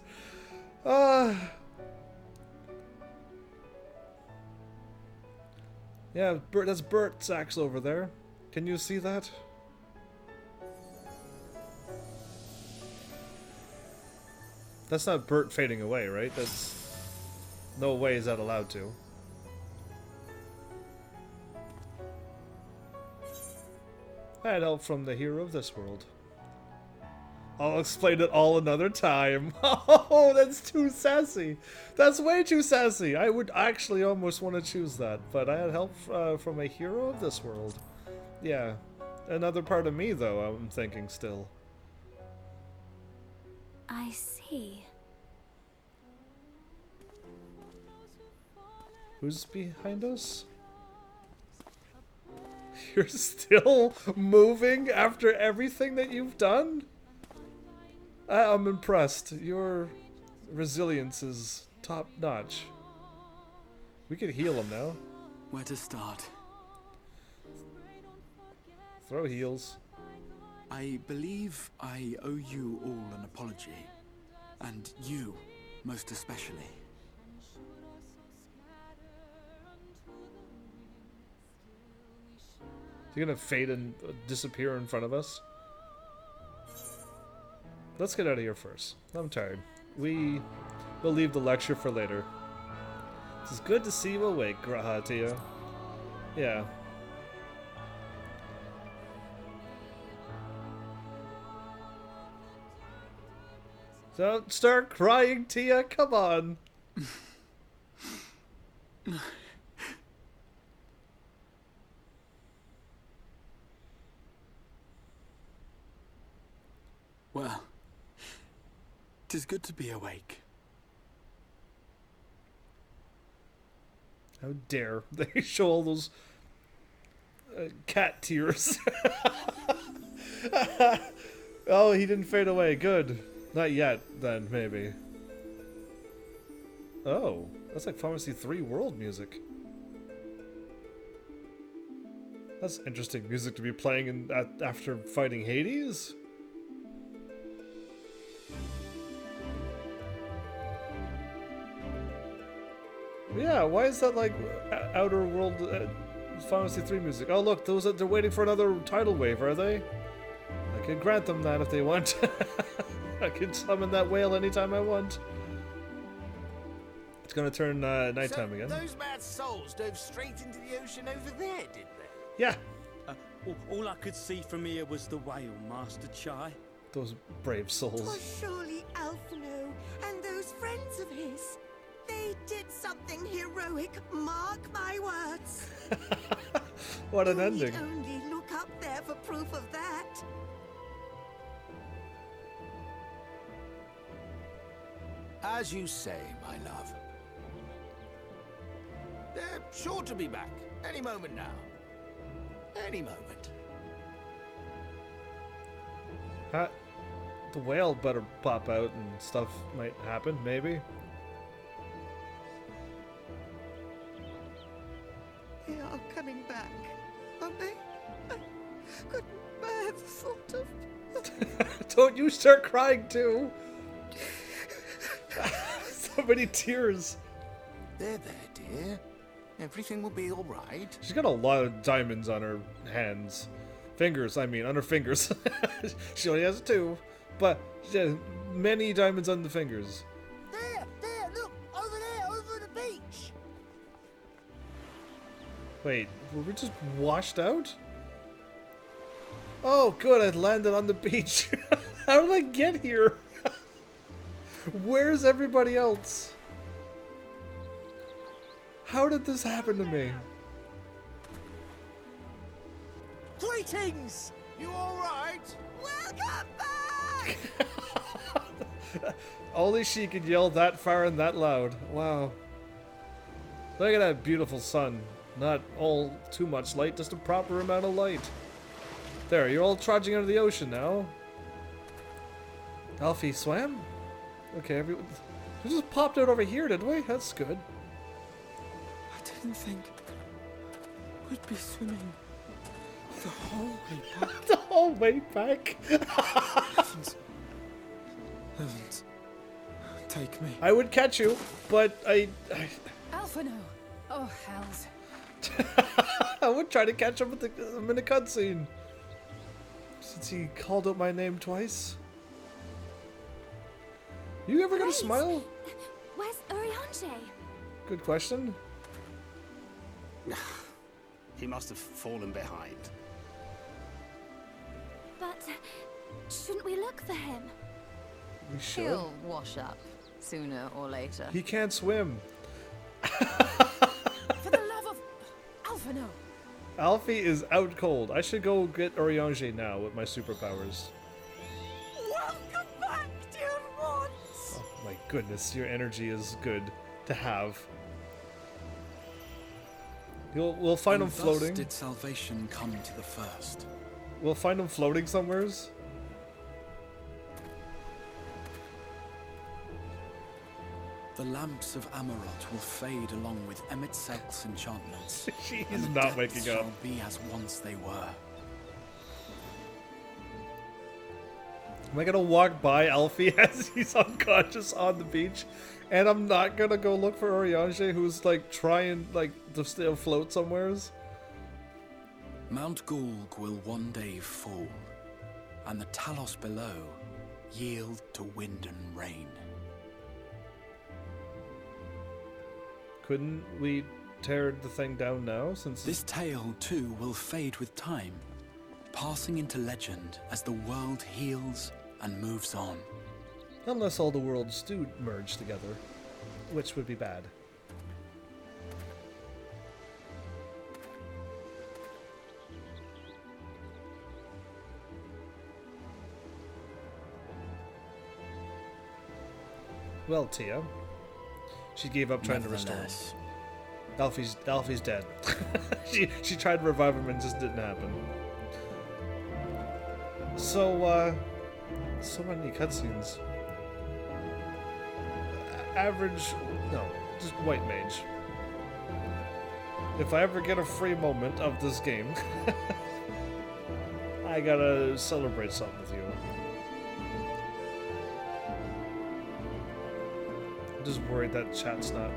Yeah, that's Bert's axe over there. Can you see that? That's not Bert fading away, right? That's... No way is that allowed to. I had help from the hero of this world. I'll explain it all another time. Oh, that's too sassy. That's way too sassy. I would actually almost want to choose that, but I had help from a hero of this world. Yeah. Another part of me, though, I'm thinking still. I see. Who's behind us? You're still moving after everything that you've done? I'm impressed. Your resilience is top notch. We could heal him now. Where to start? Throw heals. I believe I owe you all an apology. And you, most especially. You're gonna fade and disappear in front of us? Let's get out of here first. I'm tired. We'll leave the lecture for later. It's good to see you awake, Grahatia. Yeah. Don't start crying, Tia. Come on. Well, 'tis good to be awake. How dare they show all those cat tears. Oh, he didn't fade away. Good. Not yet, then, maybe. Oh, that's like Pharmacy 3 world music. That's interesting music to be playing after fighting Hades. Yeah, why is that like Outer World Pharmacy 3 music? Oh look, they're waiting for another tidal wave, are they? I can grant them that if they want. I can summon that whale anytime I want. It's gonna turn nighttime again. Those mad souls dove straight into the ocean over there, did they? Yeah. All I could see from here was the whale, Master Chai. Those brave souls. 'Twas surely Alphino and those friends of his. They did something heroic, mark my words. What an ending. We'd only look up there for proof of that. As you say, my love. They're sure to be back any moment now. Any moment. The whale better pop out and stuff might happen, maybe. They are coming back, aren't they? I couldn't bear the thought of... Don't you start crying too. So many tears. There, dear. Everything will be all right. She's got a lot of diamonds on her hands. Fingers, I mean, on her fingers. She only has 2, but she has many diamonds on the fingers. There, look, over there, over the beach. Wait, were we just washed out? Oh, good, I landed on the beach. How did I get here? Where's everybody else? How did this happen to me? Greetings! You alright? Welcome back! Only she could yell that far and that loud. Wow. Look at that beautiful sun. Not all too much light, just a proper amount of light. There, you're all trudging under the ocean now. Alfie swam? Okay, we just popped out over here, did we? That's good. I didn't think we'd be swimming the whole way back. The whole way back? Heavens. Heavens. Take me. I would catch you, but I Alphino! Oh, hells. I would try to catch him in the cutscene. Since he called out my name twice. You ever gonna smile? Where's Urianger? Good question. He must have fallen behind. But shouldn't we look for him? We should. He'll wash up sooner or later. He can't swim. For the love of Alphino! Alfie is out cold. I should go get Urianger now with my superpowers. Welcome back, dear ones! Oh my goodness, your energy is good to have. We'll find him floating. Thus did salvation come to the first. We'll find him floating somewheres. The lamps of Amarot will fade along with Emit Selk's enchantments. He's and the not depths waking up. shall be as once they were. Am I gonna walk by Alfie as he's unconscious on the beach? And I'm not gonna go look for Urianger, who's like trying to stay afloat somewheres? Mount Gulg will one day fall, and the Talos below yield to wind and rain. Couldn't we tear the thing down now, since... This tale, too, will fade with time, passing into legend as the world heals and moves on. Unless all the worlds do merge together, which would be bad. Well, Tia. She gave up trying to restore him. Alfie's dead. she tried to revive him and it just didn't happen. So, so many cutscenes. Average, no, just white mage. If I ever get a free moment of this game, I gotta celebrate something with you. I'm just worried that chat's not...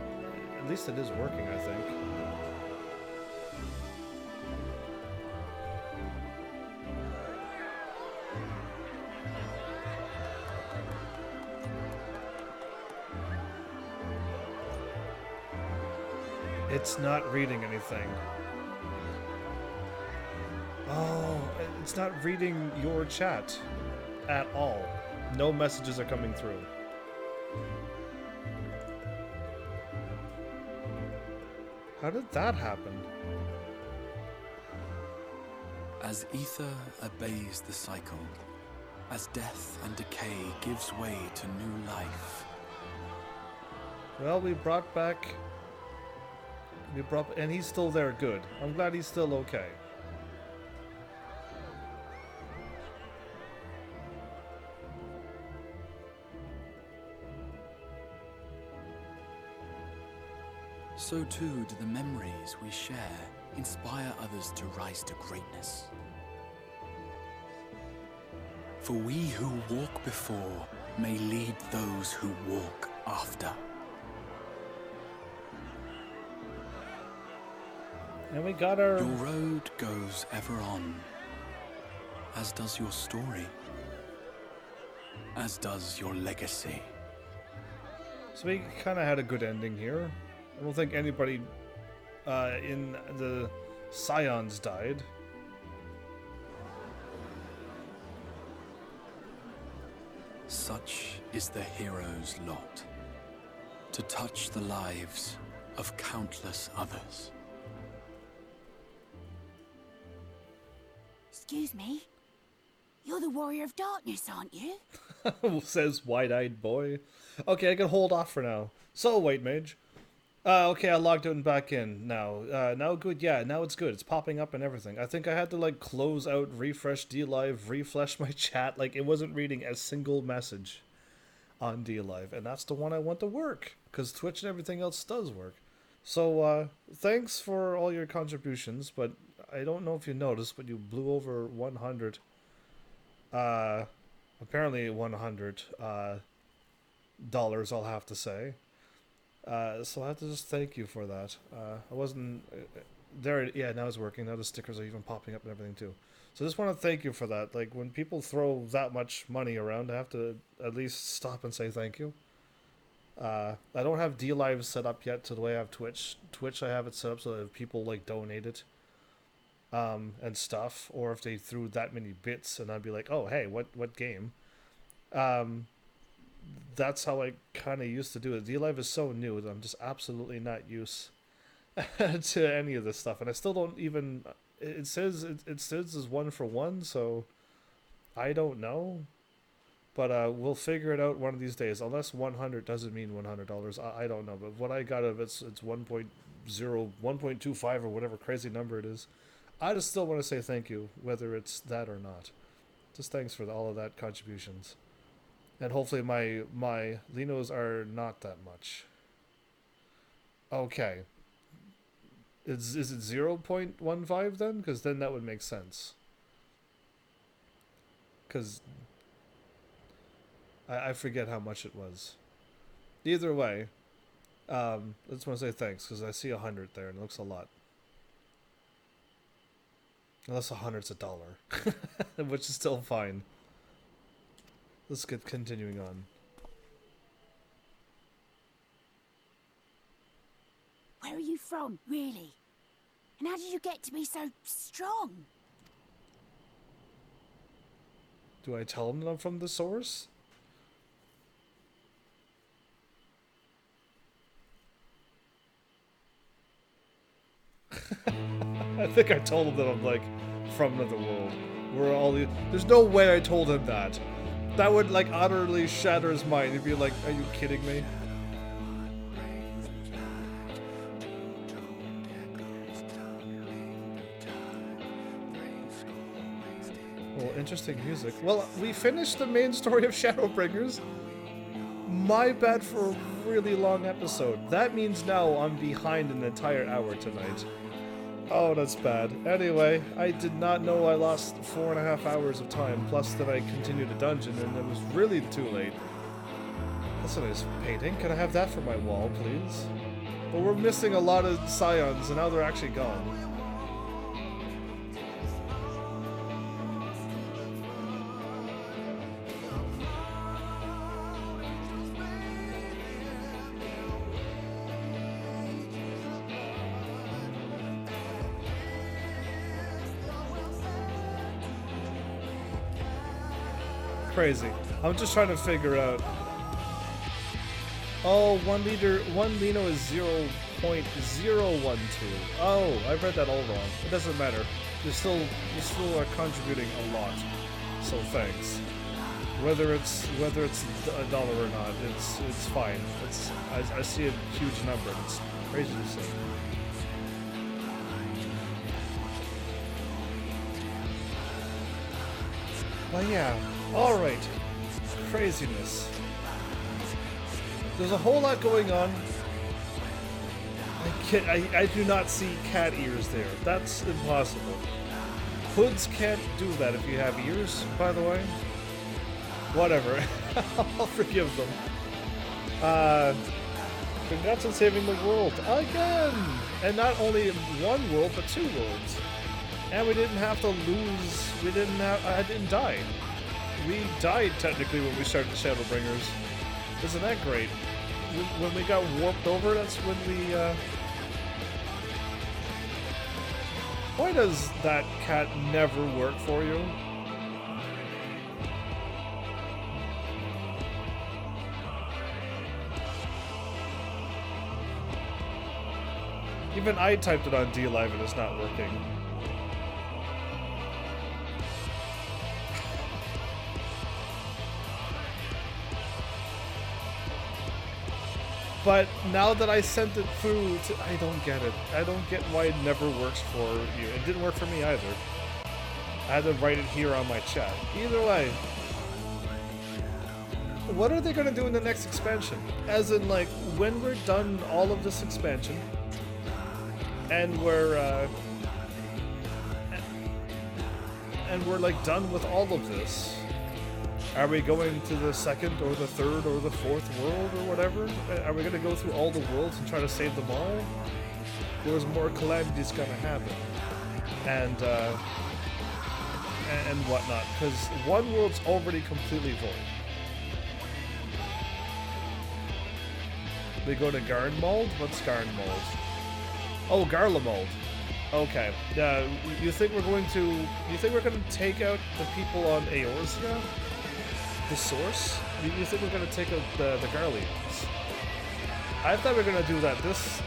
At least it is working, I think. It's not reading anything. Oh, it's not reading your chat at all. No messages are coming through. How did that happen? As ether obeys the cycle, as death and decay gives way to new life. Well, we brought back... and he's still there, good. I'm glad he's still okay. So too do the memories we share inspire others to rise to greatness. For we who walk before may lead those who walk after. And we got our... Your road goes ever on, as does your story, as does your legacy. So we kind of had a good ending here. I don't think anybody in the Scions died. Such is the hero's lot, to touch the lives of countless others. Excuse me? You're the Warrior of Darkness, aren't you? Says wide-eyed boy. Okay, I can hold off for now. So, White Mage. Okay, I logged out and back in now. Now good, yeah, now it's good. It's popping up and everything. I think I had to, like, close out, refresh DLive, refresh my chat. Like, it wasn't reading a single message on DLive. And that's the one I want to work, because Twitch and everything else does work. So, thanks for all your contributions, but I don't know if you noticed, but you blew over 100, apparently $100, dollars, I'll have to say. So I have to just thank you for that. I wasn't there. Yeah, now it's working. Now the stickers are even popping up and everything too. So I just want to thank you for that. Like, when people throw that much money around, I have to at least stop and say thank you. I don't have DLive set up yet to the way I have Twitch. Twitch, I have it set up so that if people, like, donate it, and stuff, or if they threw that many bits, and I'd be like, oh, hey, what game? That's how I kind of used to do it. DLive is so new that I'm just absolutely not used to any of this stuff, and I still don't even... It says it's 1-for-1, so I don't know. But we'll figure it out one of these days. Unless 100 doesn't mean $100. I don't know. But what I got of it's 1.0, 1.25 or whatever crazy number it is. I just still want to say thank you, whether it's that or not. Just thanks for all of that contributions. And hopefully my Linos are not that much. Okay. Is it 0.15 then? Because then that would make sense. Because I forget how much it was. Either way, I just want to say thanks, because I see 100 there and it looks a lot. Unless 100's $1, which is still fine. Let's get continuing on. Where are you from, really? And how did you get to be so strong? Do I tell them that I'm from the source? I think I told him that I'm, like, from another world. We're all... There's no way I told him that. That would like utterly shatter his mind. He'd be like, "Are you kidding me?" Well, interesting music. Well, we finished the main story of Shadowbringers. My bad for a really long episode. That means now I'm behind an entire hour tonight. Oh, that's bad. Anyway, I did not know I lost 4.5 hours of time, plus that I continued the dungeon, and it was really too late. That's a nice painting. Can I have that for my wall, please? But we're missing a lot of scions, and now they're actually gone. Crazy. I'm just trying to figure out. Oh, 1 Lino is 0.012. Oh, I read that all wrong. It doesn't matter. You still are contributing a lot. So thanks. Whether it's $1 or not, it's fine. I see a huge number. It's crazy to see. But yeah. Alright, craziness. There's a whole lot going on. I do not see cat ears there. That's impossible. Hoods can't do that if you have ears, by the way. Whatever. I'll forgive them. Congrats on saving the world again! And not only one world, but 2 worlds. And we didn't have to lose. I didn't die. We died technically when we started Shadowbringers. Isn't that great? When we got warped over, that's when we, Why does that cat never work for you? Even I typed it on DLive and it's not working. But now that I sent it through to, I don't get it. I don't get why it never works for you. It didn't work for me either. I had to write it here on my chat. Either way. What are they going to do in the next expansion? As in, like, when we're done all of this expansion, and we're like done with all of this, are we going to the 2nd or the 3rd or the 4th world or whatever? Are we going to go through all the worlds and try to save them all? Or is more calamities going to happen? And whatnot? Because one world's already completely void. We go to Garnmold? What's Garnmold? Oh, Garlemald. Okay. You think we're going to take out the people on Eorzea? The source? You think we're gonna take out the Garleans? I thought we were gonna do that this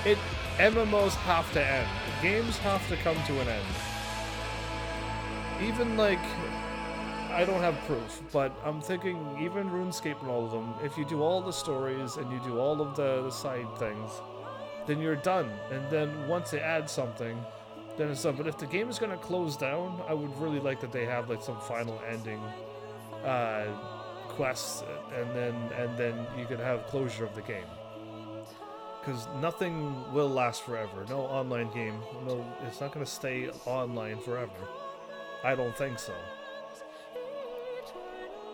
one. MMOs have to end. Games have to come to an end. Even like, I don't have proof, but I'm thinking even RuneScape and all of them, if you do all the stories and you do all of the side things, then you're done. And then once they add something, then it's done. But if the game is going to close down, I would really like that they have like some final ending quests, and then you can have closure of the game. Because nothing will last forever. No online game. No, it's not going to stay online forever. I don't think so.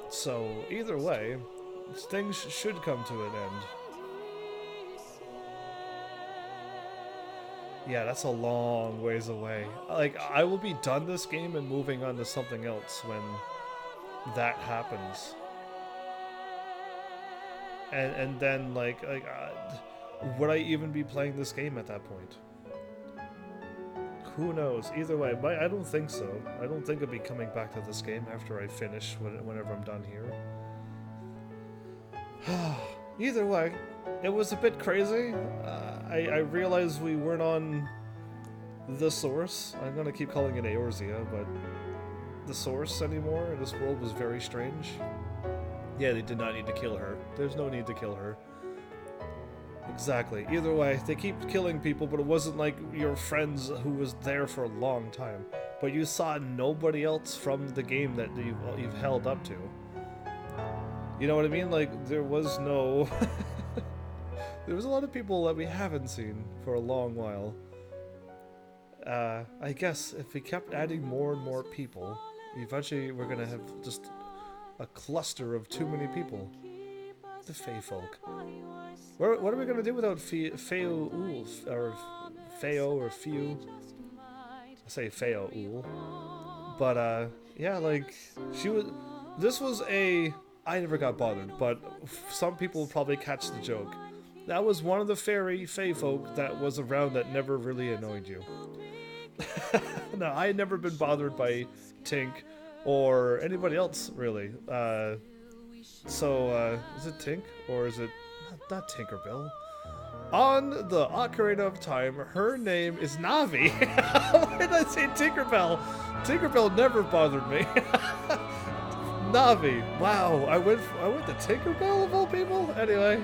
So either way, things should come to an end. Yeah, that's a long ways away. Like, I will be done this game and moving on to something else when that happens. And then, like would I even be playing this game at that point? Who knows? Either way, I don't think so. I don't think I'll be coming back to this game after I finish, whenever I'm done here. Either way, it was a bit crazy. I realized we weren't on the source. I'm gonna keep calling it Eorzea, but the source anymore, and this world was very strange. Yeah, they did not need to kill her. There's no need to kill her. Exactly. Either way, they keep killing people, but it wasn't like your friends who was there for a long time. But you saw nobody else from the game that you've held up to. You know what I mean? Like, there was no... There was a lot of people that we haven't seen for a long while. I guess if we kept adding more and more people, eventually we're gonna have just a cluster of too many people. The Fey folk. What are we gonna do without Feo Ul? Or Feo or Few? I say Feo Ul. But, yeah, like, she was... This was a... I never got bothered, but some people will probably catch the joke. That was one of the Fey folk that was around that never really annoyed you. No, I had never been bothered by Tink or anybody else, really. So, is it Tink? Or is it... Not Tinkerbell. On the Ocarina of Time, her name is Navi. Why did I say Tinkerbell? Tinkerbell never bothered me. Navi. Wow, I went to Tinkerbell of all people? Anyway.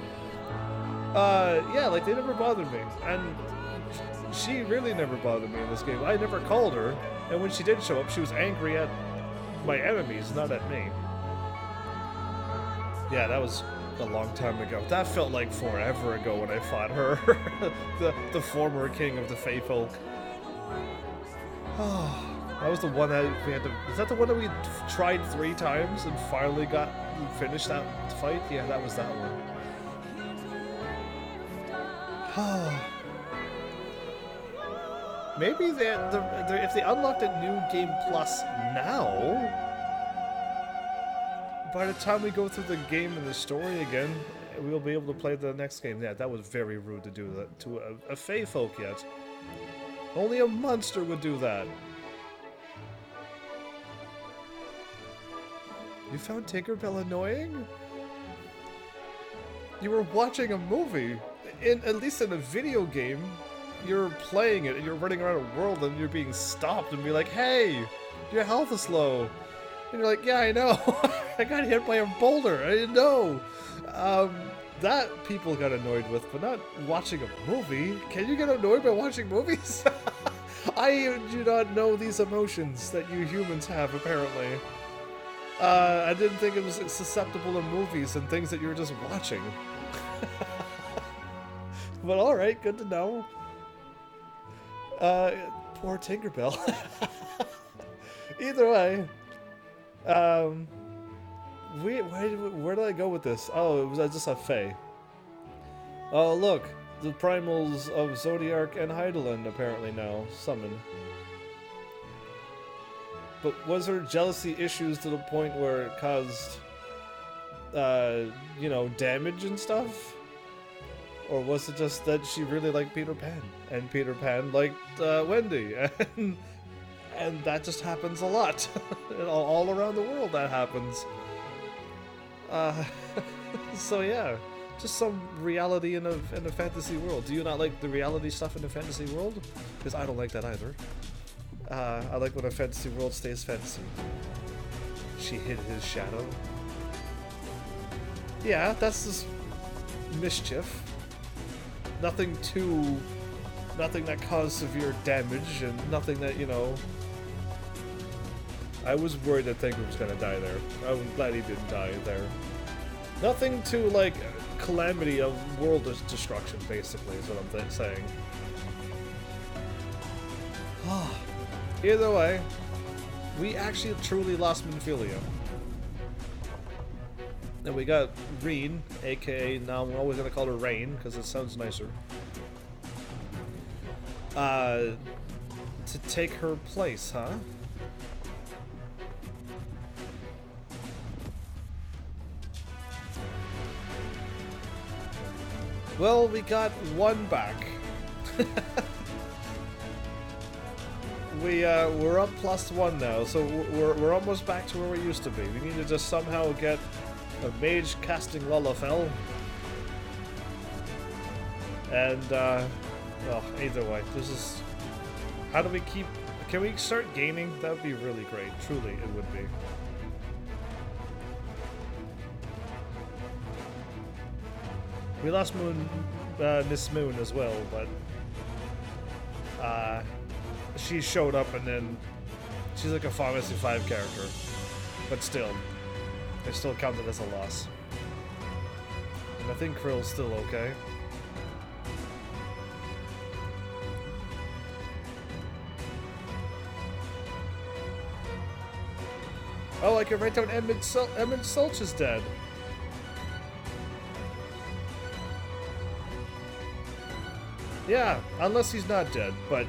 Yeah, like, they never bothered me. And she really never bothered me in this game. I never called her, and when she did show up, she was angry at my enemies, not at me. Yeah, that was a long time ago. That felt like forever ago when I fought her. the former king of the Fey folk. Oh, that was the one that we had to... Is that the one that we tried 3 times and finally finished that fight? Yeah, that was that one. Maybe if they unlocked a new game plus now, by the time we go through the game and the story again, we'll be able to play the next game. Yeah, that was very rude to do that to a Fey folk yet. Only a monster would do that. You found Tinkerbell annoying? You were watching a movie. At least in a video game, you're playing it and you're running around a world and you're being stopped and be like, hey, your health is low. And you're like, yeah, I know. I got hit by a boulder. I didn't know. That people got annoyed with, but not watching a movie. Can you get annoyed by watching movies? I do not know these emotions that you humans have, apparently. I didn't think it was susceptible to movies and things that you're just watching. But alright, good to know. Poor Tinkerbell. Either way. Where did I go with this? Oh, it was just a Fey. Oh, look. The primals of Zodiark and Heidelin apparently now summon. But was there jealousy issues to the point where it caused, you know, damage and stuff? Or was it just that she really liked Peter Pan, and Peter Pan liked Wendy, and that just happens a lot. all around the world that happens. So yeah, just some reality in a fantasy world. Do you not like the reality stuff in a fantasy world? Because I don't like that either. I like when a fantasy world stays fantasy. She hid his shadow. Yeah, that's just mischief. Nothing that caused severe damage, and nothing that, you know... I was worried that Tinker was gonna die there. I'm glad he didn't die there. Nothing to, like, calamity of world destruction, basically, is what I'm saying. Either way, we actually truly lost Minfilia. And we got Reen, aka, now I'm always gonna call her Rain, because it sounds nicer. To take her place, huh? Well, we got one back. We're up +1 now, so we're almost back to where we used to be. We need to just somehow get a mage casting Lullafell. And, well, either way, this is... How do we keep Can we start gaining? That would be really great. Truly, it would be. We lost Miss Moon as well, but she showed up and then she's like a Pharmacy 5 character, but still, they still counted as a loss. And I think Krill's still okay. Oh, I can write down Emit Sulch is dead. Yeah, unless he's not dead, but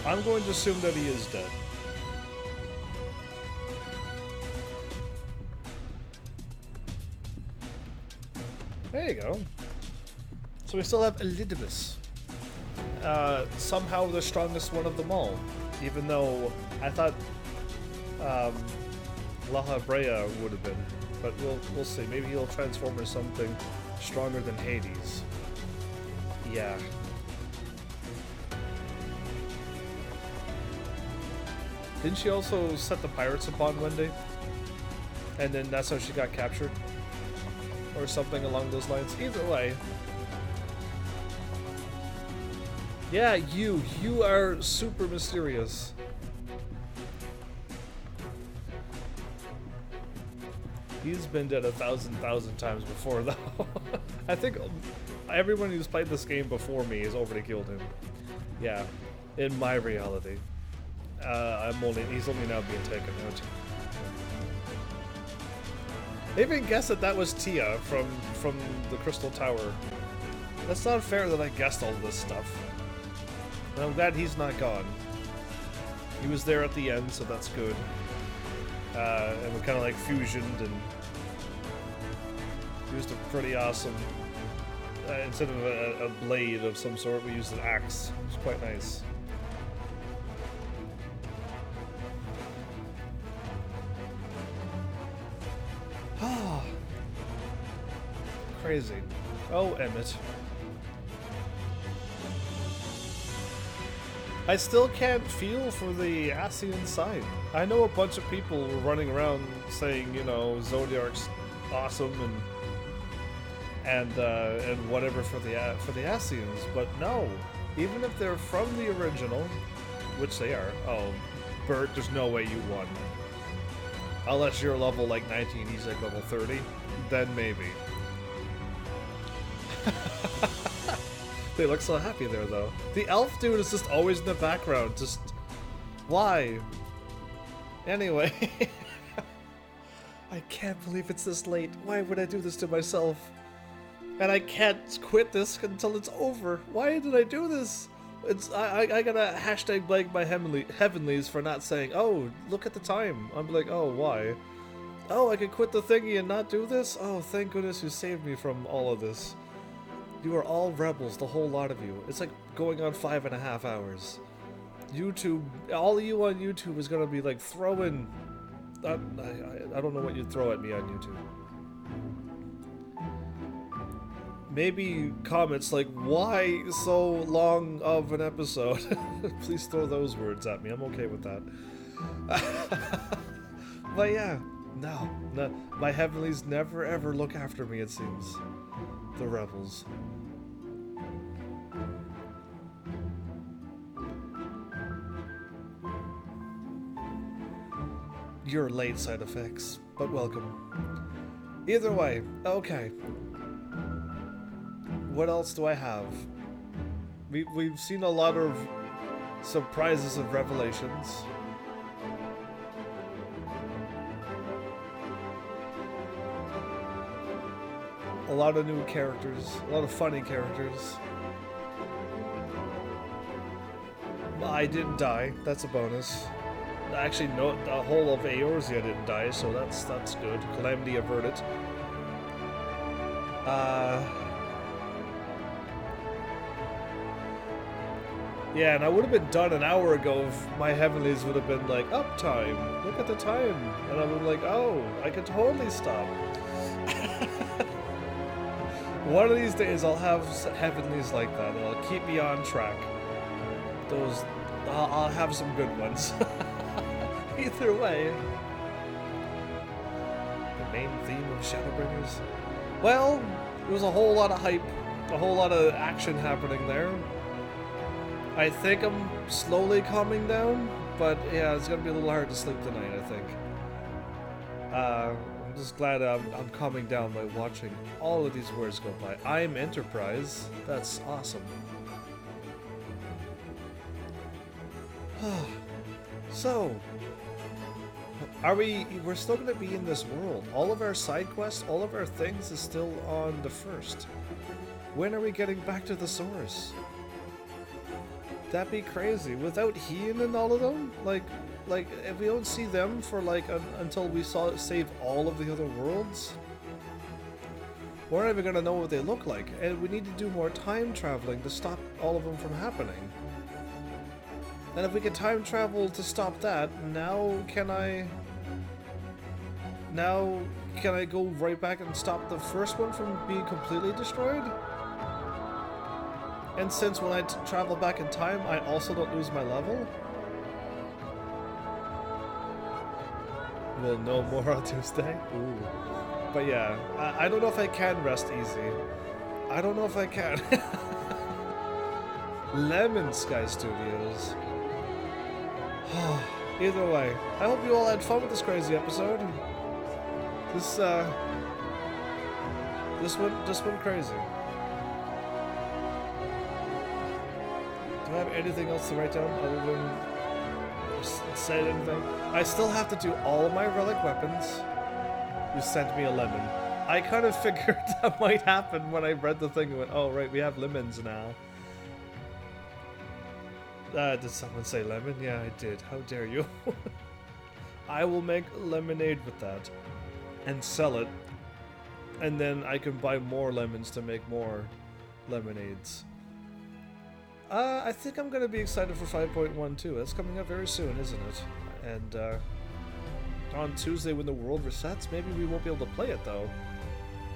I'm going to assume that he is dead. There you go. So we still have Elidibus. Somehow the strongest one of them all. Even though I thought La Brea would have been. But we'll see. Maybe he'll transform into something stronger than Hades. Yeah. Didn't she also set the pirates upon Wendy? And then that's how she got captured? Or something along those lines. Either way. Yeah, you are super mysterious. He's been dead 1,000 times before, though. I think everyone who's played this game before me has already killed him. Yeah, in my reality. He's only now being taken out. I even guessed that was Tia from the Crystal Tower. That's not fair that I guessed all this stuff. And I'm glad he's not gone. He was there at the end, so that's good. And we kind of like fusioned and used a pretty awesome. Instead of a blade of some sort, we used an axe. It was quite nice. Crazy. Oh, Emit. I still can't feel for the Ascian side. I know a bunch of people were running around saying, you know, Zodiark's awesome and whatever for the Ascians, but no. Even if they're from the original, which they are. Oh, Bert, there's no way you won. Unless you're level like 19, he's like level 30, then maybe. They look so happy there, though. The elf dude is just always in the background. Just why? Anyway, I can't believe it's this late. Why would I do this to myself? And I can't quit this until it's over. Why did I do this? I gotta hashtag blame my heavenlies for not saying, oh, look at the time. I'm like, oh, why? Oh, I could quit the thingy and not do this? Oh, thank goodness you saved me from all of this. You are all rebels, the whole lot of you. It's like going on 5.5 hours. YouTube, all of you on YouTube is gonna be like throwing... I don't know what you'd throw at me on YouTube. Maybe comments like, why so long of an episode? Please throw those words at me, I'm okay with that. But yeah, no, my heavenlies never ever look after me, it seems. The rebels. Your late side effects, but welcome. Either way, okay. What else do I have? We've seen a lot of surprises and revelations. A lot of new characters, a lot of funny characters. I didn't die, that's a bonus. Actually, no, the whole of Eorzea didn't die, so that's good. Calamity averted. Yeah, and I would have been done an hour ago if my heavenlies would have been like, uptime, look at the time. And I would be like, oh, I could totally stop. One of these days I'll have heavenlies like that, that'll keep me on track. Those I'll have some good ones. Either way. The main theme of Shadowbringers? Well, there was a whole lot of hype, a whole lot of action happening there. I think I'm slowly calming down, but yeah, it's gonna be a little hard to sleep tonight, I think. I'm just glad I'm calming down by watching all of these words go by. I'm Enterprise. That's awesome. So, we're still going to be in this world. All of our side quests, all of our things is still on the first. When are we getting back to the source? That'd be crazy. Without Heian and all of them? Like, if we don't see them for like, until we save all of the other worlds? We're not even going to know what they look like. And we need to do more time traveling to stop all of them from happening. And if we can time travel to stop that, now can I go right back and stop the first one from being completely destroyed? And since when I travel back in time, I also don't lose my level? We'll know more on Tuesday. Ooh. But yeah, I don't know if I can rest easy. I don't know if I can. Lemon Sky Studios. Either way, I hope you all had fun with this crazy episode. This went crazy. Do I have anything else to write down other than say anything? I still have to do all of my relic weapons. You sent me a lemon. I kind of figured that might happen when I read the thing and went, oh right, we have lemons now. Did someone say lemon? Yeah, I did. How dare you? I will make lemonade with that and sell it, and then I can buy more lemons to make more lemonades. I think I'm gonna be excited for 5.1 too. That's coming up very soon, isn't it? And on Tuesday when the world resets, maybe we won't be able to play it though.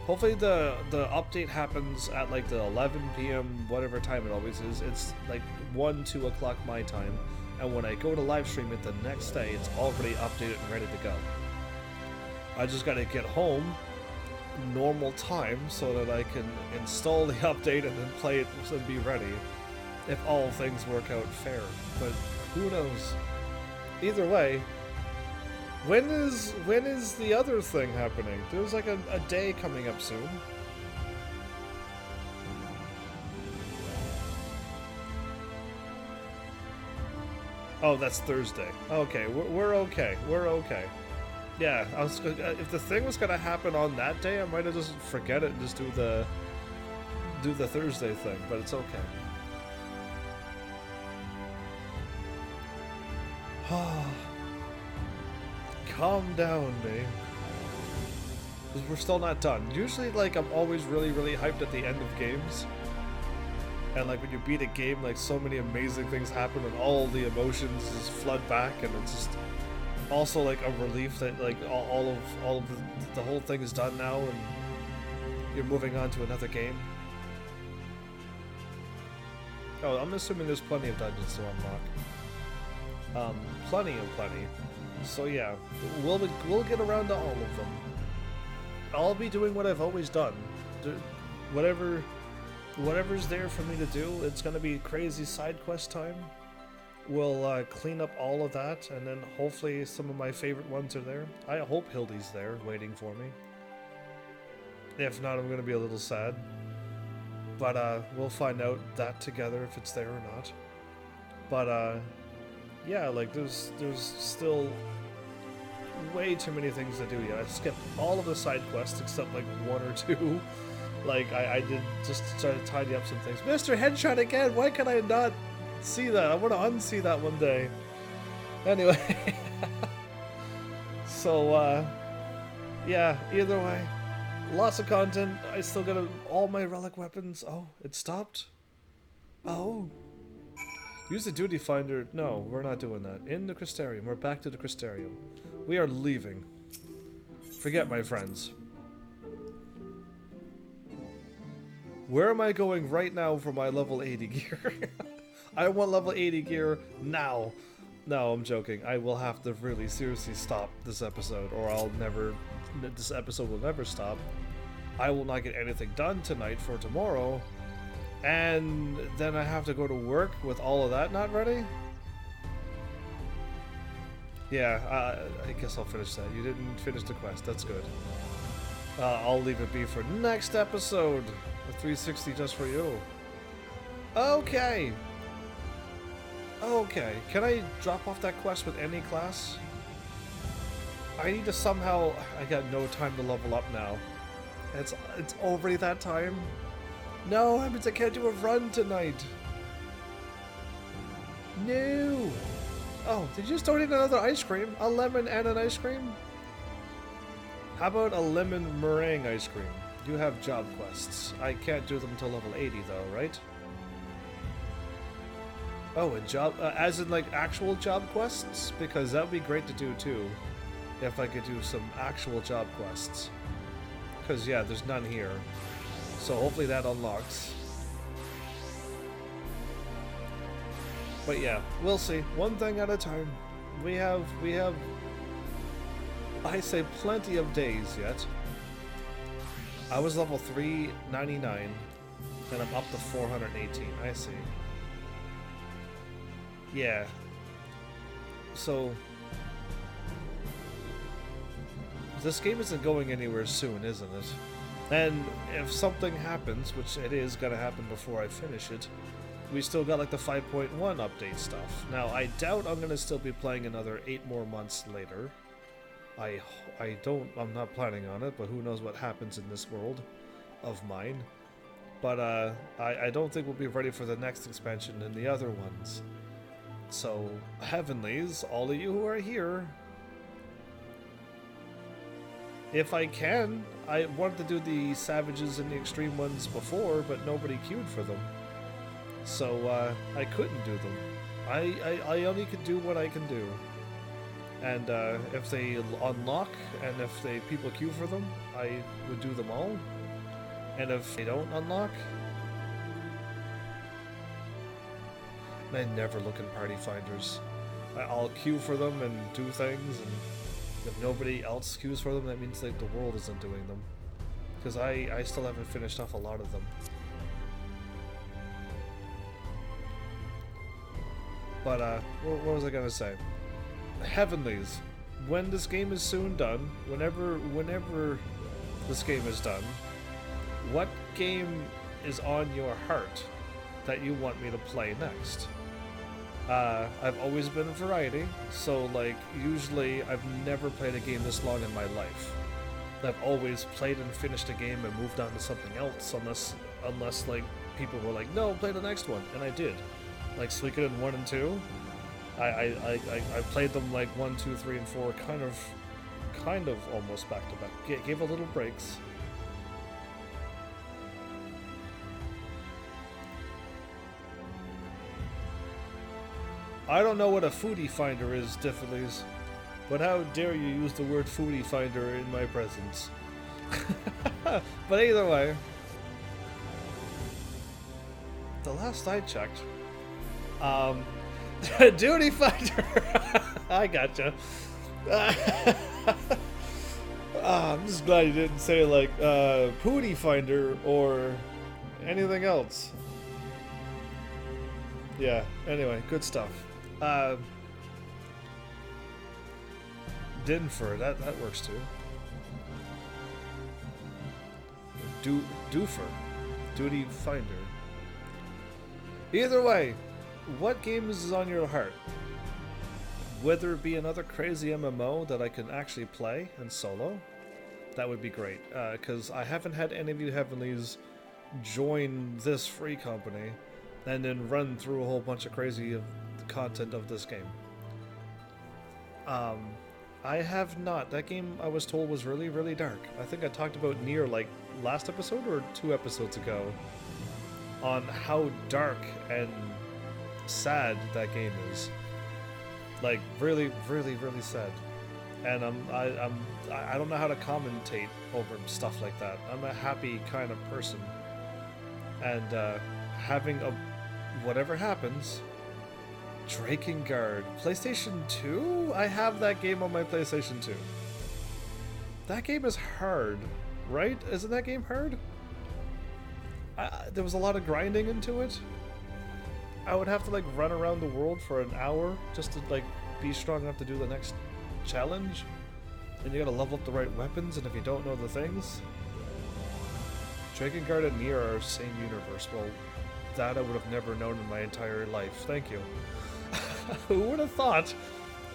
Hopefully the update happens at like the 11 p.m. whatever time it always is. It's like 1, 2 o'clock my time, and when I go to live stream it the next day, it's already updated and ready to go. I just gotta get home normal time so that I can install the update and then play it and be ready. If all things work out fair, but who knows? Either way, when is the other thing happening? There's like a day coming up soon. Oh, that's Thursday. Okay, we're okay. We're okay. Yeah, if the thing was gonna happen on that day, I might have just forget it and just do the Thursday thing, but it's okay. Calm down, man. Because we're still not done. Usually, like, I'm always really, really hyped at the end of games. And, like, when you beat a game, like, so many amazing things happen and all the emotions just flood back, and it's just also, like, a relief that, like, all of the whole thing is done now and you're moving on to another game. Oh, I'm assuming there's plenty of dungeons to unlock. Plenty. So yeah, we'll get around to all of them. I'll be doing what I've always done. Whatever's there for me to do, it's gonna be crazy side quest time. We'll clean up all of that, and then hopefully some of my favorite ones are there. I hope Hildy's there, waiting for me. If not, I'm gonna be a little sad. But we'll find out that together if it's there or not. But yeah, like there's still way too many things to do yet. I skipped all of the side quests except like 1 or 2. Like I did just try to tidy up some things. Mr. Headshot again! Why can I not see that? I want to unsee that one day. Anyway. So yeah, either way. Lots of content. I still got all my relic weapons. Oh, it stopped? Oh. Use the duty finder. No, we're not doing that. In the Crystarium. We're back to the Crystarium. We are leaving. Forget my friends. Where am I going right now for my level 80 gear? I want level 80 gear now. No, I'm joking. I will have to really seriously stop this episode, or this episode will never stop. I will not get anything done tonight for tomorrow, and then I have to go to work with all of that not ready? Yeah, I guess I'll finish that. You didn't finish the quest. That's good. I'll leave it be for next episode. A 360 just for you. Okay. Okay. Can I drop off that quest with any class? I need to somehow... I got no time to level up now. It's already that time. No, that means I can't do a run tonight. No. Oh, did you just donate another ice cream? A lemon and an ice cream? How about a lemon meringue ice cream? You have job quests. I can't do them until level 80 though, right? Oh, a job, as in like actual job quests? Because that would be great to do too. If I could do some actual job quests. Because yeah, there's none here. So hopefully that unlocks. But yeah, we'll see. One thing at a time. We have I say plenty of days yet. I was level 399 and I'm up to 418. I see. Yeah. So this game isn't going anywhere soon, isn't it? And if something happens, which it is gonna happen before I finish it, we still got like the 5.1 update stuff. Now, I doubt I'm gonna still be playing another 8 more months later. I'm not planning on it, but who knows what happens in this world of mine. But I don't think we'll be ready for the next expansion and the other ones. So, Heavenlies, all of you who are here, if I can, I wanted to do the Savages and the Extreme ones before, but nobody queued for them. So, I couldn't do them. I only could do what I can do. And if they unlock, and if people queue for them, I would do them all. And if they don't unlock, I never look in party finders. I'll queue for them and do things, and if nobody else queues for them, that means like the world isn't doing them. Because I still haven't finished off a lot of them. But what was I gonna say? Heavenlies, when this game is soon done, whenever this game is done, what game is on your heart that you want me to play next? I've always been a variety, so like usually I've never played a game this long in my life. I've always played and finished a game and moved on to something else, unless like people were like, no, play the next one, and I did. Like Suikoden 1 and 2, I played them like 1, 2, 3, and 4, kind of almost back to back. Gave a little breaks. I don't know what a foodie finder is, Diffilies, but how dare you use the word foodie finder in my presence. But either way, the last I checked, duty finder. I gotcha. I'm just glad you didn't say like pootie finder or anything else. Yeah. Anyway, good stuff. Dinfer, that works too. Doofer, duty finder. Either way, what games is on your heart? Whether it be another crazy MMO that I can actually play and solo, that would be great. Because I haven't had any of you Heavenlies join this free company and then run through a whole bunch of crazy content of this game. I have not. That game, I was told, was really, really dark. I think I talked about Nier like last episode or 2 episodes ago on how dark and sad that game is. Like really, really, really sad. And I don't know how to commentate over stuff like that. I'm a happy kind of person, and having a whatever happens, Drakengard. PlayStation 2? I have that game on my PlayStation 2. That game is hard, right? Isn't that game hard? There was a lot of grinding into it. I would have to like run around the world for an hour just to like be strong enough to do the next challenge. And you gotta level up the right weapons, and if you don't know the things... Drakengard and Nier are same universe. Well, that I would have never known in my entire life. Thank you. Who would have thought?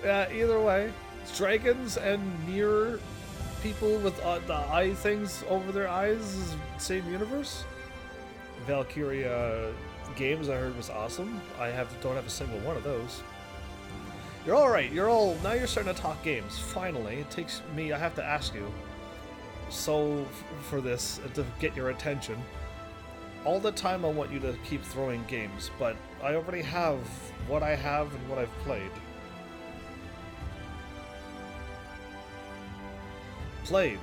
Either way, dragons and Nier people with the eye things over their eyes is same universe? Valkyria games I heard was awesome. I don't have a single one of those. You're all right. Now you're starting to talk games. Finally, it takes me. I have to ask you. So for this to get your attention, all the time I want you to keep throwing games, but I already have what I have and what I've played. Played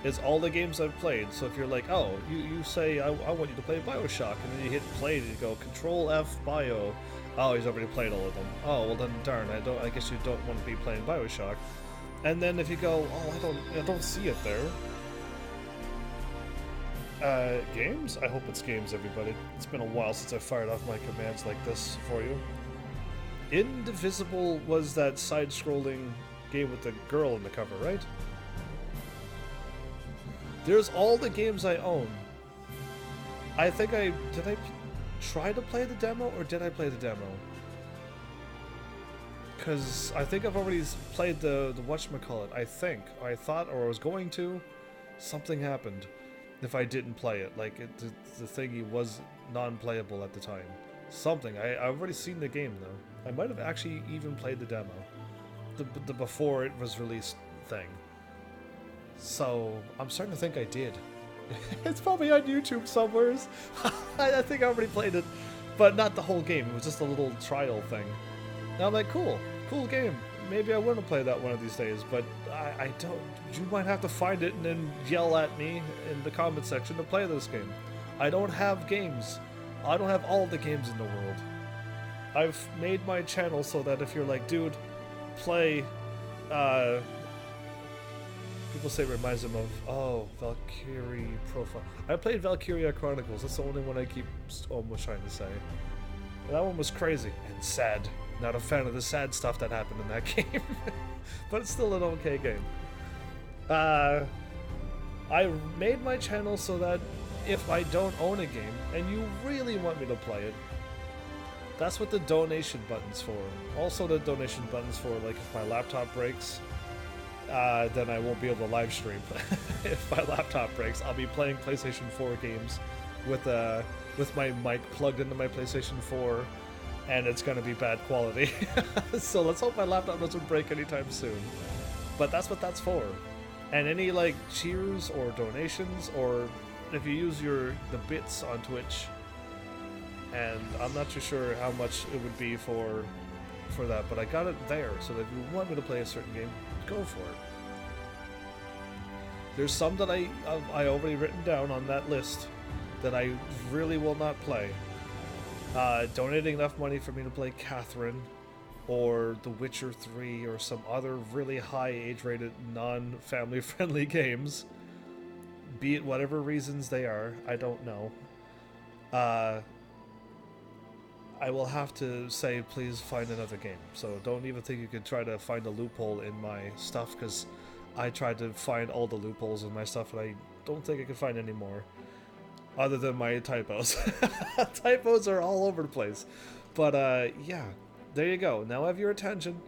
is all the games I've played. So if you're like, oh, you say I want you to play BioShock, and then you hit play and you go Control F Bio. Oh, he's already played all of them. Oh, well then darn, I guess you don't want to be playing BioShock. And then if you go, oh, I don't see it there. Games? I hope it's games, everybody. It's been a while since I fired off my commands like this for you. Indivisible was that side-scrolling game with the girl in the cover, right? There's all the games I own. I think did I try to play the demo, or did I play the demo? Because I think I've already played the whatchamacallit, I thought, or I was going to. Something happened if I didn't play it. Like, the thingy was non-playable at the time. Something. I've already seen the game, though. I might have actually even played the demo. The before it was released thing. So, I'm starting to think I did. It's probably on YouTube somewhere. I think I already played it, but not the whole game. It was just a little trial thing. And I'm like, cool game. Maybe I want to play that one of these days, but I don't. You might have to find it and then yell at me in the comment section to play this game. I don't have games. I don't have all the games in the world. I've made my channel so that if you're like, dude, play, people say it reminds them of, oh, Valkyrie Profile. I played Valkyria Chronicles. That's the only one I keep almost trying to say. And that one was crazy and sad. Not a fan of the sad stuff that happened in that game. But it's still an okay game. I made my channel so that if I don't own a game, and you really want me to play it, that's what the donation button's for. Also the donation button's for, like, if my laptop breaks, then I won't be able to live stream. If my laptop breaks, I'll be playing PlayStation 4 games with my mic plugged into my PlayStation 4, and it's gonna be bad quality. So let's hope my laptop doesn't break anytime soon. But that's what that's for. And any like cheers or donations, or if you use the bits on Twitch, and I'm not too sure how much it would be for that, but I got it there, so that if you want me to play a certain game, go for it. There's some that I already written down on that list that I really will not play. Donating enough money for me to play Catherine, or The Witcher 3, or some other really high age-rated, non-family friendly games. Be it whatever reasons they are, I don't know. I will have to say, please find another game. So don't even think you could try to find a loophole in my stuff, because I tried to find all the loopholes in my stuff, and I don't think I can find any more. Other than my typos. Typos are all over the place. But, yeah. There you go. Now I have your attention.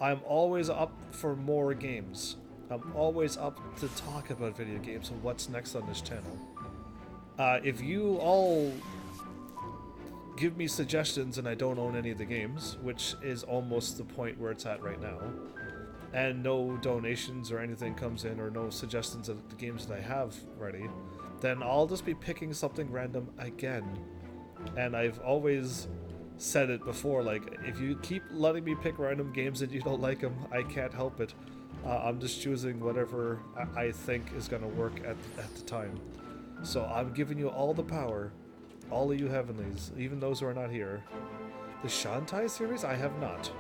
I'm always up for more games. I'm always up to talk about video games and what's next on this channel. If you all give me suggestions and I don't own any of the games, which is almost the point where it's at right now, and no donations or anything comes in, or no suggestions of the games that I have ready, then I'll just be picking something random again. And I've always said it before, like, if you keep letting me pick random games and you don't like them, I can't help it. I'm just choosing whatever I think is going to work at the time. So I'm giving you all the power All of you Heavenlies, even those who are not here. The Shantae series? I have not.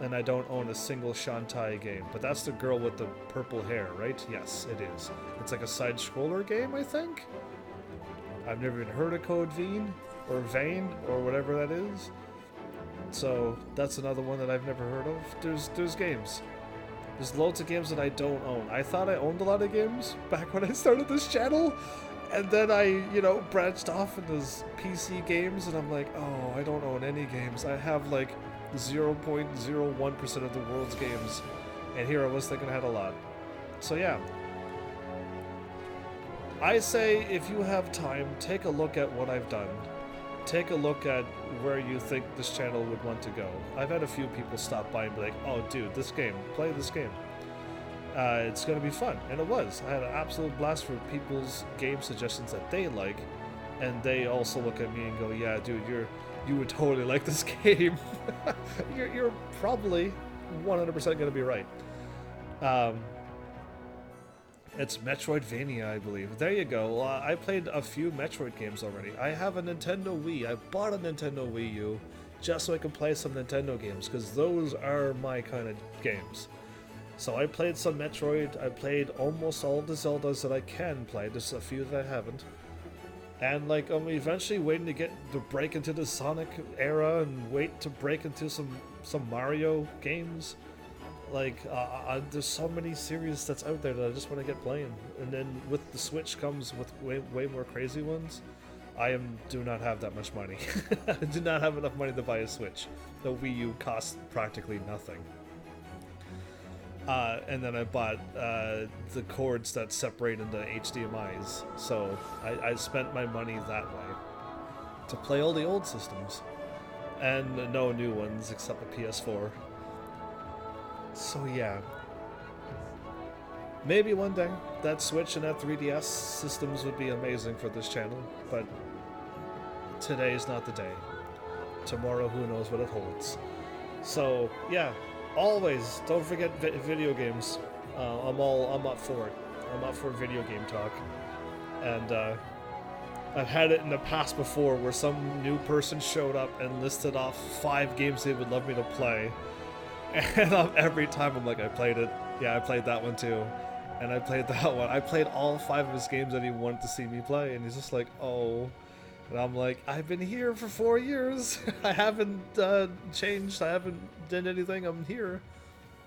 And I don't own a single Shantae game. But that's the girl with the purple hair, right? Yes, it is. It's like a side-scroller game, I think? I've never even heard of Code Vein, or Vane, or whatever that is. So, that's another one that I've never heard of. There's games. There's loads of games that I don't own. I thought I owned a lot of games back when I started this channel. And then I, you know, branched off into PC games, and I'm like, oh, I don't own any games. I have like 0.01% of the world's games. And here I was thinking I had a lot. So yeah. I say if you have time, take a look at what I've done. Take a look at where you think this channel would want to go. I've had a few people stop by and be like, oh dude, this game, play this game. It's going to be fun, and it was. I had an absolute blast for people's game suggestions that they like, and they also look at me and go, yeah dude, you would totally like this game. you're probably 100% going to be right. It's Metroidvania, I believe. There you go. I played a few Metroid games already. I have a Nintendo Wii. I bought a Nintendo Wii U just so I could play some Nintendo games, because those are my kind of games. So I played some Metroid. I played almost all of the Zeldas that I can play. There's a few that I haven't. And like, I'm eventually waiting to get to break into the Sonic era and wait to break into some Mario games. Like, there's so many series that's out there that I just want to get playing. And then with the Switch comes with way more crazy ones. I do not have that much money. I do not have enough money to buy a Switch. The Wii U costs practically nothing. And then I bought the cords that separate into HDMIs. So I spent my money that way to play all the old systems. And no new ones except the PS4. So yeah, maybe one day that Switch and that 3DS systems would be amazing for this channel, but today is not the day. Tomorrow, who knows what it holds. So yeah, always don't forget video games. I'm up for it. I'm up for video game talk, and I've had it in the past before where some new person showed up and listed off 5 games they would love me to play. And every time I'm like, I played it. Yeah, I played that one too. And I played that one. I played all 5 of his games that he wanted to see me play. And he's just like, oh. And I'm like, I've been here for 4 years. I haven't changed. I haven't done anything. I'm here.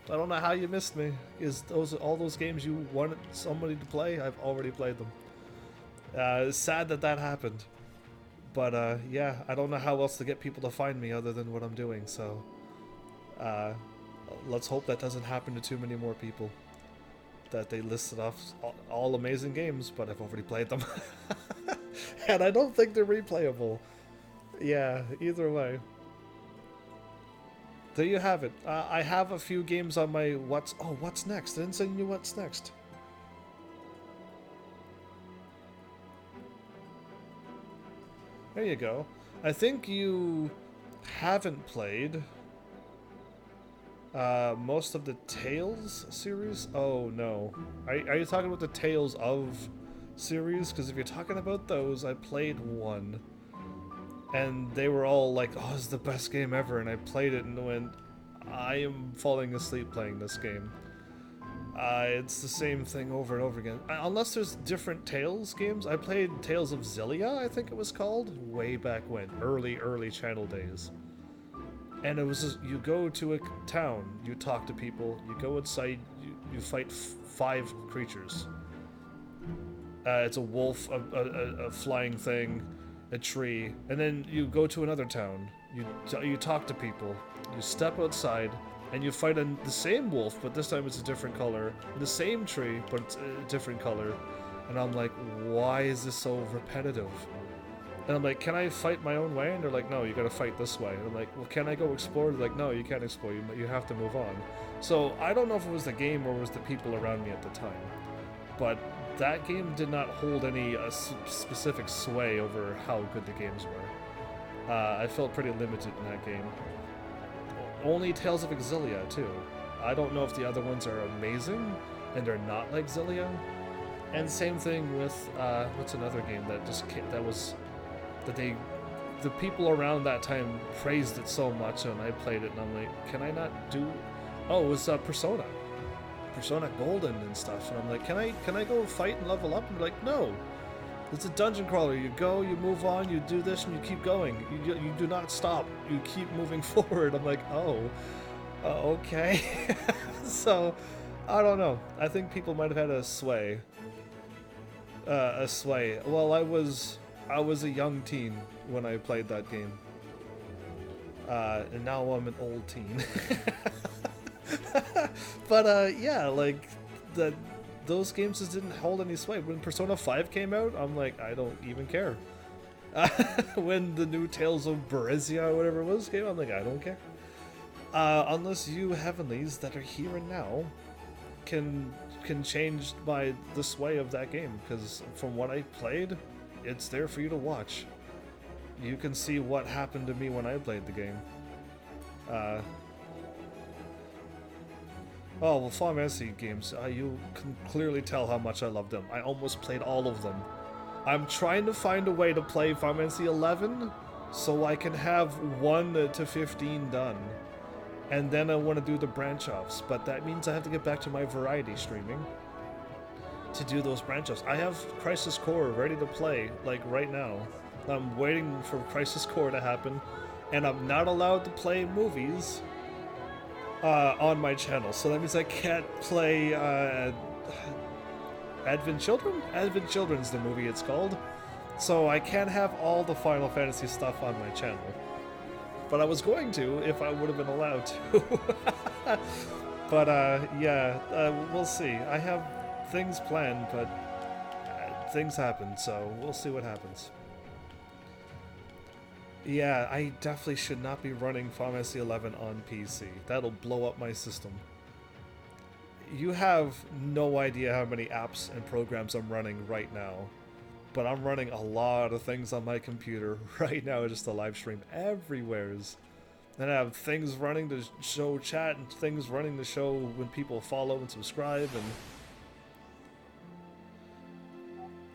I don't know how you missed me. Is all those games you wanted somebody to play? I've already played them. It's sad that happened. But yeah, I don't know how else to get people to find me other than what I'm doing. So let's hope that doesn't happen to too many more people. That they listed off all amazing games, but I've already played them. And I don't think they're replayable. Yeah, either way. There you have it. I have a few games on my what's next? I didn't say you what's next. There you go. I think you haven't played most of the Tales series? Oh no. Are you talking about the Tales of series? Because if you're talking about those, I played one. And they were all like, oh, it's the best game ever. And I played it and went, I am falling asleep playing this game. It's the same thing over and over again. Unless there's different Tales games. I played Tales of Xillia, I think it was called. Way back when. Early channel days. And it was just, you go to a town, you talk to people, you go outside, you fight 5 creatures. It's a wolf, a flying thing, a tree, and then you go to another town. You talk to people, you step outside, and you fight the same wolf, but this time it's a different color. The same tree, but it's a different color. And I'm like, why is this so repetitive? And I'm like, can I fight my own way? And they're like, no, you gotta fight this way. And I'm like, well, can I go explore? They're like, no, you can't explore. You have to move on. So I don't know if it was the game or it was the people around me at the time. But that game did not hold any specific sway over how good the games were. I felt pretty limited in that game. Only Tales of Xillia, too. I don't know if the other ones are amazing, and they're not like Xillia. And same thing with, what's another game that just came, that was that the people around that time praised it so much, and I played it, and I'm like, can I not do? Oh, it was Persona Golden and stuff, and I'm like, can I go fight and level up? And they're like, no, it's a dungeon crawler. You go, you move on, you do this, and you keep going. You do not stop. You keep moving forward. I'm like, oh, okay. So, I don't know. I think people might have had a sway. Well, I was a young teen when I played that game, and now I'm an old teen. But yeah, like those games just didn't hold any sway. When Persona 5 came out, I'm like, I don't even care. When the new Tales of Berseria or whatever it was came out, I'm like, I don't care. Unless you heavenlies that are here and now can change by the sway of that game, because from what I played, it's there for you to watch. You can see what happened to me when I played the game. Oh, well, Final Fantasy games, you can clearly tell how much I love them. I almost played all of them. I'm trying to find a way to play Final Fantasy 11 so I can have 1 to 15 done. And then I want to do the branch-offs, but that means I have to get back to my variety streaming to do those branch-offs. I have Crisis Core ready to play, like, right now. I'm waiting for Crisis Core to happen, and I'm not allowed to play movies on my channel, so that means I can't play Advent Children? Advent Children's the movie it's called. So I can't have all the Final Fantasy stuff on my channel. But I was going to if I would have been allowed to. But yeah, we'll see. I have things planned, but things happen, so we'll see what happens. Yeah, I definitely should not be running Final Fantasy 11 on PC. That'll blow up my system. You have no idea how many apps and programs I'm running right now. But I'm running a lot of things on my computer right now, just to live stream everywheres. And I have things running to show chat and things running to show when people follow and subscribe.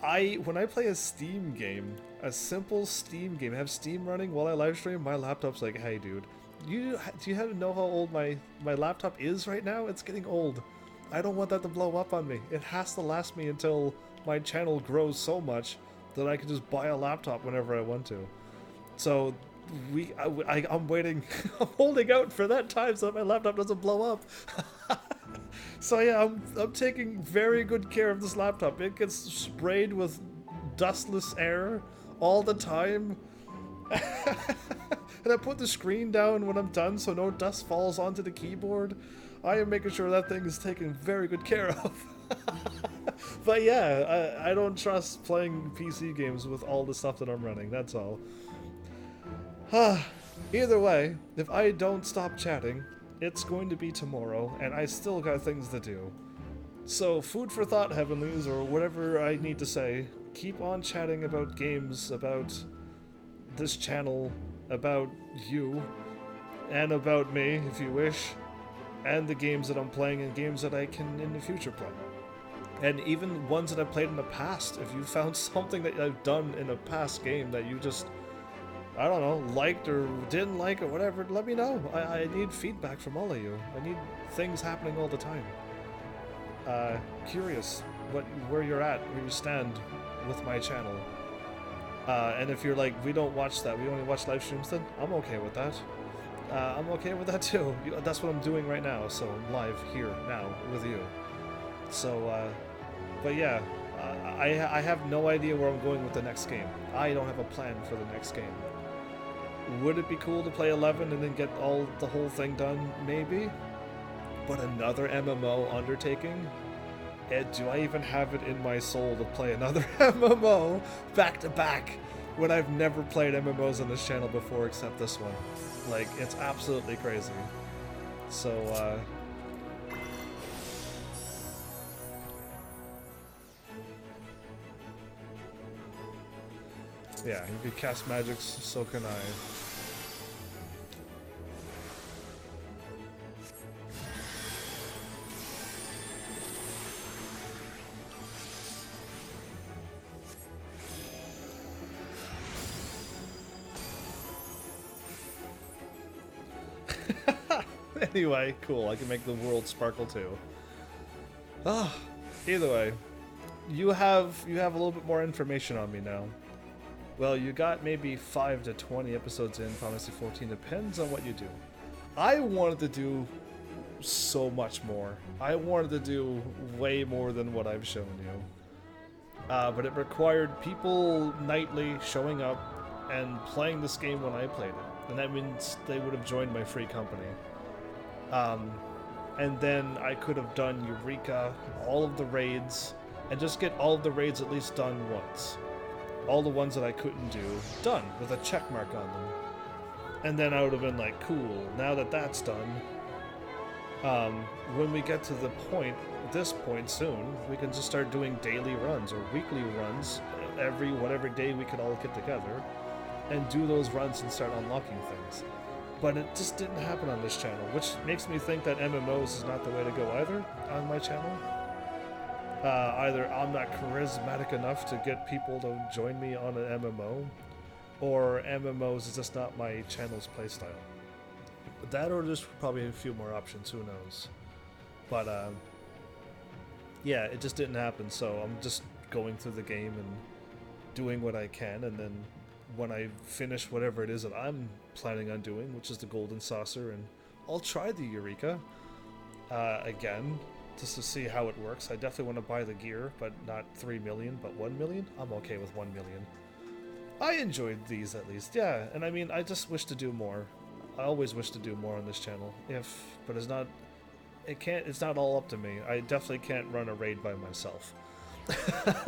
And when I play a Steam game, a simple Steam game, have Steam running while I live stream, my laptop's like, hey dude, do you have to know how old my laptop is right now? It's getting old. I don't want that to blow up on me. It has to last me until my channel grows so much that I can just buy a laptop whenever I want to. So I'm waiting, I'm holding out for that time so that my laptop doesn't blow up. So yeah, I'm taking very good care of this laptop. It gets sprayed with dustless air all the time. And I put the screen down when I'm done so no dust falls onto the keyboard. I am making sure that thing is taken very good care of. But yeah, I don't trust playing PC games with all the stuff that I'm running, that's all. Either way, if I don't stop chatting, it's going to be tomorrow, and I still got things to do. So, food for thought, Heavenlies, or whatever I need to say, keep on chatting about games, about this channel, about you, and about me, if you wish, and the games that I'm playing and games that I can in the future play. And even ones that I've played in the past. If you found something that I've done in a past game that you just, I don't know, liked or didn't like or whatever, let me know. I need feedback from all of you. I need things happening all the time. Curious where you're at, where you stand with my channel. And if you're like, we don't watch that, we only watch live streams, then I'm okay with that. I'm okay with that too. That's what I'm doing right now, so I'm live here now with you. So, but yeah, I have no idea where I'm going with the next game. I don't have a plan for the next game. Would it be cool to play 11 and then get the whole thing done? Maybe. But another MMO undertaking? Do I even have it in my soul to play another MMO back to back when I've never played MMOs on this channel before except this one? Like, it's absolutely crazy. So, yeah, you could cast magics, so can I. Anyway, cool. I can make the world sparkle too. Ah, either way, you have a little bit more information on me now. Well, you got maybe 5 to 20 episodes in Final Fantasy 14. Depends on what you do. I wanted to do so much more. I wanted to do way more than what I've shown you. But it required people nightly showing up and playing this game when I played it. And that means they would have joined my free company. And then I could have done Eureka, all of the raids, and just get all of the raids at least done once. All the ones that I couldn't do, done, with a check mark on them. And then I would have been like, cool, now that that's done, when we get to this point soon, we can just start doing daily runs or weekly runs whatever day we could all get together and do those runs and start unlocking things. But it just didn't happen on this channel, which makes me think that MMOs is not the way to go either on my channel. Either I'm not charismatic enough to get people to join me on an MMO, or MMOs is just not my channel's playstyle. That or there's probably a few more options, who knows. But yeah, it just didn't happen, so I'm just going through the game and doing what I can, and then when I finish whatever it is that I'm planning on doing, which is the Golden Saucer, and I'll try the Eureka again, just to see how it works. I definitely want to buy the gear, but not 3 million, but 1 million? I'm okay with 1 million. I enjoyed these at least, yeah, and I mean, I just wish to do more. I always wish to do more on this channel, but it's not all up to me. I definitely can't run a raid by myself.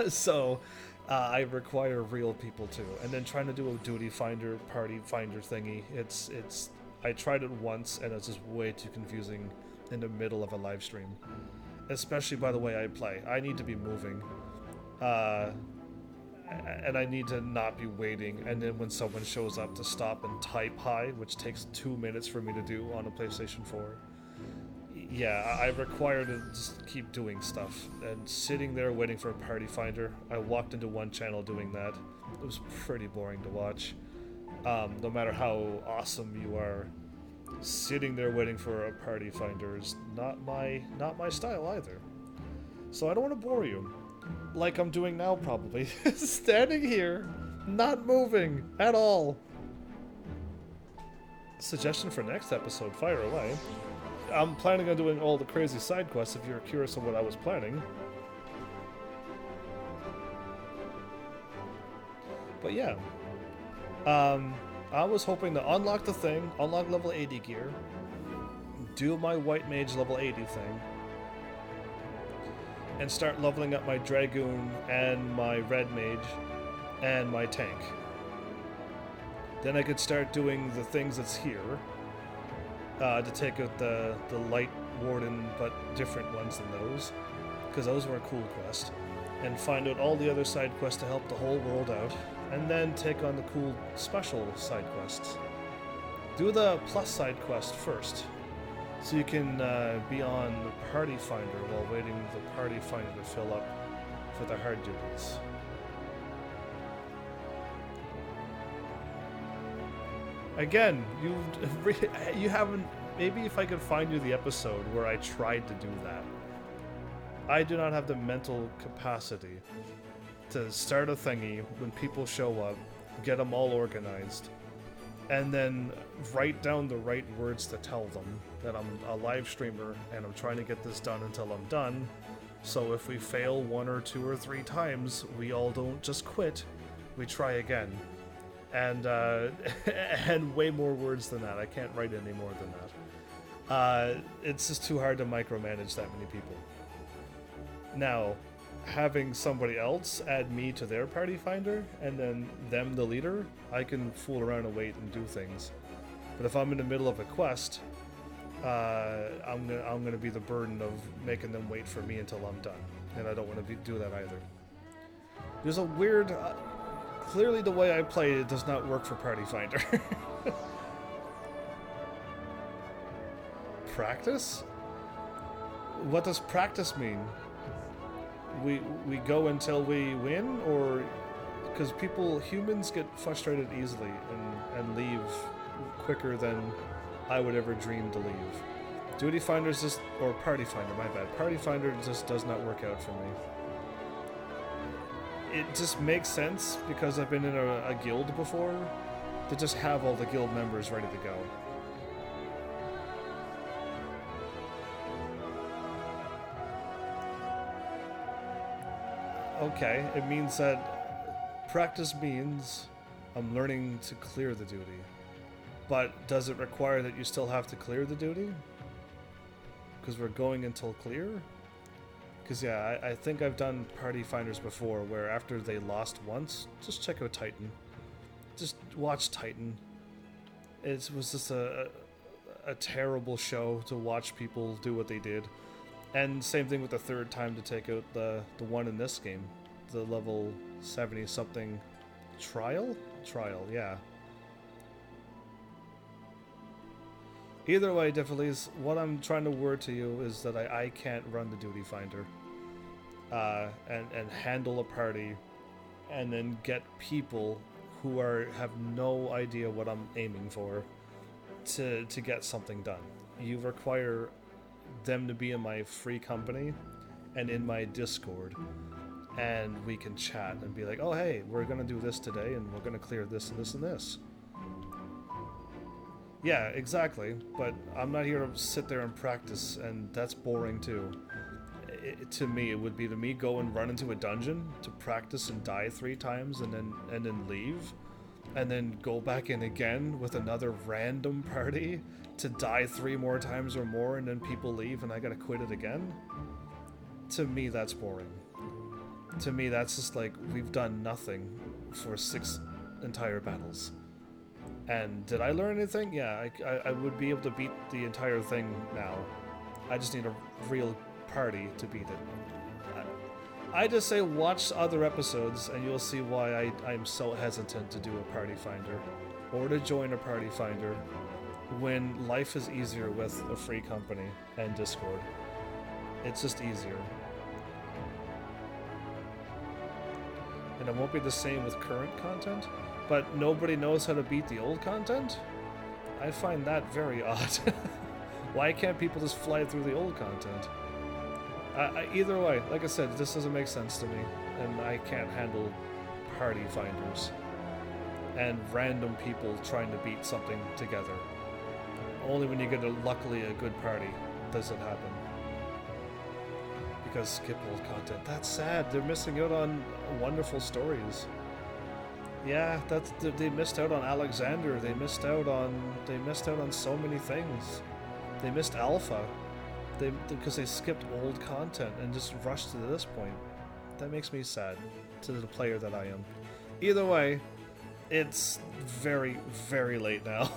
So, I require real people too. And then trying to do a duty finder, party finder thingy, I tried it once and it's just way too confusing in the middle of a live stream. Especially by the way I play. I need to be moving. And I need to not be waiting, and then when someone shows up to stop and type hi, which takes 2 minutes for me to do on a PlayStation 4. Yeah, I require to just keep doing stuff, and sitting there waiting for a party finder. I walked into one channel doing that. It was pretty boring to watch. No matter how awesome you are, sitting there waiting for a party finder is not my style either. So I don't want to bore you. Like I'm doing now, probably. Standing here, not moving at all. Suggestion for next episode, fire away. I'm planning on doing all the crazy side quests if you're curious on what I was planning. But yeah. I was hoping to unlock the thing, unlock level 80 gear, do my white mage level 80 thing, and start leveling up my Dragoon and my Red Mage and my tank. Then I could start doing the things that's here to take out the Light Warden, but different ones than those, because those were a cool quest, and find out all the other side quests to help the whole world out, and then take on the cool special side quests. Do the plus side quest first, so you can be on the party finder while waiting for the party finder to fill up for the hard duties. Again, you haven't. Maybe if I could find you the episode where I tried to do that. I do not have the mental capacity to start a thingy when people show up, get them all organized, and then write down the right words to tell them that I'm a live streamer and I'm trying to get this done until I'm done. So if we fail 1 or 2 or 3 times, we all don't just quit. We try again. And and way more words than that. I can't write any more than that. It's just too hard to micromanage that many people. Now, having somebody else add me to their party finder and then them the leader, I can fool around and wait and do things. But if I'm in the middle of a quest, I'm gonna be the burden of making them wait for me until I'm done, and I don't want to do that either. There's a weird. Clearly, the way I play it does not work for party finder. Practice? What does practice mean? We go until we win, or because humans get frustrated easily and leave quicker than I would ever dream to leave. Duty Finder's just, or Party Finder, my bad. Party Finder just does not work out for me. It just makes sense because I've been in a guild before to just have all the guild members ready to go. Okay, it means that practice means I'm learning to clear the duty. But does it require that you still have to clear the duty? Because we're going until clear? Because yeah, I think I've done Party Finders before where after they lost once, just check out Titan. Just watch Titan. It was just a terrible show to watch people do what they did. And same thing with the third time to take out the one in this game. The level 70 something trial? Trial, yeah. Either way, Diffilies, what I'm trying to word to you is that I can't run the Duty Finder and handle a party and then get people who have no idea what I'm aiming for to get something done. You require them to be in my free company and in my Discord, and we can chat and be like, oh hey, we're gonna do this today and we're gonna clear this and this and this. Yeah, exactly, but I'm not here to sit there and practice, and that's boring too. To me, it would be to me go and run into a dungeon to practice and die 3 times and then leave, and then go back in again with another random party to die 3 more times or more, and then people leave and I gotta quit it again. To me, that's boring. To me, that's just like, we've done nothing for 6 entire battles. And did I learn anything? Yeah, I would be able to beat the entire thing now. I just need a real party to beat it. I just say watch other episodes and you'll see why I'm so hesitant to do a Party Finder or to join a Party Finder when life is easier with a free company and Discord. It's just easier. And it won't be the same with current content. But nobody knows how to beat the old content? I find that very odd. Why can't people just fly through the old content? Either way, like I said, this doesn't make sense to me, and I can't handle Party Finders and random people trying to beat something together. Only when you get luckily a good party does it happen. Because skip old content. That's sad. They're missing out on wonderful stories. Yeah, they missed out on Alexander. They missed out on so many things. They missed Alpha. Because they skipped old content and just rushed to this point. That makes me sad to the player that I am. Either way, it's very, very late now.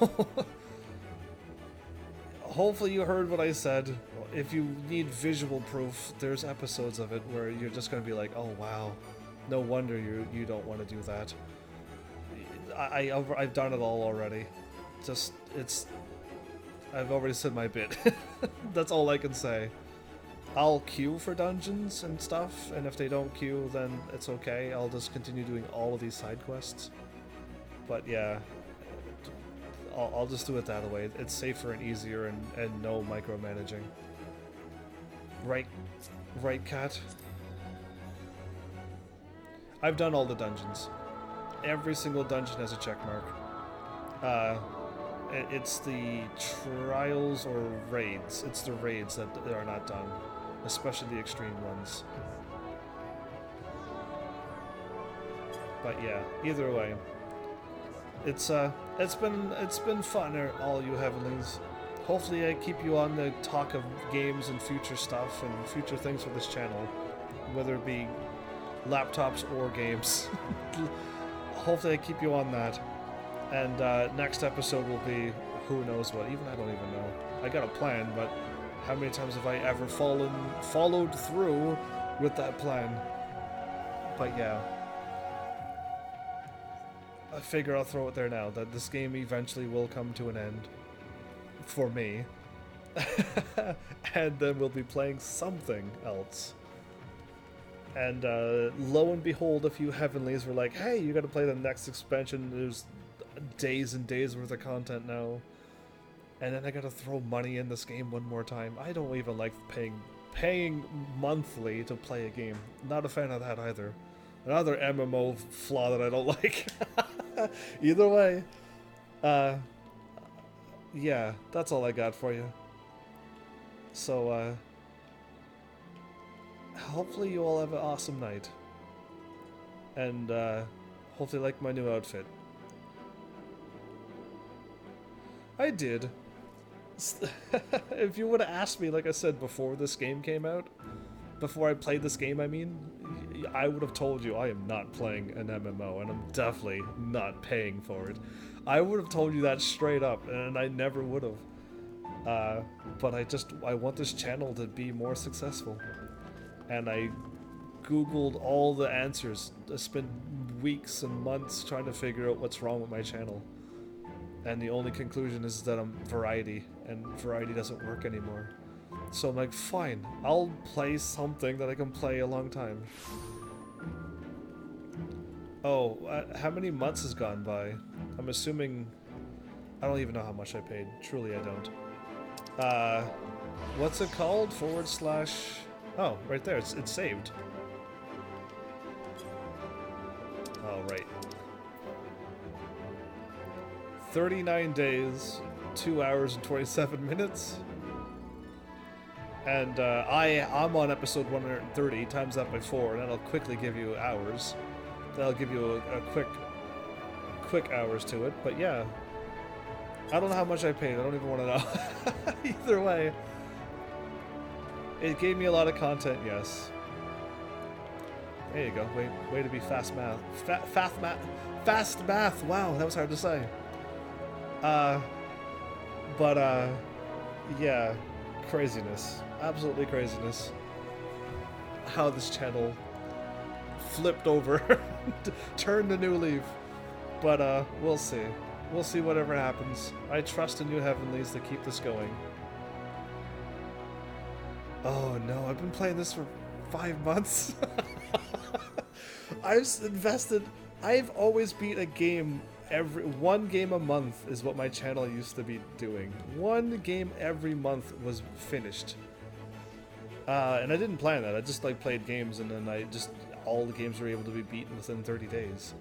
Hopefully you heard what I said. If you need visual proof, there's episodes of it where you're just going to be like, oh wow, no wonder you don't want to do that. I've done it all already. I've already said my bit. That's all I can say. I'll queue for dungeons and stuff, and if they don't queue, then it's okay. I'll just continue doing all of these side quests. But yeah, I'll just do it that way. It's safer and easier and no micromanaging. Right, Cat? I've done all the dungeons. Every single dungeon has a check mark. It's the trials or raids. It's the raids that are not done, especially the extreme ones. But yeah, either way, it's been fun, all you heavenlies. Hopefully, I keep you on the talk of games and future stuff and future things for this channel, whether it be laptops or games. Hopefully I keep you on that. And next episode will be who knows what. Even I don't even know. I got a plan, but how many times have I ever followed through with that plan? But yeah. I figure I'll throw it there now, that this game eventually will come to an end. For me. And then we'll be playing something else. And lo and behold, a few heavenlies were like, hey, you gotta play the next expansion. There's days and days worth of content now. and then I gotta throw money in this game one more time. I don't even like paying monthly to play a game. Not a fan of that either. Another MMO flaw that I don't like. Either way, yeah, that's all I got for you. So, hopefully you all have an awesome night. And, hopefully like my new outfit. I did. If you would have asked me, like I said, before this game came out, before I played this game, I mean, I would have told you I am not playing an MMO, and I'm definitely not paying for it. I would have told you that straight up, and I never would have. But I want this channel to be more successful. And I Googled all the answers. I spent weeks and months trying to figure out what's wrong with my channel. And the only conclusion is that I'm variety, and variety doesn't work anymore. So I'm like, fine, I'll play something that I can play a long time. Oh, how many months has gone by? I'm assuming... I don't even know how much I paid. Truly, I don't. What's it called? / Oh, right there. It's saved. Oh, right. 39 days, 2 hours and 27 minutes. And I'm on episode 130, times that by 4, and that'll quickly give you hours. That'll give you a quick hours to it, but yeah. I don't know how much I paid, I don't even want to know. Either way. It gave me a lot of content, yes. There you go, way to be fast math. Fast math, wow, that was hard to say. Yeah, craziness. Absolutely craziness. How this channel flipped over, turned a new leaf. But, we'll see. We'll see whatever happens. I trust in you, Heavenlies, to keep this going. Oh no, I've been playing this for 5 months. I've always beat a game one game a month is what my channel used to be doing. One game every month was finished. And I didn't plan that. I just like played games, and then all the games were able to be beaten within 30 days.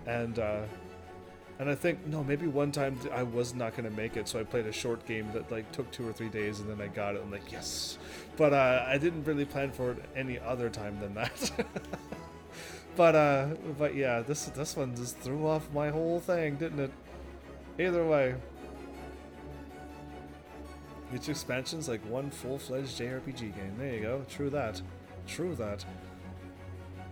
And I think, no, maybe one time I was not going to make it, so I played a short game that like took 2 or 3 days, and then I got it. I'm like, yes. But I didn't really plan for it any other time than that. But yeah, this one just threw off my whole thing, didn't it? Either way. Each expansion's like one full-fledged JRPG game. There you go. True that. True that.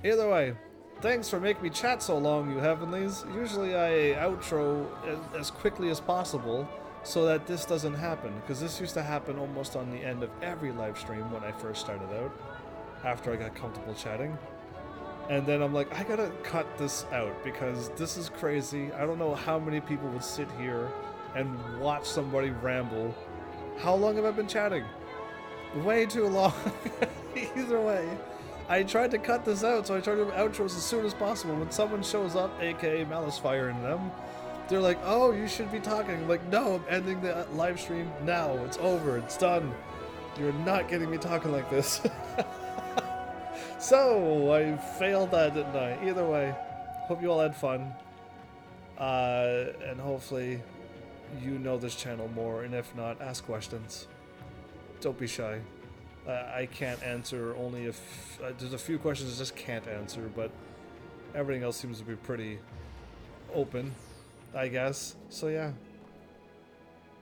Either way, thanks for making me chat so long, you Heavenlies. Usually I outro as quickly as possible so that this doesn't happen, because this used to happen almost on the end of every live stream when I first started out, after I got comfortable chatting. And then I'm like, I gotta cut this out because this is crazy. I don't know how many people would sit here and watch somebody ramble. How long have I been chatting? Way too long. Either way, I tried to cut this out, so I tried to do outros as soon as possible. When someone shows up, aka Malice Fire in them, they're like, oh, you should be talking. I'm like, no, I'm ending the live stream now. It's over. It's done. You're not getting me talking like this. So, I failed that, didn't I? Either way, hope you all had fun. And hopefully you know this channel more, and if not, ask questions. Don't be shy. I can't answer only if... there's a few questions I just can't answer, but everything else seems to be pretty open, I guess. So yeah.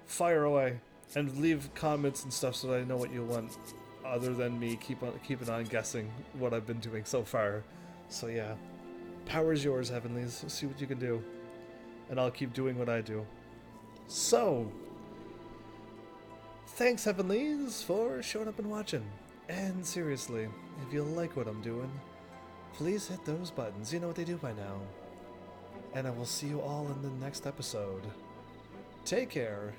Fire away. And leave comments and stuff so that I know what you want. Other than me keeping on guessing what I've been doing so far. So yeah, power's yours, Heavenlies. See what you can do, and I'll keep doing what I do. So, thanks, Heavenlies, for showing up and watching. And seriously, if you like what I'm doing, please hit those buttons. You know what they do by now. And I will see you all in the next episode. Take care.